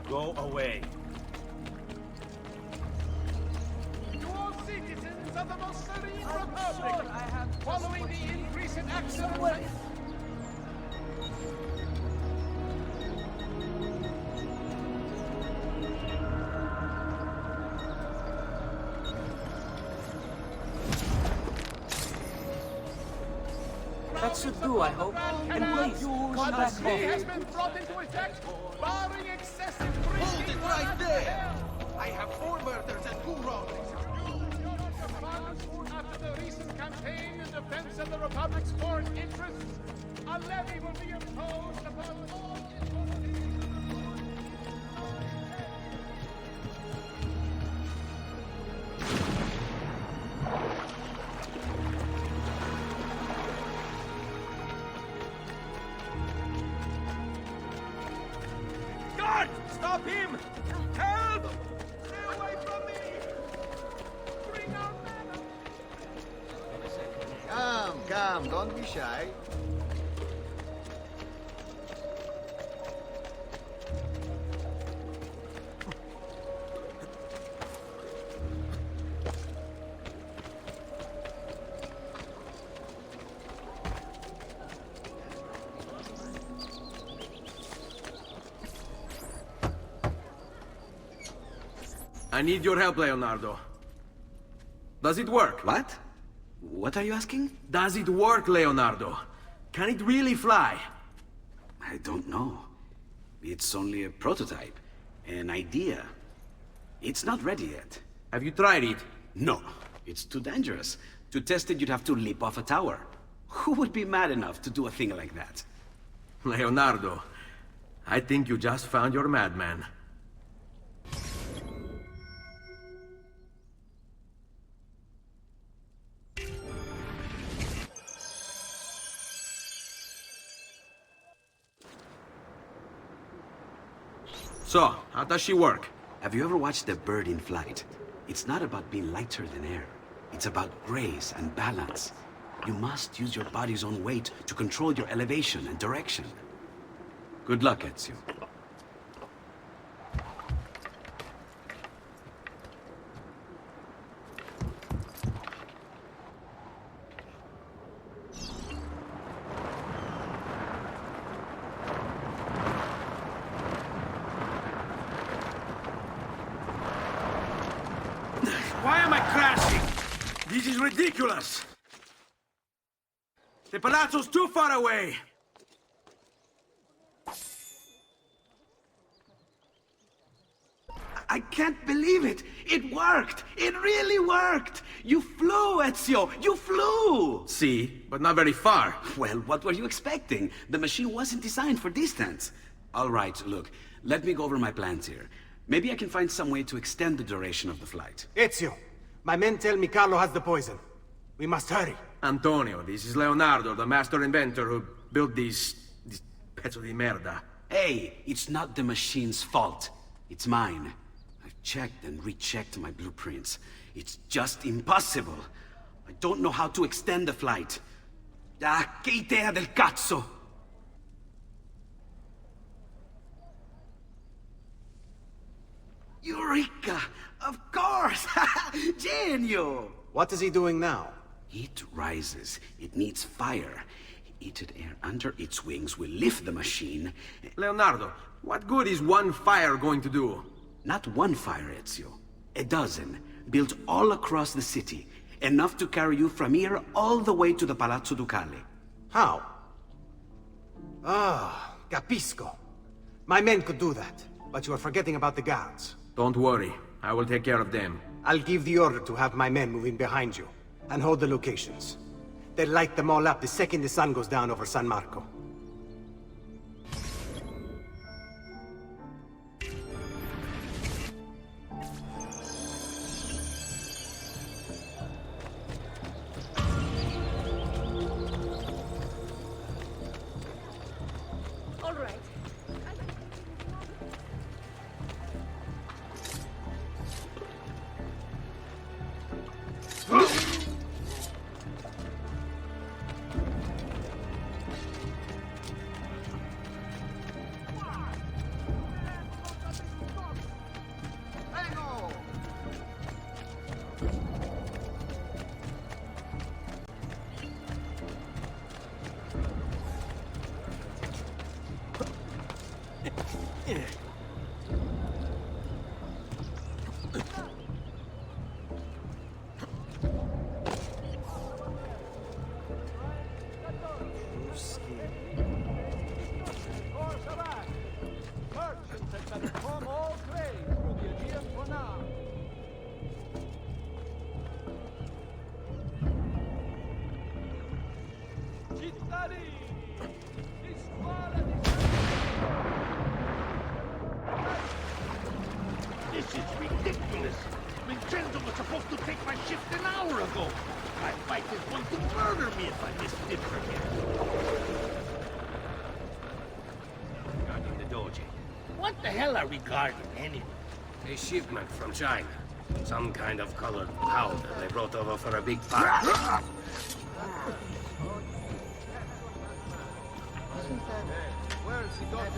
Go away. To all citizens of the most serene republic, following the increase in accidents. That should do, I hope. And please, come back home. has been brought into effect, barring excessive drinking. Hold it right there! I have 4 murders and 2 robberies. After the recent campaign in defense of the Republic's foreign interests, a levy will be imposed upon all... Guard! Stop him! Help! Stay away from me! Bring out men! Come, don't be shy. I need your help, Leonardo. Does it work? What? What are you asking? Does it work, Leonardo? Can it really fly? I don't know. It's only a prototype, an idea. It's not ready yet. Have you tried it? No, it's too dangerous. To test it, you'd have to leap off a tower. Who would be mad enough to do a thing like that? Leonardo, I think you just found your madman. So, how does she work? Have you ever watched a bird in flight? It's not about being lighter than air. It's about grace and balance. You must use your body's own weight to control your elevation and direction. Good luck, Ezio. Why am I crashing? This is ridiculous! The palazzo's too far away! I can't believe it! It worked! It really worked! You flew, Ezio! You flew! See, but not very far. Well, what were you expecting? The machine wasn't designed for distance. All right, look, let me go over my plans here. Maybe I can find some way to extend the duration of the flight. Ezio, my men tell me Carlo has the poison. We must hurry. Antonio, this is Leonardo, the master inventor who built this pezzo di merda. Hey, it's not the machine's fault. It's mine. I've checked and rechecked my blueprints. It's just impossible. I don't know how to extend the flight. Ah, che idea del cazzo! Eureka! Of course! Genio! What is he doing now? Heat rises. It needs fire. Heated air under its wings will lift the machine. Leonardo, what good is one fire going to do? Not one fire, Ezio. A dozen, built all across the city. Enough to carry you from here all the way to the Palazzo Ducale. How? Ah, capisco. My men could do that. But you are forgetting about the guards. Don't worry. I will take care of them. I'll give the order to have my men move in behind you, and hold the locations. They'll light them all up the second the sun goes down over San Marco. All right. This is ridiculous. Vincenzo was supposed to take my shift an hour ago. My wife is going to murder me if I miss dinner again. Guarding the Doge. What the hell are we guarding anyway? A shipment from China. Some kind of colored powder they brought over for a big party. Where is he going?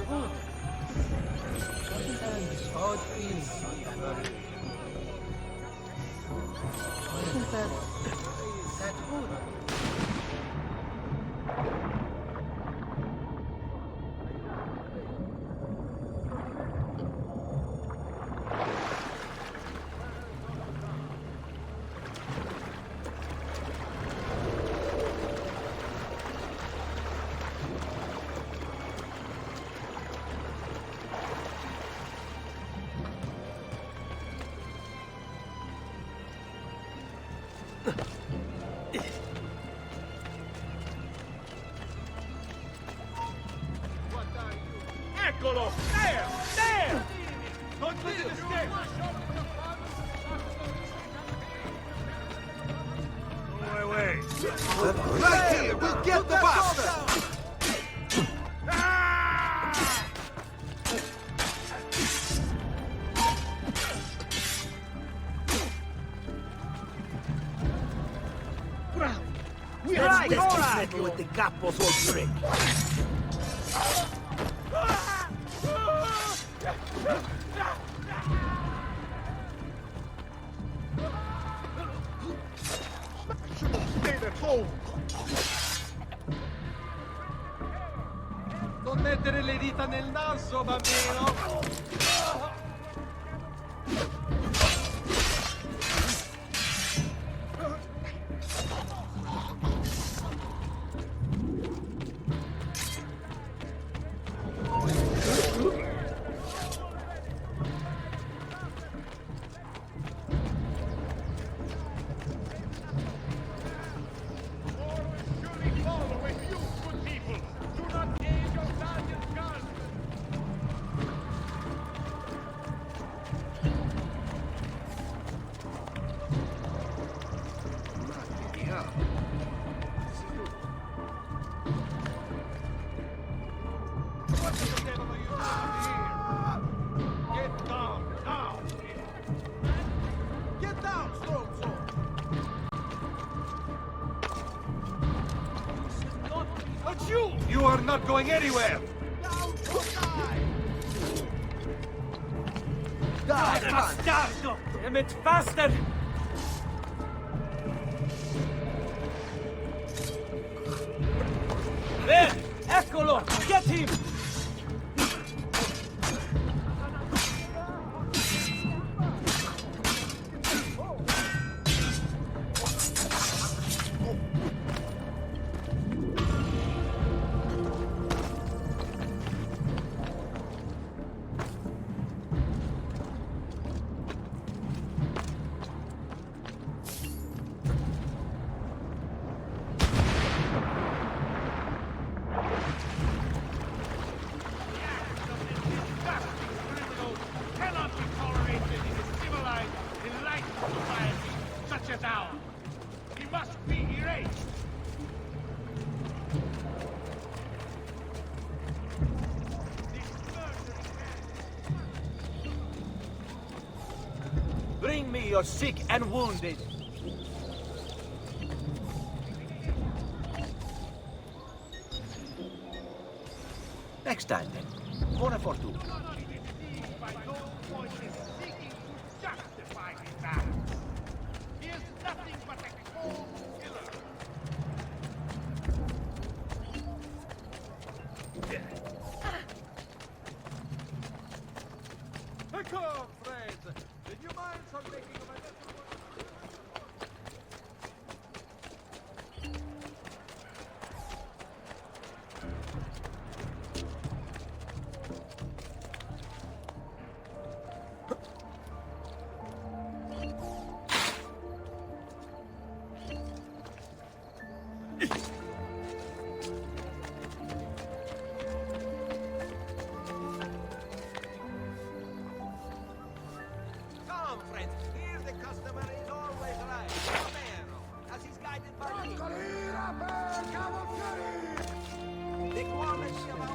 Isn't that wood? Eccolo! There! There! Don't let it escape! Go away! Right here! We'll get the bastard! We are definitely with the capo's old trick. Stay at home. Non mettere le dita nel naso, bambino! You are not going anywhere! Die, bastardo! Damn it, faster! There! Eccolo! Get him! down. He must be erased. Bring me your sick and wounded. Next time, then. Buona fortuna. By those voices seeking to justify his acts. He is nothing but a cold killer. Come, friends. Did you mind some making of my little one? Come, friends. Here the customer is always right. Romero, as he's guided by me. The quality of our...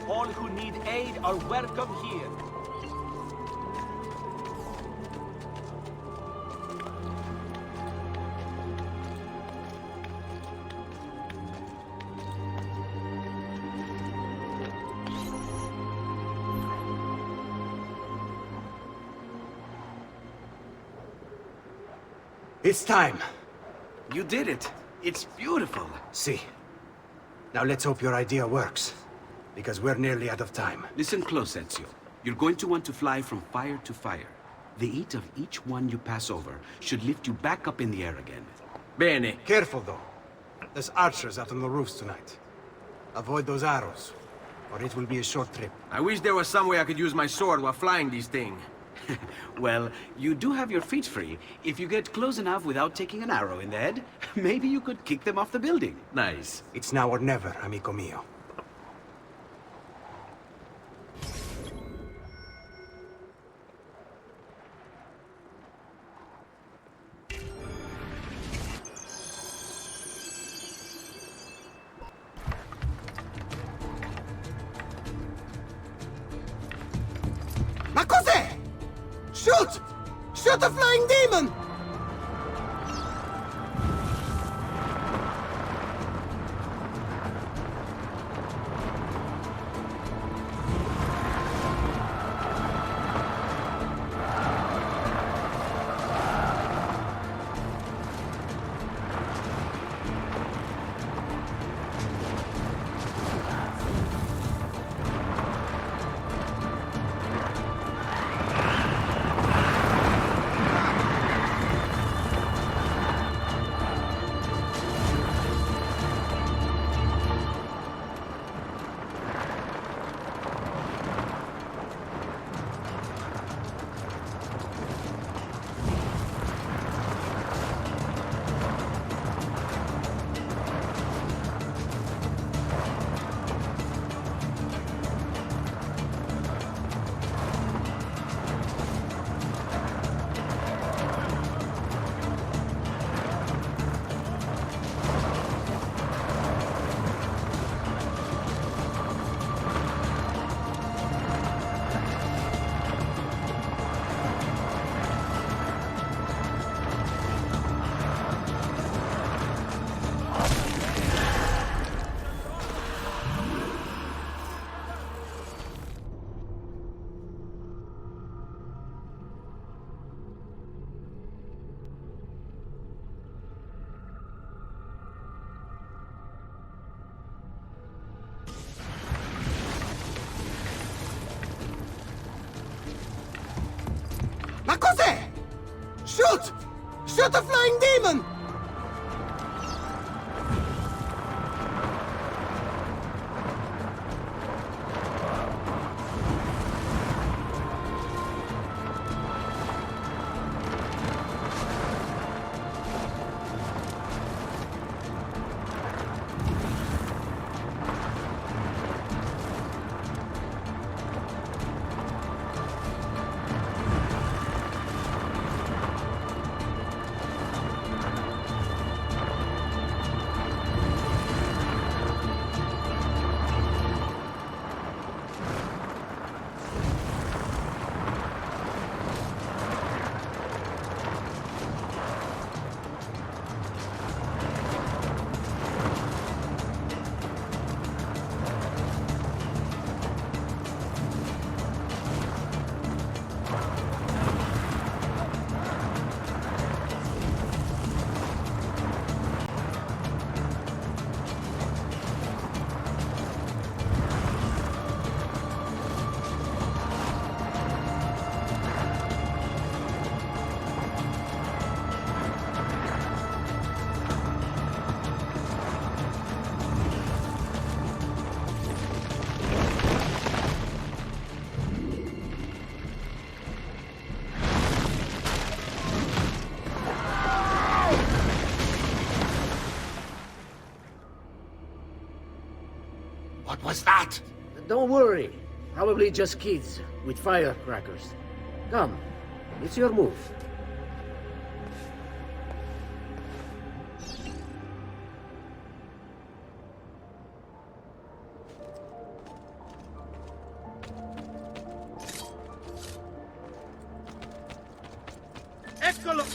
All who need aid are welcome here. It's time. You did it. It's beautiful. See. Now let's hope your idea works. Because we're nearly out of time. Listen close, Ezio. You're going to want to fly from fire to fire. The heat of each one you pass over should lift you back up in the air again. Bene. Careful, though. There's archers out on the roofs tonight. Avoid those arrows, or it will be a short trip. I wish there was some way I could use my sword while flying these things. Well, you do have your feet free. If you get close enough without taking an arrow in the head, maybe you could kick them off the building. Nice. It's now or never, amico mio. Ma cos'è? Shoot! Shoot the flying demon! Ma cos'è? Shoot! Shoot a flying demon! What was that? Don't worry. Probably just kids with firecrackers. Come, it's your move. Eccolo!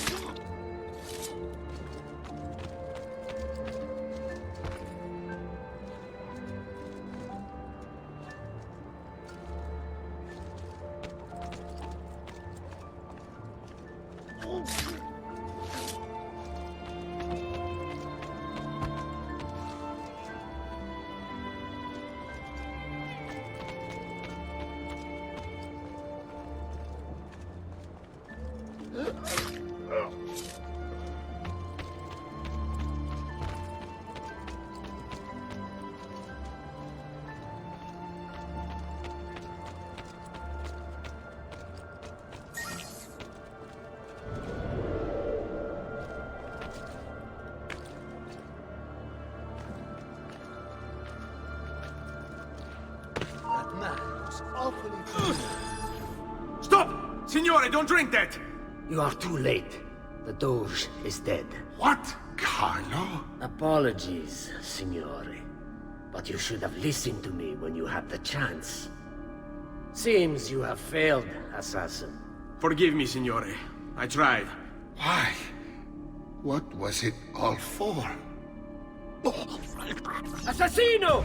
Stop! Signore, don't drink that! You are too late. The Doge is dead. What? Carlo? Apologies, Signore. But you should have listened to me when you had the chance. Seems you have failed, assassin. Forgive me, Signore. I tried. Why? What was it all for? Assassino!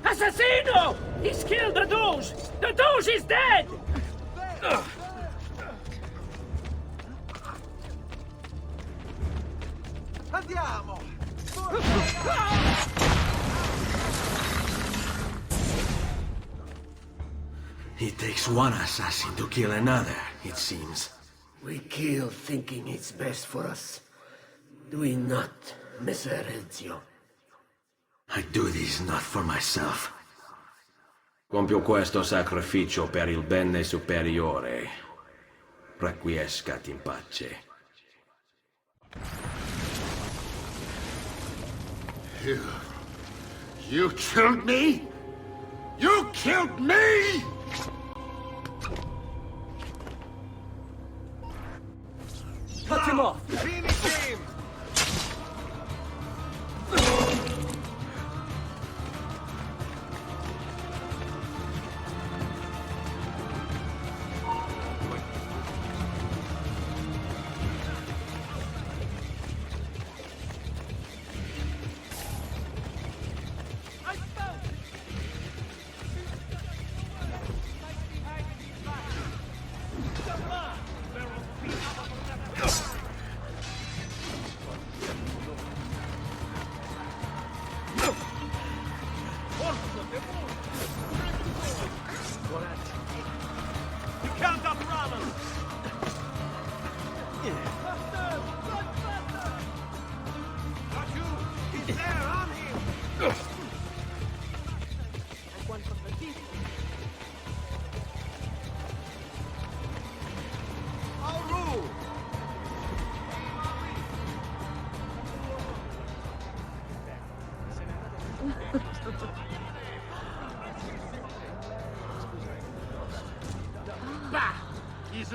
Assassino! He's killed the Doge! The Doge is dead! Andiamo! It takes one assassin to kill another, it seems. We kill thinking it's best for us. Do we not, Messer Ezio? I do this not for myself. Compio questo sacrificio per il bene superiore. Requiescat in pace. You killed me? You killed me? Cut him off! Finish him!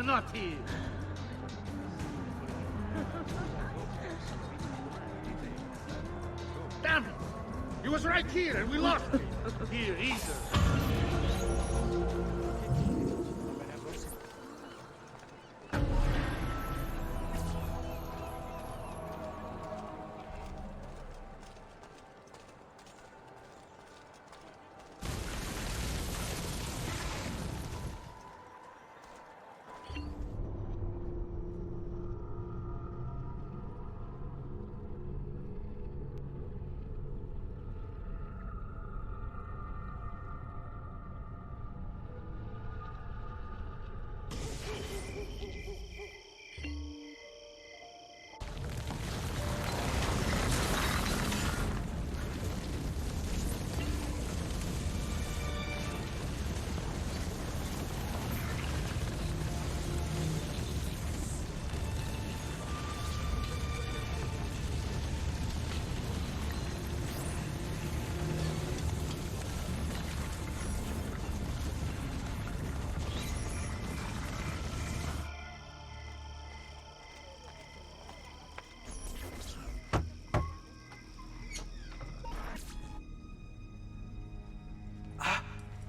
not here. Damn it! He was right here and we lost him. Here, either.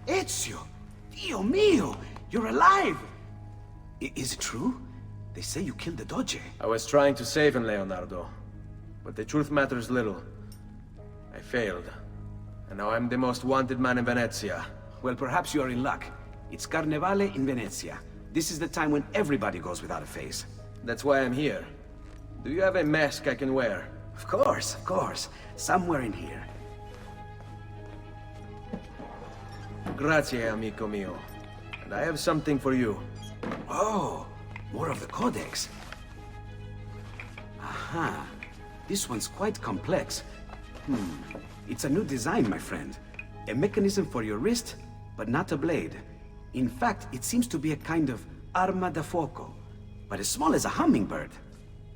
Ezio! Dio mio! You're alive! Is it true? They say you killed the Doge. I was trying to save him, Leonardo. But the truth matters little. I failed. And now I'm the most wanted man in Venezia. Well, perhaps you are in luck. It's Carnevale in Venezia. This is the time when everybody goes without a face. That's why I'm here. Do you have a mask I can wear? Of course, of course. Somewhere in here. Grazie, amico mio. And I have something for you. Oh, more of the Codex. Aha. This one's quite complex. It's a new design, my friend. A mechanism for your wrist, but not a blade. In fact, it seems to be a kind of arma da fuoco, but as small as a hummingbird.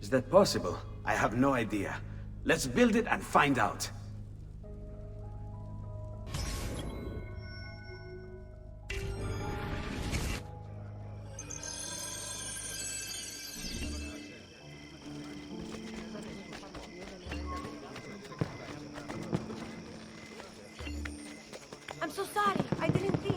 Is that possible? I have no idea. Let's build it and find out. I'm so sorry. I didn't think.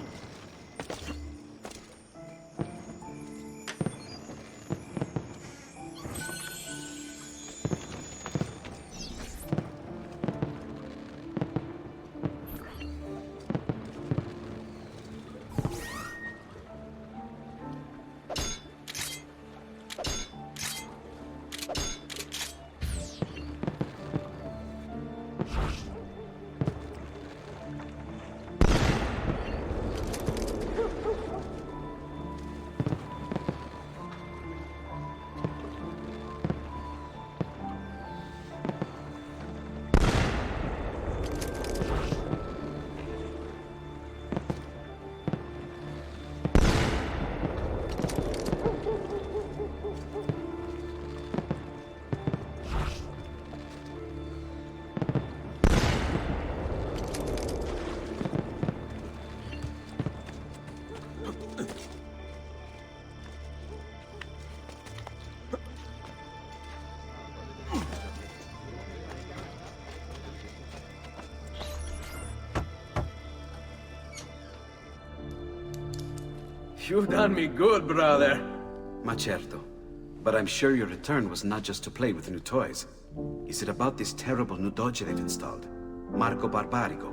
You've done me good, brother. Ma certo. But I'm sure your return was not just to play with new toys. Is it about this terrible new doge they've installed? Marco Barbarigo?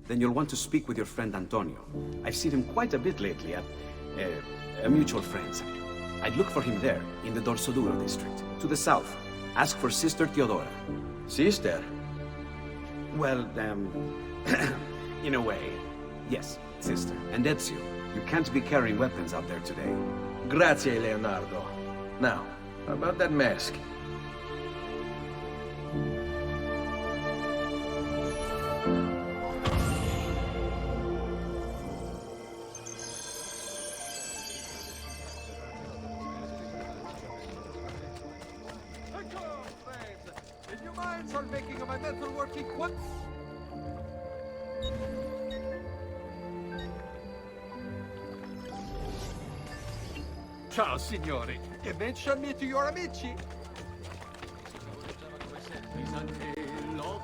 Then you'll want to speak with your friend Antonio. I've seen him quite a bit lately at... mutual friends. I'd look for him there, in the Dorsoduro district, to the south. Ask for Sister Theodora. Sister? Well, in a way. Yes, sister. And Ezio, you can't be carrying weapons out there today. Grazie, Leonardo. Now, how about that mask? Did you mind for making my metal working once? Ciao, signori. E mention me to your amici. No,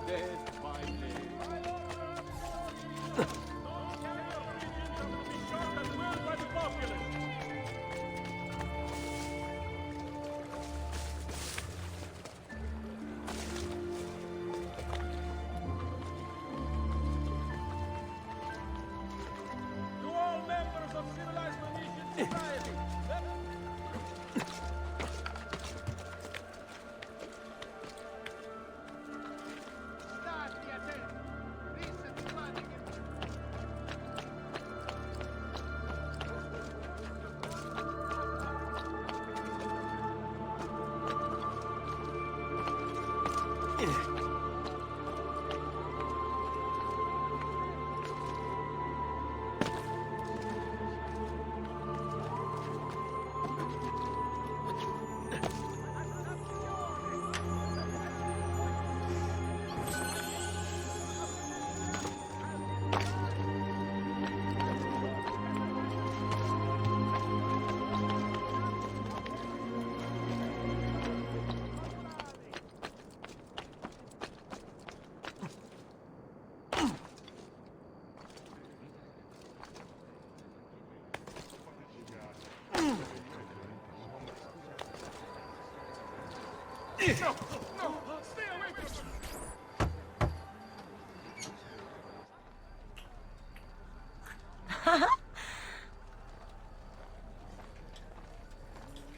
stay away from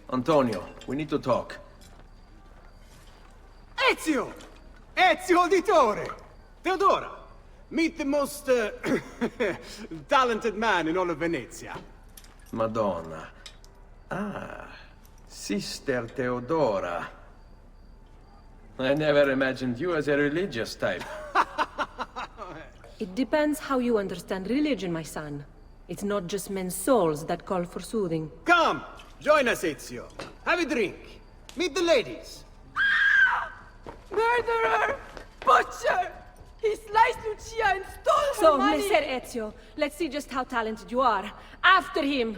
Antonio, we need to talk. Ezio! Ezio Auditore! Theodora! Meet the most, talented man in all of Venezia. Madonna. Ah, Sister Theodora. I never imagined you as a religious type. It depends how you understand religion, my son. It's not just men's souls that call for soothing. Come! Join us, Ezio. Have a drink. Meet the ladies. Murderer! Butcher! He sliced Lucia and stole her money! So, Messer Ezio, let's see just how talented you are. After him!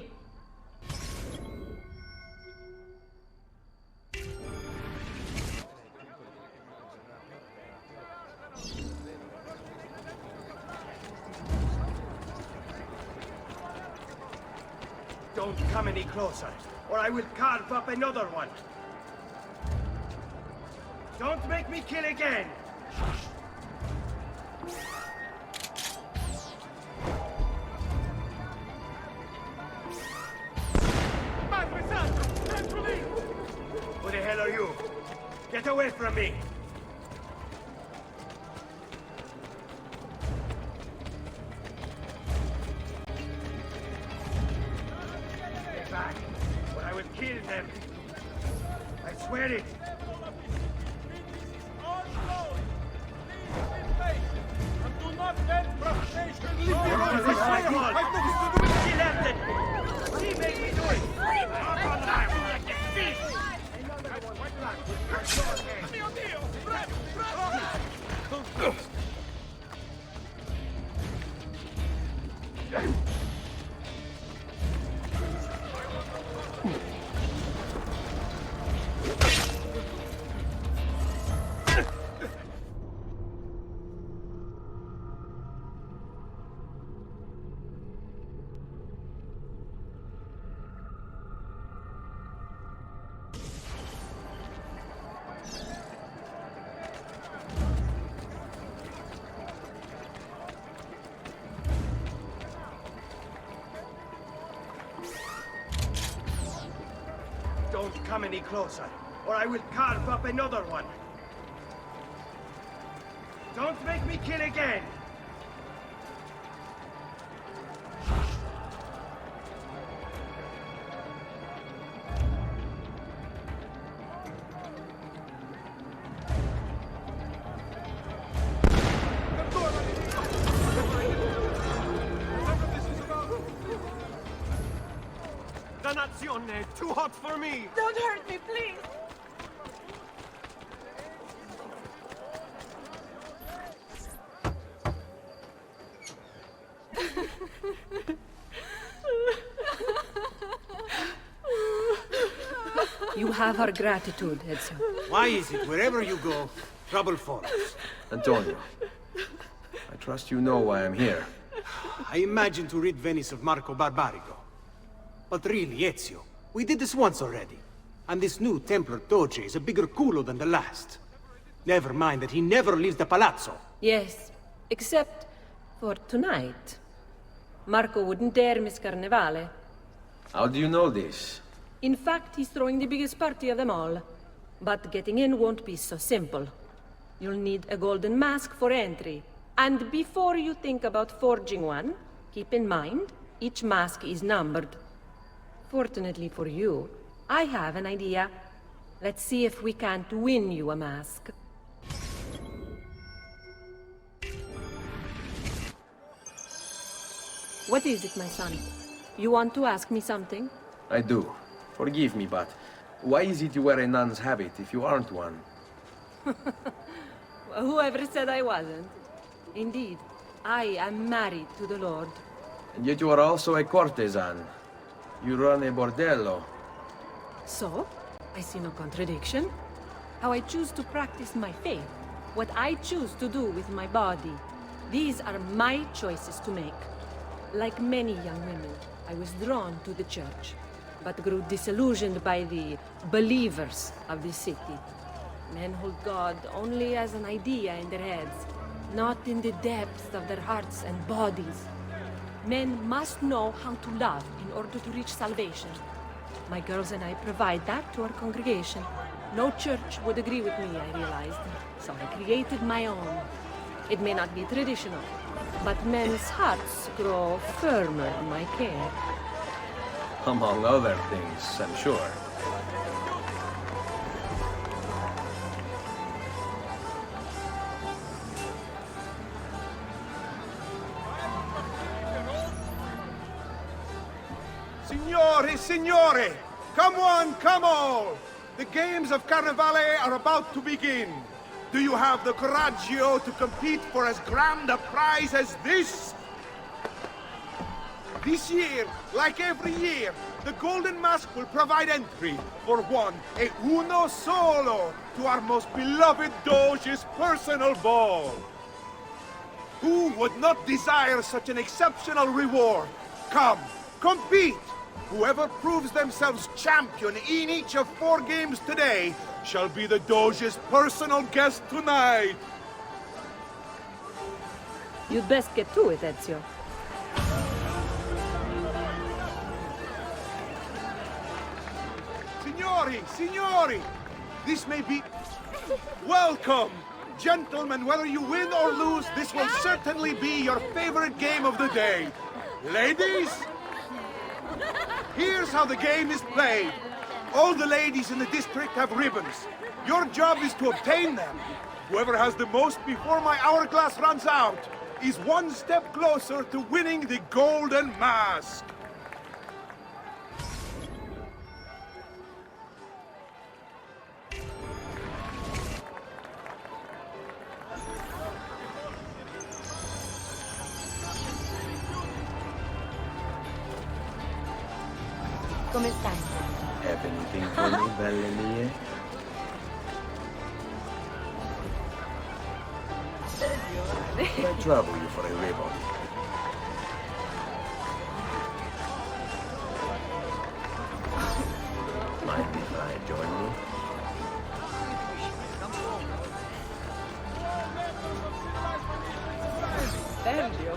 Don't come any closer, or I will carve up another one. Don't make me kill again! Who the hell are you? Get away from me! Get back, or I will kill them. I swear it. Do not let profanation leave She me. left it! She made me do it! Mio Dio! Don't come any closer, or I will carve up another one. Don't make me kill again! Dannazione! Too hot for me! Don't hurt me, please! You have our gratitude, Ezio. Why is it wherever you go, trouble follows? Antonio, I trust you know why I'm here. I imagine to rid Venice of Marco Barbarigo. But really, Ezio, we did this once already. And this new Templar Doge is a bigger culo than the last. Never mind that he never leaves the palazzo. Yes, except for tonight. Marco wouldn't dare miss Carnevale. How do you know this? In fact, he's throwing the biggest party of them all. But getting in won't be so simple. You'll need a golden mask for entry. And before you think about forging one, keep in mind, each mask is numbered. Fortunately for you, I have an idea. Let's see if we can't win you a mask. What is it, my son? You want to ask me something? I do. Forgive me, but why is it you wear a nun's habit if you aren't one? Whoever said I wasn't? Indeed, I am married to the Lord. And yet you are also a courtesan. You run a bordello. So, I see no contradiction. How I choose to practice my faith, what I choose to do with my body, these are my choices to make. Like many young women, I was drawn to the church, but grew disillusioned by the believers of the city. Men hold God only as an idea in their heads, not in the depths of their hearts and bodies. Men must know how to love in order to reach salvation. My girls and I provide that to our congregation. No church would agree with me, I realized, so I created my own. It may not be traditional, but men's hearts grow firmer in my care. Among other things, I'm sure. Signore, signore! Come on, come on! The games of Carnevale are about to begin. Do you have the coraggio to compete for as grand a prize as this? This year, like every year, the Golden Mask will provide entry for one, e uno solo, to our most beloved Doge's personal ball. Who would not desire such an exceptional reward? Come, compete! Whoever proves themselves champion in each of 4 games today shall be the Doge's personal guest tonight. You'd best get to it, Ezio. Signori, signori! This may be... Welcome! Gentlemen, whether you win or lose, this will certainly be your favorite game of the day. Ladies? Here's how the game is played. All the ladies in the district have ribbons. Your job is to obtain them. Whoever has the most before my hourglass runs out is one step closer to winning the Golden Mask. Come stai? Have anything for me, belle mie? I trouble you for a ribbon. Mind if I join you?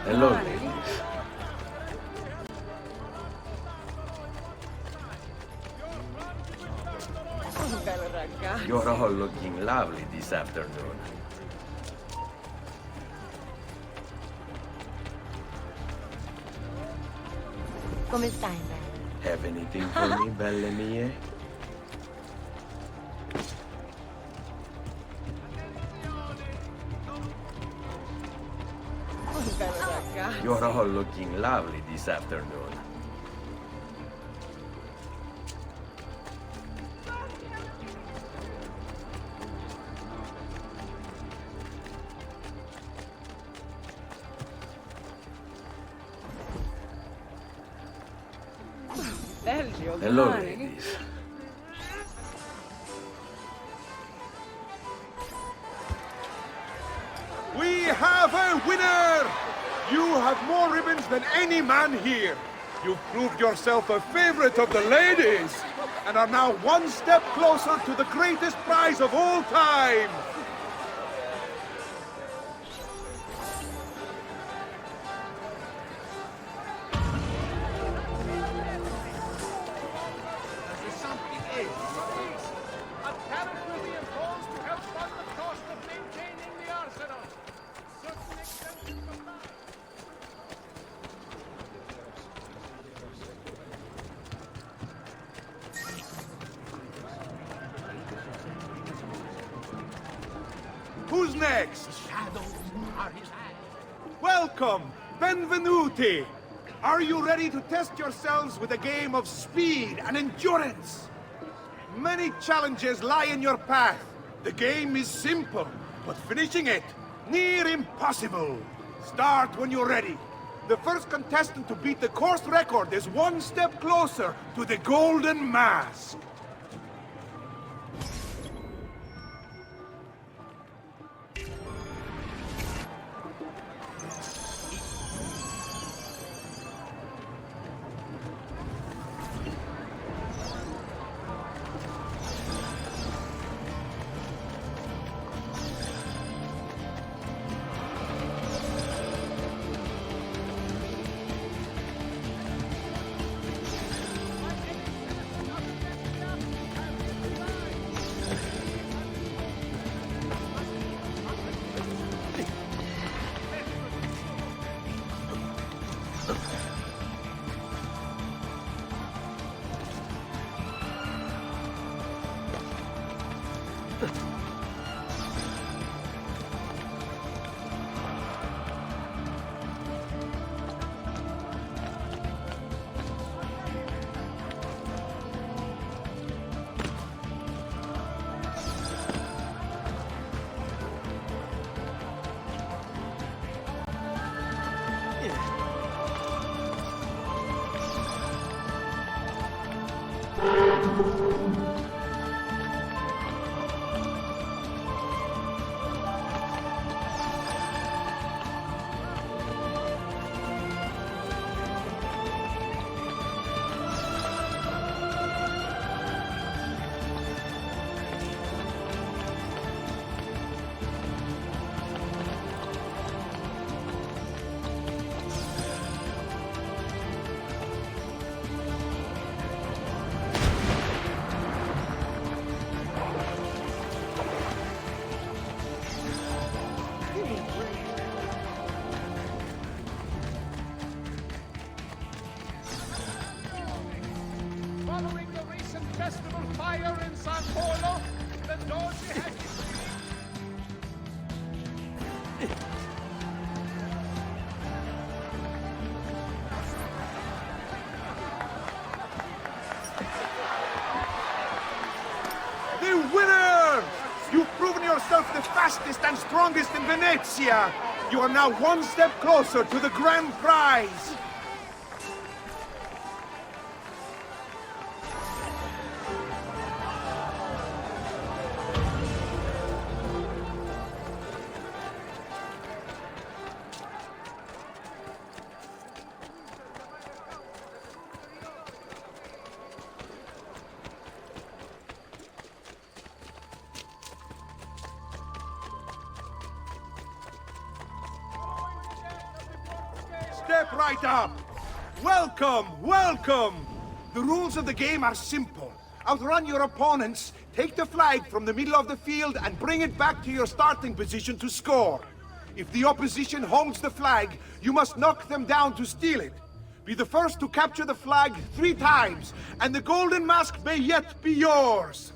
Hello, ladies. You're all looking lovely this afternoon. Come stai? Have anything for me, belle mie? You're all looking lovely this afternoon. Hello, ladies. have a winner! You have more ribbons than any man here. You've proved yourself a favorite of the ladies, and are now one step closer to the greatest prize of all time. Who's next? Welcome, benvenuti. Are you ready to test yourselves with a game of speed and endurance? Many challenges lie in your path. The game is simple, but finishing it, near impossible. Start when you're ready. The first contestant to beat the course record is one step closer to the Golden Mask. Following the recent festival fire in San Polo, the Doge has... The winner! You've proven yourself the fastest and strongest in Venezia. You are now one step closer to the grand prize. Step right up! Welcome, welcome! The rules of the game are simple. Outrun your opponents, take the flag from the middle of the field and bring it back to your starting position to score. If the opposition holds the flag, you must knock them down to steal it. Be the first to capture the flag 3 times, and the Golden Mask may yet be yours!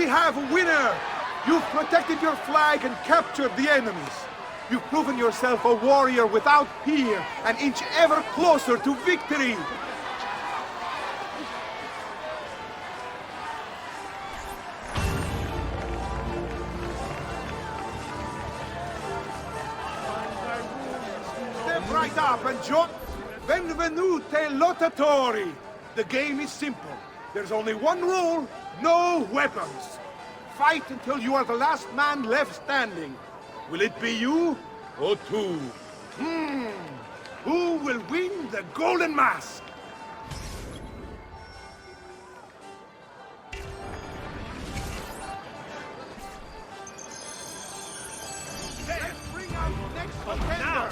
We have a winner! You've protected your flag and captured the enemies. You've proven yourself a warrior without peer, an inch ever closer to victory! Step right up and join... Benvenute lottatori! The game is simple. There's only one rule, no weapons. Fight until you are the last man left standing. Will it be you or two? Who will win the Golden Mask? Let's bring out the next contender!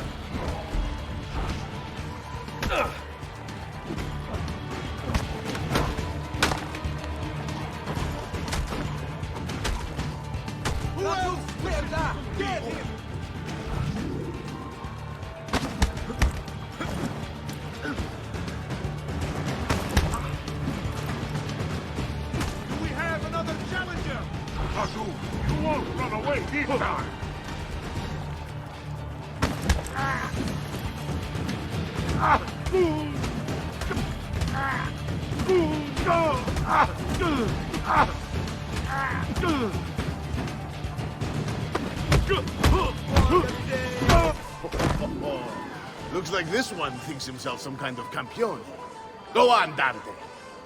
Who else will that? Get him! Do we have another challenger? Pazzi, you won't run away this time! Looks like this one thinks himself some kind of campione. Go on, Dante.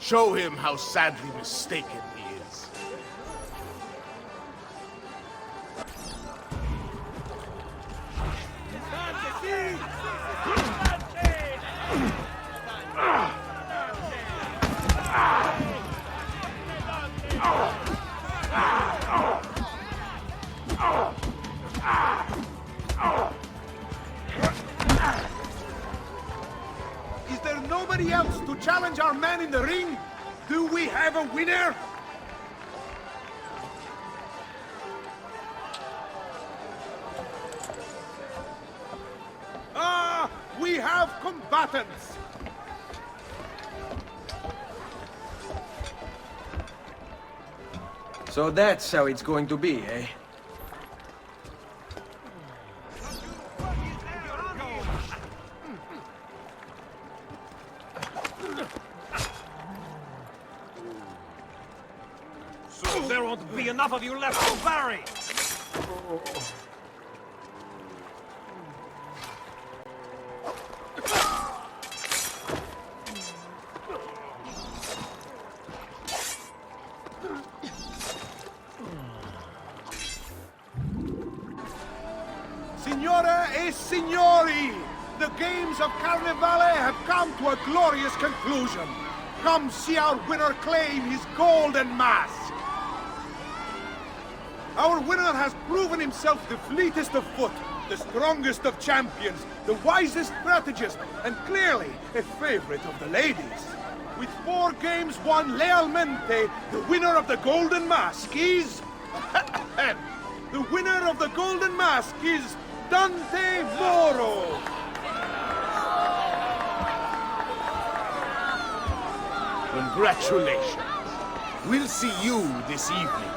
Show him how sadly mistaken he is. Is there nobody else to challenge our man in the ring? Do we have a winner? Ah, we have combatants! So that's how it's going to be, eh? So there won't be enough of you left to bury! Signore e signori, the games of Carnevale have come to a glorious conclusion. Come see our winner claim his golden mask. Our winner has proven himself the fleetest of foot, the strongest of champions, the wisest strategist, and clearly a favorite of the ladies. With 4 games won lealmente, the winner of the Golden Mask is... the winner of the Golden Mask is Dante Moro! Congratulations. We'll see you this evening.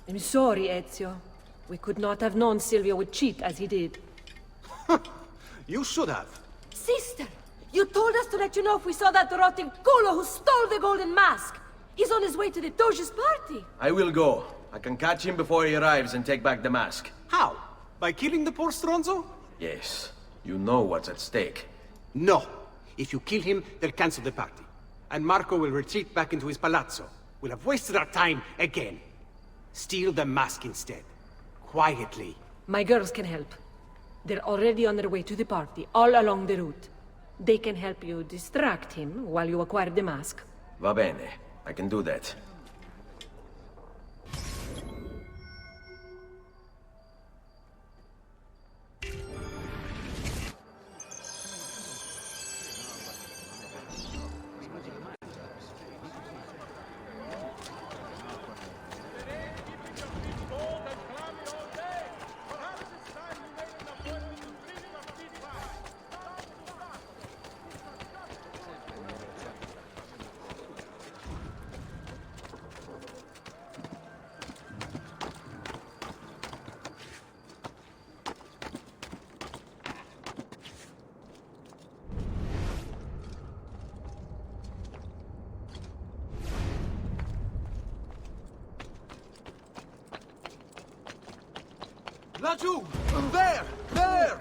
I'm sorry, Ezio. We could not have known Silvio would cheat as he did. You should have. Sister! You told us to let you know if we saw that rotting culo who stole the golden mask! He's on his way to the Doge's party! I will go. I can catch him before he arrives and take back the mask. How? By killing the poor Stronzo? Yes. You know what's at stake. No. If you kill him, they'll cancel the party. And Marco will retreat back into his palazzo. We'll have wasted our time again. Steal the mask instead. Quietly. My girls can help. They're already on their way to the party, all along the route. They can help you distract him while you acquire the mask. Va bene. I can do that. Laggiù! There! There!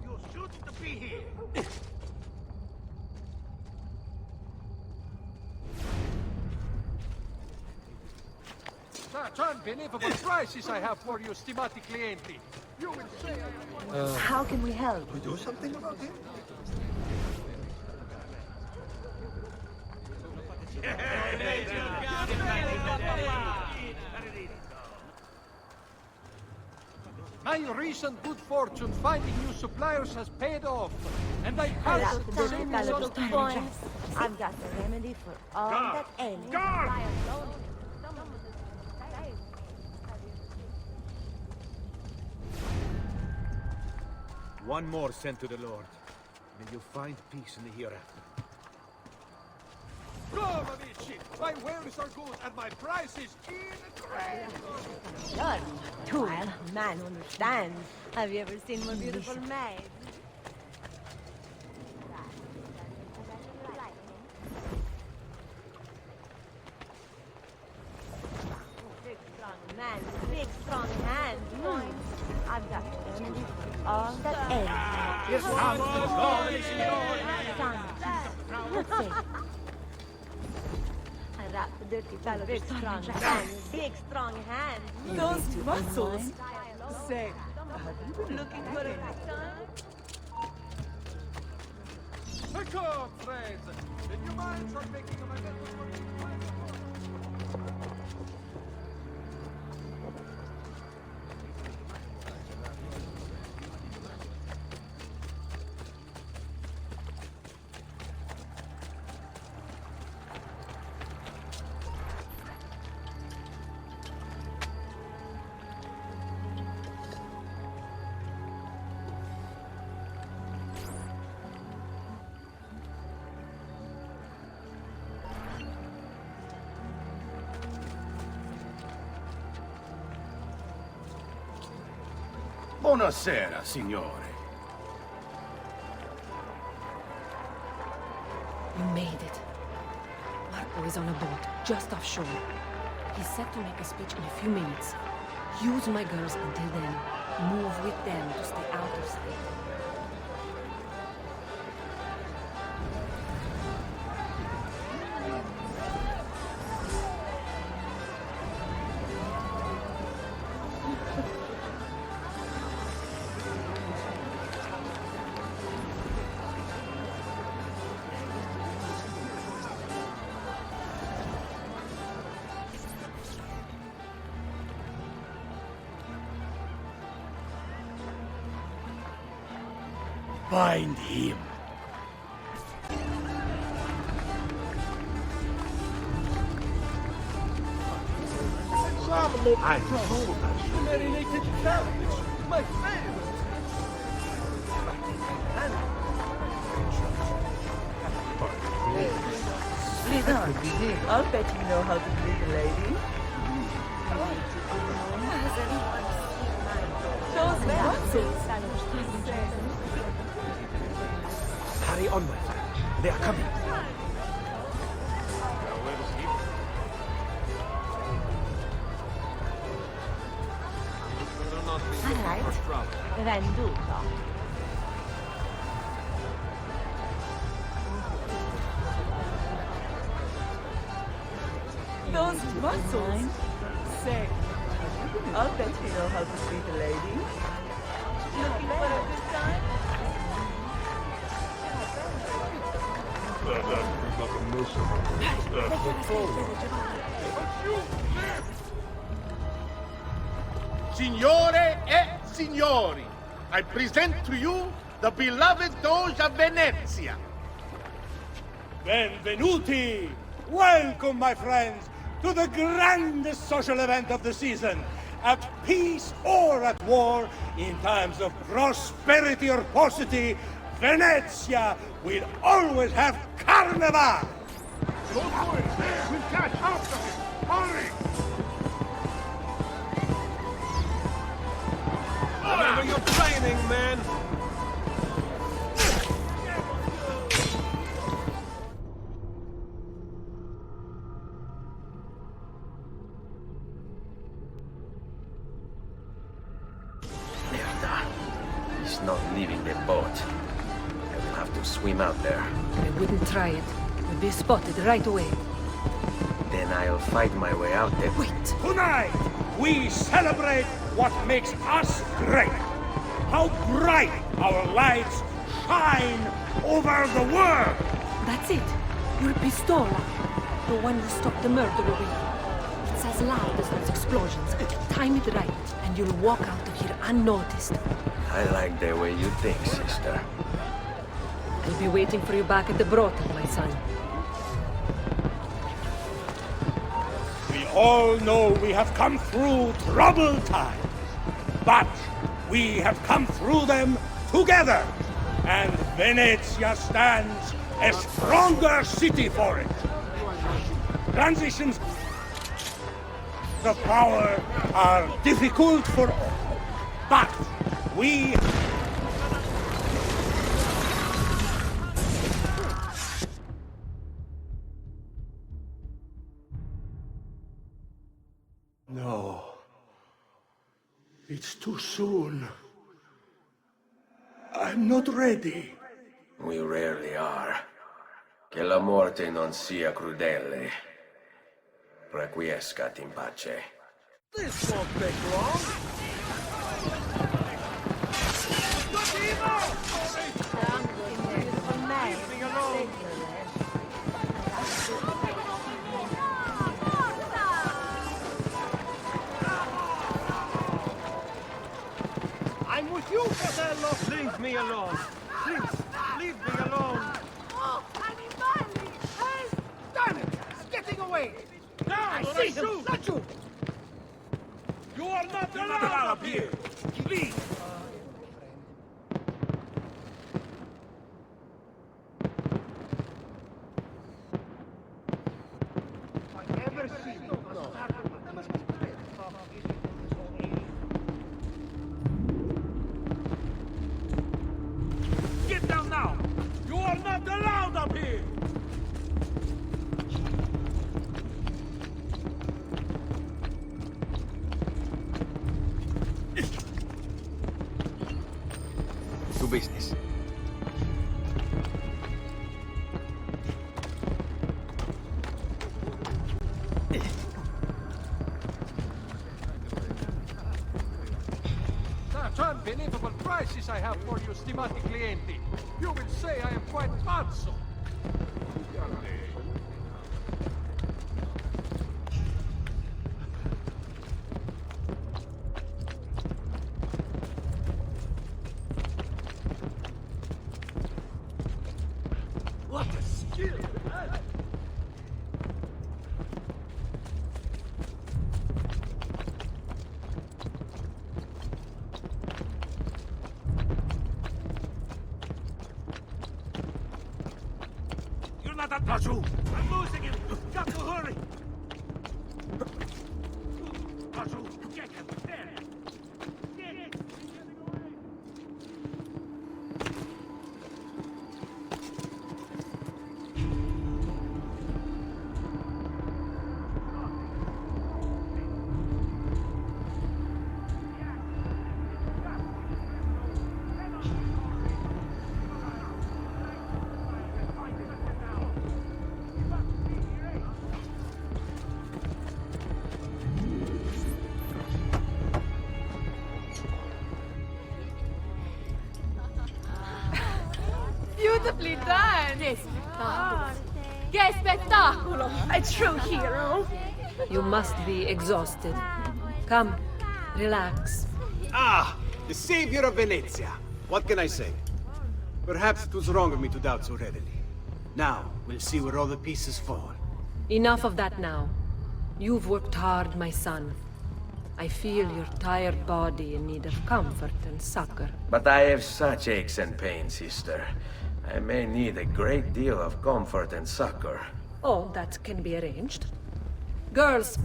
You shouldn't be here. Such unbelievable prices I have for you, stimati clienti. You will say I am... How can we help? We do something about it? My recent good fortune finding new suppliers has paid off, and I have the same result. I've got the remedy for all that ails. One more sent to the Lord. May you find peace in the hereafter. Go, amici! My wares are good, and my price is incredible! You're too man understands. Have you ever seen more beautiful maids? Big strong man, big strong hands. I've got the remedy for all that ails. Yes, I'm the glory, I wrap the dirty fellow big strong hands, big strong hands. Those muscles. Say, looking for a good time? Come, friends! Did you mind for making a magnetic for me? Buonasera, signore. You made it. Marco is on a boat, just offshore. He's set to make a speech in a few minutes. Use my girls until then. Move with them to stay out of sight. Find him. I told us. Marinated cabbage, my favorite. Please don't. I'll bet you know how to greet a lady. Those muscles. Hurry on, my friend. They are coming. All right. Venduto. Those muscles. Say, I'll bet you know how to treat a lady. Looking for a good time? Signore e signori, I present to you the beloved Doge of Venezia. Benvenuti! Welcome, my friends, to the grandest social event of the season. At peace or at war, in times of prosperity or paucity, Venezia will always have Carnival! Go for it! We'll catch after him! Hurry! Remember your training, man! He's not leaving the boat. I will have to swim out there. I wouldn't try it. We'll be spotted right away. Then I'll fight my way out there. Wait! Tonight, we celebrate what makes us great. How bright our lights shine over the world. That's it. Your pistola. The one you stopped the murderer with. It's as loud as those explosions. Time it right, and you'll walk out of here unnoticed. I like the way you think, sister. I'll be waiting for you back at the brothel, my son. We all know we have come through troubled times, but we have come through them together, and Venezia stands a stronger city for it. Transitions of power are difficult for all, but we... No. It's too soon. I'm not ready. We rarely are. Che la morte non sia crudele. Requiescat in pace. This won't take long. I'm with you, fratello! Leave me alone! Please, leave me alone! Oh, animali! Help! Damn it! He's getting away! I see him! Not you! You are not allowed up here! Please! Get down now! You are not allowed up here! To business. Such unbelievable prices I have for you, stimati clienti. You will say I am quite pazzo. What a skill! You're not that Pazzi! I'm losing him! Got to hurry! Pazzi, get him! There! Get it! He's getting away! Beautifully done! Che spettacolo! A true hero! You must be exhausted. Come, relax. Ah! The savior of Venezia! What can I say? Perhaps it was wrong of me to doubt so readily. Now, we'll see where all the pieces fall. Enough of that now. You've worked hard, my son. I feel your tired body in need of comfort and succor. But I have such aches and pains, sister. I may need a great deal of comfort and succor. Oh, that can be arranged. Girls.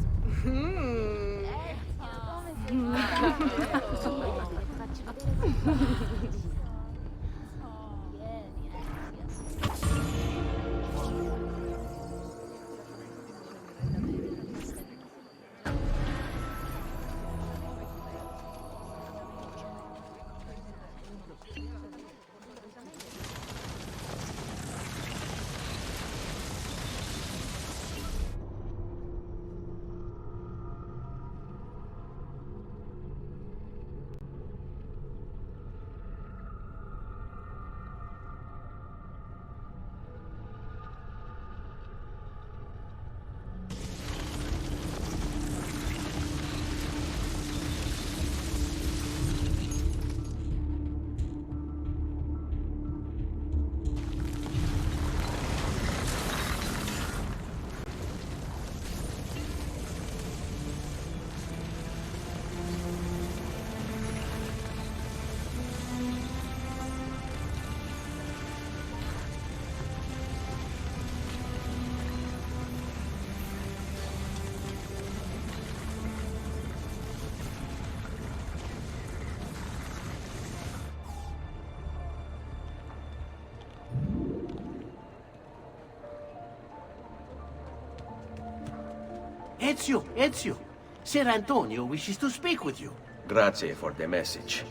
Ezio, Ser Antonio wishes to speak with you. Grazie for the message.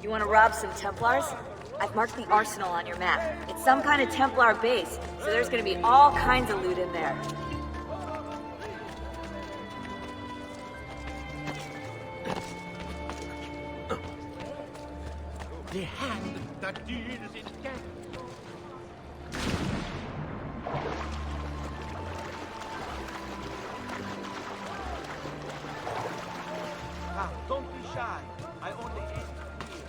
You want to rob some Templars? I've marked the arsenal on your map. It's some kind of Templar base, so there's gonna be all kinds of loot in there. The hand that deals in death. Ah, don't be shy. I only aim here.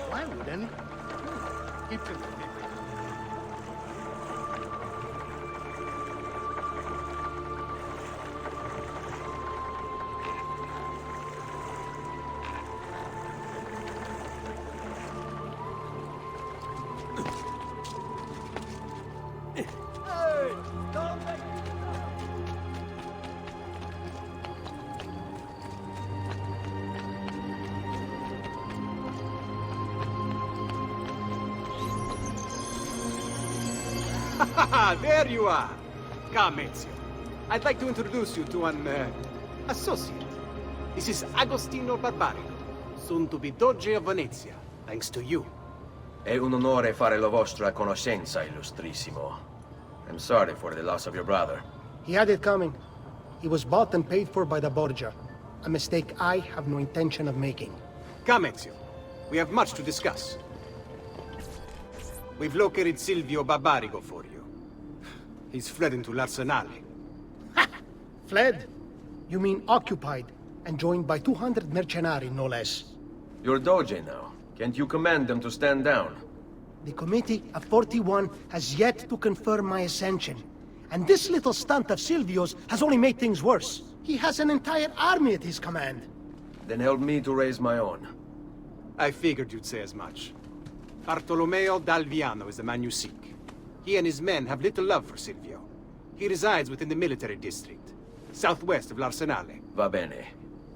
Why would any? Keep it. There you are! Come, Ezio. I'd like to introduce you to an, associate. This is Agostino Barbarico, soon to be Doge of Venezia, thanks to you. È un onore fare la vostra conoscenza, illustrissimo. I'm sorry for the loss of your brother. He had it coming. He was bought and paid for by the Borgia. A mistake I have no intention of making. Come, Ezio. We have much to discuss. We've located Silvio Barbarigo for you. He's fled into l'Arsenale. Fled? You mean occupied, and joined by 200 mercenari, no less. You're Doge now. Can't you command them to stand down? The Committee of 41 has yet to confirm my ascension. And this little stunt of Silvio's has only made things worse. He has an entire army at his command. Then help me to raise my own. I figured you'd say as much. Bartolomeo d'Alviano is the man you seek. He and his men have little love for Silvio. He resides within the military district, southwest of l'Arsenale. Va bene.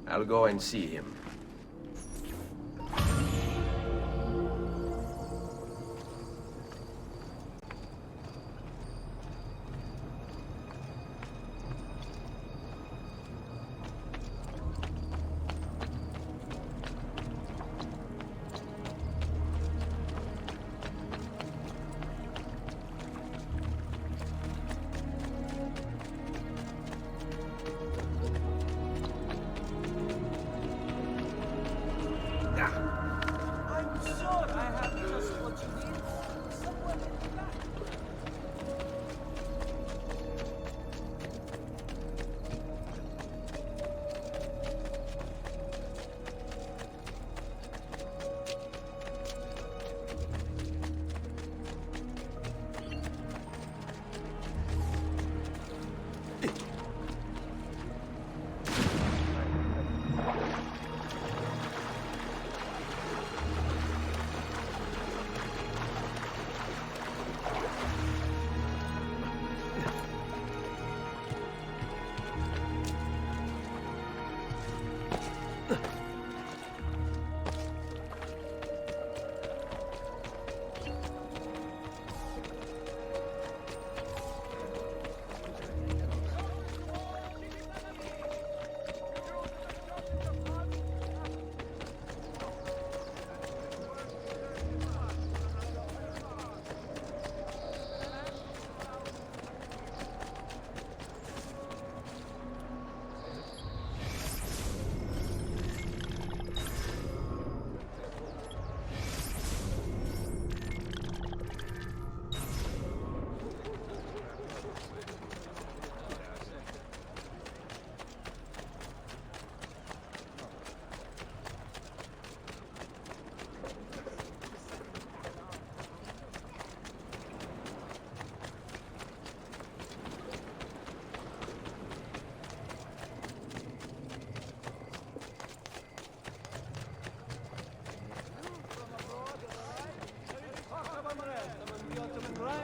I'll go and see him.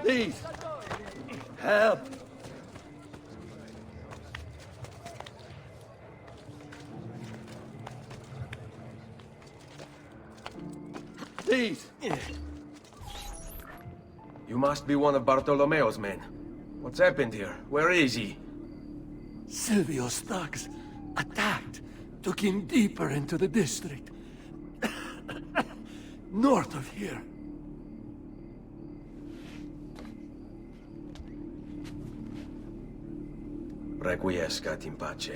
Please. Help. Please. You must be one of Bartolomeo's men. What's happened here? Where is he? Silvio's thugs attacked, took him deeper into the district. North of here. Requiescat in pace.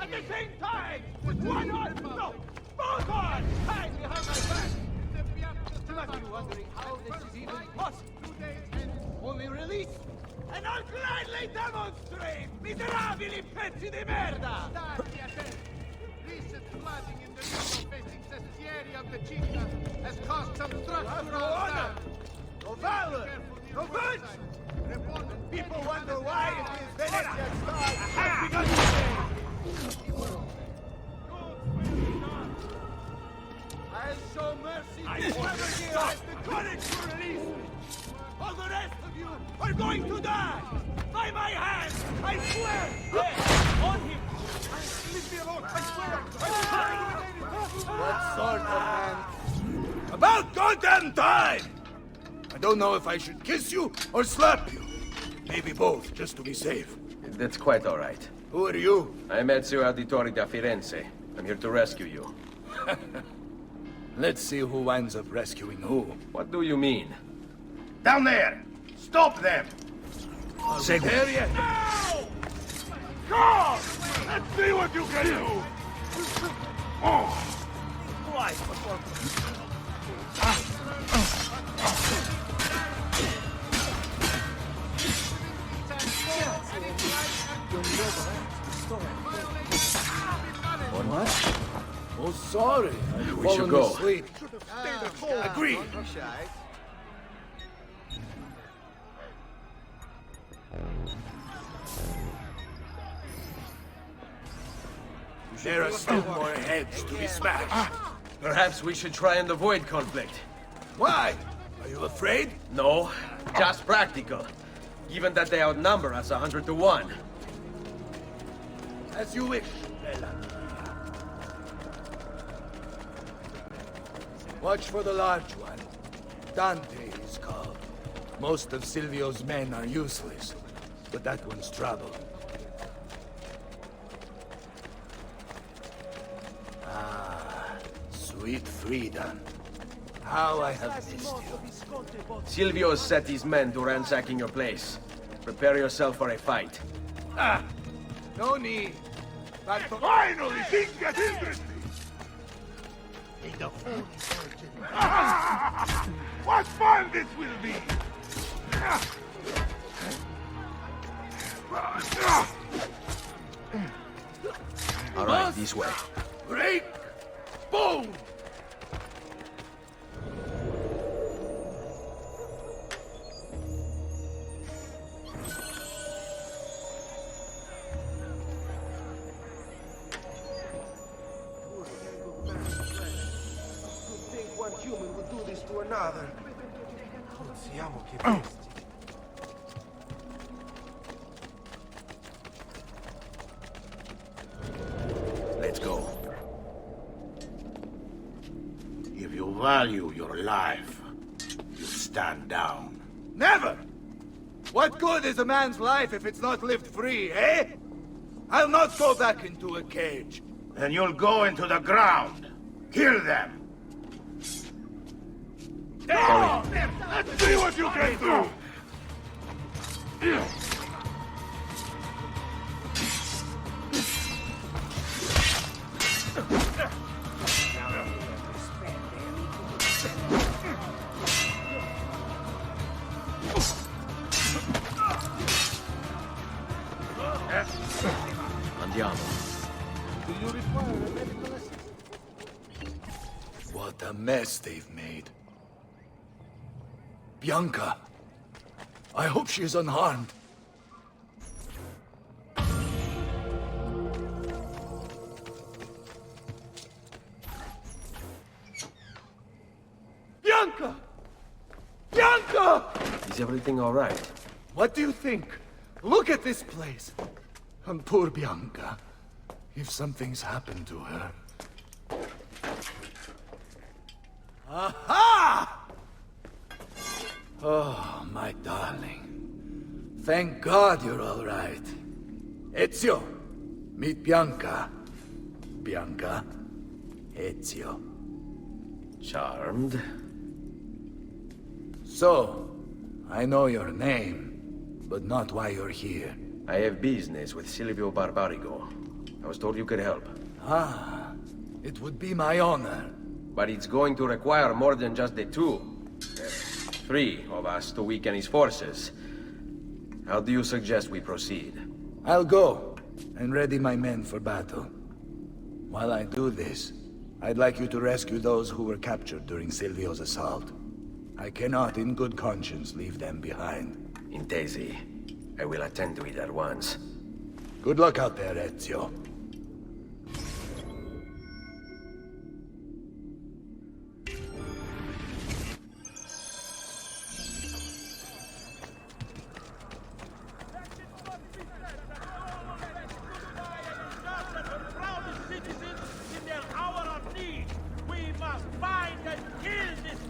At the same time! With one arm! No! Both arms! Hang behind my back! You must be wondering how this is even possible. Only release, and I'll gladly demonstrate! Miserabili pezzi di merda! Recent flooding in the river facing Vieri of the Città has caused some structural damage. No valor! No virtue! People wonder why it is Venetian stars has begun to change. I'll show mercy this weather here has the courage to release me. All the rest of you are going to die! By my hand, I swear! There, on him! Leave me alone, I swear! What sort of man? About goddamn time! I don't know if I should kiss you or slap you. Maybe both, just to be safe. That's quite all right. Who are you? I'm Ezio Auditore da Firenze. I'm here to rescue you. Let's see who winds up rescuing who. What do you mean? Down there! Stop them! Say there yet? No! God! Let's see what you can do! Oh! Why? What? Oh, sorry. We should go. Asleep. Agreed. There are still more heads to be smashed. Perhaps we should try and avoid conflict. Why? Are you afraid? No, just practical. Given that they outnumber us 100 to 1. As you wish, Bella. Watch for the large one. Dante is called. Most of Silvio's men are useless, but that one's trouble. Ah, sweet freedom. How I have missed you. Silvio has set his men to ransacking your place. Prepare yourself for a fight. Ah, no need. But finally, things get interesting! What fun this will be! All right, this way. Break! Boom! Another. Siamo che bestie. value your life, you stand down. Never! What good is a man's life if it's not lived free, eh? I'll not go back into a cage. Then you'll go into the ground. Kill them. Let's see what you can do! Andiamo. Do you require a medical assist? What a mess they've made. Bianca. I hope she is unharmed. Bianca! Bianca! Is everything all right? What do you think? Look at this place. And poor Bianca. If something's happened to her... Aha! Oh, my darling. Thank God you're all right. Ezio, meet Bianca. Bianca, Ezio. Charmed. So, I know your name, but not why you're here. I have business with Silvio Barbarigo. I was told you could help. Ah, it would be my honor. But it's going to require more than just the two. 3 of us to weaken his forces. How do you suggest we proceed? I'll go and ready my men for battle. While I do this, I'd like you to rescue those who were captured during Silvio's assault. I cannot in good conscience leave them behind. Intesi. I will attend to it at once. Good luck out there, Ezio.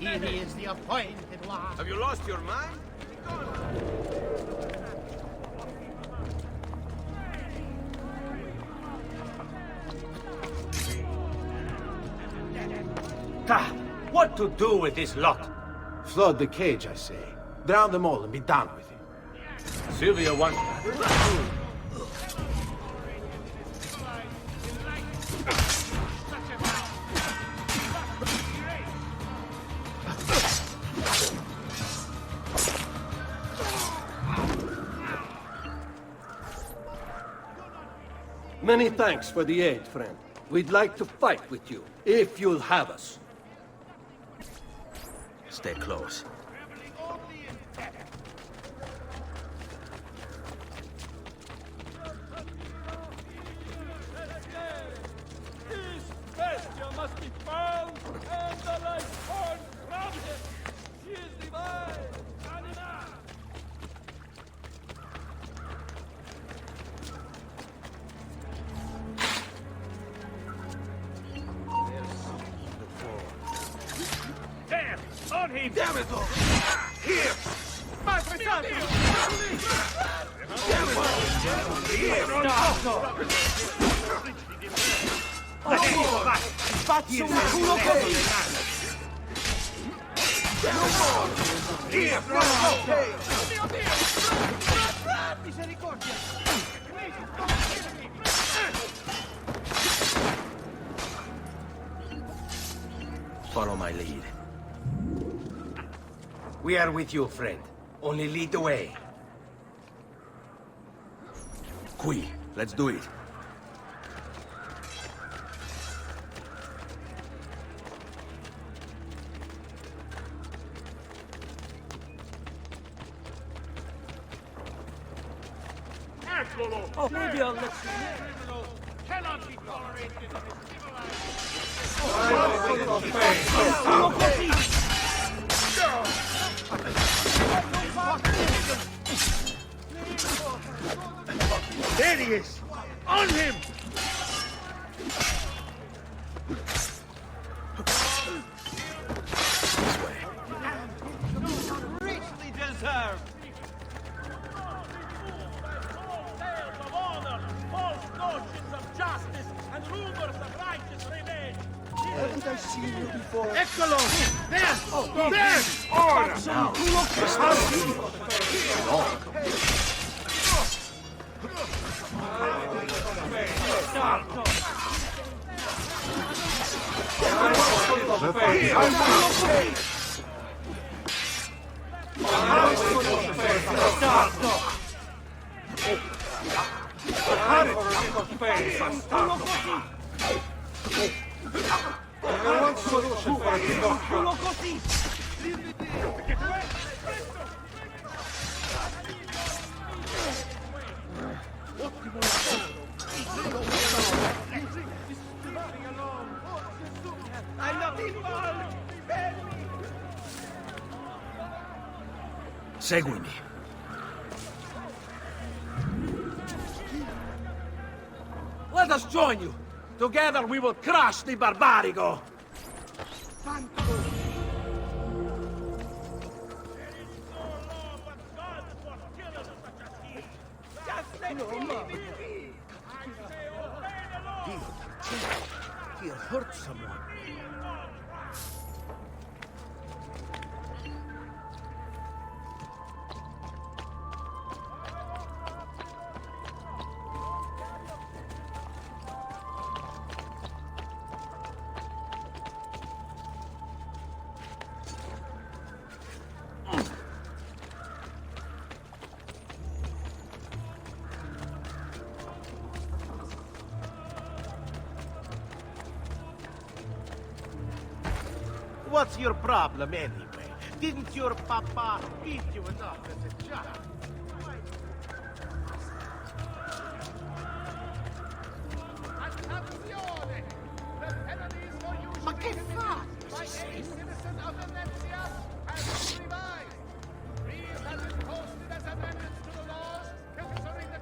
He is the appointed one. Have you lost your mind? What to do with this lot? Flood the cage, I say. Drown them all and be done with it. Silvio wants... Many thanks for the aid, friend. We'd like to fight with you, if you'll have us. Stay close. This bestia must be found and the life torn from him. She is divine. Anima. There! On him! Damn it all! Here! Pazzi un culo così! Here! Misericordia! Follow my lead. We are with you, friend. Only lead the way. Qui, let's do it. Oh, maybe I'll let you Cannot be tolerated in this There he is! On him! deserve! Tales of honor, false notions of justice, and rumors of righteous revenge! Haven't I seen you before? Eccolo! There! Oh, there! Seguimi. Let us join you! Together we will crush the Barbarigo! He'll hurt someone. What's your problem anyway? Didn't your papa beat you enough as a child? Ma che fa? Citizen of Venezia has been revived. Reeve has been posted as amendments to the laws concerning the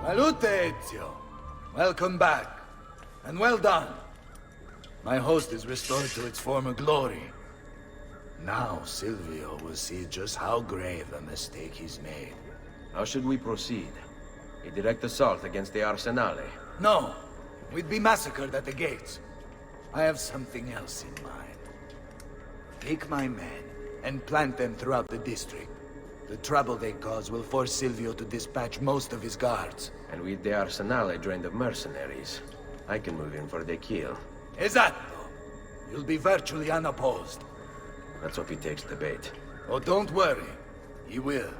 Salute, Ezio. Welcome back. And well done. My host is restored to its former glory. Now Silvio will see just how grave a mistake he's made. How should we proceed? A direct assault against the Arsenale? No. We'd be massacred at the gates. I have something else in mind. Take my men and plant them throughout the district. The trouble they cause will force Silvio to dispatch most of his guards. And with the Arsenale drained of mercenaries, I can move in for the kill. Esatto. You'll be virtually unopposed. Let's hope he takes the bait. Oh, don't worry. He will.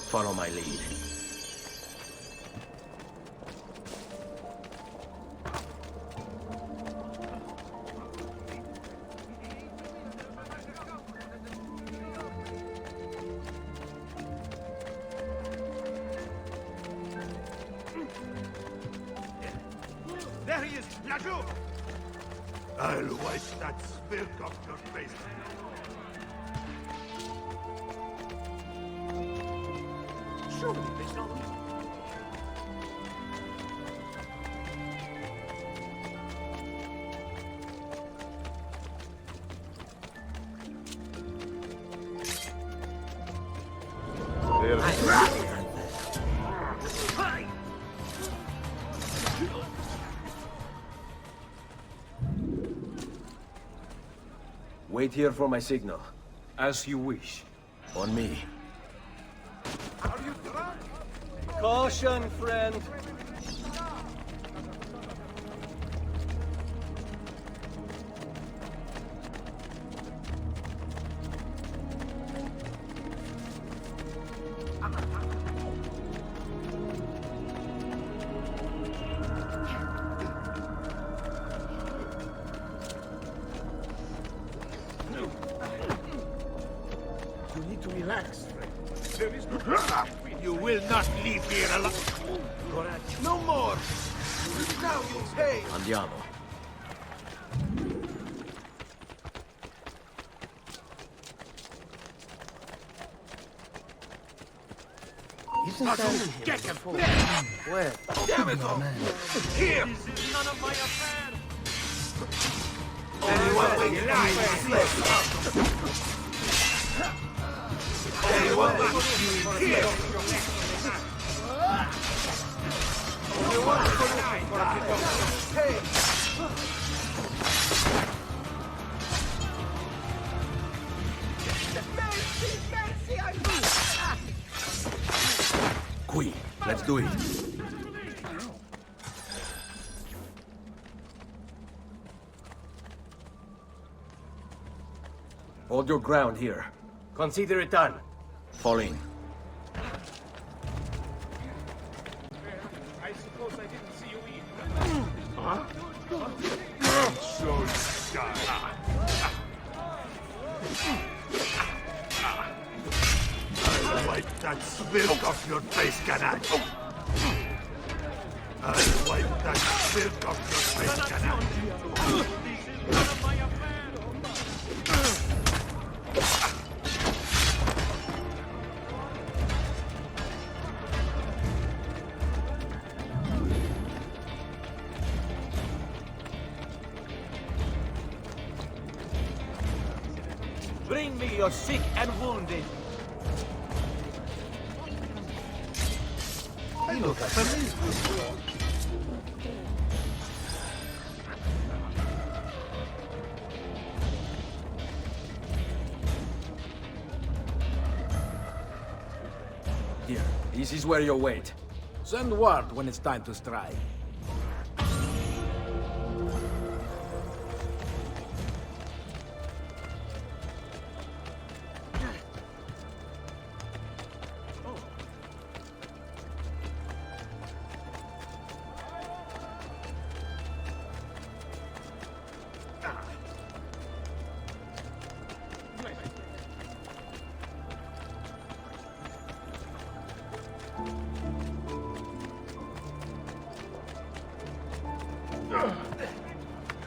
Follow my lead. There he is! Lagou! I'll wipe that spilk off your face. Surely there's no reason. Wait here for my signal. As you wish. On me. Caution, friend. Relax, friend. There is no... You will not leave here alone. No more. Now you pay. Andiamo. Isn't that get him? Where? Damn it all! Here! This is none of my affair! Anyone that lies, anyone that here! Qui, let's do it. Hold your ground here. Consider it done. Fall in. I suppose I didn't see you eat. Huh? So die. I'll wipe that smirk off your face, Ganan. I'll wipe that smirk off your face, Ganan. Bring me your sick and wounded. Look at this. Here, this is where you wait. Send word when it's time to strike.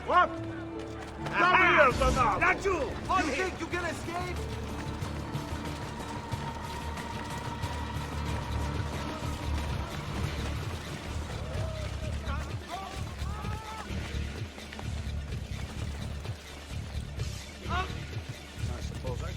What? Come here, Leonardo! Not you! You think you can escape? I suppose I should.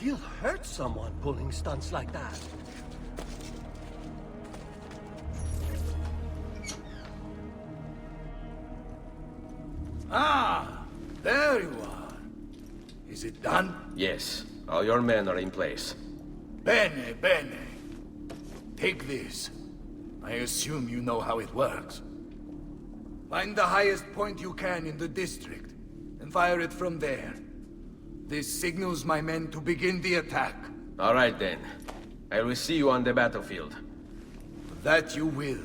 He'll hurt someone pulling stunts like that. Ah, there you are. Is it done? Yes, all your men are in place. Bene, bene. Take this. I assume you know how it works. Find the highest point you can in the district, and fire it from there. This signals my men to begin the attack. All right then. I will see you on the battlefield. That you will.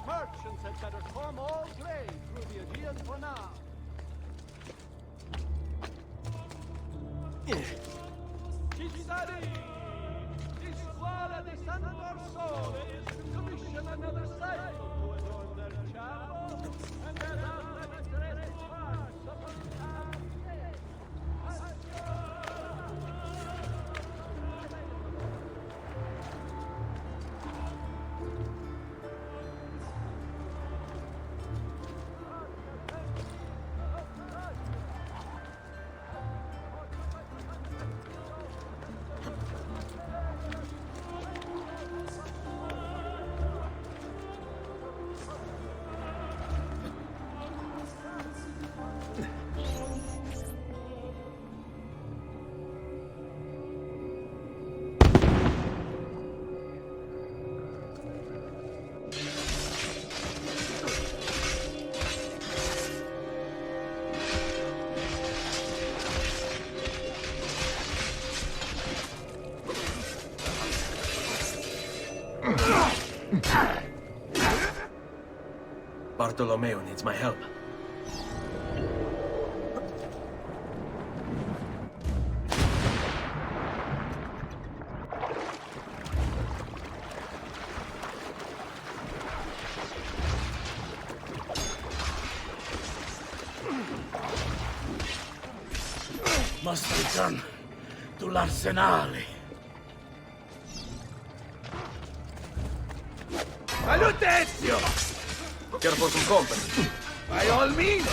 Merchants had better come all trade through the Aegean for now. Cittadini, di scuola di Sant'Orsone is to commission another cycle to adorn their chapel, and their outlet dress parts upon the Bartolomeo needs my help. Must return to l'Arsenale. Salute, Ezio! Care for some company? By all means!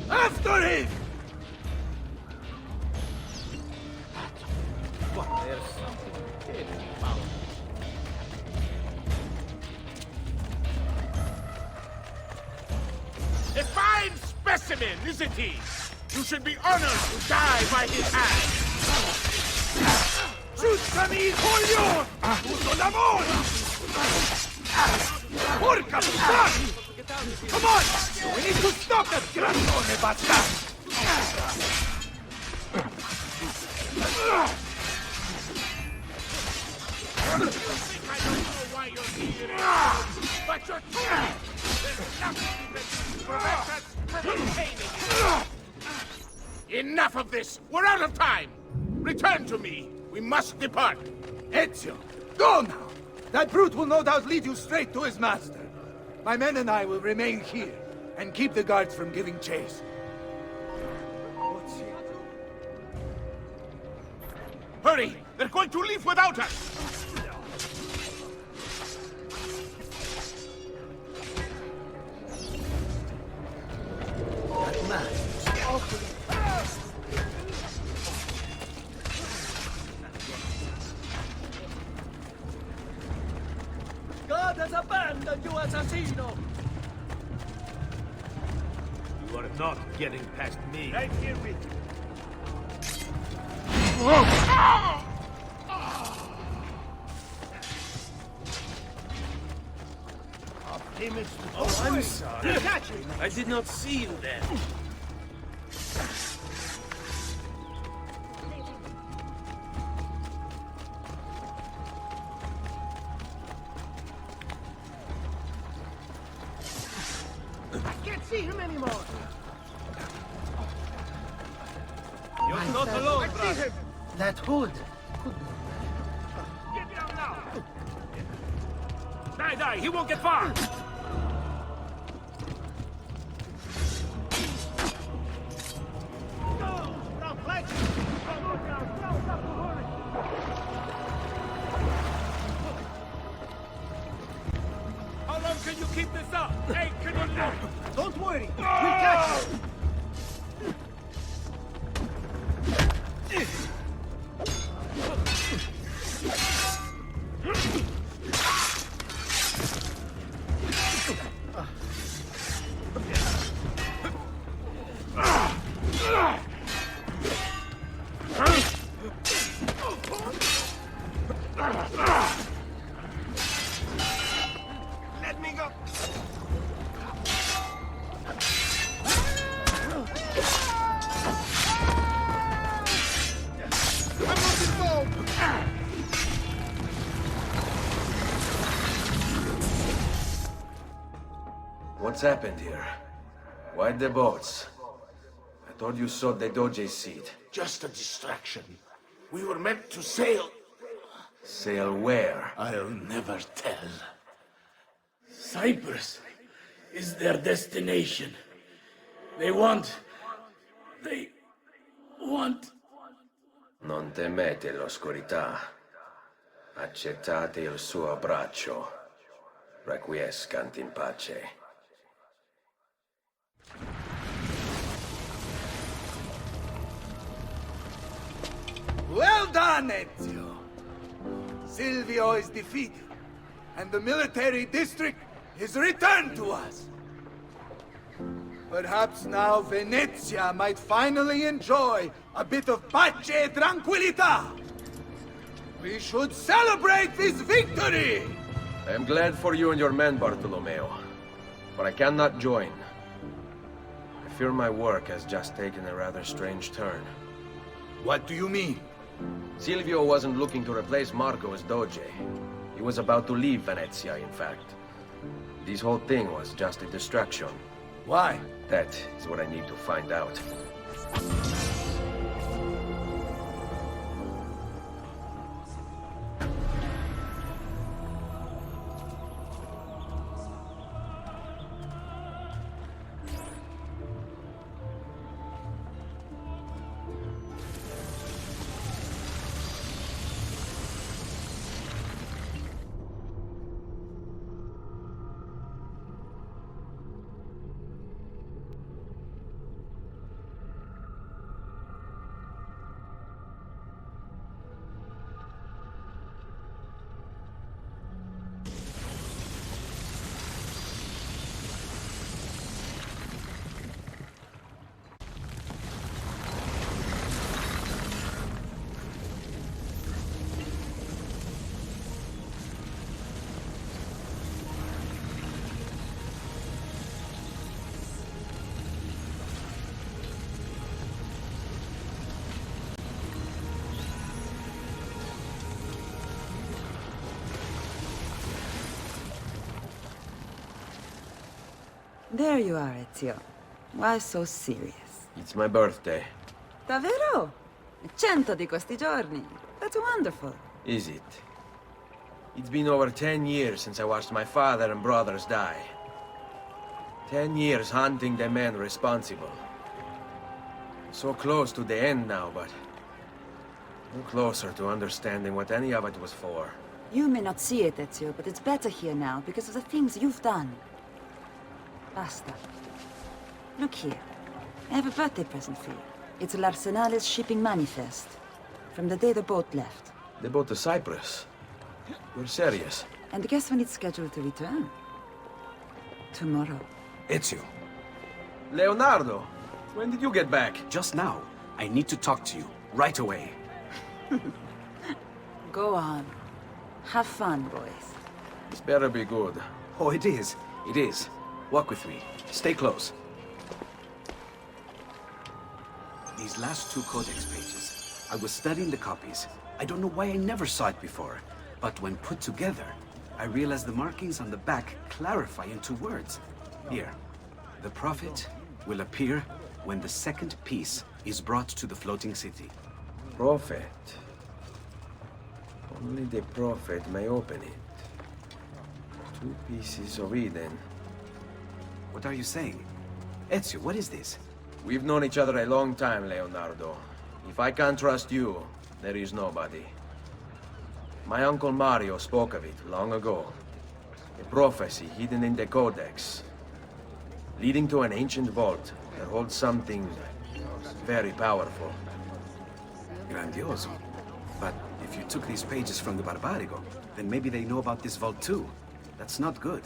After him! There's something hidden about it. A fine specimen, isn't he? You should be honored to die by his hand. Giustami coglione! Uso d'amore! Porca puttana! Come on! We need to stop that grandone bastard! You think I don't know why you're here? But you're trying! There's nothing that can prevent us from obtaining it! Enough of this! We're out of time! Return to me! We must depart! Ezio, go now! That brute will no doubt lead you straight to his master. My men and I will remain here, and keep the guards from giving chase. Hurry! They're going to leave without us! That man is awfully fast. God has abandoned you, assassino! You are not getting past me. Right here with you. Oh, I'm sorry. I did not see you then. Can't see him anymore. You're not alone, I see him. That hood. Get down now! Die, he won't get far! How long can you keep this up? Hey, can you look? Don't worry, we'll catch him. Let me go! What's happened here? Why the boats? I thought you sowed the Doge's seed. Just a distraction. We were meant to sail. Sail where? I'll never tell. Cyprus is their destination. They want... Non temete l'oscurità. Accettate il suo abbraccio. Requiescant in pace. Well done, Ezio! Silvio is defeated, and the military district is returned to us. Perhaps now Venezia might finally enjoy a bit of pace e tranquillità. We should celebrate this victory! I am glad for you and your men, Bartolomeo. But I cannot join. I fear my work has just taken a rather strange turn. What do you mean? Silvio wasn't looking to replace Marco as Doge. He was about to leave Venezia, in fact. This whole thing was just a distraction. Why? That is what I need to find out. There you are, Ezio. Why so serious? It's my birthday. Davvero? 100 di questi giorni. That's wonderful. Is it? It's been over 10 years since I watched my father and brothers die. 10 years hunting the men responsible. So close to the end now, but no closer to understanding what any of it was for. You may not see it, Ezio, but it's better here now because of the things you've done. Basta. Look here. I have a birthday present for you. It's l'Arsenale's shipping manifest. From the day the boat left. The boat to Cyprus? You're serious? And guess when it's scheduled to return? Tomorrow. Ezio. Leonardo! When did you get back? Just now. I need to talk to you. Right away. Go on. Have fun, boys. This better be good. Oh, it is. It is. Walk with me. Stay close. These last 2 codex pages. I was studying the copies. I don't know why I never saw it before. But when put together, I realized the markings on the back clarify into words. Here. The Prophet will appear when the second piece is brought to the floating city. Prophet? Only the Prophet may open it. 2 pieces of Eden. What are you saying? Ezio, what is this? We've known each other a long time, Leonardo. If I can't trust you, there is nobody. My uncle Mario spoke of it long ago. A prophecy hidden in the Codex. Leading to an ancient vault that holds something very powerful. Grandioso. But if you took these pages from the Barbarigo, then maybe they know about this vault too. That's not good.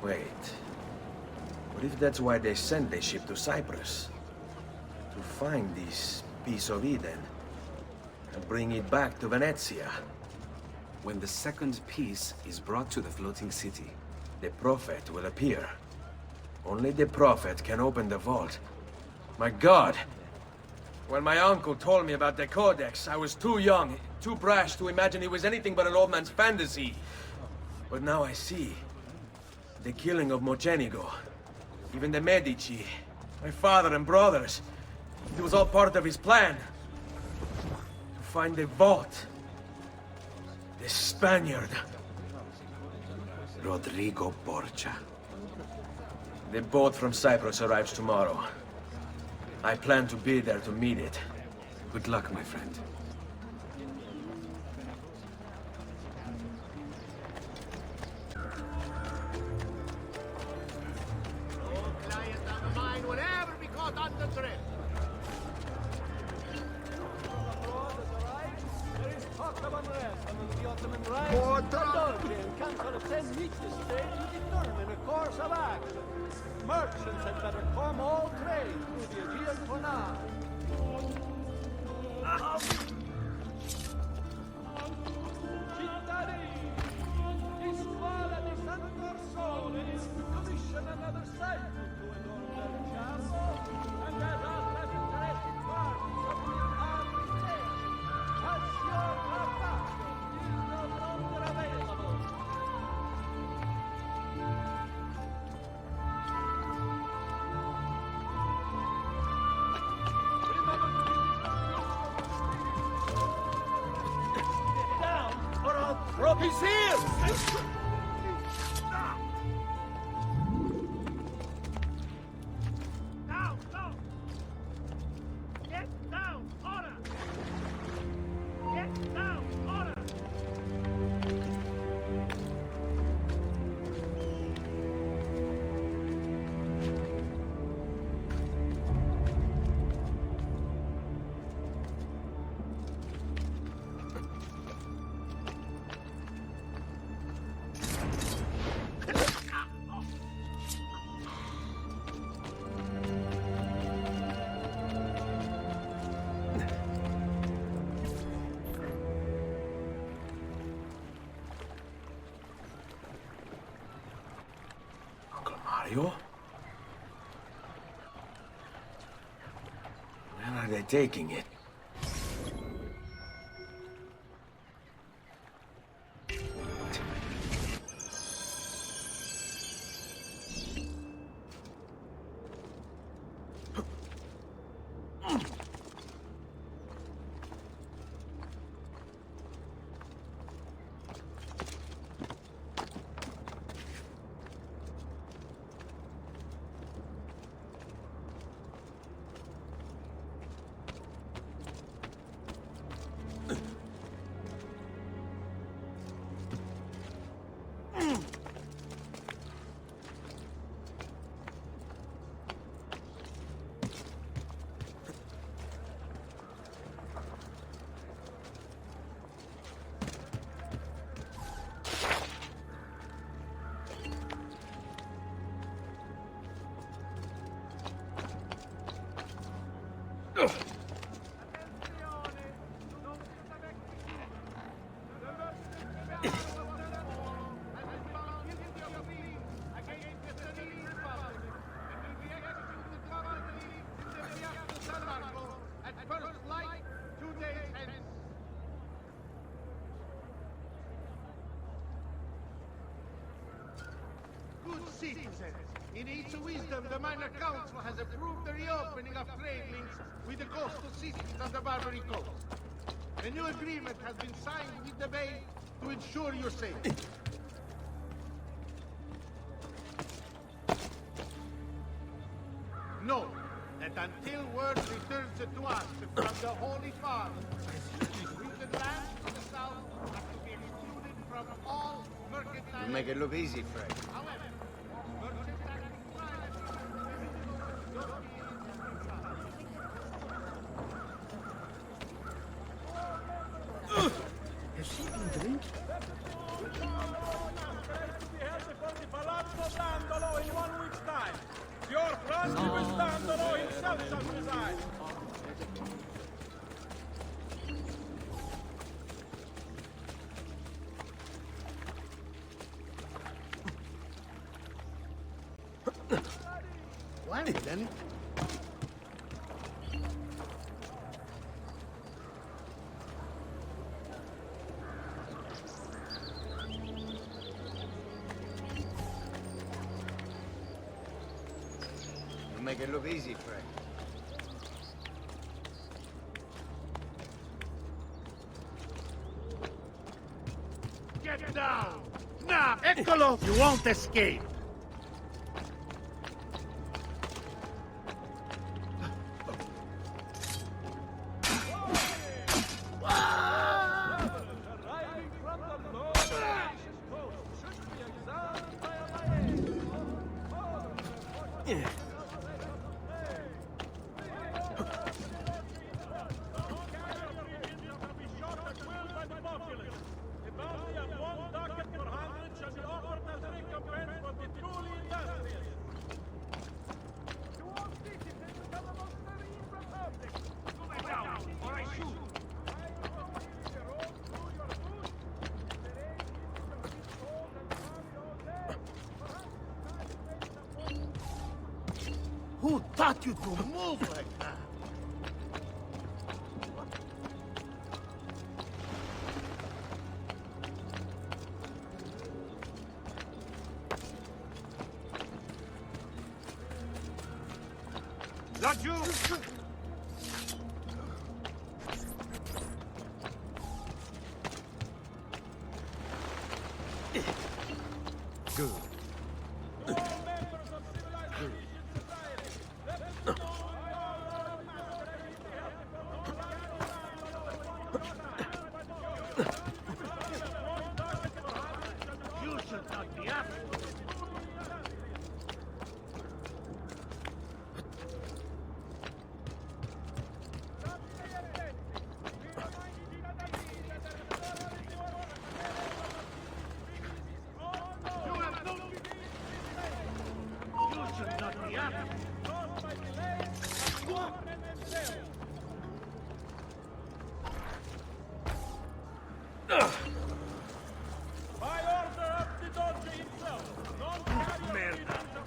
Wait. What if that's why they sent the ship to Cyprus? To find this piece of Eden and bring it back to Venezia. When the second piece is brought to the floating city, the Prophet will appear. Only the Prophet can open the vault. My God! When my uncle told me about the Codex, I was too young, too brash to imagine it was anything but an old man's fantasy. But now I see. The killing of Mocenigo. Even the Medici. My father and brothers. It was all part of his plan. To find the vault. The Spaniard. Rodrigo Borgia. The boat from Cyprus arrives tomorrow. I plan to be there to meet it. Good luck, my friend. More time! merchants had better come all trade through the Aegean Canal. Cittadini, this Scuola di Sant'Orsola commission another site to adorn their chapel, and as other interested parties of the army there, as your trabajo is no longer available. Drop his heels! Down, down! Get down, order! Get down, order! Mario? Where are they taking it? Citizens, in its wisdom, the Minor Council has approved the reopening of trade links with the coastal cities on the Barbary coast. A new agreement has been signed with the Bay to ensure your safety. Note that until word returns to us from the Holy Father, these written lands to the south have to be excluded from all mercantile... You make it look easy, Frank. However, Has she been drinking? In 1 week's time. Your Francis Standolo himself shall preside. Why, Danny? You make it look easy, Frank. Get down! Now, eccolo! You won't escape! Who taught you to move like that? Laggiù! Good. You should not be after.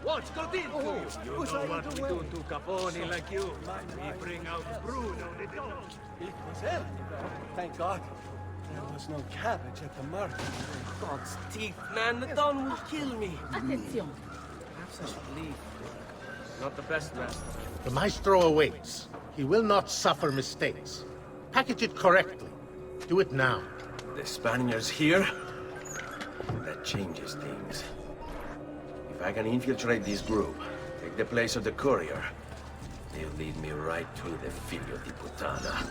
What's got into you? You know what we do to Caponi like you. We bring out Bruno the dog. It was empty. Thank God. There was no cabbage at the market. God's teeth, man. The Don will kill me. Attenzione. Have such belief. Not the best master. The maestro awaits. He will not suffer mistakes. Package it correctly. Do it now. The Spaniards here? That changes things. If I can infiltrate this group, take the place of the courier, they'll lead me right to the figlio di puttana.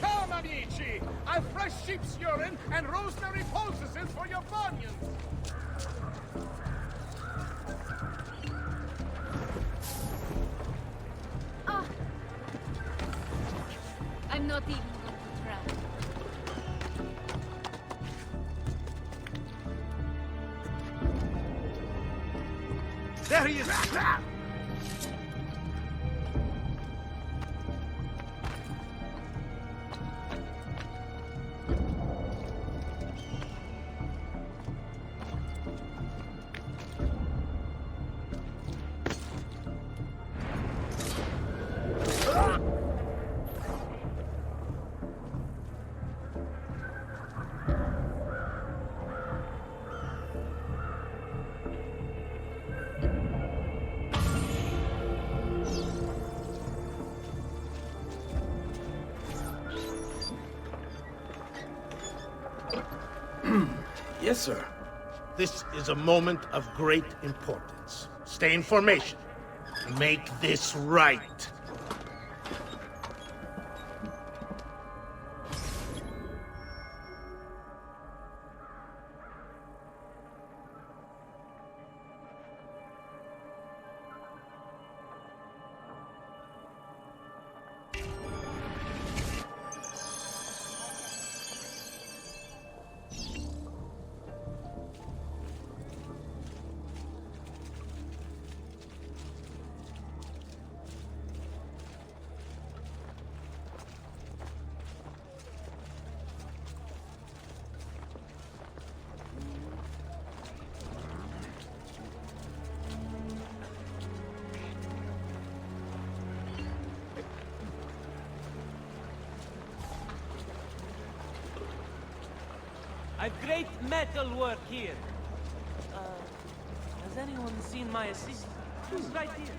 Come, amici! I've fresh sheep's urine and rosemary poultices for your bunions! I'm not even proud. There he is! Yes, sir. This is a moment of great importance. Stay in formation. Make this right. I've great metal work here. Has anyone seen my assistant? He's right here.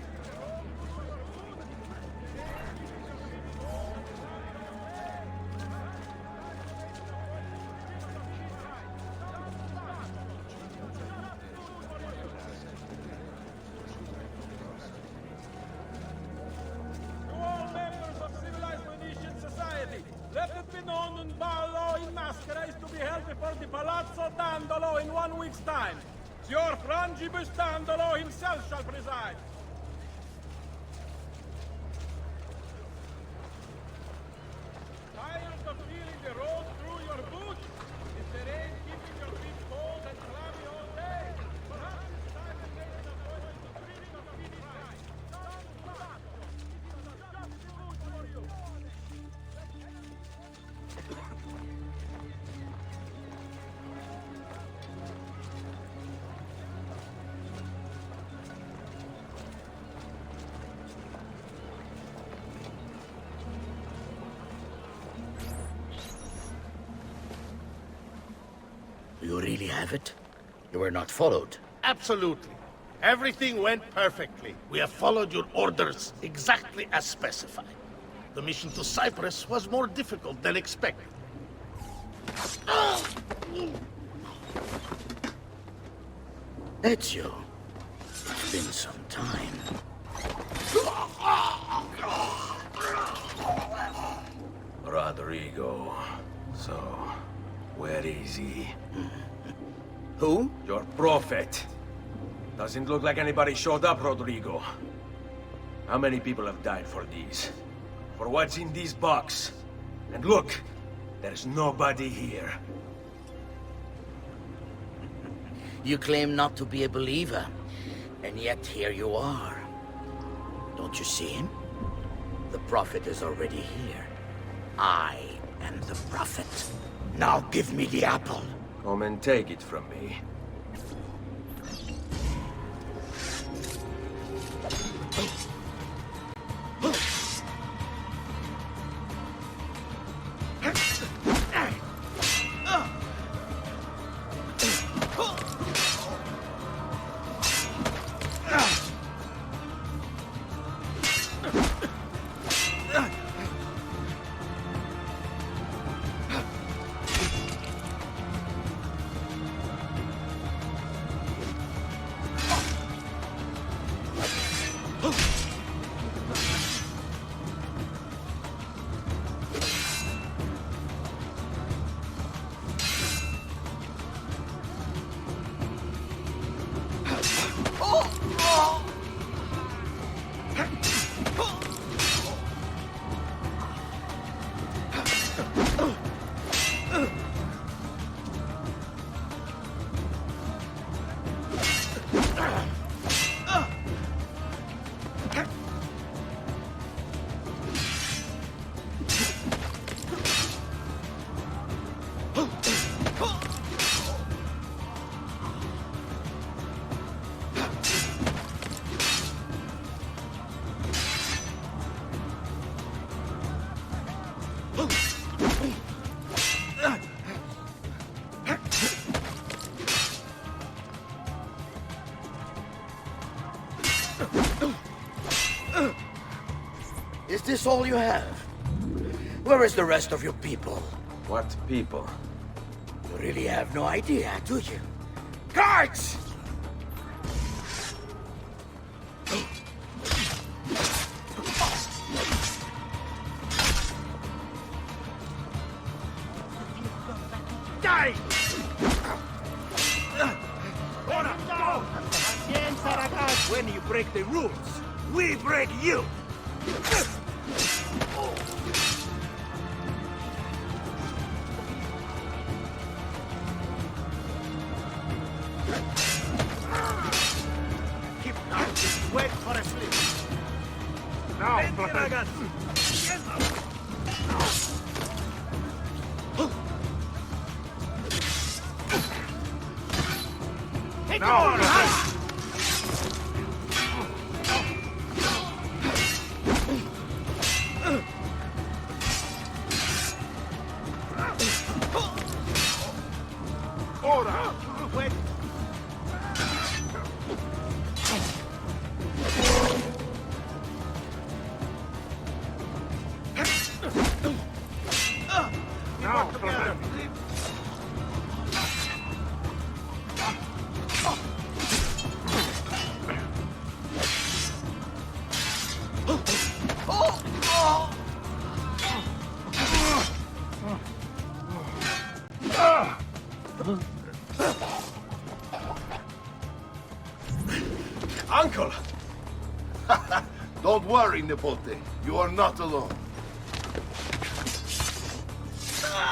To all members of civilized Venetian society, let it be known that Paolo in Maschera is to be held before the Palazzo Dandolo in 1 week's time. Signor Frangibus Dandolo himself shall preside. have it? You were not followed. Absolutely. Everything went perfectly. We have followed your orders exactly as specified. The mission to Cyprus was more difficult than expected. Ezio, it's been some time. Rodrigo. So, where is he? Who? Your prophet. Doesn't look like anybody showed up, Rodrigo. How many people have died for these? For what's in this box? And look, there's nobody here. You claim not to be a believer, and yet here you are. Don't you see him? The prophet is already here. I am the prophet. Now give me the apple. Come and take it from me. Is this all you have? Where is the rest of your people? What people? You really have no idea, do you? Guards! Die! When you break the rules, we break you! Keep down. Wait for a sleep. Now, Take on! Wait. now, Uncle! Don't worry, Nipote. You are not alone.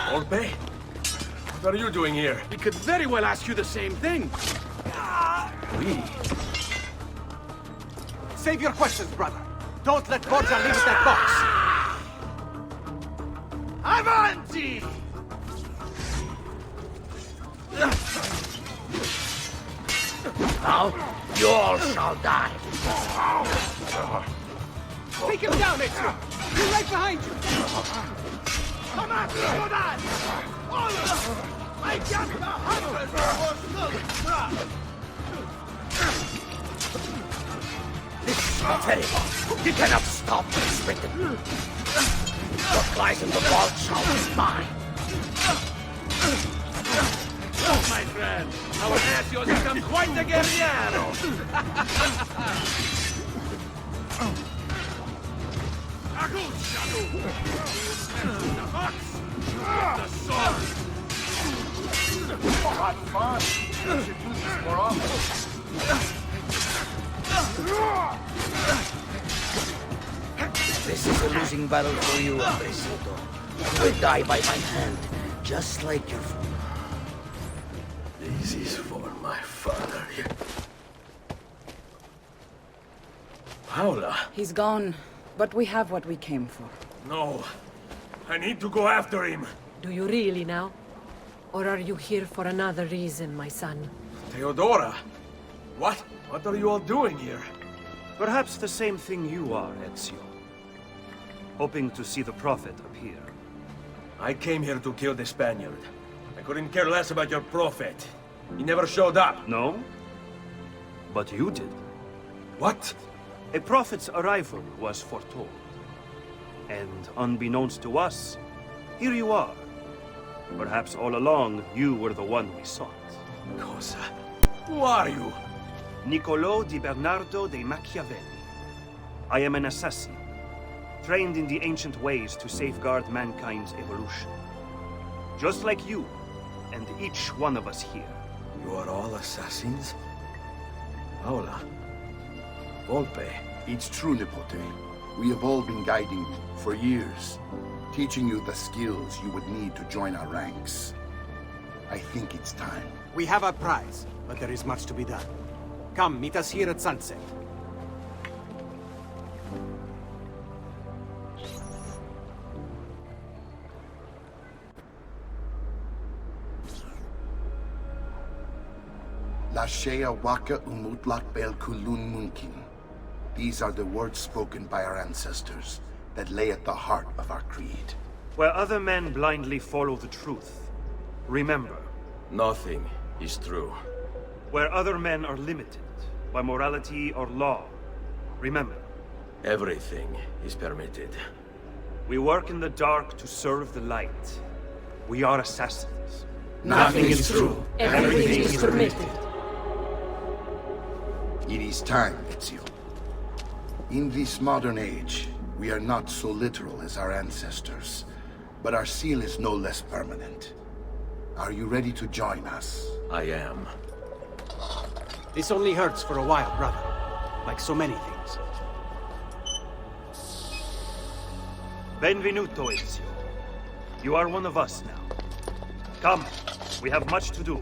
Longplay? What are you doing here? We could very well ask you the same thing. We? Save your questions, brother. Don't let Borgia leave with that box. Avanti! Now, you all shall die. Take him down, Ezio! He's right behind you! Come on, Detonado! All of them! I got the hundreds more stuff! This is pathetic. You cannot stop this written. What lies in the vault shall be mine. My friend, our Ezio has become quite a guerrero! The ox! The sword! What fun! We should do this more often. This is a losing battle for you, Abstergo. You will die by my hand, just like your father. This is for my father. Paula. He's gone, but we have what we came for. No. I need to go after him. Do you really now? Or are you here for another reason, my son? Theodora? What? What are you all doing here? Perhaps the same thing you are, Ezio. Hoping to see the Prophet appear. I came here to kill the Spaniard. I couldn't care less about your Prophet. He never showed up. No? But you did. What? A Prophet's arrival was foretold. And unbeknownst to us, here you are. Perhaps all along, you were the one we sought. Cosa? Who are you? Niccolò di Bernardo de Machiavelli. I am an assassin, trained in the ancient ways to safeguard mankind's evolution. Just like you, and each one of us here. You are all assassins? Paola. Volpe. It's true, Nipote. We have all been guiding you for years, teaching you the skills you would need to join our ranks. I think it's time. We have a prize, but there is much to be done. Come, meet us here at sunset. Lashea waka umutlak bel kulun munkin. These are the words spoken by our ancestors that lay at the heart of our creed. Where other men blindly follow the truth, remember. Nothing is true. Where other men are limited by morality or law, remember. Everything is permitted. We work in the dark to serve the light. We are assassins. Nothing is true. Everything is permitted. It is time, Ezio. In this modern age, we are not so literal as our ancestors, but our seal is no less permanent. Are you ready to join us? I am. This only hurts for a while, brother. Like so many things. Benvenuto, Ezio. You are one of us now. Come, we have much to do.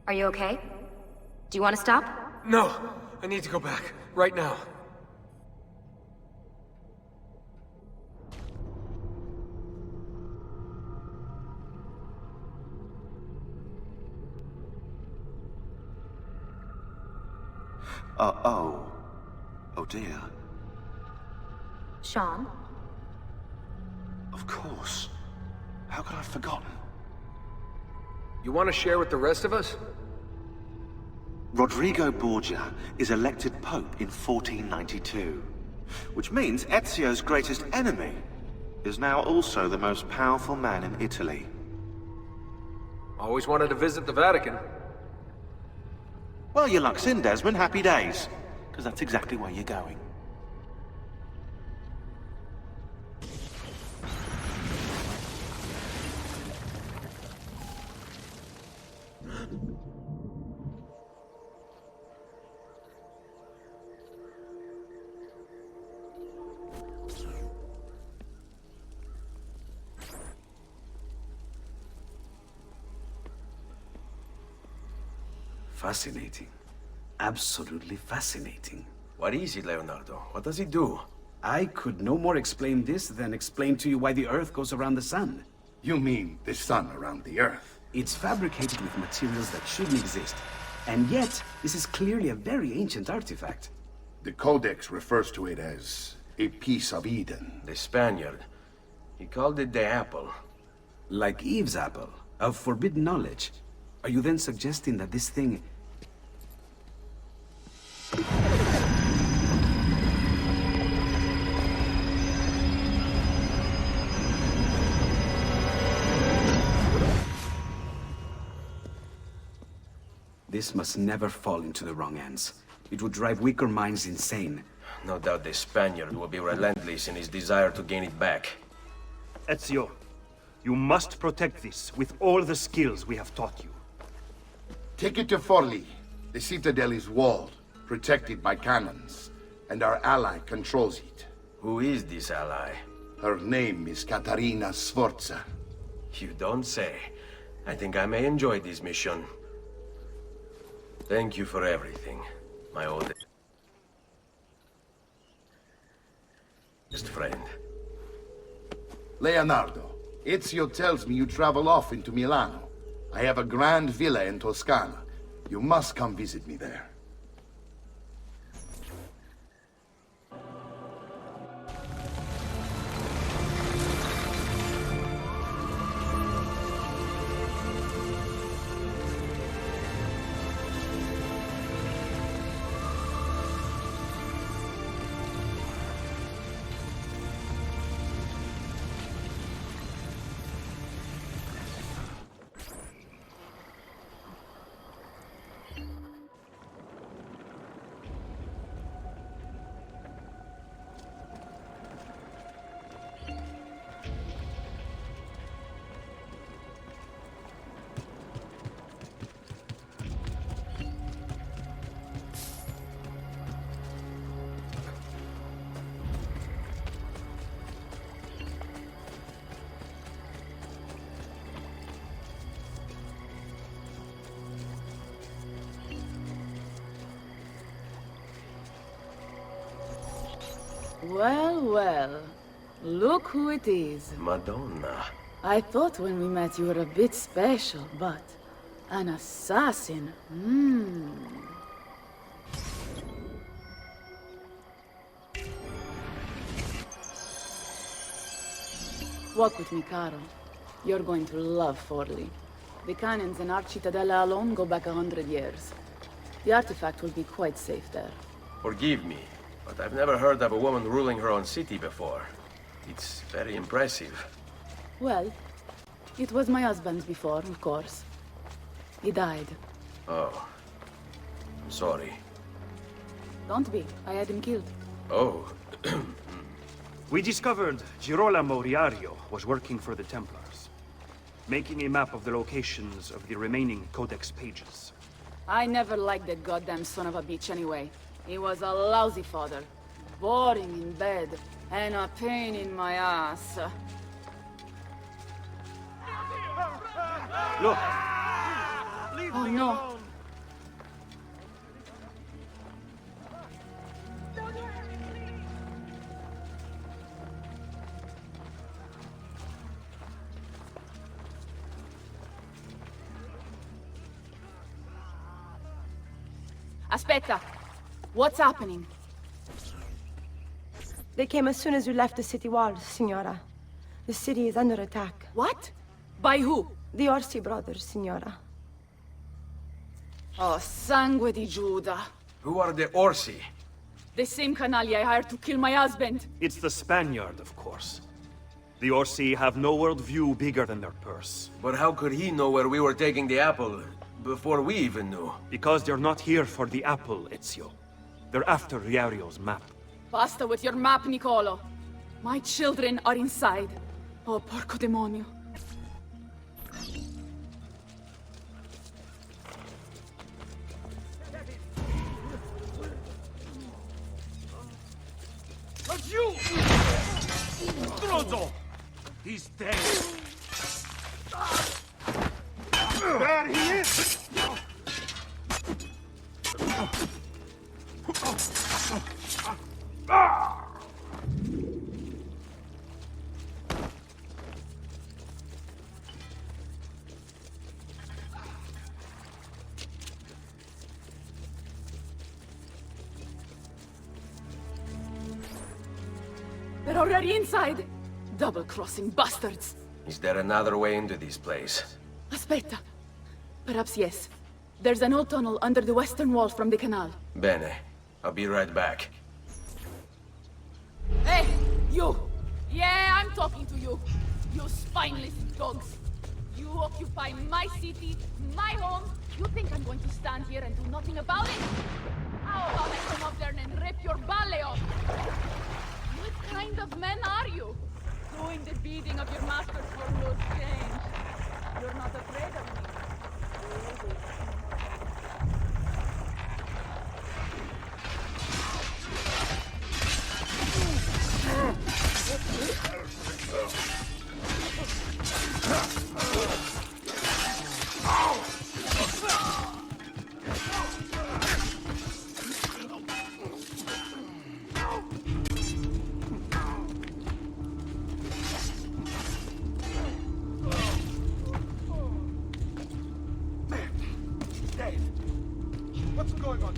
Are you okay? Do you want to stop? No, I need to go back. Right now. Oh dear. Sean? Of course. How could I have forgotten? You want to share with the rest of us? Rodrigo Borgia is elected Pope in 1492, which means Ezio's greatest enemy is now also the most powerful man in Italy. Always wanted to visit the Vatican. Well, your luck's in, Desmond. Happy days. Because that's exactly where you're going. Fascinating. Absolutely fascinating. What is it, Leonardo? What does it do? I could no more explain this than explain to you why the Earth goes around the Sun. You mean the Sun around the Earth? It's fabricated with materials that shouldn't exist. And yet, this is clearly a very ancient artifact. The Codex refers to it as a piece of Eden. The Spaniard. He called it the apple. Like Eve's apple, of forbidden knowledge. Are you then suggesting that this thing... This must never fall into the wrong hands. It would drive weaker minds insane. No doubt the Spaniard will be relentless in his desire to gain it back. Ezio, you must protect this with all the skills we have taught you. Take it to Forli. The citadel is walled, protected by cannons, and our ally controls it. Who is this ally? Her name is Caterina Sforza. You don't say. I think I may enjoy this mission. Thank you for everything, my oldest friend. Leonardo, Ezio tells me you travel off into Milano. I have a grand villa in Toscana. You must come visit me there. Well, well. Look who it is. Madonna. I thought when we met you were a bit special, but... an assassin? Walk with me, Caro. You're going to love Forli. The cannons in our Cittadella alone go back 100 years. The artifact will be quite safe there. Forgive me, but I've never heard of a woman ruling her own city before. It's very impressive. Well, it was my husband's before, of course. He died. Oh. I'm sorry. Don't be. I had him killed. Oh. We discovered Girolamo Riario was working for the Templars, making a map of the locations of the remaining Codex pages. I never liked that goddamn son of a bitch anyway. He was a lousy father. Boring in bed, and a pain in my ass. Look! Oh no! Aspetta! What's happening? They came as soon as you left the city walls, Signora. The city is under attack. What? By who? The Orsi brothers, Signora. Oh, sangue di Giuda. Who are the Orsi? The same canaglia I hired to kill my husband. It's the Spaniard, of course. The Orsi have no worldview bigger than their purse. But how could he know where we were taking the apple before we even knew? Because they're not here for the apple, Ezio. They're after Riario's map. Basta with your map, Niccolo. My children are inside. Oh, porco demonio. That's you! Strozzo! He's dead. There he is! They're already inside. Double-crossing bastards. Is there another way into this place? Aspetta. Perhaps yes. There's an old tunnel under the western wall from the canal. Bene. I'll be right back. Hey, you! Yeah, I'm talking to you. You spineless dogs. You occupy my city, my home. You think I'm going to stand here and do nothing about it? How about I come up there and rip your ballet off? What kind of men are you? Doing the beating of your masters for no change. You're not afraid of me. What's going on?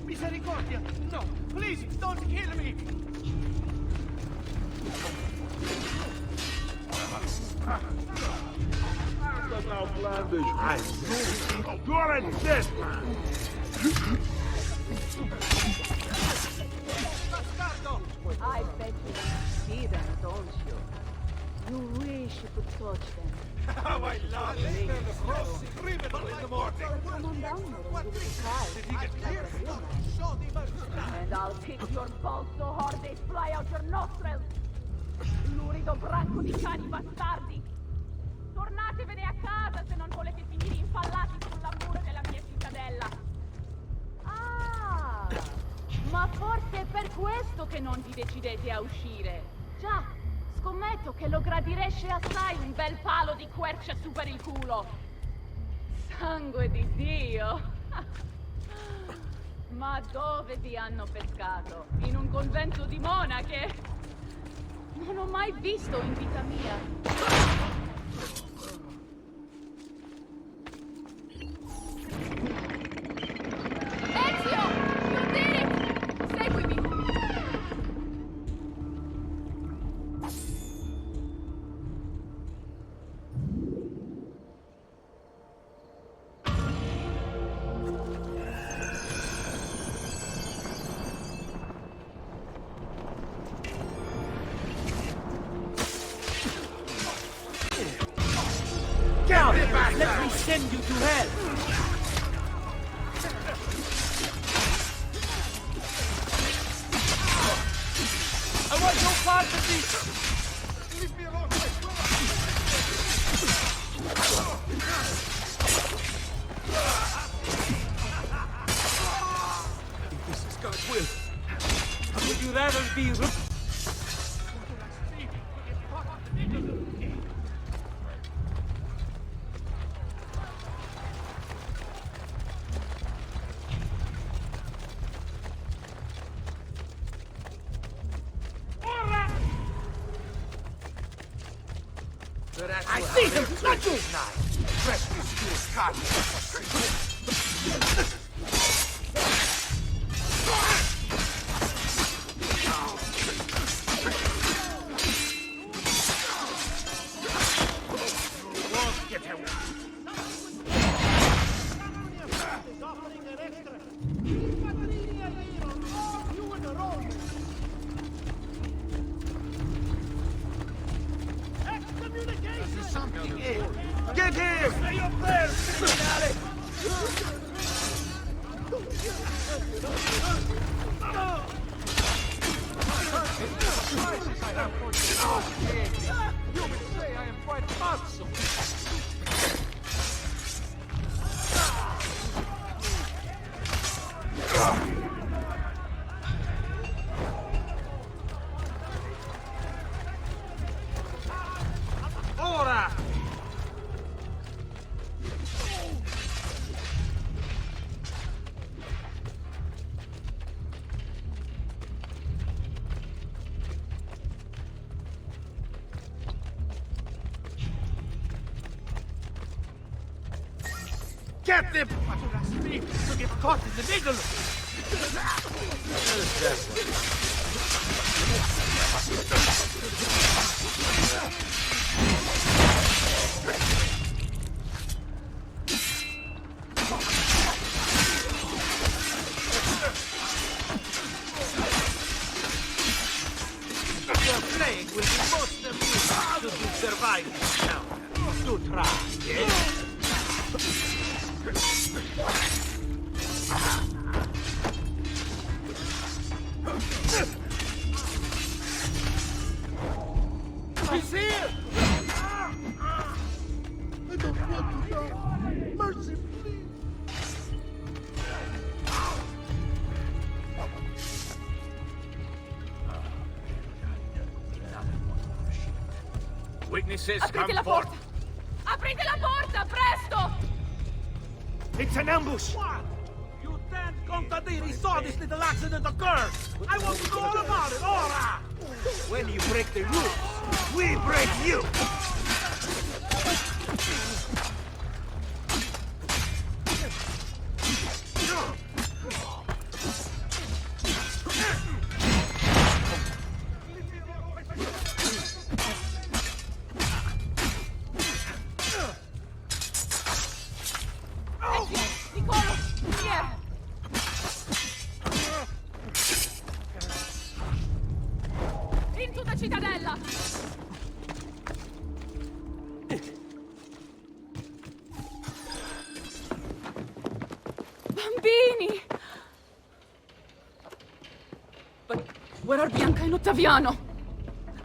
Misericordia! No! Please, don't kill me! You're a Desmond! I bet you see them, don't you? You wish you could touch them. How I love it! The cross is criminal in the morning! Come on down, or you will cry. And I'll kick your balls so hard they fly out your nostrils! Lurido branco di cani bastardi! Tornatevene a casa se non volete finire impallati sulla mura della mia cittadella! Ah! Ma forse è per questo che non vi decidete a uscire! Già! Scommetto che lo gradireste assai un bel palo di quercia su per il culo! Sangue di Dio! Ma dove vi hanno pescato? In un convento di monache? Non ho mai visto in vita mia! Ezio! You did it! Seguimi! send you to hell! I want no part of this! Leave me alone! If this is God's will, would you rather be... I see him! Not you! Rescue skills, God. Get him! Stay up there, criminale! You would say I am quite handsome. Ora! Get them! What did I speak? To get caught in the middle! Your playing will be most amusing should you survive this now. Do try, yes? He's here! I don't want to die. Mercy, please. Witnesses, Aprite la come forth. porta! Aprite la porta, presto! It's an ambush! What? You damned contadini saw this little accident occur! I want to know all about it, ora! When you break the rules, we break you! Cittadella! Bambini! But where are Bianca and Ottaviano?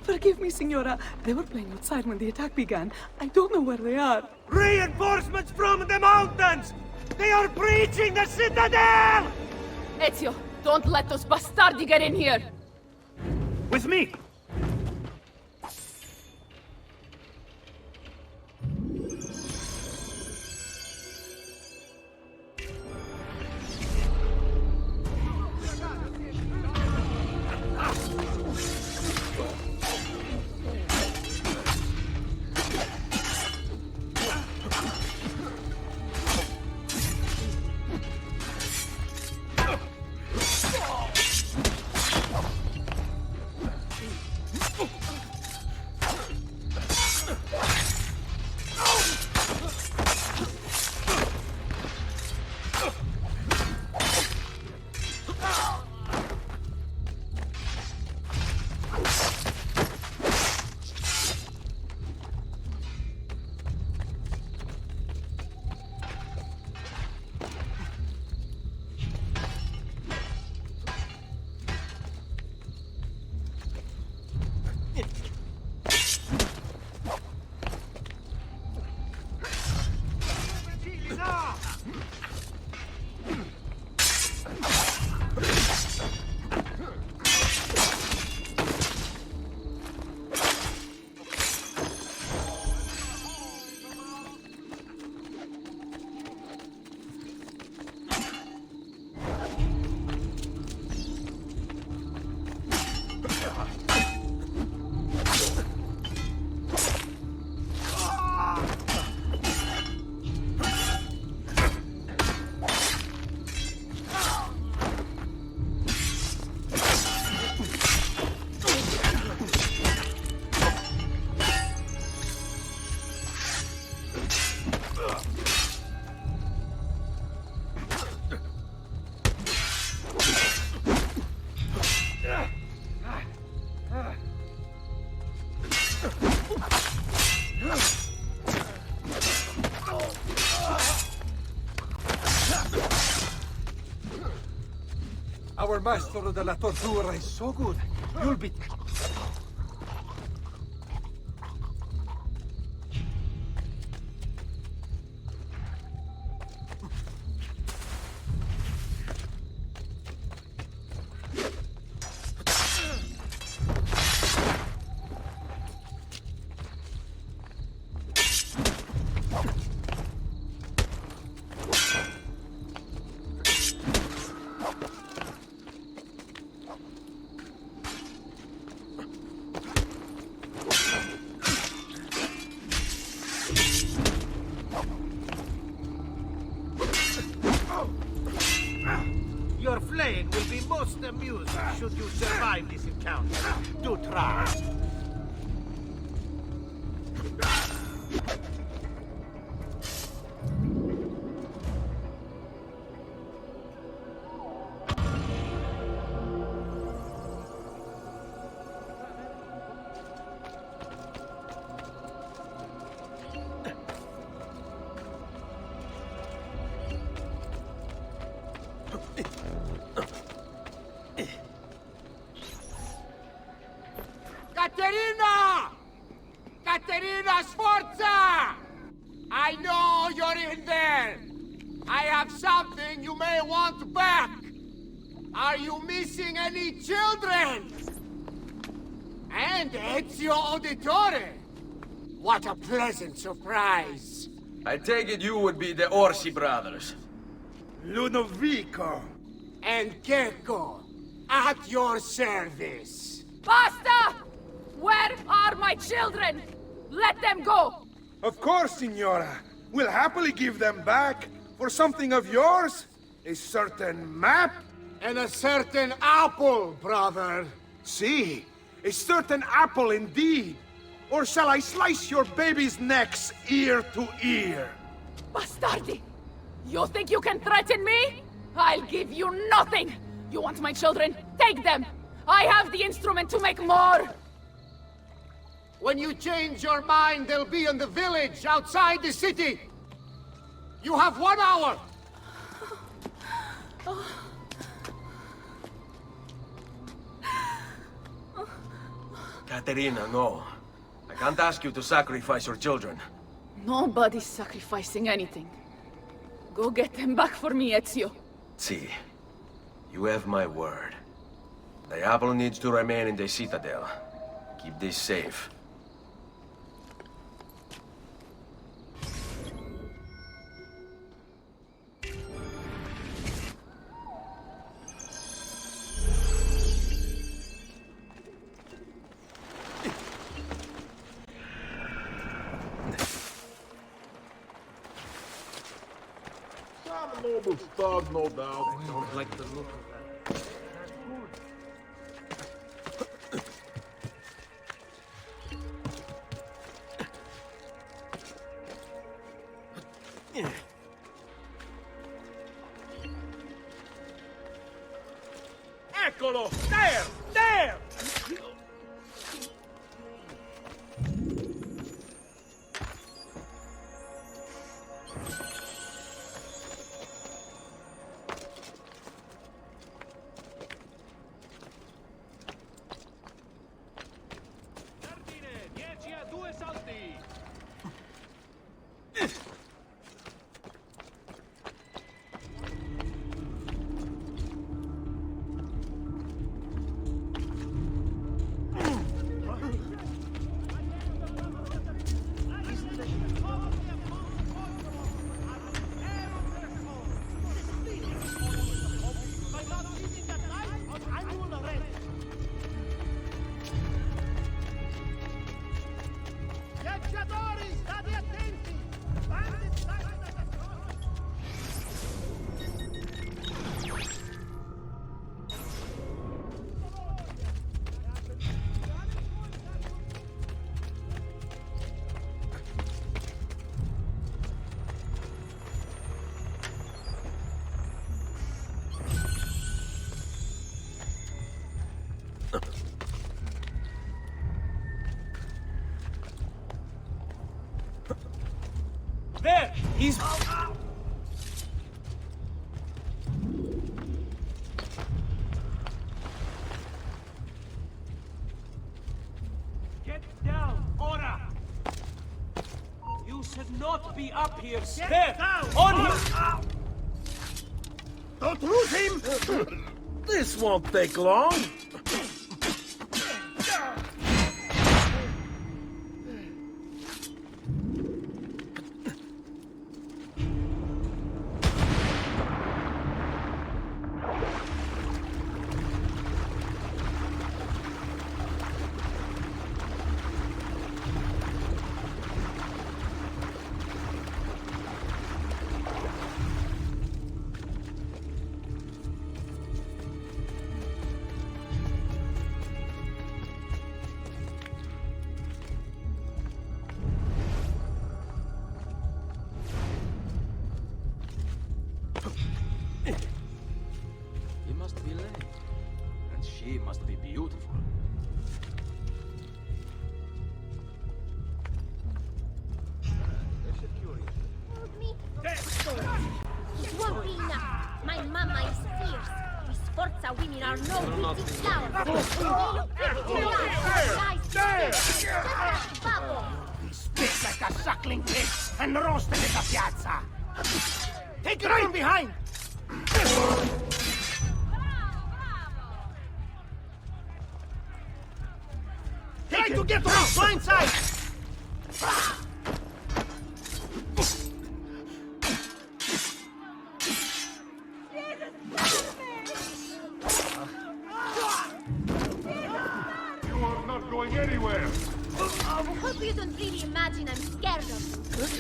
Forgive me, Signora. They were playing outside when the attack began. I don't know where they are. Reinforcements from the mountains! They are breaching the citadel! Ezio, don't let those bastardi get in here! With me! Our master de la tortura is so good. You'll be... Your flaying will be most amusing should you survive this encounter. Do try. Caterina! Caterina Sforza! I know you're in there! I have something you may want back! Are you missing any children? And Ezio Auditore! What a pleasant surprise! I take it you would be the Orsi brothers. Ludovico and Gecko, at your service. Basta! Where are my children? Let them go! Of course, Signora. We'll happily give them back for something of yours. A certain map. And a certain apple, brother. See, a certain apple indeed. Or shall I slice your baby's necks ear to ear? Bastardi! You think you can threaten me? I'll give you nothing! You want my children? Take them! I have the instrument to make more! When you change your mind, they'll be in the village outside the city. You have 1 hour. Caterina, no. I can't ask you to sacrifice your children. Nobody's sacrificing anything. Go get them back for me, Ezio. See, you have my word. The apple needs to remain in the citadel. Keep this safe. Some noble stud, no doubt. I don't like the look of that. Eccolo! There! There! There! He's... not be up here scared! On him! Don't lose him! This won't take long. He must be late. And she must be beautiful. It won't be enough. My mama is fierce. These Forza women are no pretty flowers. They look pretty to us. Nice bubble. He spits like a suckling pig and roasted in the piazza. Take it from behind! Try to get to the blind side! You are not going anywhere. I hope you don't really imagine I'm scared of you.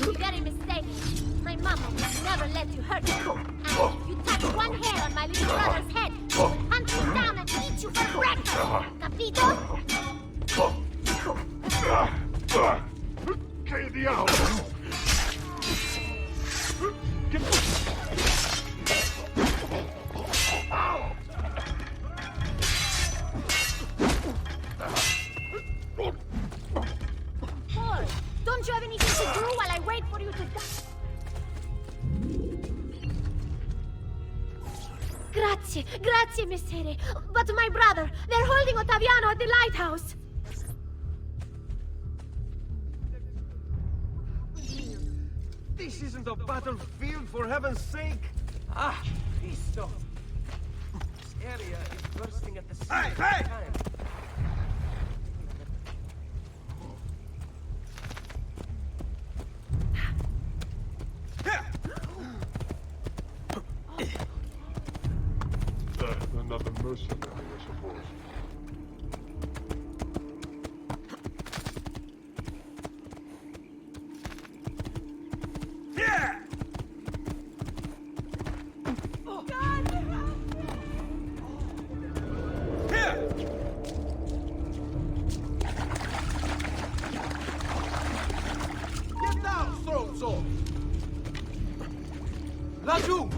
You're very mistaken. My mama will never let you hurt me. And if you touch one hair on my little brother's head, I'll hunt you down and eat you for breakfast. Capito? Que diablo! Paul, don't you have anything to do while I wait for you to die? Grazie, messere. But my brother, they're holding Ottaviano at the lighthouse. This isn't a battlefield, for heaven's sake! Ah, Cristo! This area is bursting at the seams. Hey! Another mercenary, I suppose. Get down, Stronzo! Laggiù!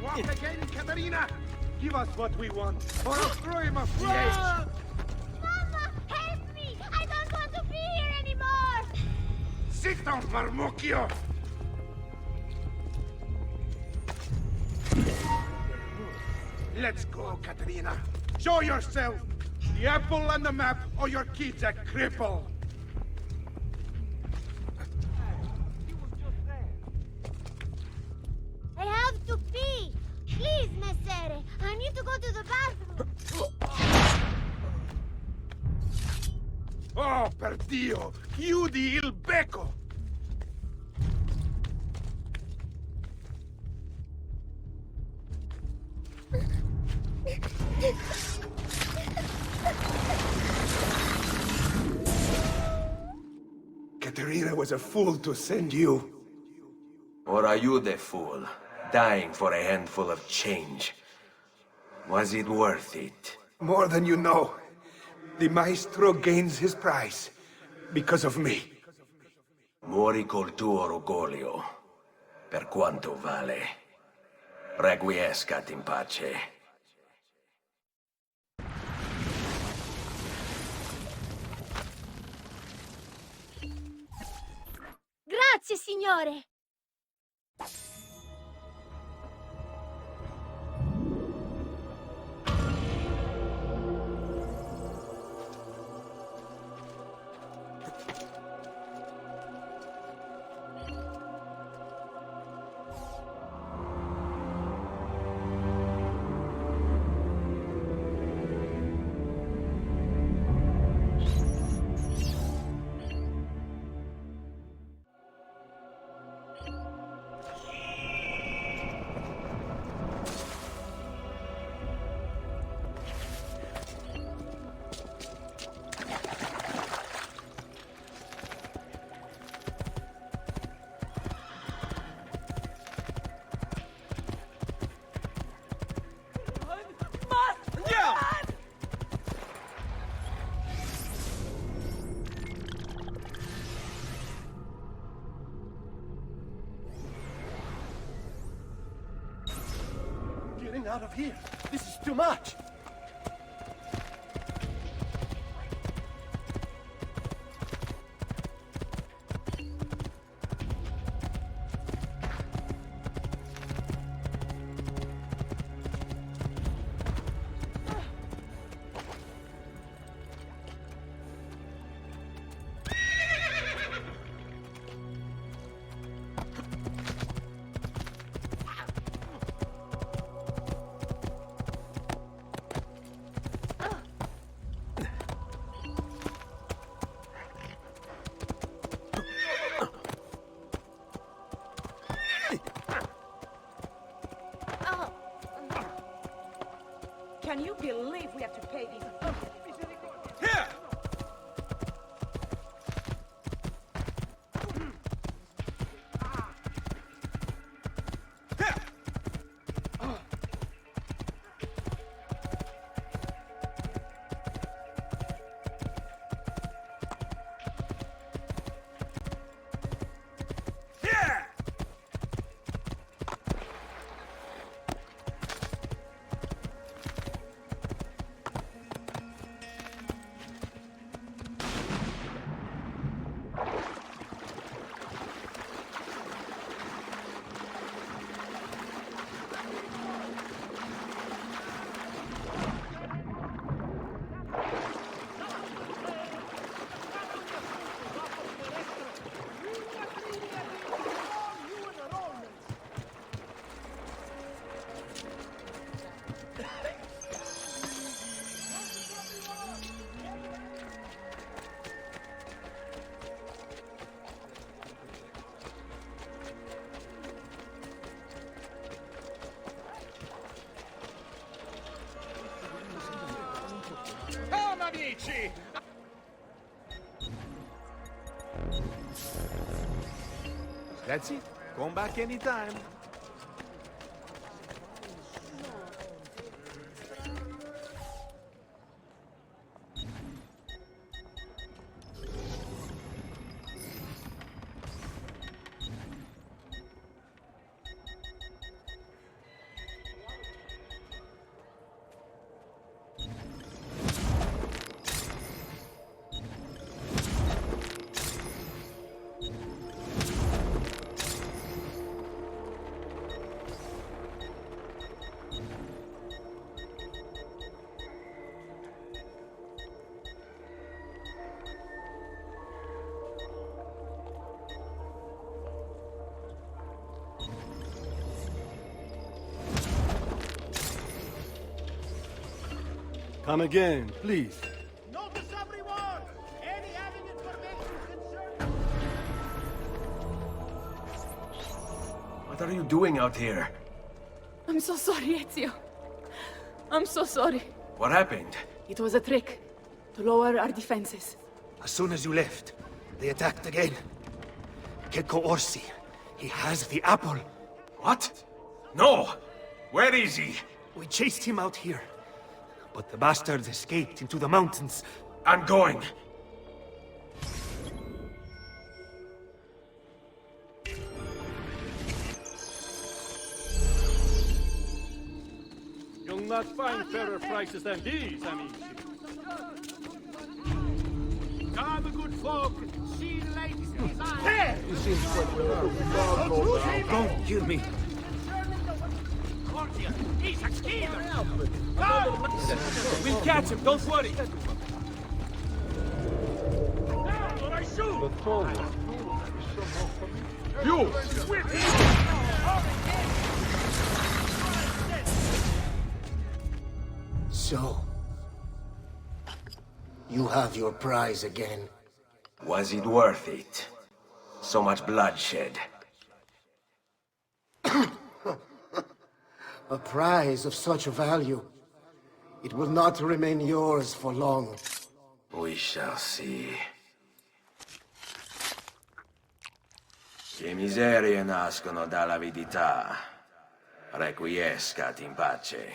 Walk again, Caterina! Give us what we want, or I'll throw him off the edge! Mama, help me! I don't want to be here anymore! Sit down, Marmocchio! Let's go, Caterina. Show yourself! The apple and the map, or your kid's a cripple! I have to pee! Please, messere! I need to go to the bathroom! Oh, per Dio! Chiudi il becco! Caterina was a fool to send you. Or are you the fool, dying for a handful of change? Was it worth it? More than you know. The maestro gains his prize because of me. Muori col tuo orgoglio, per quanto vale. Requiescat in pace. Grazie, signore! out of here. This is too much. Can you believe we have to pay these? Here! Medici! That's it. Come back anytime. Come again, please. Notice everyone! Any having information concerning... What are you doing out here? I'm so sorry, Ezio. I'm so sorry. What happened? It was a trick to lower our defenses. As soon as you left, they attacked again. Checco Orsi. He has the apple. What? No! Where is he? We chased him out here. But the bastards escaped into the mountains. I'm going. You'll not find fairer prices than these, amici. Come, good folk. See the ladies design. Hey! You seem quite well. Don't kill me. He's a schemer. We'll catch him, don't worry. You! So, you have your prize again. Was it worth it? So much bloodshed. A prize of such value. It will not remain yours for long. We shall see. Le miserie nascono dall'avidità. Requiescat in pace.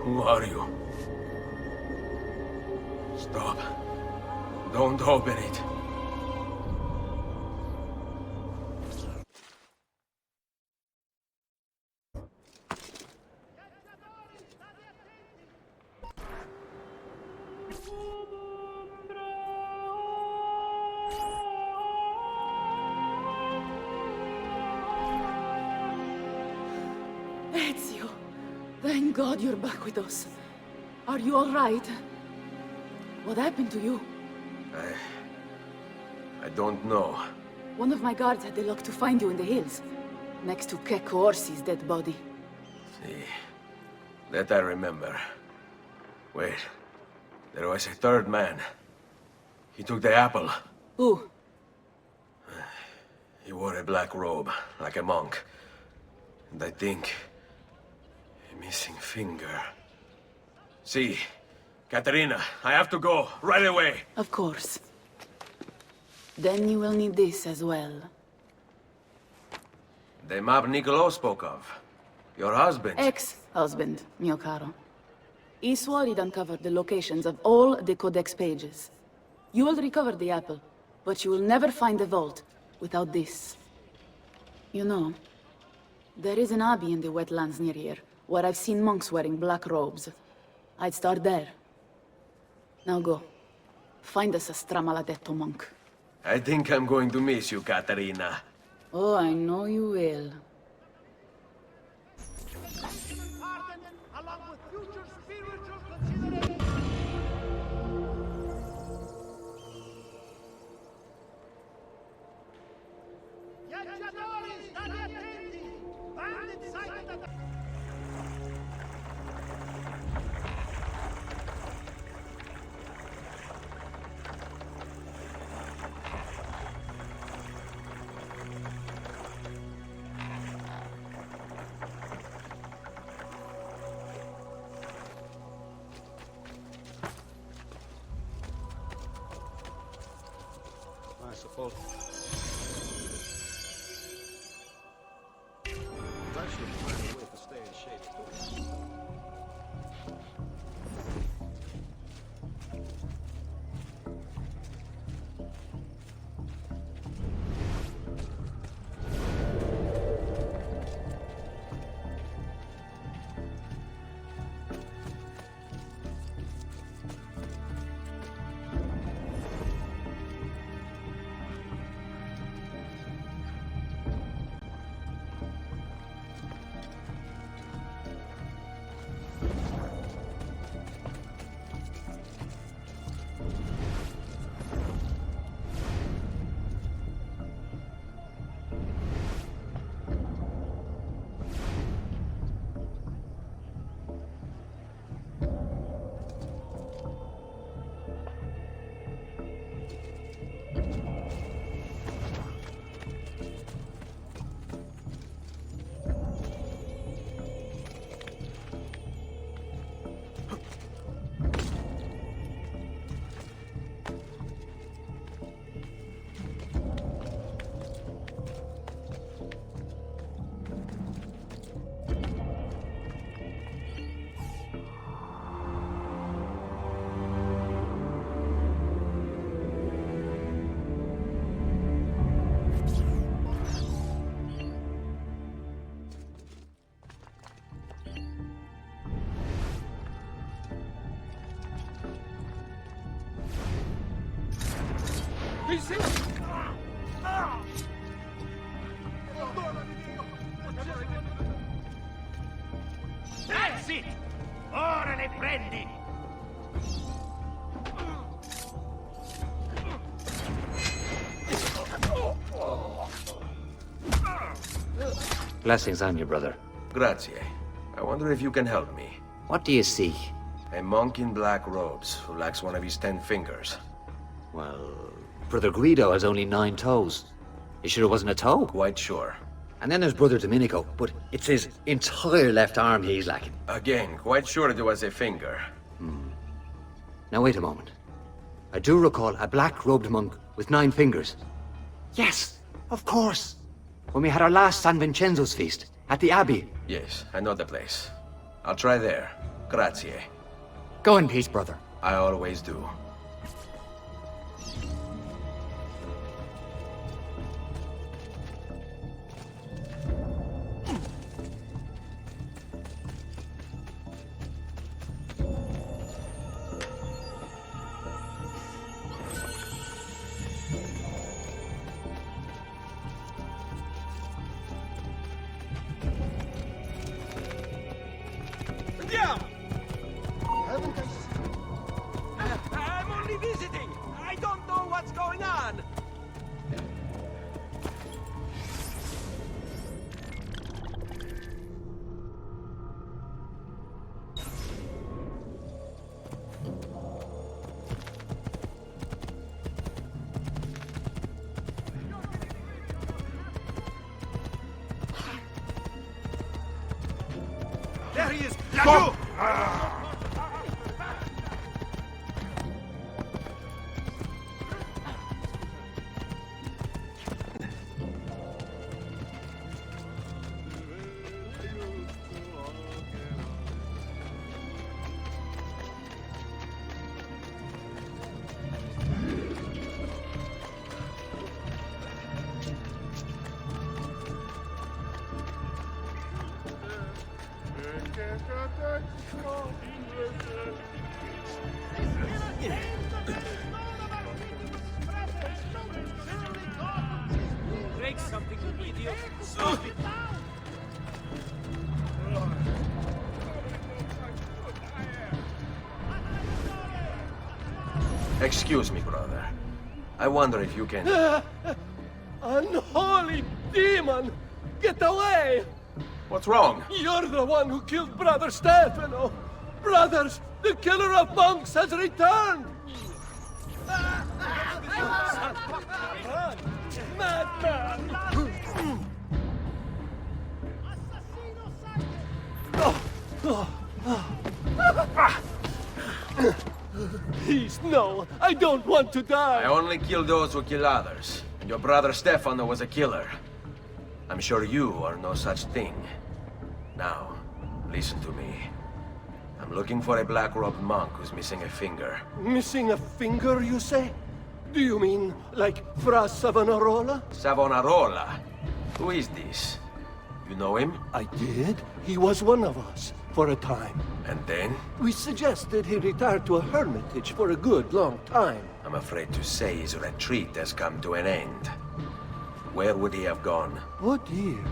Who are you? Stop. Don't open it. Ezio, thank God you're back with us. Are you all right? What happened to you? I don't know. One of my guards had the luck to find you in the hills, next to Kekorsi's dead body. See, that I remember. Wait, there was a third man. He took the apple. Who? He wore a black robe, like a monk. And I think... a missing finger. See, Caterina, I have to go, right away. Of course. Then you will need this as well. The map Niccolo spoke of. Your husband. Ex-husband, mio caro. He swore he'd uncovered the locations of all the Codex pages. You will recover the apple, but you will never find the vault without this. You know, there is an abbey in the wetlands near here, where I've seen monks wearing black robes. I'd start there. Now go. Find us a stramaladetto monk. I think I'm going to miss you, Caterina. Oh, I know you will. Along with future spiritual considerations. Viaggiatori, state attenti! Bandit sighted at the... I suppose. I should find a way to stay in shape too. That's it! Ora le prendi! Blessings on you, brother. Grazie. I wonder if you can help me. What do you seek? A monk in black robes who lacks one of his 10 fingers. Well, Brother Guido has only 9 toes. You sure it wasn't a toe? Quite sure. And then there's Brother Domenico, but it's his entire left arm he's lacking. Again, quite sure it was a finger. Now wait a moment. I do recall a black-robed monk with 9 fingers. Yes, of course. When we had our last San Vincenzo's feast at the Abbey. Yes, I know the place. I'll try there. Grazie. Go in peace, brother. I always do. I'm only visiting. I don't know what's going on. There he is! Lagou! Break something, you idiot. Excuse me, brother. I wonder if you can... Unholy demon! Get away! What's wrong? You're the one who killed Brother Stefano! Brothers, the killer of monks has returned! Madman! Please, no! I don't want to die! I only kill those who kill others. And your brother Stefano was a killer. I'm sure you are no such thing. Now, listen to me. I'm looking for a black-robed monk who's missing a finger. Missing a finger, you say? Do you mean like Fra Savonarola? Savonarola? Who is this? You know him? I did. He was one of us, for a time. And then? We suggested he retire to a hermitage for a good long time. I'm afraid to say his retreat has come to an end. Where would he have gone? Oh dear.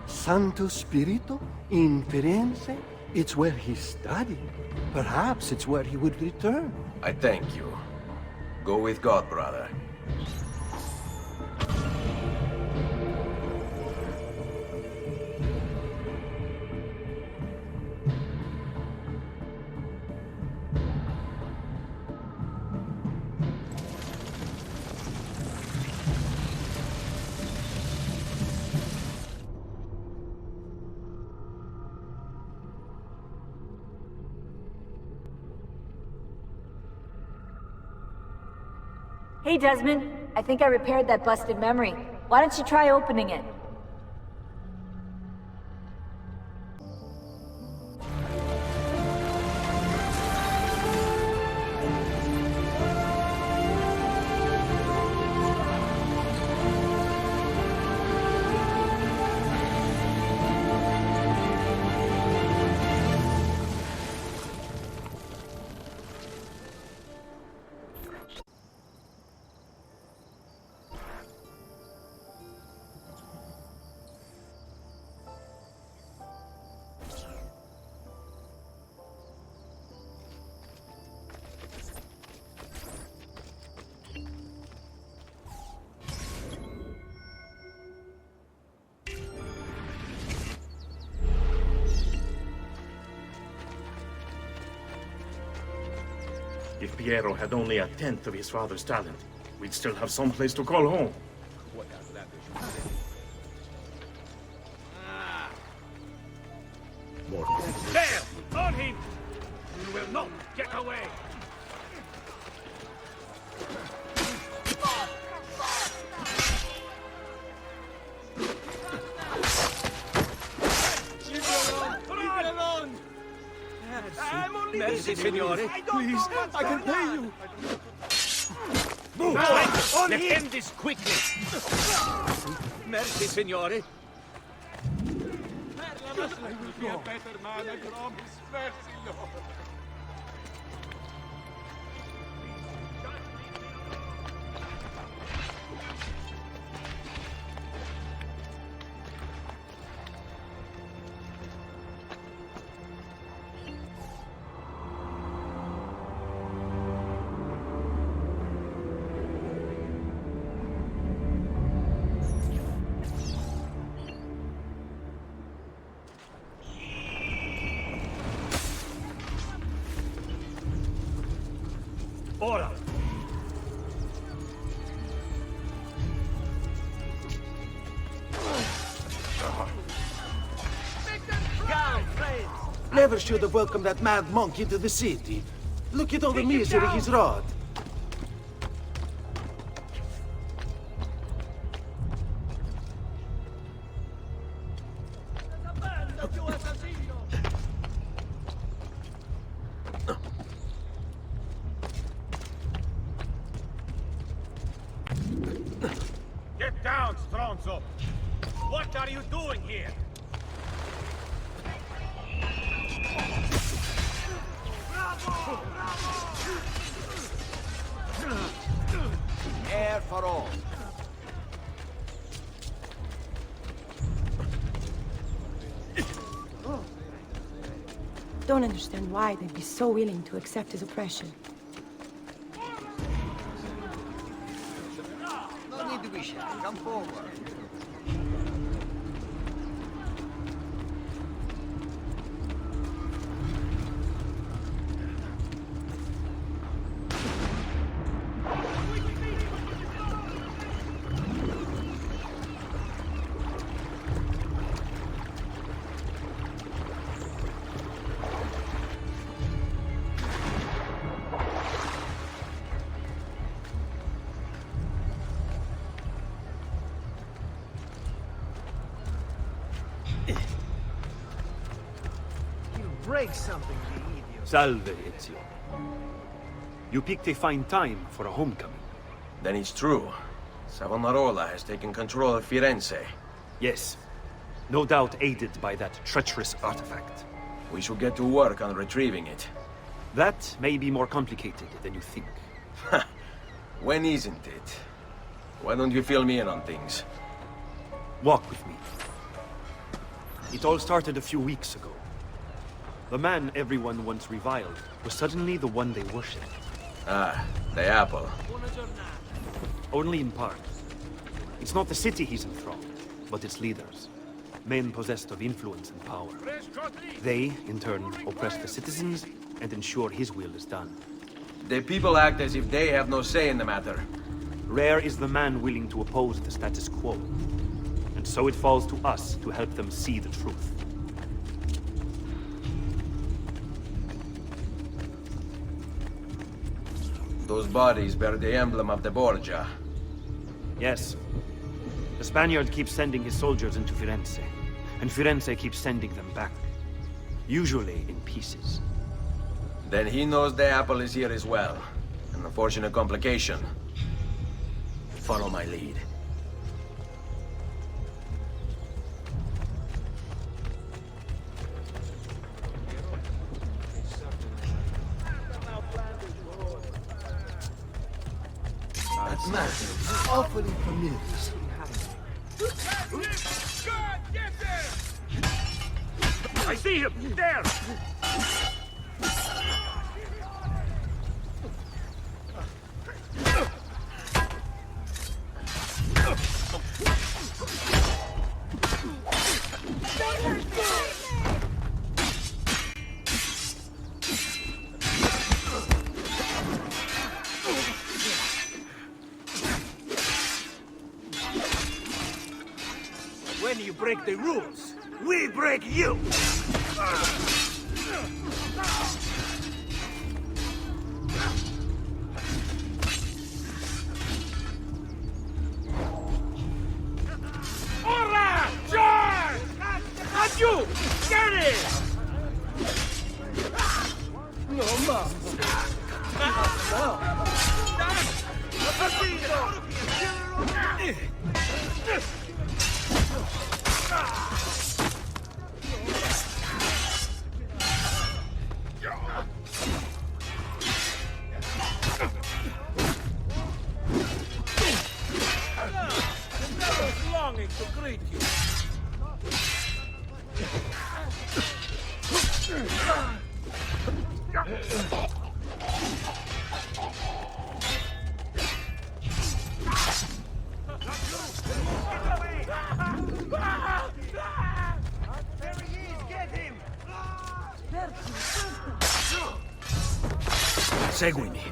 Santo Spirito? In Firenze? It's where he studied. Perhaps it's where he would return. I thank you. Go with God, brother. Hey, Desmond. I think I repaired that busted memory. Why don't you try opening it? If Piero had only a tenth of his father's talent, we'd still have some place to call home. More. There! On him! You will not get away! Leave me alone! Leave me alone! Merci, signore. Please, I can pay you. Move! On Let's him! end this quickly. Merci, signore. I will be a better man, I promise. Merci, Lord. Ora! Never should have welcomed that mad monk into the city. Look at all the misery he's wrought. Get down, Stronzo! What are you doing here? Air for all. Don't understand why they'd be so willing to accept his oppression. No need to be shy. Come forward. Break something, you idiot. Salve, Ezio. You picked a fine time for a homecoming. Then it's true. Savonarola has taken control of Firenze. Yes. No doubt aided by that treacherous artifact. We should get to work on retrieving it. That may be more complicated than you think. When isn't it? Why don't you fill me in on things? Walk with me. It all started a few weeks ago. The man everyone once reviled was suddenly the one they worshipped. Ah, the apple. Only in part. It's not the city he's enthralled, but its leaders. Men possessed of influence and power. They, in turn, oppress the citizens and ensure his will is done. The people act as if they have no say in the matter. Rare is the man willing to oppose the status quo. And so it falls to us to help them see the truth. Those bodies bear the emblem of the Borgia. Yes. The Spaniard keeps sending his soldiers into Firenze, and Firenze keeps sending them back. Usually in pieces. Then he knows the apple is here as well. An unfortunate complication. Follow my lead. That man is awfully familiar. I see him! There! When you break the rules, we break you! Ora! Charge! At you! Get it! No, mamma. No. Longing to greet you. There he is! Get him! Seguimi.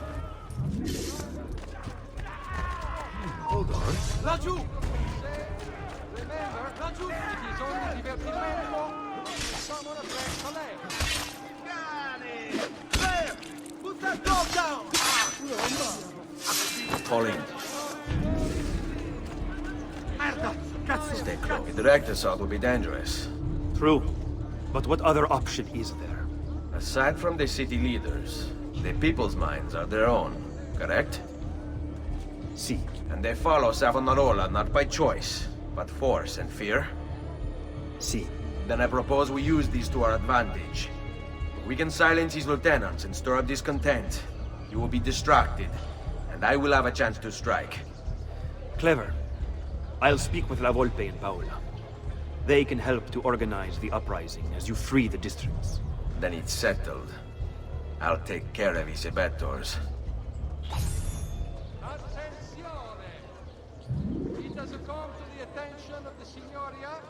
Hold on. Laggiù! Remember, laggiù it is only divertimento. Someone abbraccia lei. Got it! There! Put that dog down! Pauline. Merda! Cazzo! Stay close. A direct assault would be dangerous. True. But what other option is there? Aside from the city leaders, the people's minds are their own, correct? Si. And they follow Savonarola not by choice, but force and fear? Si. Then I propose we use these to our advantage. We can silence his lieutenants and stir up discontent. You will be distracted, and I will have a chance to strike. Clever. I'll speak with La Volpe and Paola. They can help to organize the uprising as you free the districts. Then it's settled. I'll take care of his abettors. Attenzione! It has come to the attention of the Signoria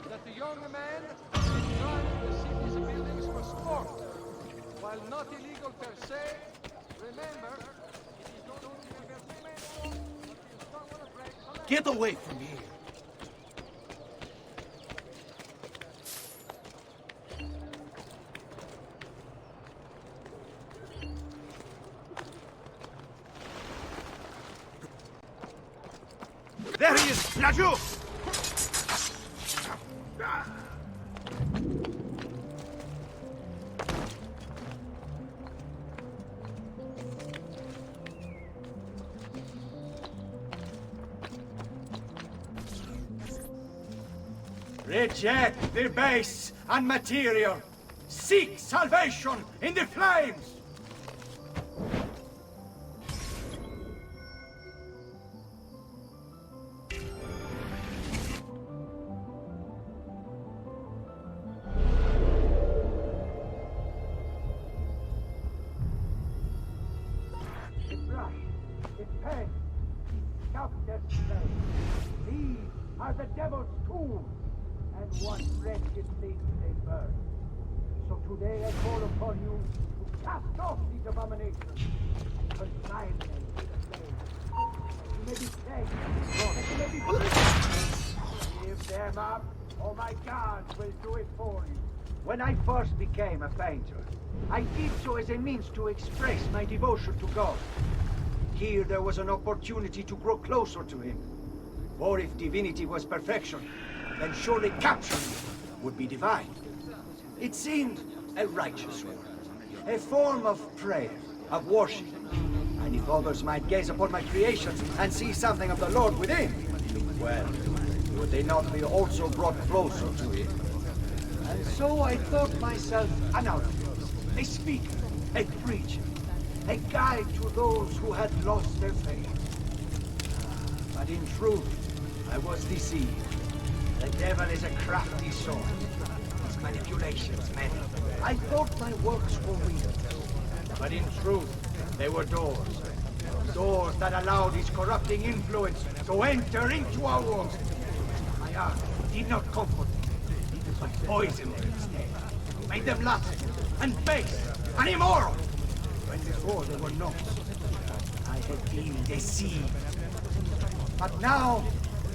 that the young man is running the city's buildings for sport. While not illegal per se, remember, it is not only a divertimento, but it is someone a break. Get away from here! There he is! Laggiù! Reject the base and material. Seek salvation in the flames. The brush, the pen, the sculptor's blade. These are the devil's tools. And what wretched things they burn. So today I call upon you to cast off these abominations and consign them to the flames. You may be plagued, you may be blessed. Give them up, or my gods will do it for you. When I first became a painter, I did so as a means to express my devotion to God. Here there was an opportunity to grow closer to him. For if divinity was perfection, then surely capturing it would be divine. It seemed a righteous work, a form of prayer, of worship. And if others might gaze upon my creations and see something of the Lord within, well, would they not be also brought closer to him? And so I thought myself an outlaw, a speaker, a preacher, a guide to those who had lost their faith. But in truth, I was deceived. The devil is a crafty sword. His manipulations many. I thought my works were real. But in truth, they were doors. Doors that allowed his corrupting influence to enter into our world. My art did not comfort them, but poisoned them instead. Made them lust and base and immoral. When before they were not. I had been deceived. But now,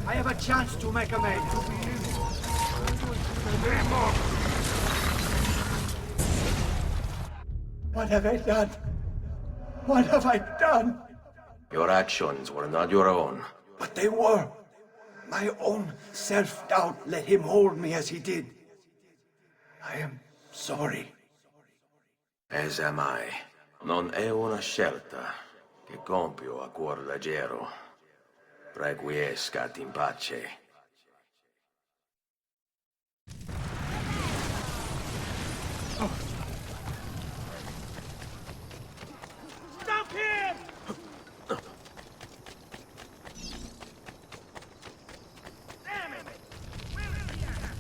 I have a chance to make amends. What have I done? What have I done? Your actions were not your own. But they were. My own self-doubt let him hold me as he did. I am sorry. As am I. Non è una scelta che compio a cuor leggero. Requiescat in pace. Stop him! Damn it! Where is he at?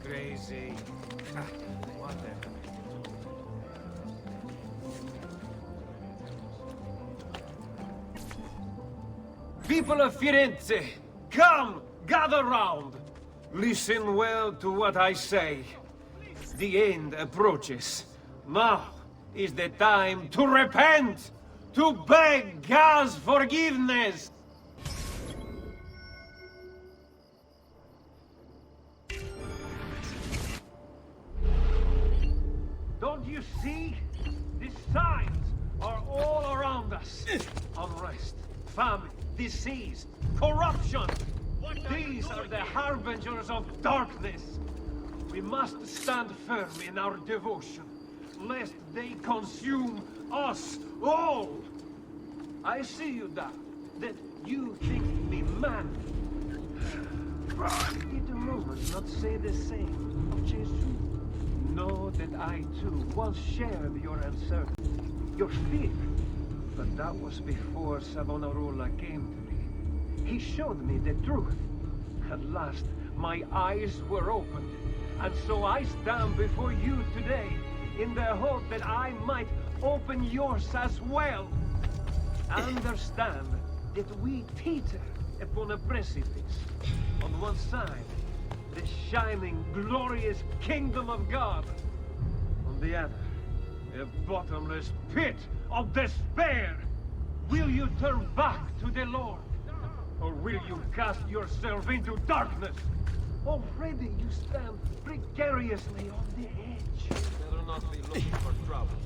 Crazy. Whatever. People of Firenze, come, gather round. Listen well to what I say. The end approaches. Now is the time to repent, to beg God's forgiveness. Don't you see? The signs are all around us. Unrest, famine, disease, corruption. These are the harbingers of darkness. We must stand firm in our devotion, lest they consume us all. I see you, Dad, that you think me mad. Did the Romans not say the same of Jesus? Know that I too once shared your uncertainty, your fear. But that was before Savonarola came to me. He showed me the truth. At last, my eyes were opened. And so I stand before you today, in the hope that I might open yours as well. Understand that we teeter upon a precipice. On one side, the shining, glorious kingdom of God. On the other, a bottomless pit of despair. Will you turn back to the Lord? Or will you cast yourself into darkness? Already you stand precariously on the edge. Better not be looking for trouble.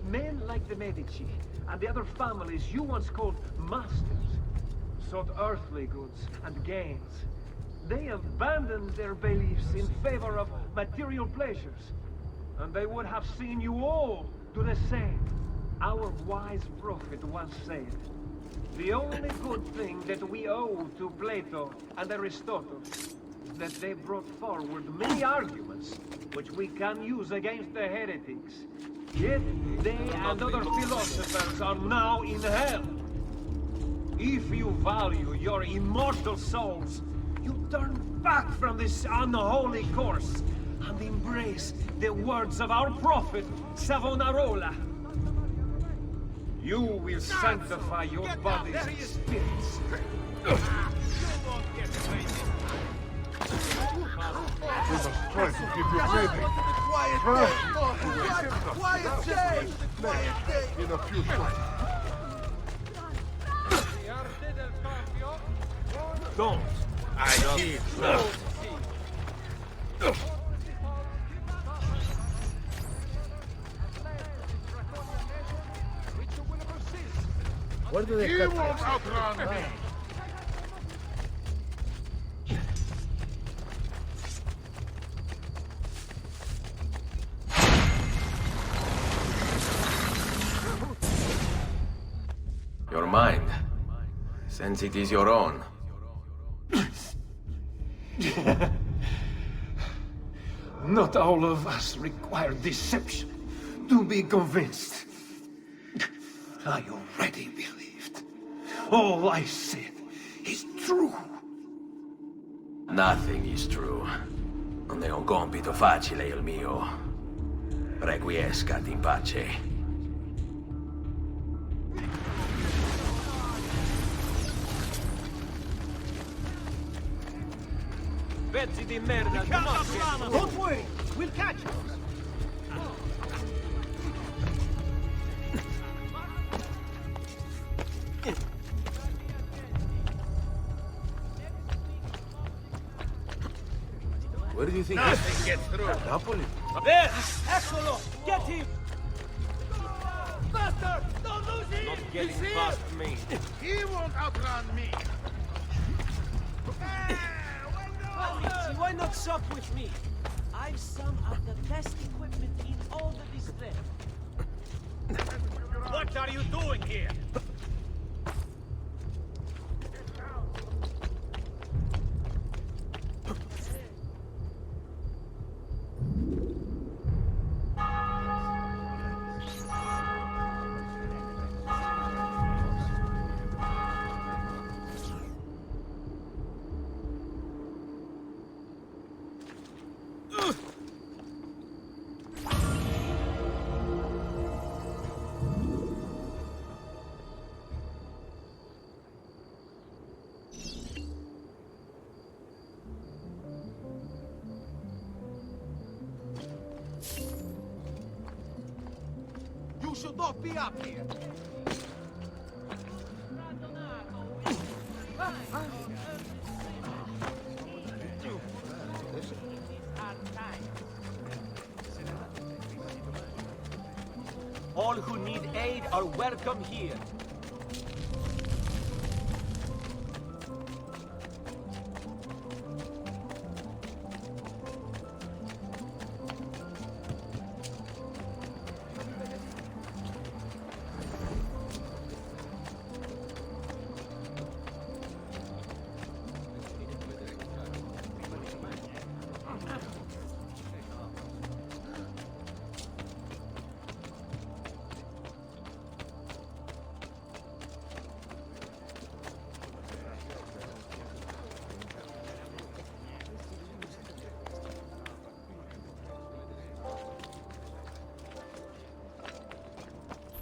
Men like the Medici and the other families you once called masters sought earthly goods and gains. They abandoned their beliefs in favor of material pleasures. And they would have seen you all do the same. Our wise prophet once said, the only good thing that we owe to Plato and Aristotle is that they brought forward many arguments which we can use against the heretics. Yet they and other philosophers are now in hell. If you value your immortal souls, you turn back from this unholy course and embrace the words of our prophet, Savonarola. You will sanctify your bodies and spirits. We must try to keep you breathing. Quiet, in a few shots. Don't. I did not. Where do they cut? He won't outrun me. Your mind, since it is your own. Not all of us require deception to be convinced. I already believed. All I said is true. Nothing is true. Non è un compito facile il mio. Requiescat in pace. Pezzi di merda, don't worry, we'll catch you. Where do you think Nothing gets through. Napoli? There! Eccolo! Get him! Faster! Don't lose him! Not getting past me. He won't outrun me! Pazzi, why not shop with me? I've some of the best equipment in all the district. What are you doing here? You should not be up here. All who need aid are welcome here.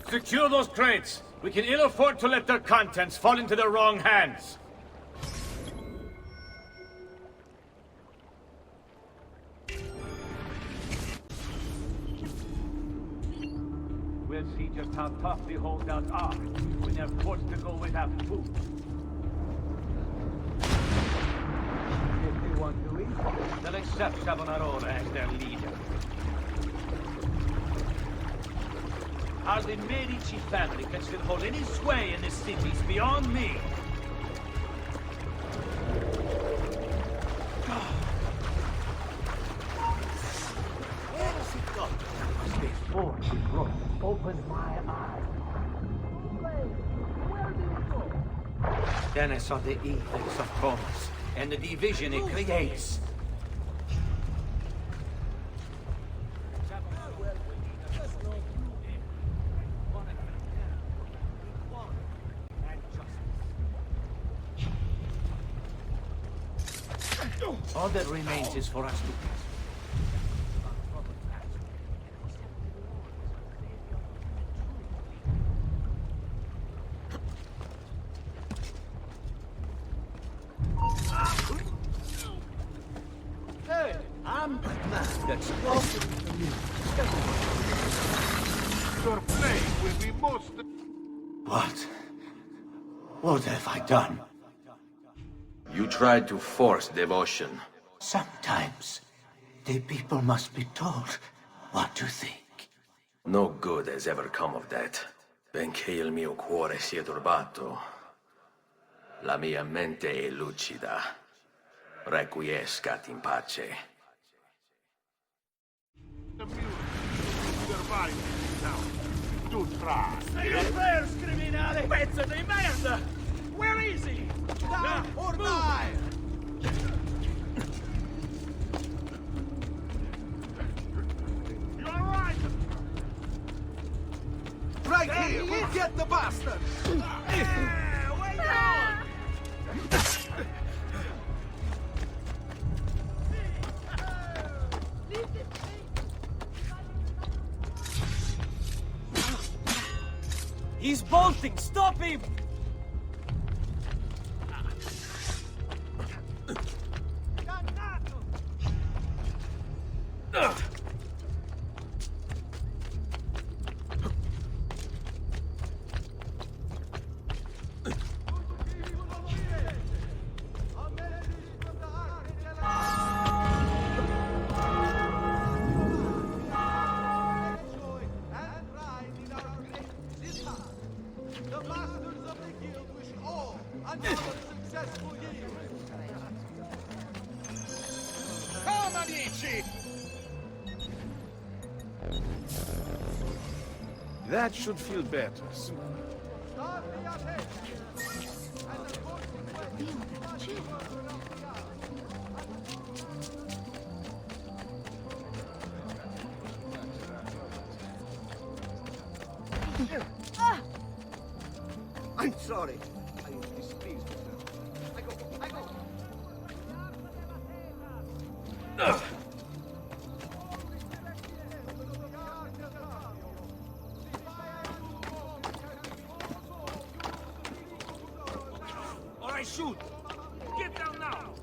Secure those crates! We can ill afford to let their contents fall into the wrong hands! We'll see just how tough the holdouts are when they're forced to go without food. If they want to eat, they'll accept Savonarola as their leader. How the Medici family can still hold any sway in this city is beyond me. Where has he gone? Before she broke, opened my eyes. Where did he go? Then I saw the effects of Thomas and the division it creates. All that remains is for us to pass. Hey, I'm the man that's closer to you. Your play will be most... What? What have I done? You tried to force devotion. Sometimes, the people must be told what to think. No good has ever come of that. Benché il mio cuore sia turbato, la mia mente è lucida. Requiescat in pace. The music survive now. Do try. Say your prayers, criminale! Pezzo di merda! Where is he? Die or die! You're right! Right here! We'll get the bastard! Well done! He's bolting! Stop him! Come, Medici! That should feel better soon. I'm sorry. I am displeased with her. I go. Or I shoot! Get down now!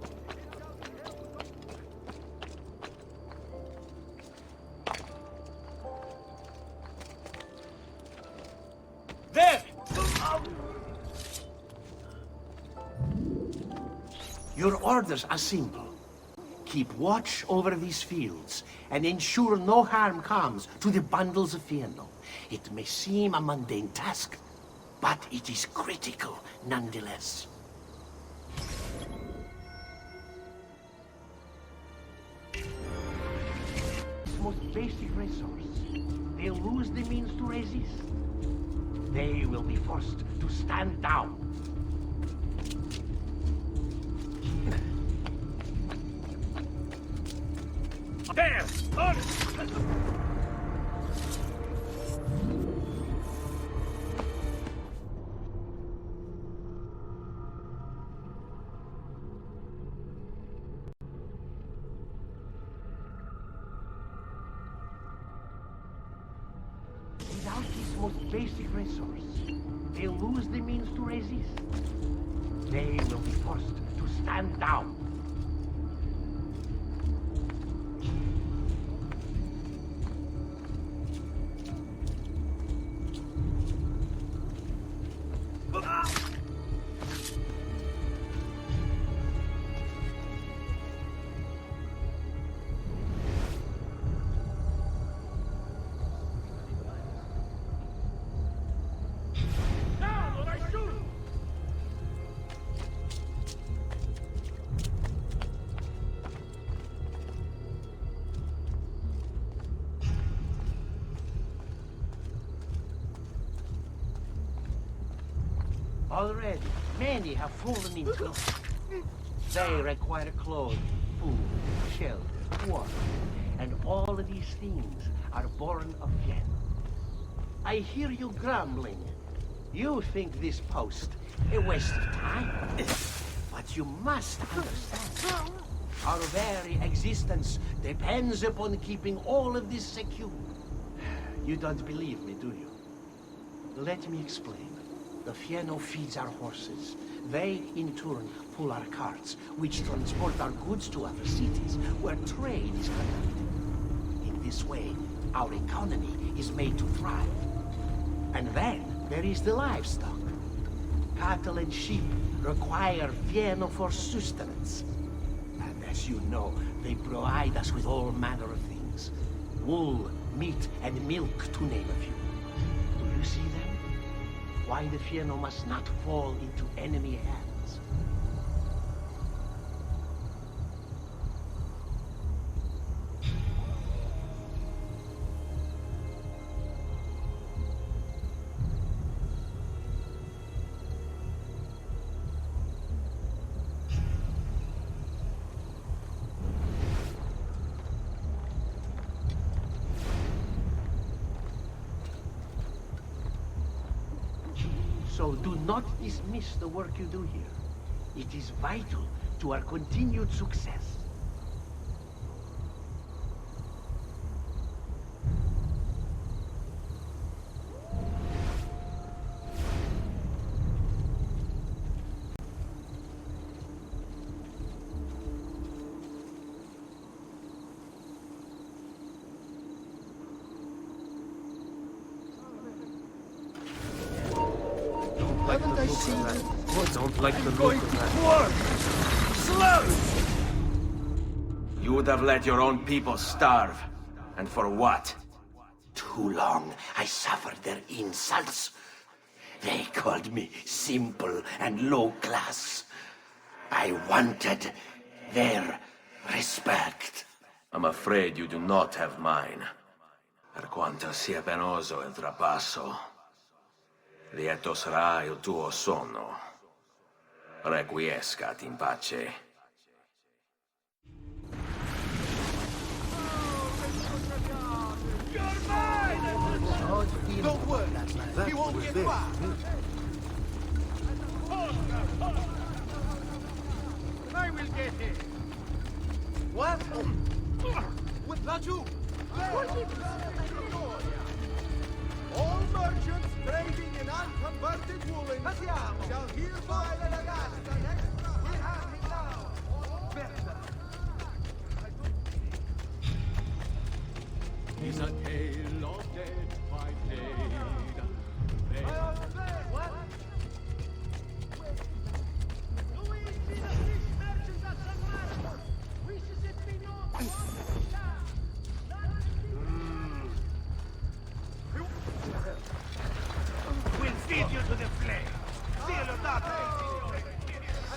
There! Your orders are simple. Keep watch over these fields and ensure no harm comes to the bundles of Fieno. It may seem a mundane task, but it is critical nonetheless. Most basic resource. They'll lose the means to resist. They will be forced to stand down. There! On! Without this most basic resource, they'll lose the means to resist. They will be forced to stand down. Already, many have fallen into. They require clothes, food, shelter, water, and all of these things are born of Vieri. I hear you grumbling. You think this post a waste of time. But you must understand. Our very existence depends upon keeping all of this secure. You don't believe me, do you? Let me explain. The Fieno feeds our horses. They, in turn, pull our carts, which transport our goods to other cities, where trade is conducted. In this way, our economy is made to thrive. And then, there is the livestock. Cattle and sheep require Fieno for sustenance. And as you know, they provide us with all manner of things. Wool, meat, and milk, to name a few. Do you see them? Why the Fieno must not fall into enemy hands. So do not dismiss the work you do here. It is vital to our continued success. like the look of that. Don't like the look of that. Slow! You would have let your own people starve. And for what? Too long I suffered their insults. They called me simple and low class. I wanted their respect. I'm afraid you do not have mine. Per quanto sia penoso il trapasso, lieto sarà il tuo sonno. Requiescat in pace. Don't worry, he won't get far. I will get him. What? Without you? All merchants trading in unconverted woolen shall hereby the ragazza. We have him now. Is a tale of dead by blade. What? We'll feed you to the flame. See you, Leonardo.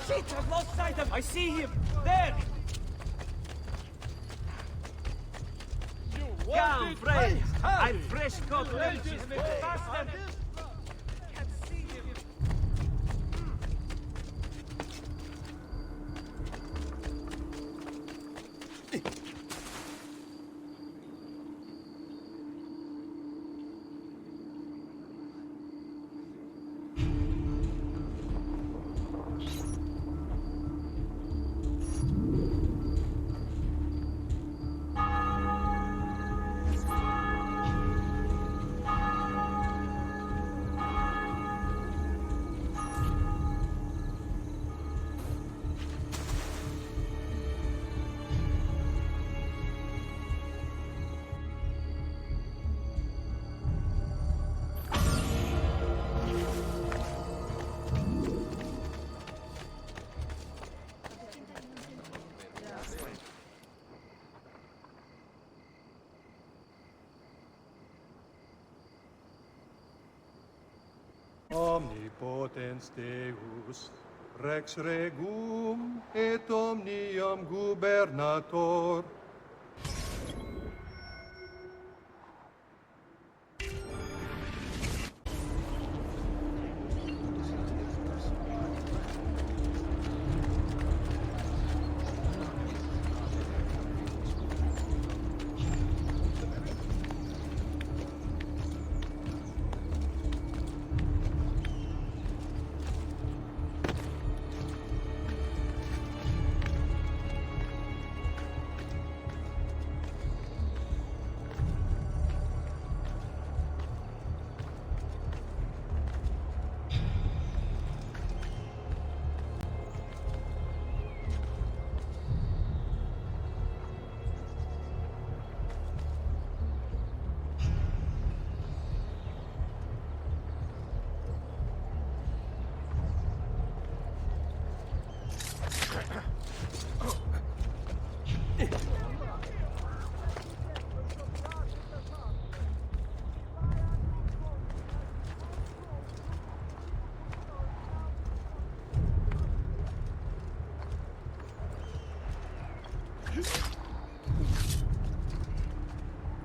Shit, I've lost sight of... I see him! There! Come, friends! I'm fresh cut Medici. Faster! Can't see him. Omnipotens Deus, Rex Regum et Omnium Gubernator.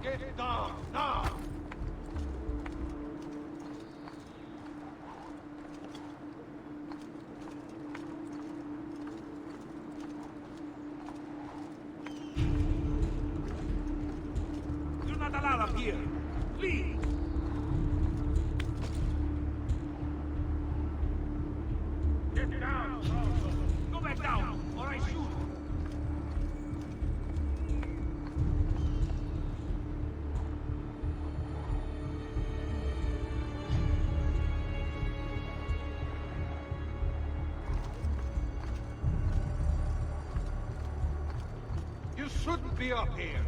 Get down, now! You're not allowed up here. Leave! Get down! Go back down, or I shoot! You shouldn't be up here.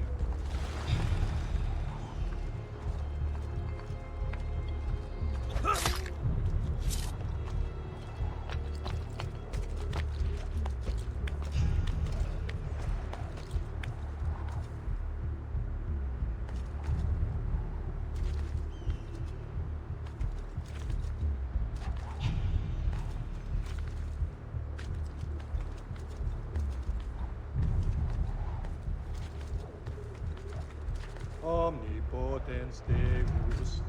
omnipotens Deus,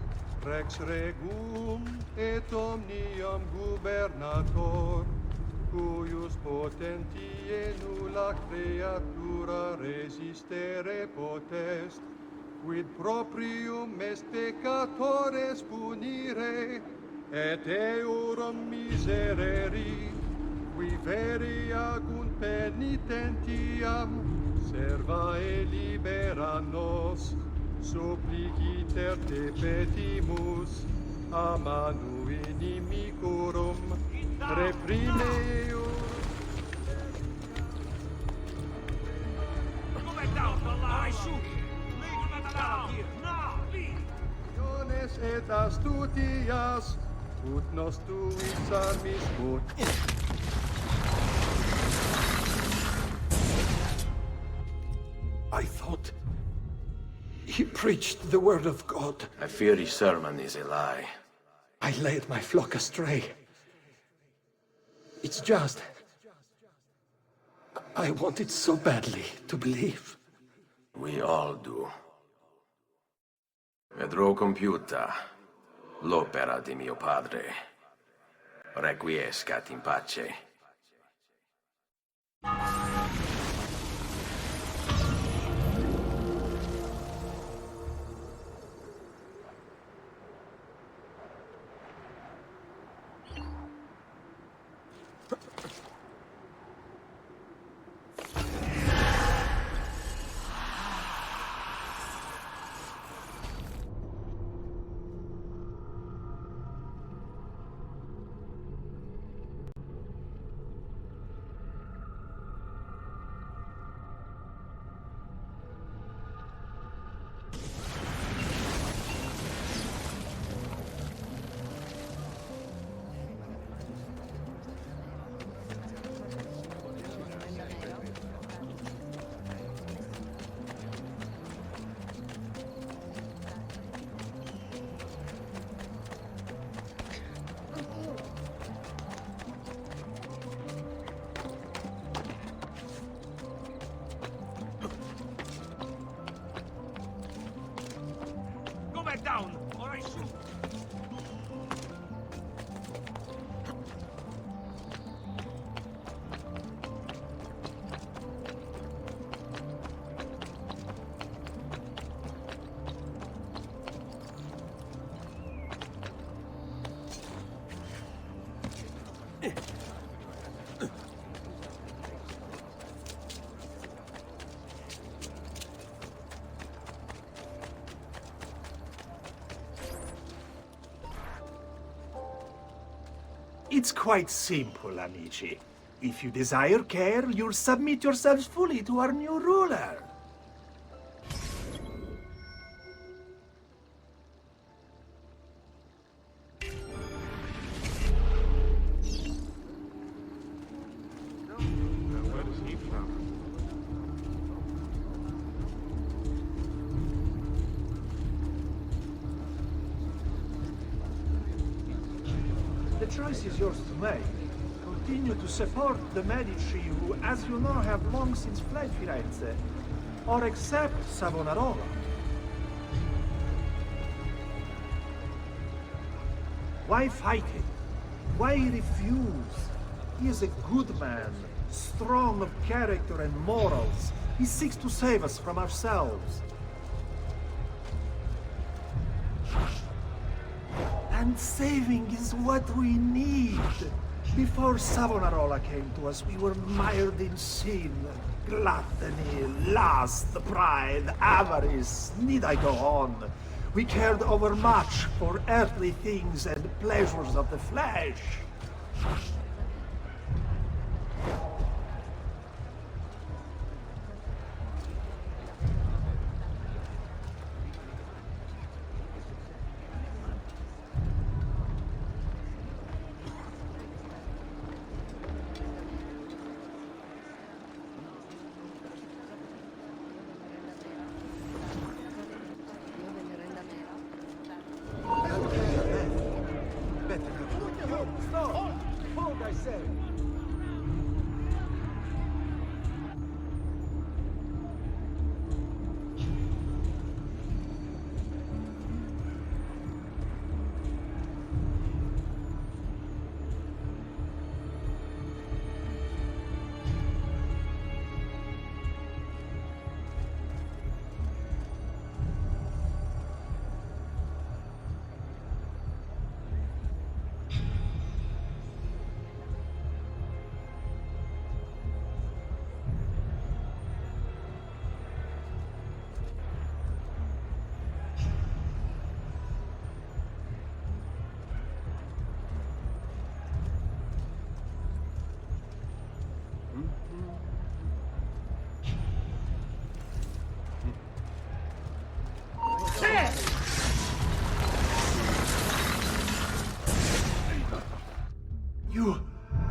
Rex regum et omnium gubernator, cuius potentie nulla creatura resistere potest, quid proprium est peccatores punire, et eorum miserere, qui veri agunt penitentiam, serva e libera nos, suppliciter te petimus, a manu inimicorum, reprime eum. Come down, I shoot! Leave him out here! Now, leave! Et astutias, ut nos tuis armis put. I thought he preached the word of God. I fear his sermon is a lie. I led my flock astray. It's just... I wanted so badly to believe. We all do. Vedrò compiuta l'opera di mio padre. Requiescat in pace. Down, or I shoot! It's quite simple, amici. If you desire care, you'll submit yourselves fully to our new ruler. Where is he from? The choice is yours to make. Continue to support the Medici, who, as you know, have long since fled Firenze, or accept Savonarola. Why fight him? Why refuse? He is a good man, strong of character and morals. He seeks to save us from ourselves. And saving is what we need. Before Savonarola came to us, we were mired in sin, gluttony, lust, pride, avarice. Need I go on? We cared overmuch for earthly things and pleasures of the flesh.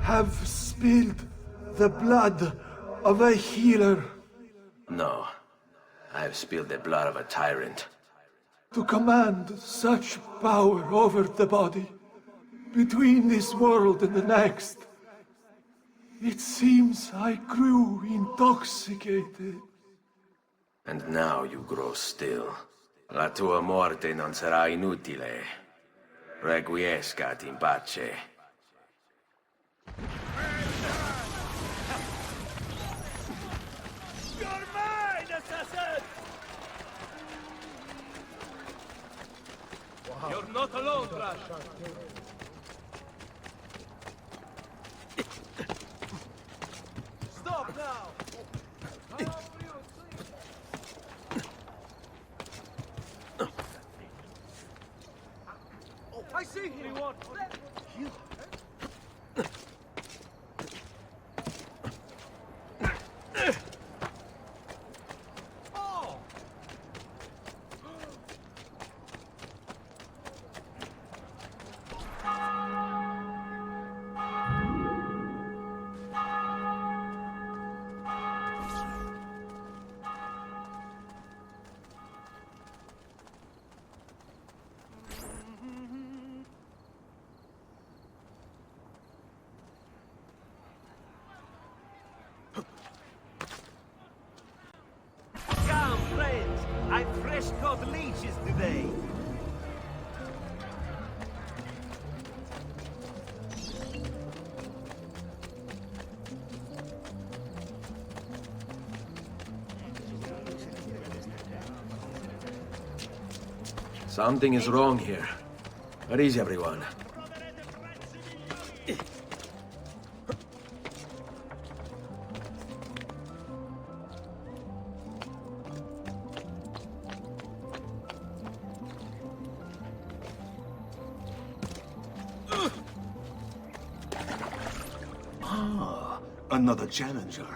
have spilled the blood of a healer. No. I've spilled the blood of a tyrant. To command such power over the body, between this world and the next, it seems I grew intoxicated. And now you grow still. La tua morte non sarà inutile. Requiescat in pace. You're mine, assassin! Wow. You're not alone, Rush. Stop now! I see you. You. Oh. Come, friends! I've fresh caught leeches today. Something is wrong here. Where is everyone? Another challenger.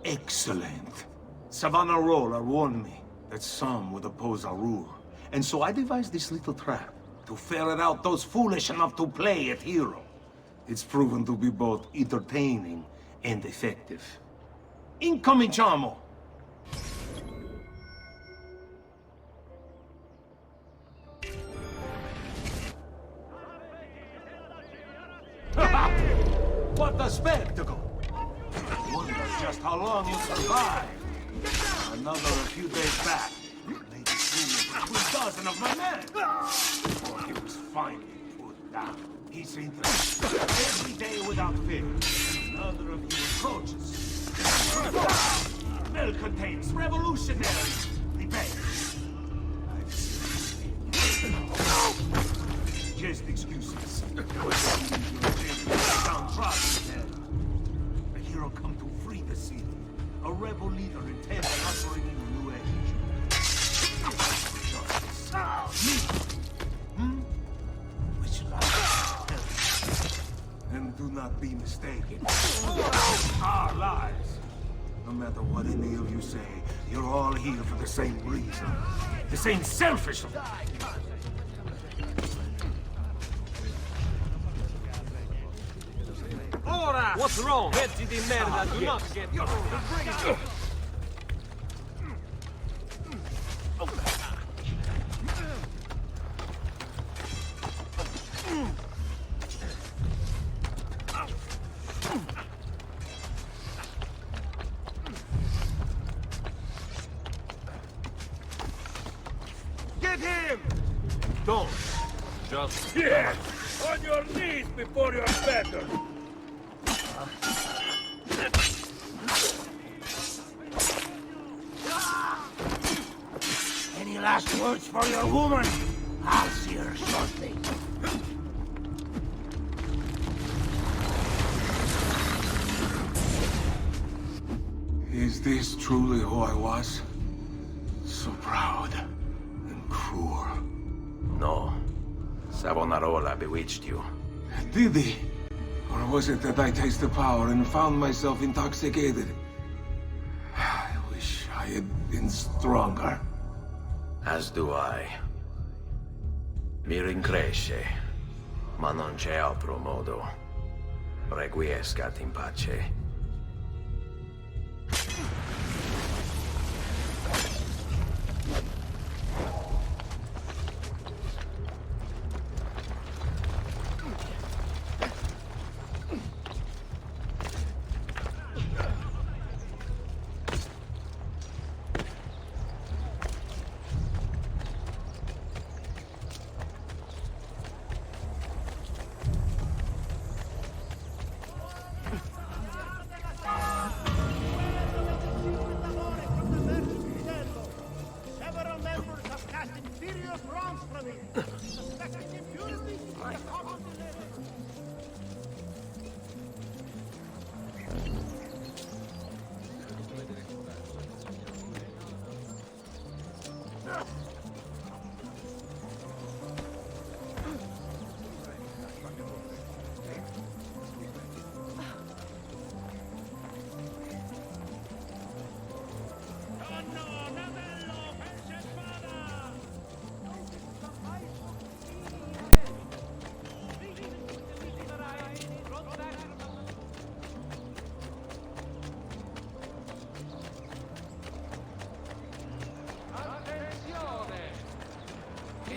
Excellent. Savonarola warned me that some would oppose our rule. And so I devised this little trap to ferret out those foolish enough to play at hero. It's proven to be both entertaining and effective. Incominciamo! What a spectacle! I wonder just how long you'll survive. Another a few days back, maybe 2 of my men. Oh, he was finally put down. He's interested every day without fail. Another of you approaches. Malcontents, revolutionaries, rebels. Just excuses. A hero come to free the city. A rebel leader intent on ushering in a new age. Justice. Me. Which lies? And do not be mistaken. Our lives. No matter what any of you say, you're all here for the same reason. The same selfish. Ora! What's wrong? Pezzi di merda, do not get Get him! Don't. Just... Yes! On your knees before you're better! Any last words for your woman? I'll see her shortly. Is this truly who I was? So proud and cruel. No. Savonarola bewitched you. Did he? Or was it that I tasted power and found myself intoxicated? I wish I had been stronger. As do I. Mi rincresce, ma non c'è altro modo. Requiescat in pace.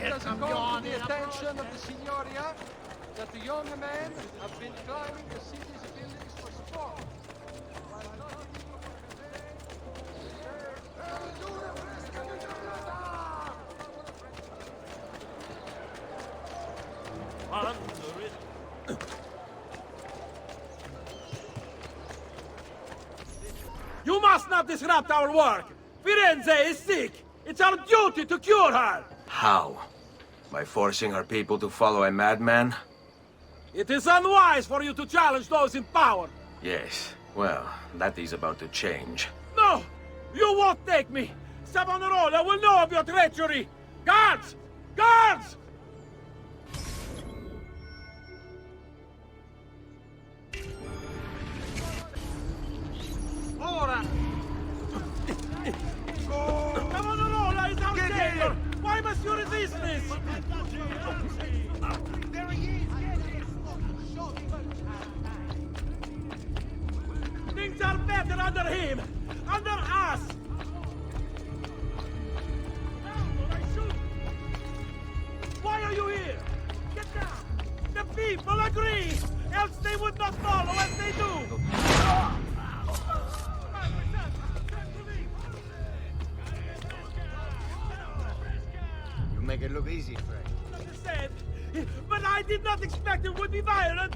Does it call to the attention of the Signoria that the young men have been climbing the city's buildings for sport? You must not disrupt our work! Firenze is sick! It's our duty to cure her! How? By forcing her people to follow a madman? It is unwise for you to challenge those in power! Yes. Well, that is about to change. No! You won't take me! Savonarola will know of your treachery! Guards! Guards! Ora! Savonarola is our savior! Why must you resist this? There he is! Things are better under him! Under us! Why are you here? Get down! The people agree! Else they would not follow as they do! You make it look easy, Frank. Said, but I did not expect it would be violent!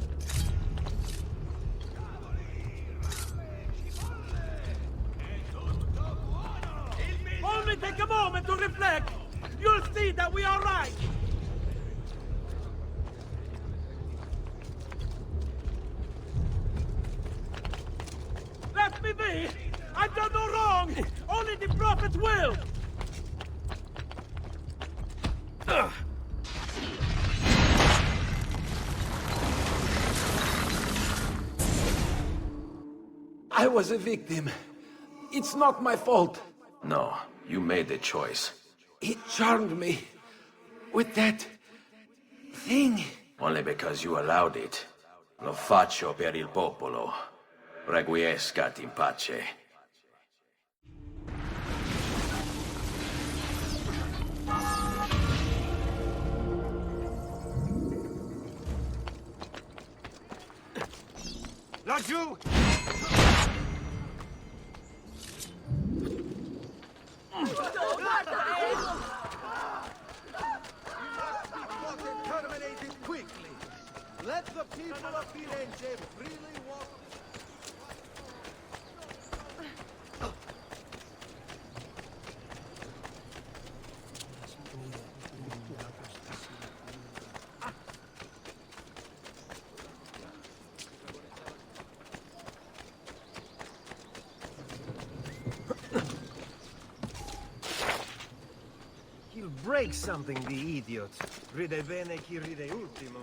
Only take a moment to reflect! You'll see that we are right! Let me be! I've done no wrong! Only the prophet's will! I was a victim. It's not my fault. No, you made the choice. He charmed me with that thing. Only because you allowed it. Lo faccio per il popolo. Requiescat in pace. Laggiù! Terminated quickly. Let the people of Firenze freely walk. He'll break something, the idiot. Ride bene chi ride ultimo.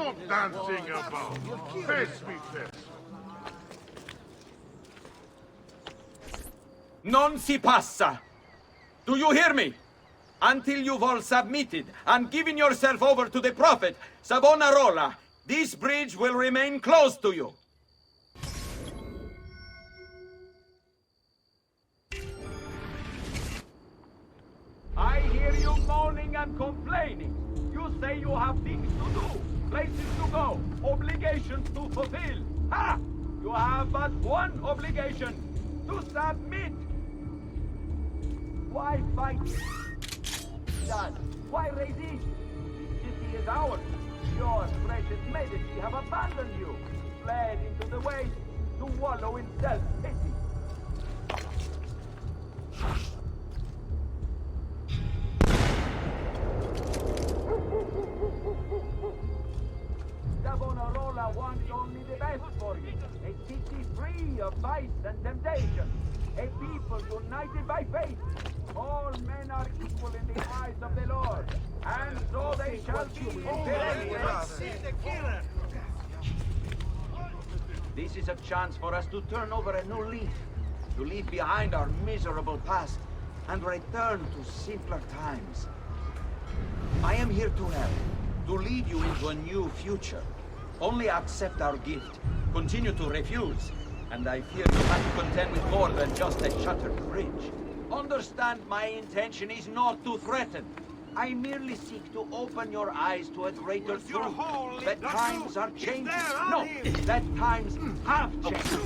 Stop dancing about. Face me first. Non si passa! Do you hear me? Until you've all submitted and given yourself over to the prophet, Savonarola, this bridge will remain closed to you. I hear you moaning and complaining. You say you have things to do, places to go, obligations to fulfill. Ha! You have but one obligation, to submit. Why fight? Done. Why resist? The city is ours. Your precious Medici have abandoned you, fled into the waste to wallow in self-pity. Savonarola wants only the best for you. A city free of vice and temptation. A people united by faith. All men are equal in the eyes of the Lord, and so they shall be. This is a chance for us to turn over a new leaf, to leave behind our miserable past, and return to simpler times. I am here to help, to lead you into a new future. Only accept our gift, continue to refuse, and I fear you have to contend with more than just a shattered bridge. Understand, my intention is not to threaten. I merely seek to open your eyes to a greater truth. That times are changing. No, that times have changed.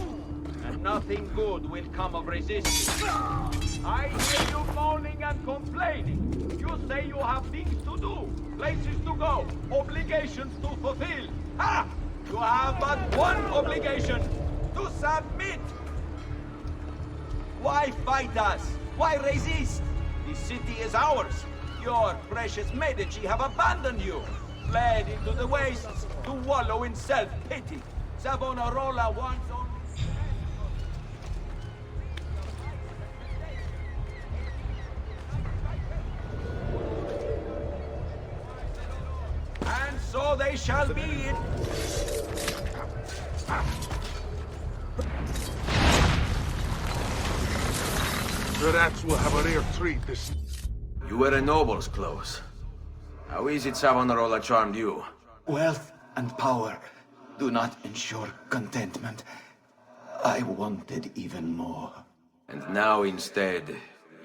And nothing good will come of resistance. I hear you moaning and complaining. You say you have things to do, places to go, obligations to fulfill. Ha! You have but one obligation, to submit. Why fight us? Why resist? The city is ours. Your precious Medici have abandoned you, fled into the wastes to wallow in self-pity. Savonarola wants only... And so they shall be. The rats will have a rare treat this... You were a noble's close. How is it Savonarola charmed you? Wealth and power do not ensure contentment. I wanted even more. And now instead,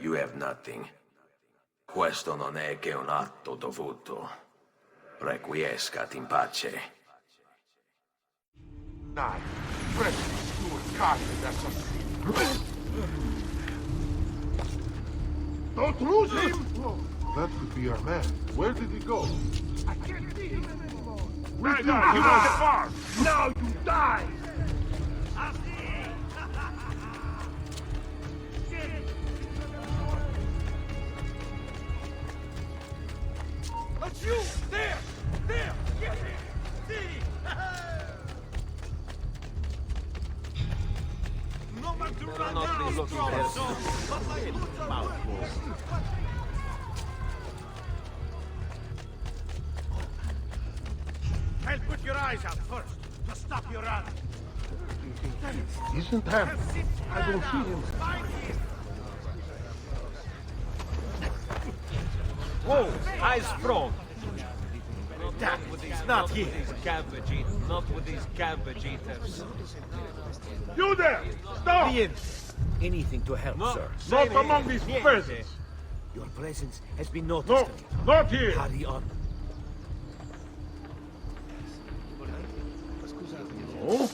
you have nothing. Questo non è che un atto dovuto. Requiescat in pace. Dai, prendi il tuo cane d'assassino. Don't lose him! That could be our man. Where did he go? I can't see him anymore. Right, he went far. Now you die! That's you! There! There! Get him! See! No man to run down! I'll put your eyes out first, to stop your run. Isn't that? I don't see him. Whoa! Eyes front! Not here. Not with these cabbage eaters. You there! Stop! Bien. Anything to help, No, sir. Not among these peasants! Your presence has been noticed. No, not here! Hurry on. Oh?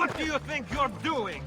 What do you think you're doing?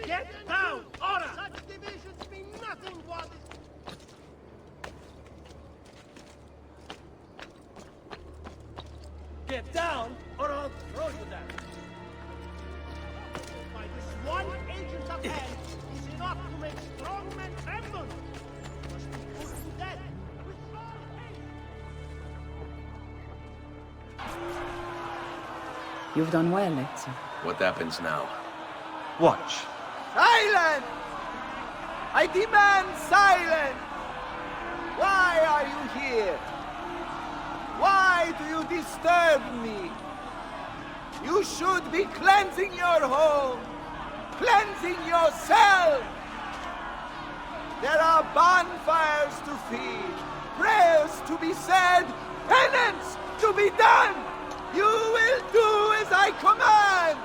Get down! Ora! Such divisions mean nothing, what is... Get down, or I'll throw you down. By this one agent of hell is enough to make strong men tremble. Must be put to death with all haste. You've done well, Ezio. What happens now? Watch. Silence! I demand silence! Why are you here? Why do you disturb me? You should be cleansing your home, cleansing yourself. There are bonfires to feed, prayers to be said, penance to be done. You will do as I command.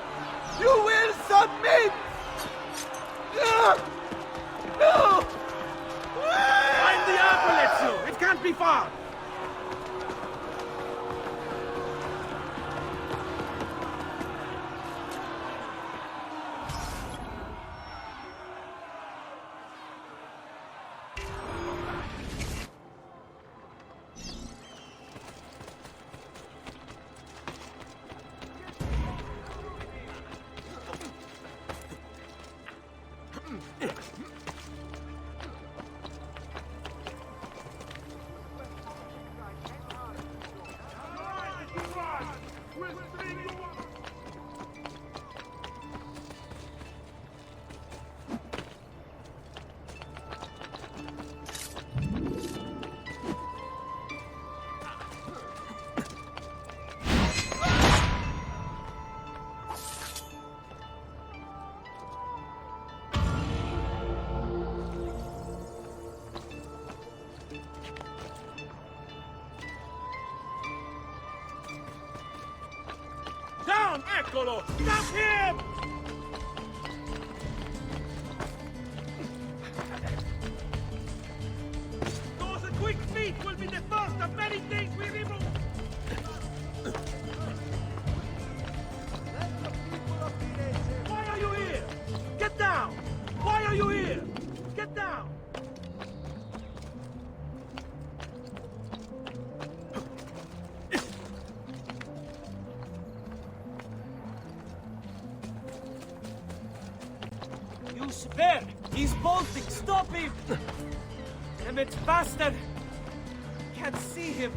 You will submit. No! Find the apple, Ezio! It can't be far! Down! Eccolo! Stop him! Those quick feet will be the first of many things we remove! Why are you here? Get down! Why are you here? Get down! There! He's bolting! Stop him! Damn it, bastard! Can't see him!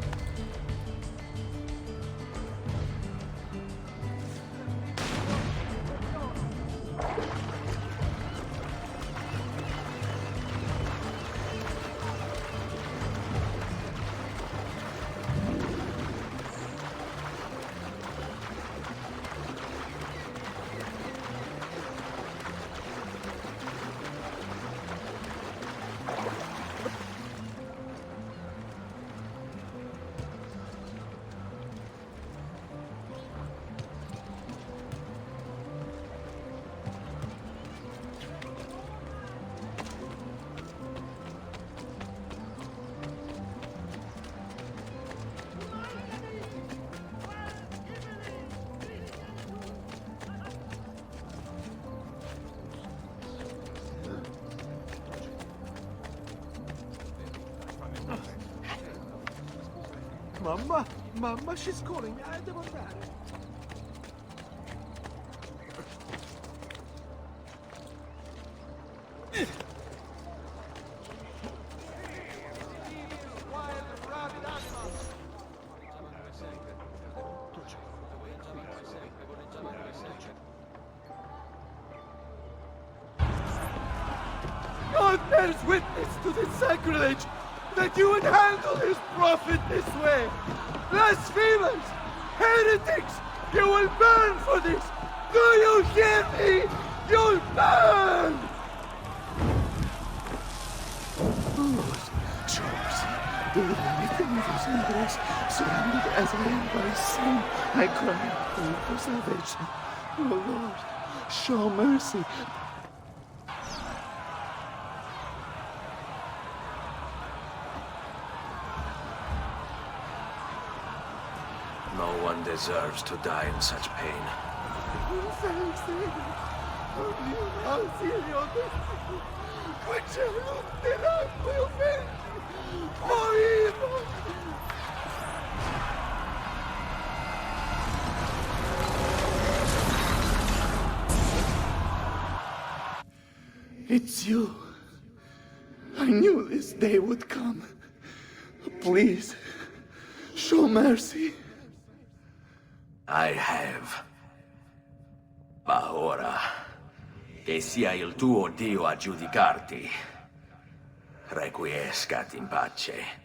Mamma, she's calling me. Devo andare. God bears witness to this sacrilege, that you would handle his prophet this way. Blasphemers! Heretics! You will burn for this! Do you hear me? You'll burn! Show mercy. Deliver me from those embrace. Surrounded as I am by sin, I cry out to you for salvation. Oh Lord, show mercy. No one deserves to die in such pain. It's you. I knew this day would come. Please, show mercy. I have. Ma ora, che sia il tuo Dio a giudicarti. Requiescat in pace.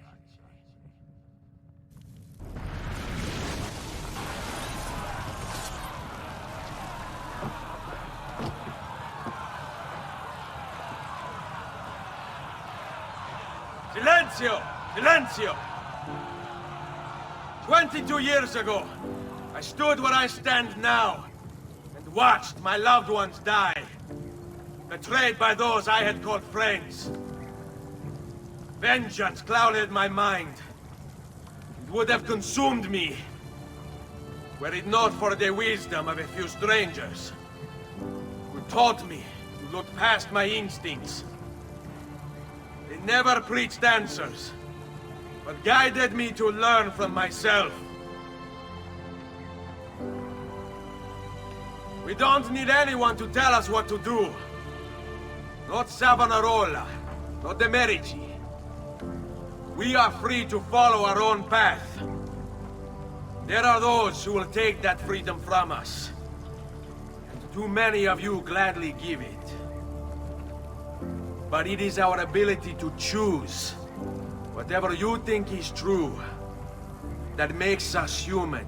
Silenzio! Silenzio! 22 years ago, I stood where I stand now, and watched my loved ones die, betrayed by those I had called friends. Vengeance clouded my mind. It would have consumed me, were it not for the wisdom of a few strangers, who taught me to look past my instincts. They never preached answers, but guided me to learn from myself. We don't need anyone to tell us what to do. Not Savonarola, not the Medici. We are free to follow our own path. There are those who will take that freedom from us. And too many of you gladly give it. But it is our ability to choose whatever you think is true that makes us human.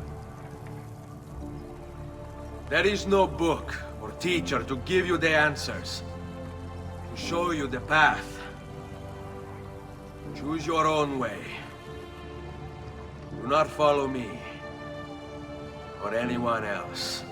There is no book or teacher to give you the answers, to show you the path. Choose your own way. Do not follow me or anyone else.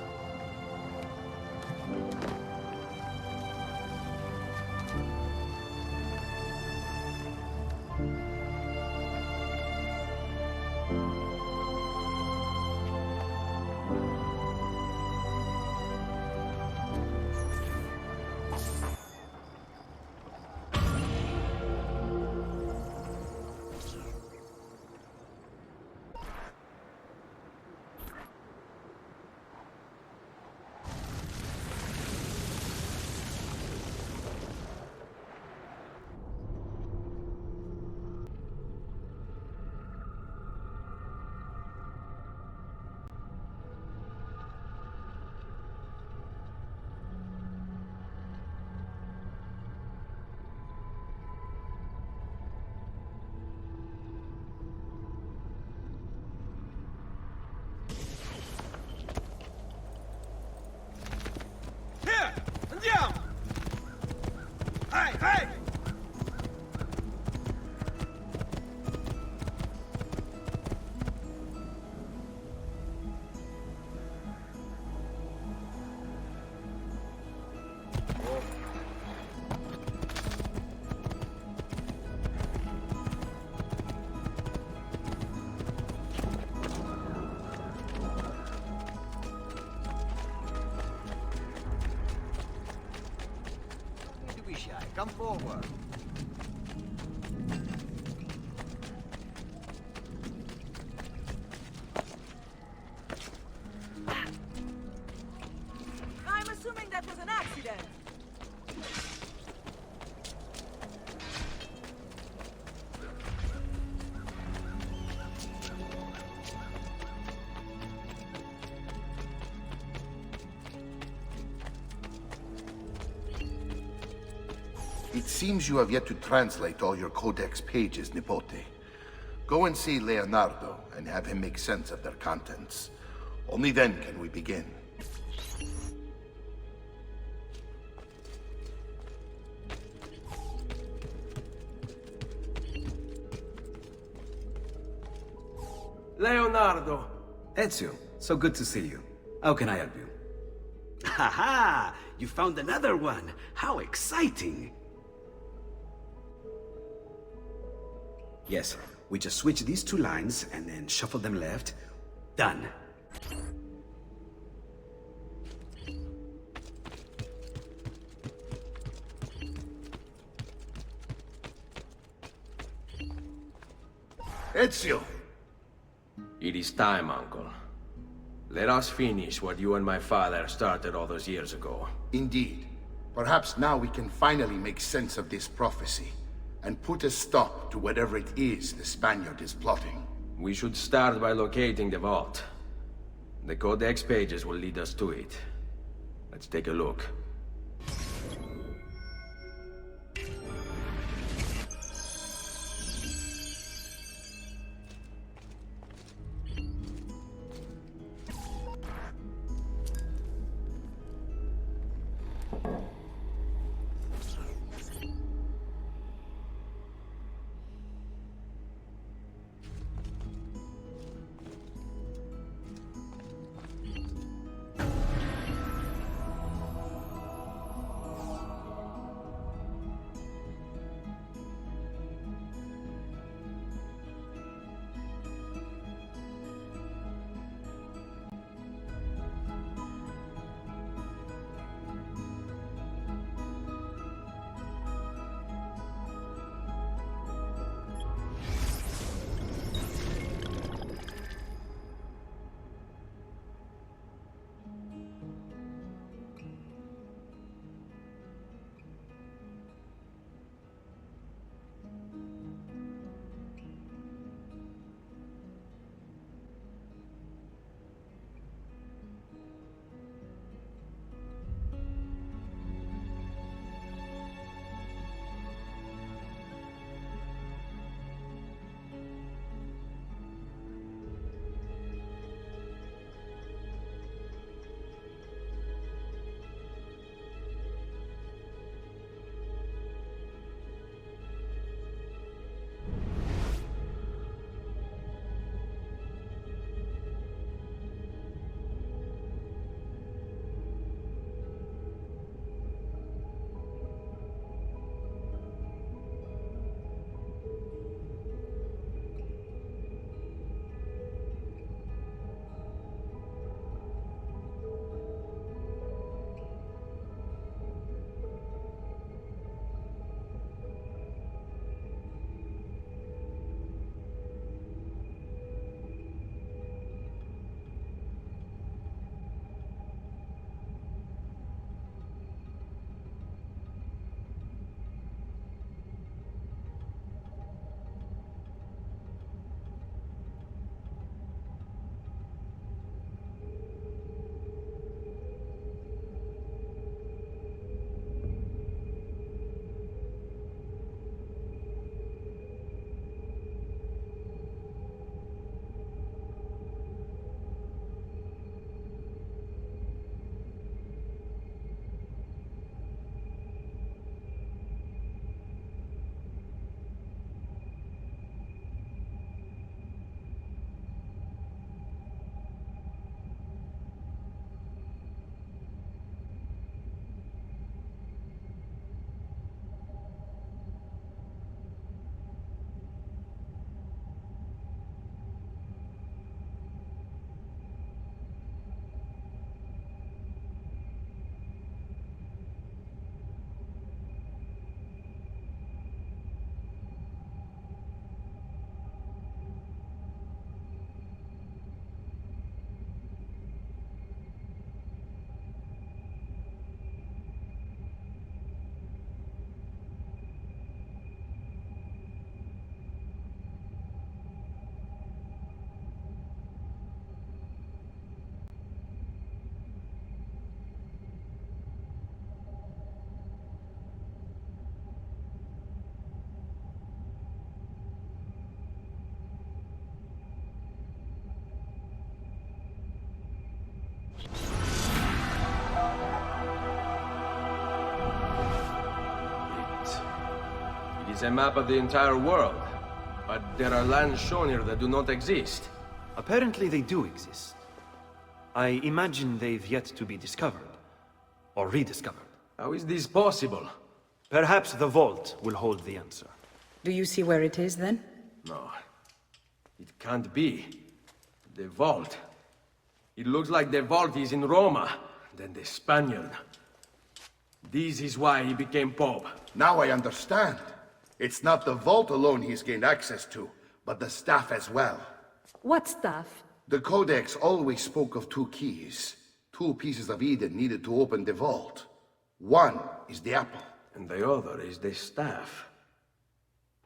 Andiamo! Vai, vai! Come forward. I'm assuming that was an accident. It seems you have yet to translate all your codex pages, Nipote. Go and see Leonardo and have him make sense of their contents. Only then can we begin. Leonardo. Ezio, so good to see you. How can I help you? Haha! You found another one! How exciting! Yes, we just switch these two lines and then shuffle them left. Done. Ezio! It is time, Uncle. Let us finish what you and my father started all those years ago. Indeed. Perhaps now we can finally make sense of this prophecy, and put a stop to whatever it is the Spaniard is plotting. We should start by locating the vault. The codex pages will lead us to it. Let's take a look. It's a map of the entire world. But there are lands shown here that do not exist. Apparently they do exist. I imagine they've yet to be discovered. Or rediscovered. How is this possible? Perhaps the vault will hold the answer. Do you see where it is, then? No. It can't be. The vault. It looks like the vault is in Roma, then the Spaniard. This is why he became Pope. Now I understand. It's not the vault alone he's gained access to, but the staff as well. What staff? The Codex always spoke of 2 keys. 2 pieces of Eden needed to open the vault. One is the apple. And the other is the staff.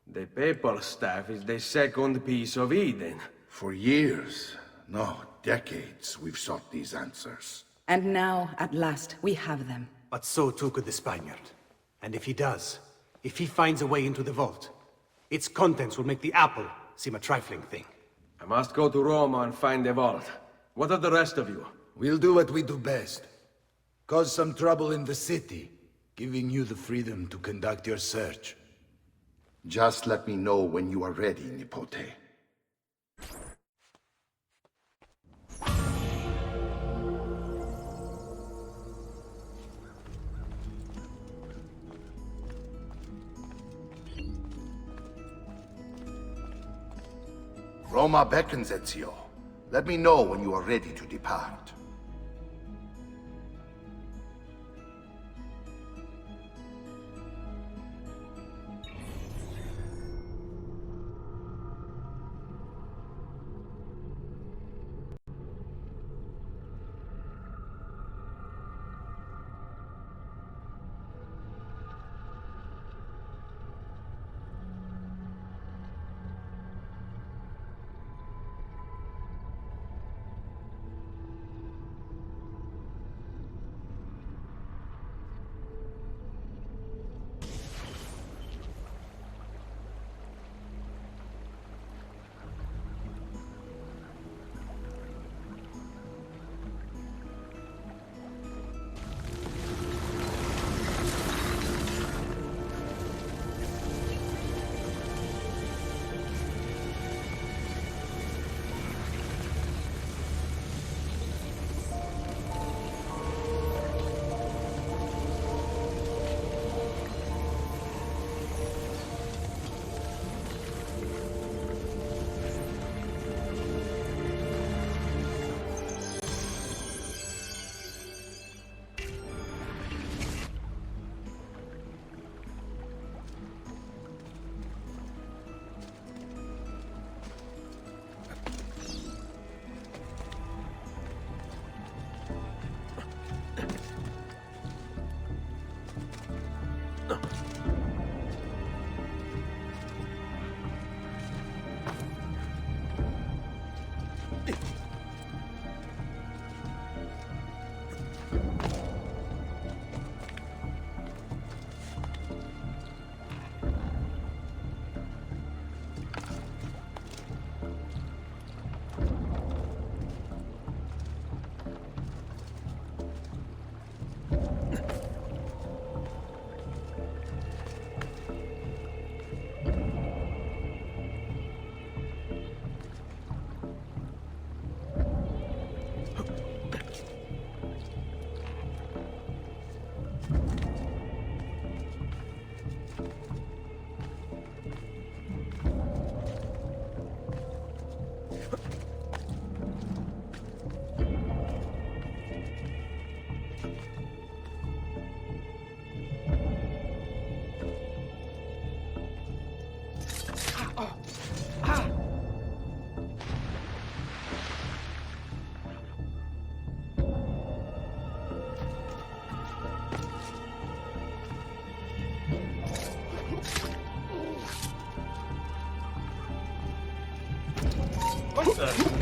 The papal staff is the second piece of Eden. For years, no, decades, we've sought these answers. And now, at last, we have them. But so too could the Spaniard. And if he does, if he finds a way into the vault, its contents will make the apple seem a trifling thing. I must go to Roma and find the vault. What are the rest of you? We'll do what we do best. Cause some trouble in the city, giving you the freedom to conduct your search. Just let me know when you are ready, Nipote. Roma beckons, Ezio. Let me know when you are ready to depart.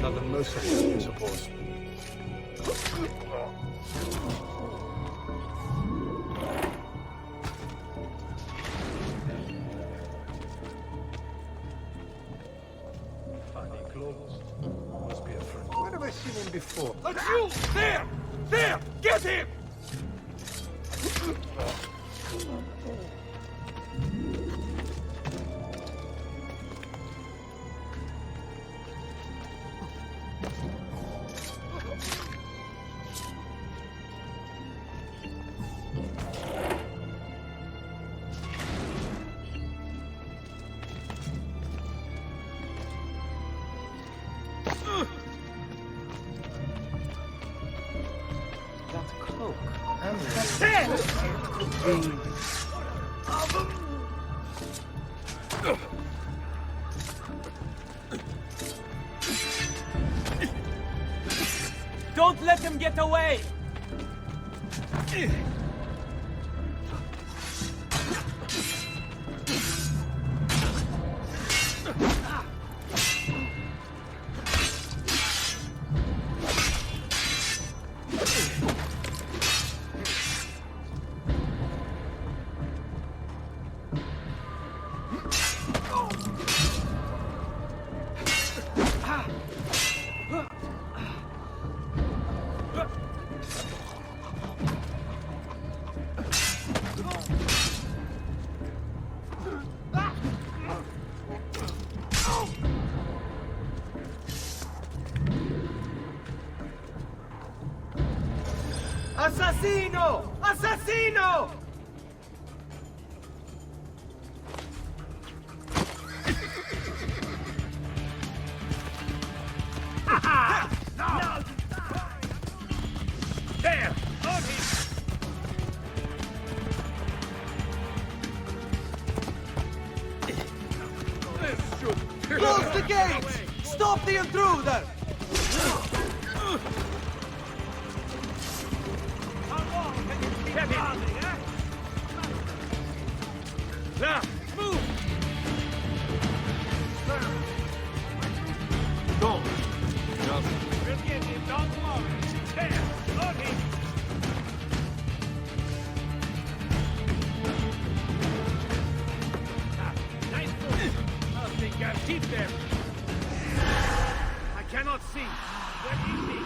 Not the most I suppose. Funny clothes. Must be a friend. Where have I seen him before? That's you! There! There! Get him! Look, I'm Don't let him get away! Assassino! Assassino! There! On him! Close the gates! Stop the intruder! Get him! Now, move! Don't. We'll get him, don't worry. There! On him! Nice move! Nothing can keep them! I cannot see! Where is he?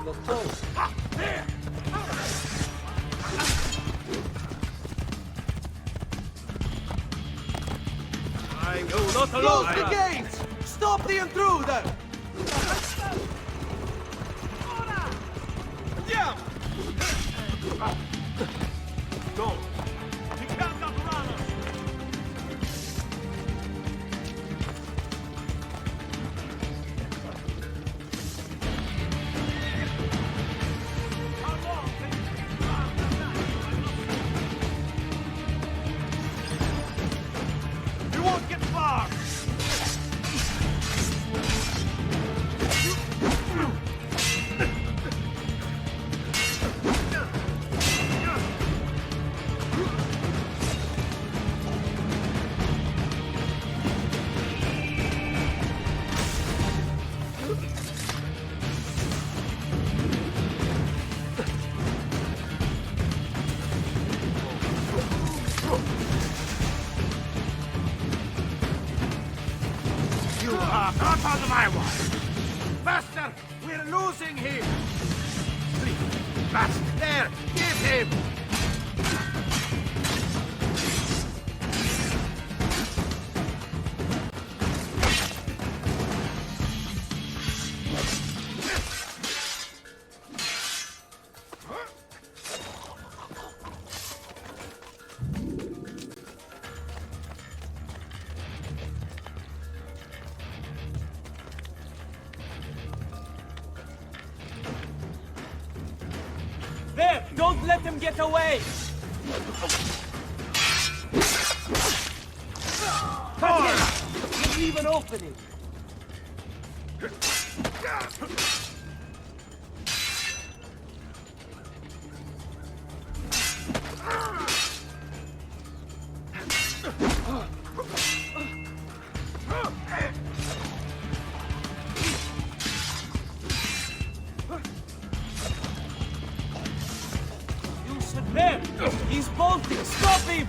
Look close. There! I will not allow Close the gates! Stop the intruder! Andiamo! Go! He can't outrun us! How long can you keep running? You won't get far! You are not on my watch! Master, we're losing him! Please, Master, there! Give him! There! Don't let him get away! Cut him! Leave an opening! There! He's bolting! Stop him!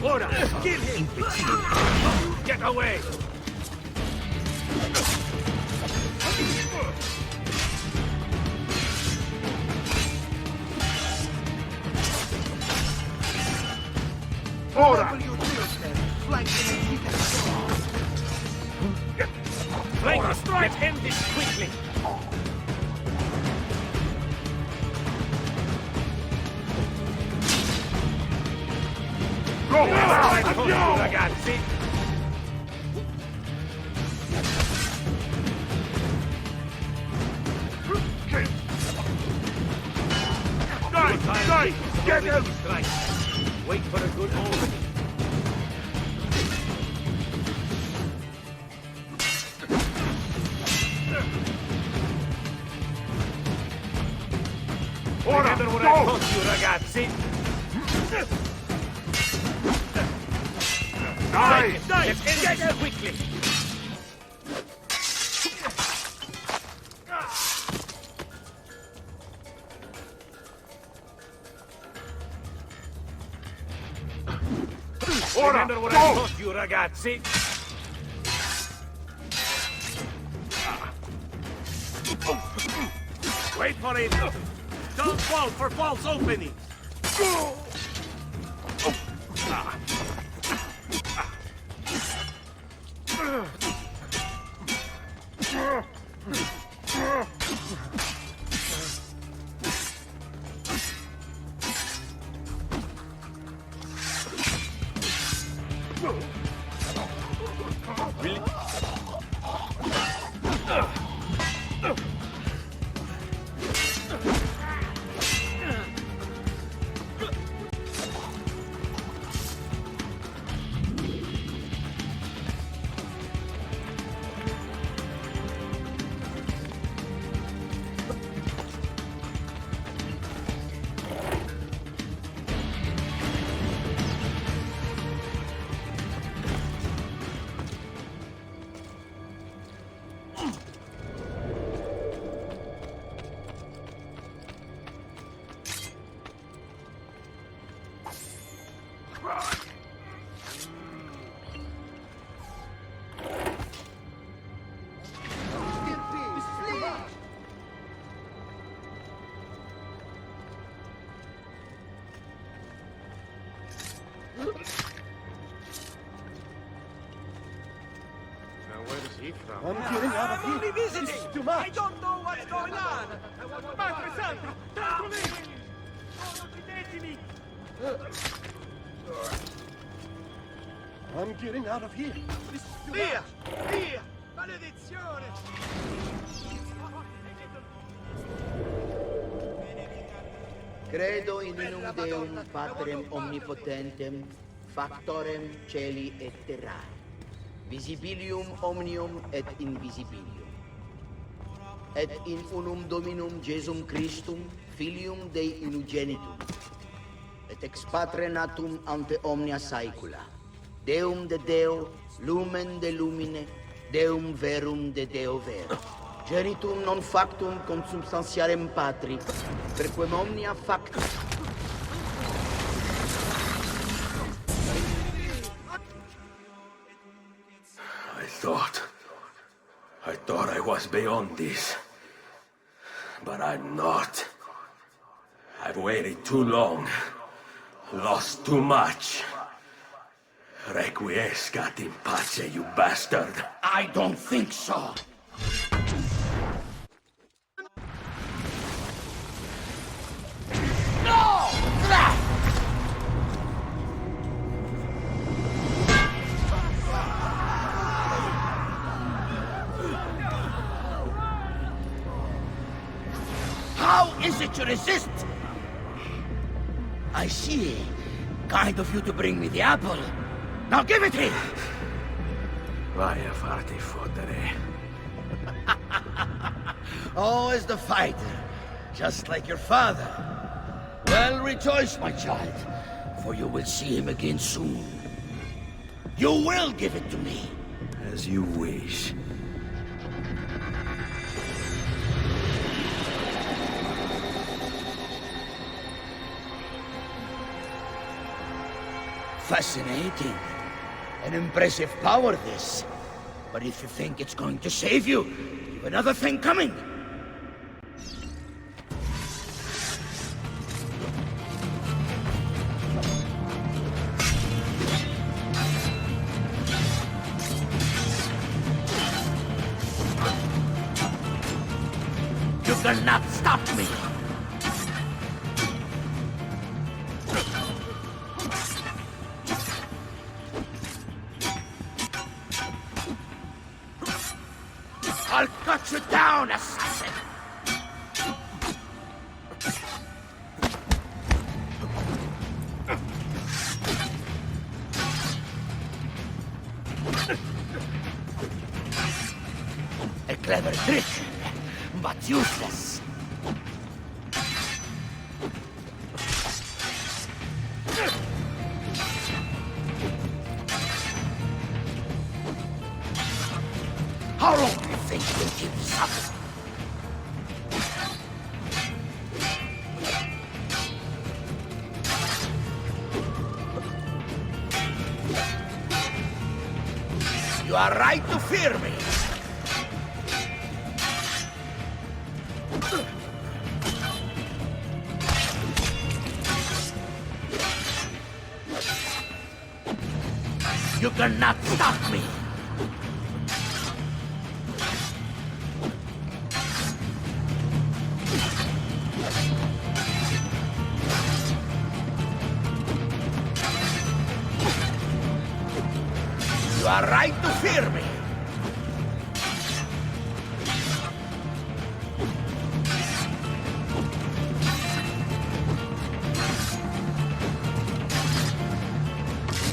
Ora! Kill him! Get away! Ora! Flank strike! End this quickly! Go! Andiamo, ragazzi! Dai! Get him! Wait for a good opening. Ora! Remember what I Go! taught you, ragazzi? Dai! Let's end this quickly! Ora! Remember what Go! I taught you, ragazzi? Wait for it! Don't fall for false openings! I'm getting out of here. This is too much. I don't know what's going on. Madre Santa! Tranquilli! Non uccidetemi! I'm getting out of here. This is too Via! much. Via! Maledizione! Credo in unum Deum Patrem omnipotentem, factorem celi et terrae, visibilium omnium et invisibilium, et in unum Dominum Jesum Christum, Filium Dei unigenitum, et ex Patre natum ante omnia saecula, Deum de Deo, lumen de lumine, Deum verum de Deo vero. Genitum non factum consubstantiarem Patri, perquem omnia facta. I thought I was beyond this. But I'm not. I've waited too long. Lost too much. Requiescat in pace, you bastard. I don't think so. No! How is it you resist? I see. Kind of you to bring me the apple. Now give it here! Vai a farti fottere. Always the fighter, just like your father. Well, rejoice, my child, for you will see him again soon. You will give it to me. As you wish. Fascinating. An impressive power, this. But if you think it's going to save you, you've another thing coming. cannot stop me! I'll cut you down, assassin! A clever trick, but useless. How long do you think you'll keep this up? You are right to fear me. You cannot stop me. You are right to fear me.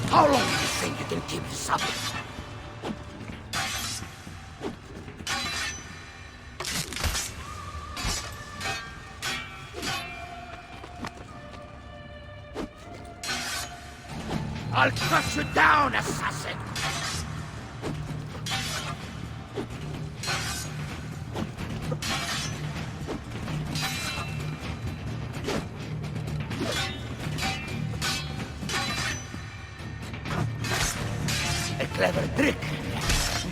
How long do you think you can keep this up? I'll cut you down, assassin! A clever trick,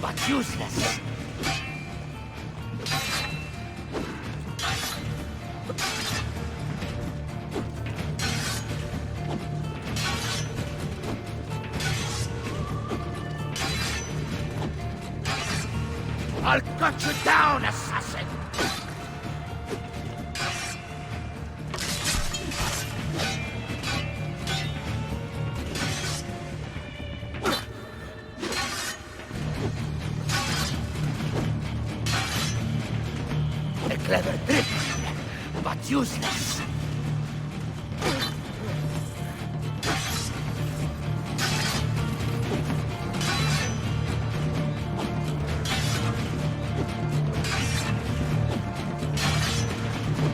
but useless. I'll cut you down, assassin! A clever trick, but useless.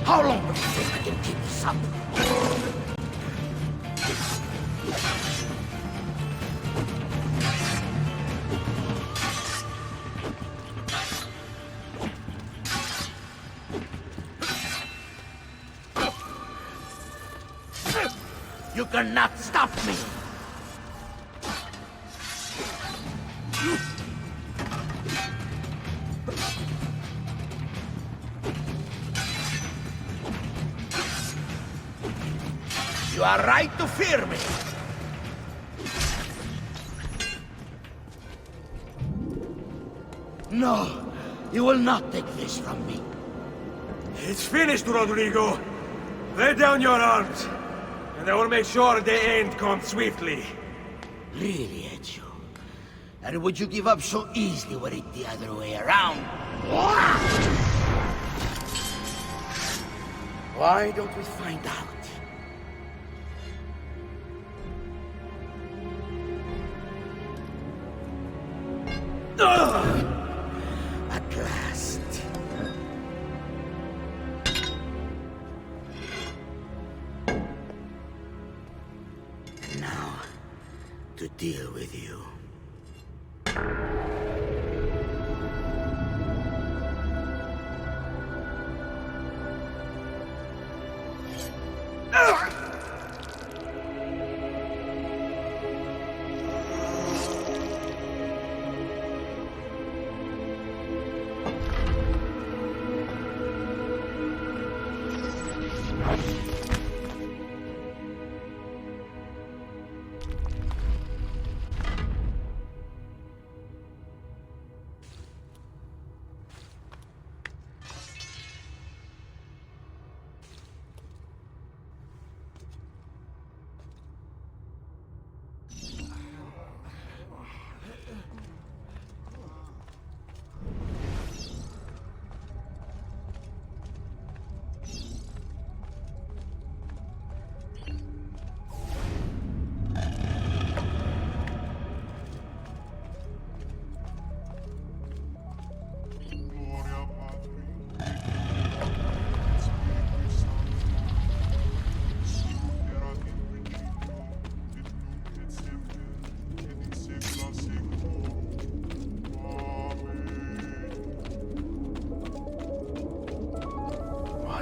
How long do you think I can keep this up? You cannot stop me! You are right to fear me! No, you will not take this from me. It's finished, Rodrigo. Lay down your arms, and I will make sure the end comes swiftly. Really, Ezio? And would you give up so easily were it the other way around? Why don't we find out? At last. And now, to deal with you.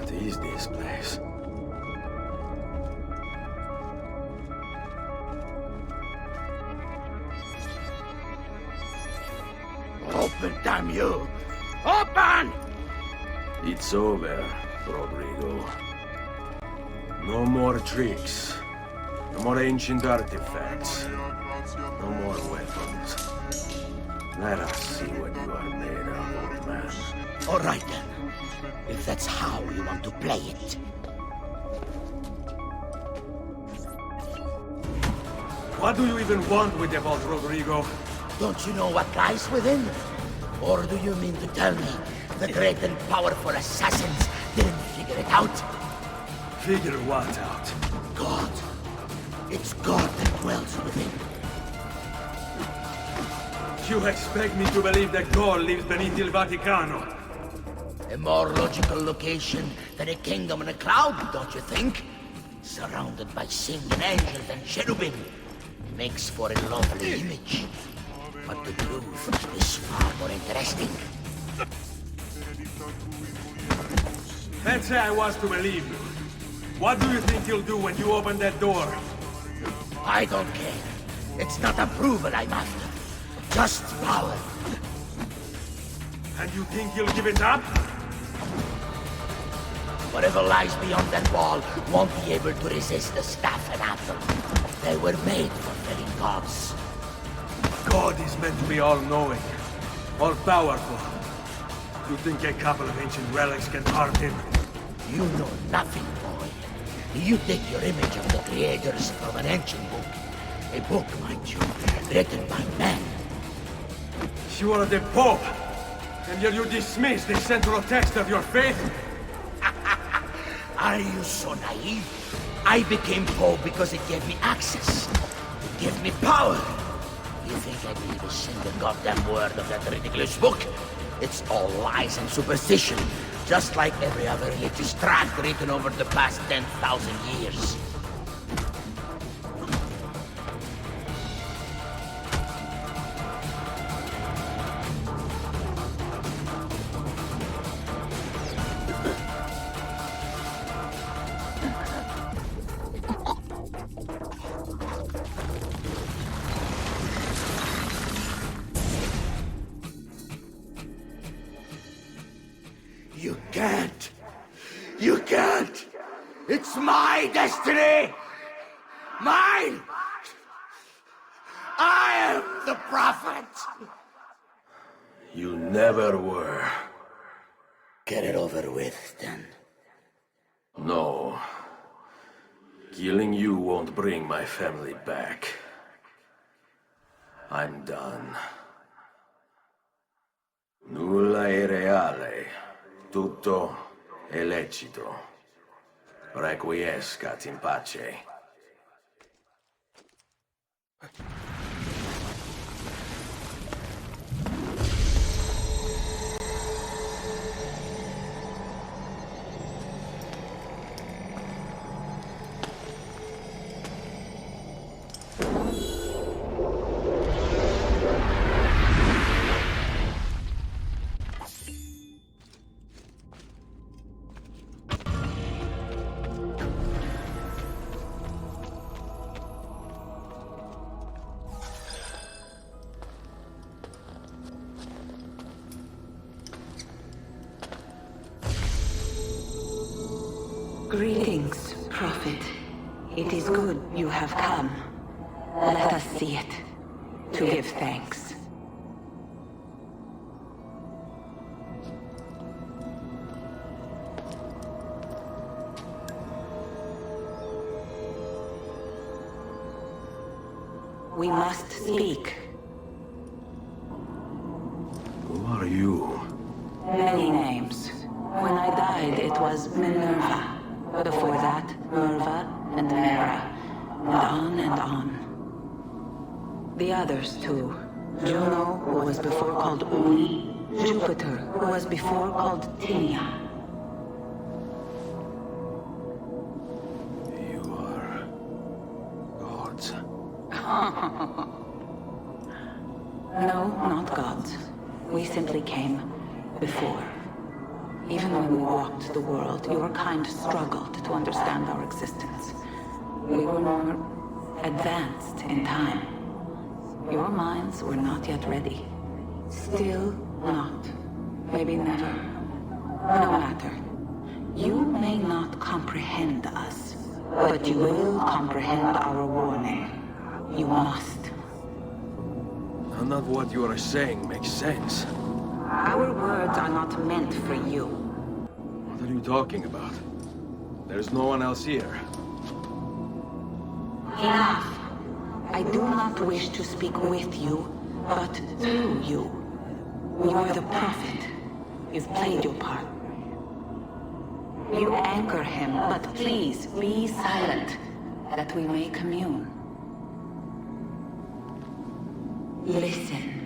What is this place? Open, damn you! Open! It's over, Rodrigo. No more tricks. No more ancient artifacts. No more weapons. Let us see what you are made of, old man. All right then. If that's how you want to play it. What do you even want with the vault, Rodrigo? Don't you know what lies within? Or do you mean to tell me the great and powerful assassins didn't figure it out? Figure what out? God. It's God that dwells within. You expect me to believe that God lives beneath Il Vaticano? A more logical location than a kingdom in a cloud, don't you think? Surrounded by singing angels and cherubim. Makes for a lovely image. But the truth is far more interesting. Let's say I was to believe you. What do you think you'll do when you open that door? I don't care. It's not approval I'm after. Just power. And you think you'll give it up? Whatever lies beyond that wall won't be able to resist the staff and apple. They were made for felling gods. God is meant to be all-knowing, all-powerful. You think a couple of ancient relics can harm him? You know nothing, boy. You take your image of the creators from an ancient book. A book, mind you, written by men. You are the Pope, and yet you dismiss the central text of your faith? Are you so naive? I became Pope because it gave me access. It gave me power. You think I believe a single goddamn word of that ridiculous book? It's all lies and superstition, just like every other religious tract written over the past 10,000 years. You can't! You can't! It's my destiny! Mine! I am the prophet! You never were. Get it over with, then. No. Killing you won't bring my family back. I'm done. Nulla è reale. Tutto è lecito. Requiescat in pace. Greetings, Prophet. It is good you have come. Let us see it, to give thanks. We must speak. Who are you? Many names. When I died, it was Minerva. Before that, Merva and Mera. And on. The others, too. Juno, who was before called Uni. Jupiter, who was before called Tinia. You are... gods. No, not gods. We simply came before. Even when we walked the world, your kind struggled to understand our existence. We were more advanced in time. Your minds were not yet ready. Still not. Maybe never. No matter. You may not comprehend us, but you will comprehend our warning. You must. None of what you are saying makes sense. Our words are not meant for you. What are you talking about? There's no one else here. Enough. I do not wish to speak with you, but through you. You are the prophet. You've played your part. You anchor him, but please be silent, that we may commune. Listen.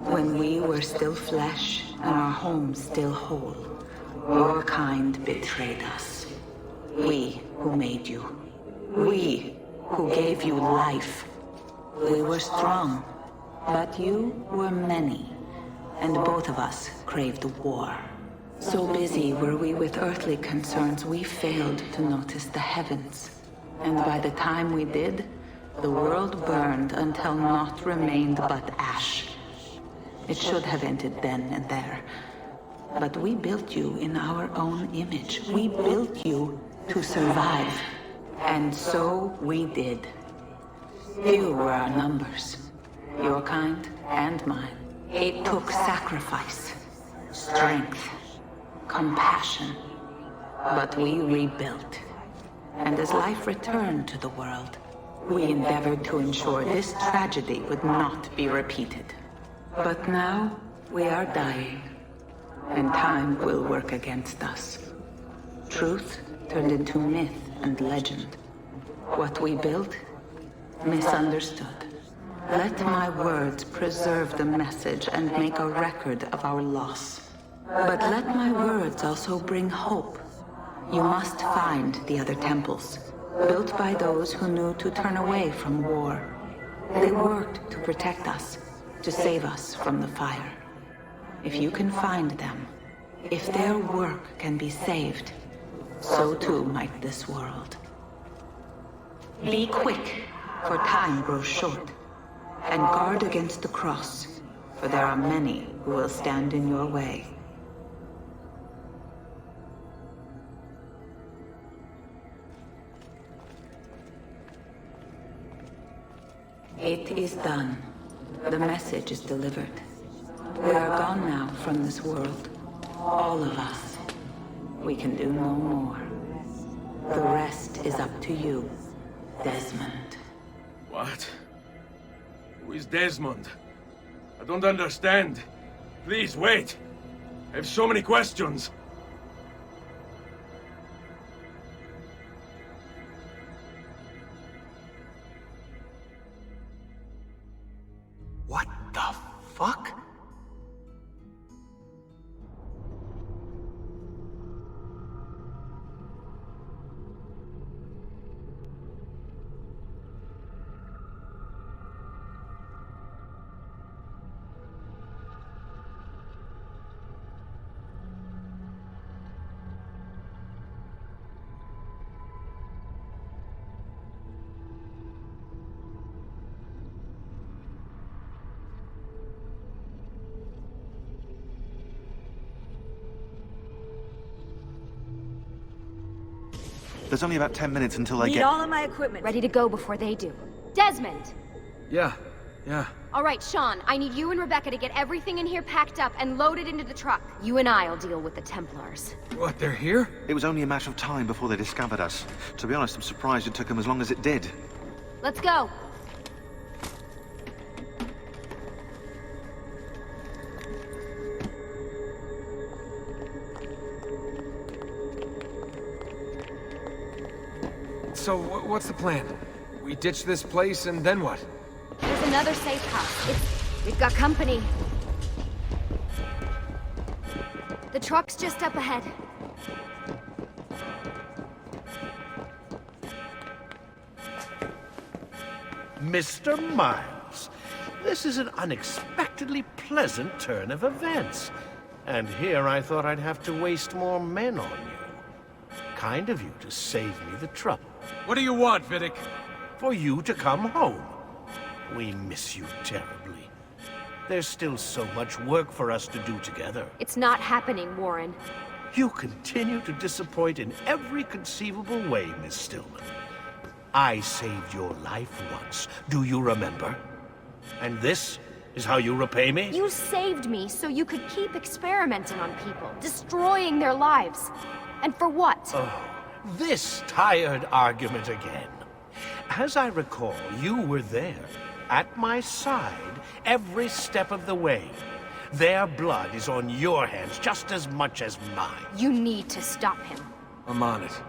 When we were still flesh and our home still whole, your kind betrayed us. We who made you. We who gave you life. We were strong, but you were many, and both of us craved war. So busy were we with earthly concerns, we failed to notice the heavens. And by the time we did, the world burned until naught remained but ash. It should have ended then and there. But we built you in our own image. We built you to survive. And so we did. Few were our numbers. Your kind and mine. It took sacrifice, strength, compassion. But we rebuilt. And as life returned to the world, we endeavored to ensure this tragedy would not be repeated. But now, we are dying, and time will work against us. Truth turned into myth and legend. What we built, misunderstood. Let my words preserve the message and make a record of our loss. But let my words also bring hope. You must find the other temples, built by those who knew to turn away from war. They worked to protect us, to save us from the fire. If you can find them, if their work can be saved, so too might this world. Be quick, for time grows short, and guard against the cross, for there are many who will stand in your way. It is done. The message is delivered. We are gone now from this world. All of us. We can do no more. The rest is up to you, Desmond. What? Who is Desmond? I don't understand. Please, wait. I have so many questions. What the fuck? There's only about 10 minutes until I Need get... all of my equipment ready to go before they do. Desmond! Yeah. All right, Sean, I need you and Rebecca to get everything in here packed up and loaded into the truck. You and I'll deal with the Templars. What, they're here? It was only a matter of time before they discovered us. To be honest, I'm surprised it took them as long as it did. Let's go. So, what's the plan? We ditch this place, and then what? There's another safe house. We've got company. The truck's just up ahead. Mr. Miles, This is an unexpectedly pleasant turn of events. And here I thought I'd have to waste more men on you. Kind of you to save me the trouble. What do you want, Vidic? For you to come home. We miss you terribly. There's still so much work for us to do together. It's not happening, Warren. You continue to disappoint in every conceivable way, Miss Stillman. I saved your life once. Do you remember? And this is how you repay me? You saved me so you could keep experimenting on people, destroying their lives. And for what? Oh, this tired argument again. As I recall, you were there, at my side, every step of the way. Their blood is on your hands just as much as mine. You need to stop him. I'm on it.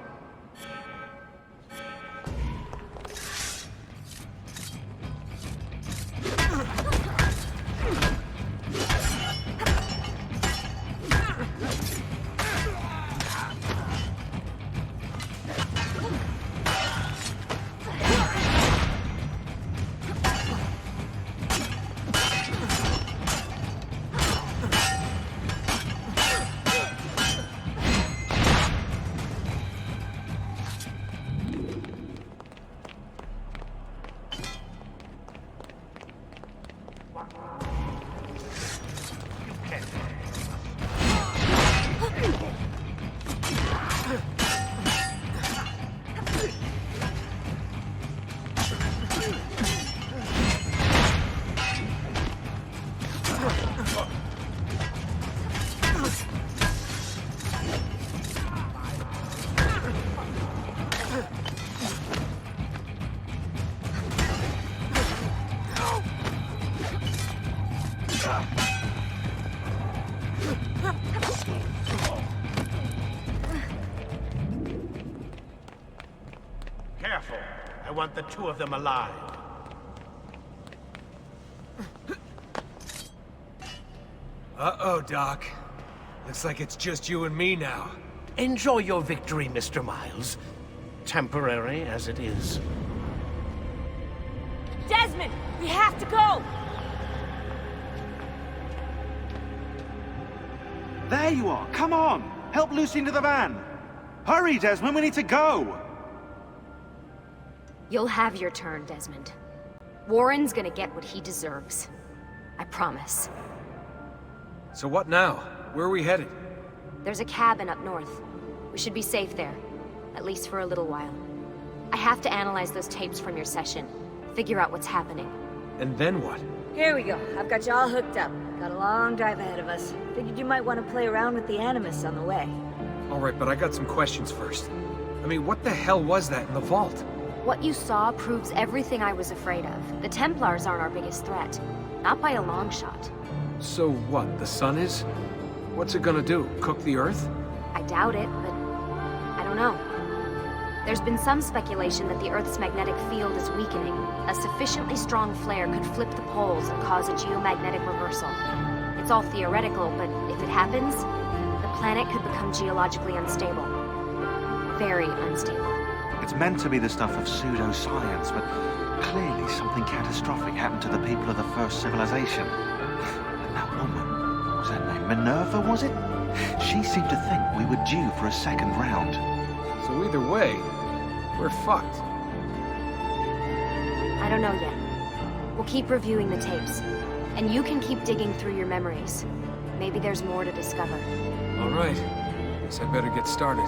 Careful. I want the two of them alive. Uh-oh, Doc. Looks like it's just you and me now. Enjoy your victory, Mr. Miles. Temporary as it is. Desmond, we have to go! There you are! Come on! Help Lucy into the van! Hurry, Desmond, we need to go! You'll have your turn, Desmond. Warren's gonna get what he deserves. I promise. So what now? Where are we headed? There's a cabin up north. We should be safe there. At least for a little while. I have to analyze those tapes from your session. Figure out what's happening. And then what? Here we go. I've got you all hooked up. Got a long drive ahead of us. Figured you might want to play around with the Animus on the way. Alright, but I got some questions first. I mean, what the hell was that in the vault? What you saw proves everything I was afraid of. The Templars aren't our biggest threat. Not by a long shot. So what, the sun is? What's it gonna do? Cook the Earth? I doubt it, but I don't know. There's been some speculation that the Earth's magnetic field is weakening. A sufficiently strong flare could flip the poles and cause a geomagnetic reversal. It's all theoretical, but if it happens, the planet could become geologically unstable. Very unstable. It's meant to be the stuff of pseudoscience, but clearly something catastrophic happened to the people of the first civilization. And that woman, what was her name? Minerva, was it? She seemed to think we were due for a second round. So either way, we're fucked. I don't know yet. We'll keep reviewing the tapes. And you can keep digging through your memories. Maybe there's more to discover. Alright. Guess I better get started.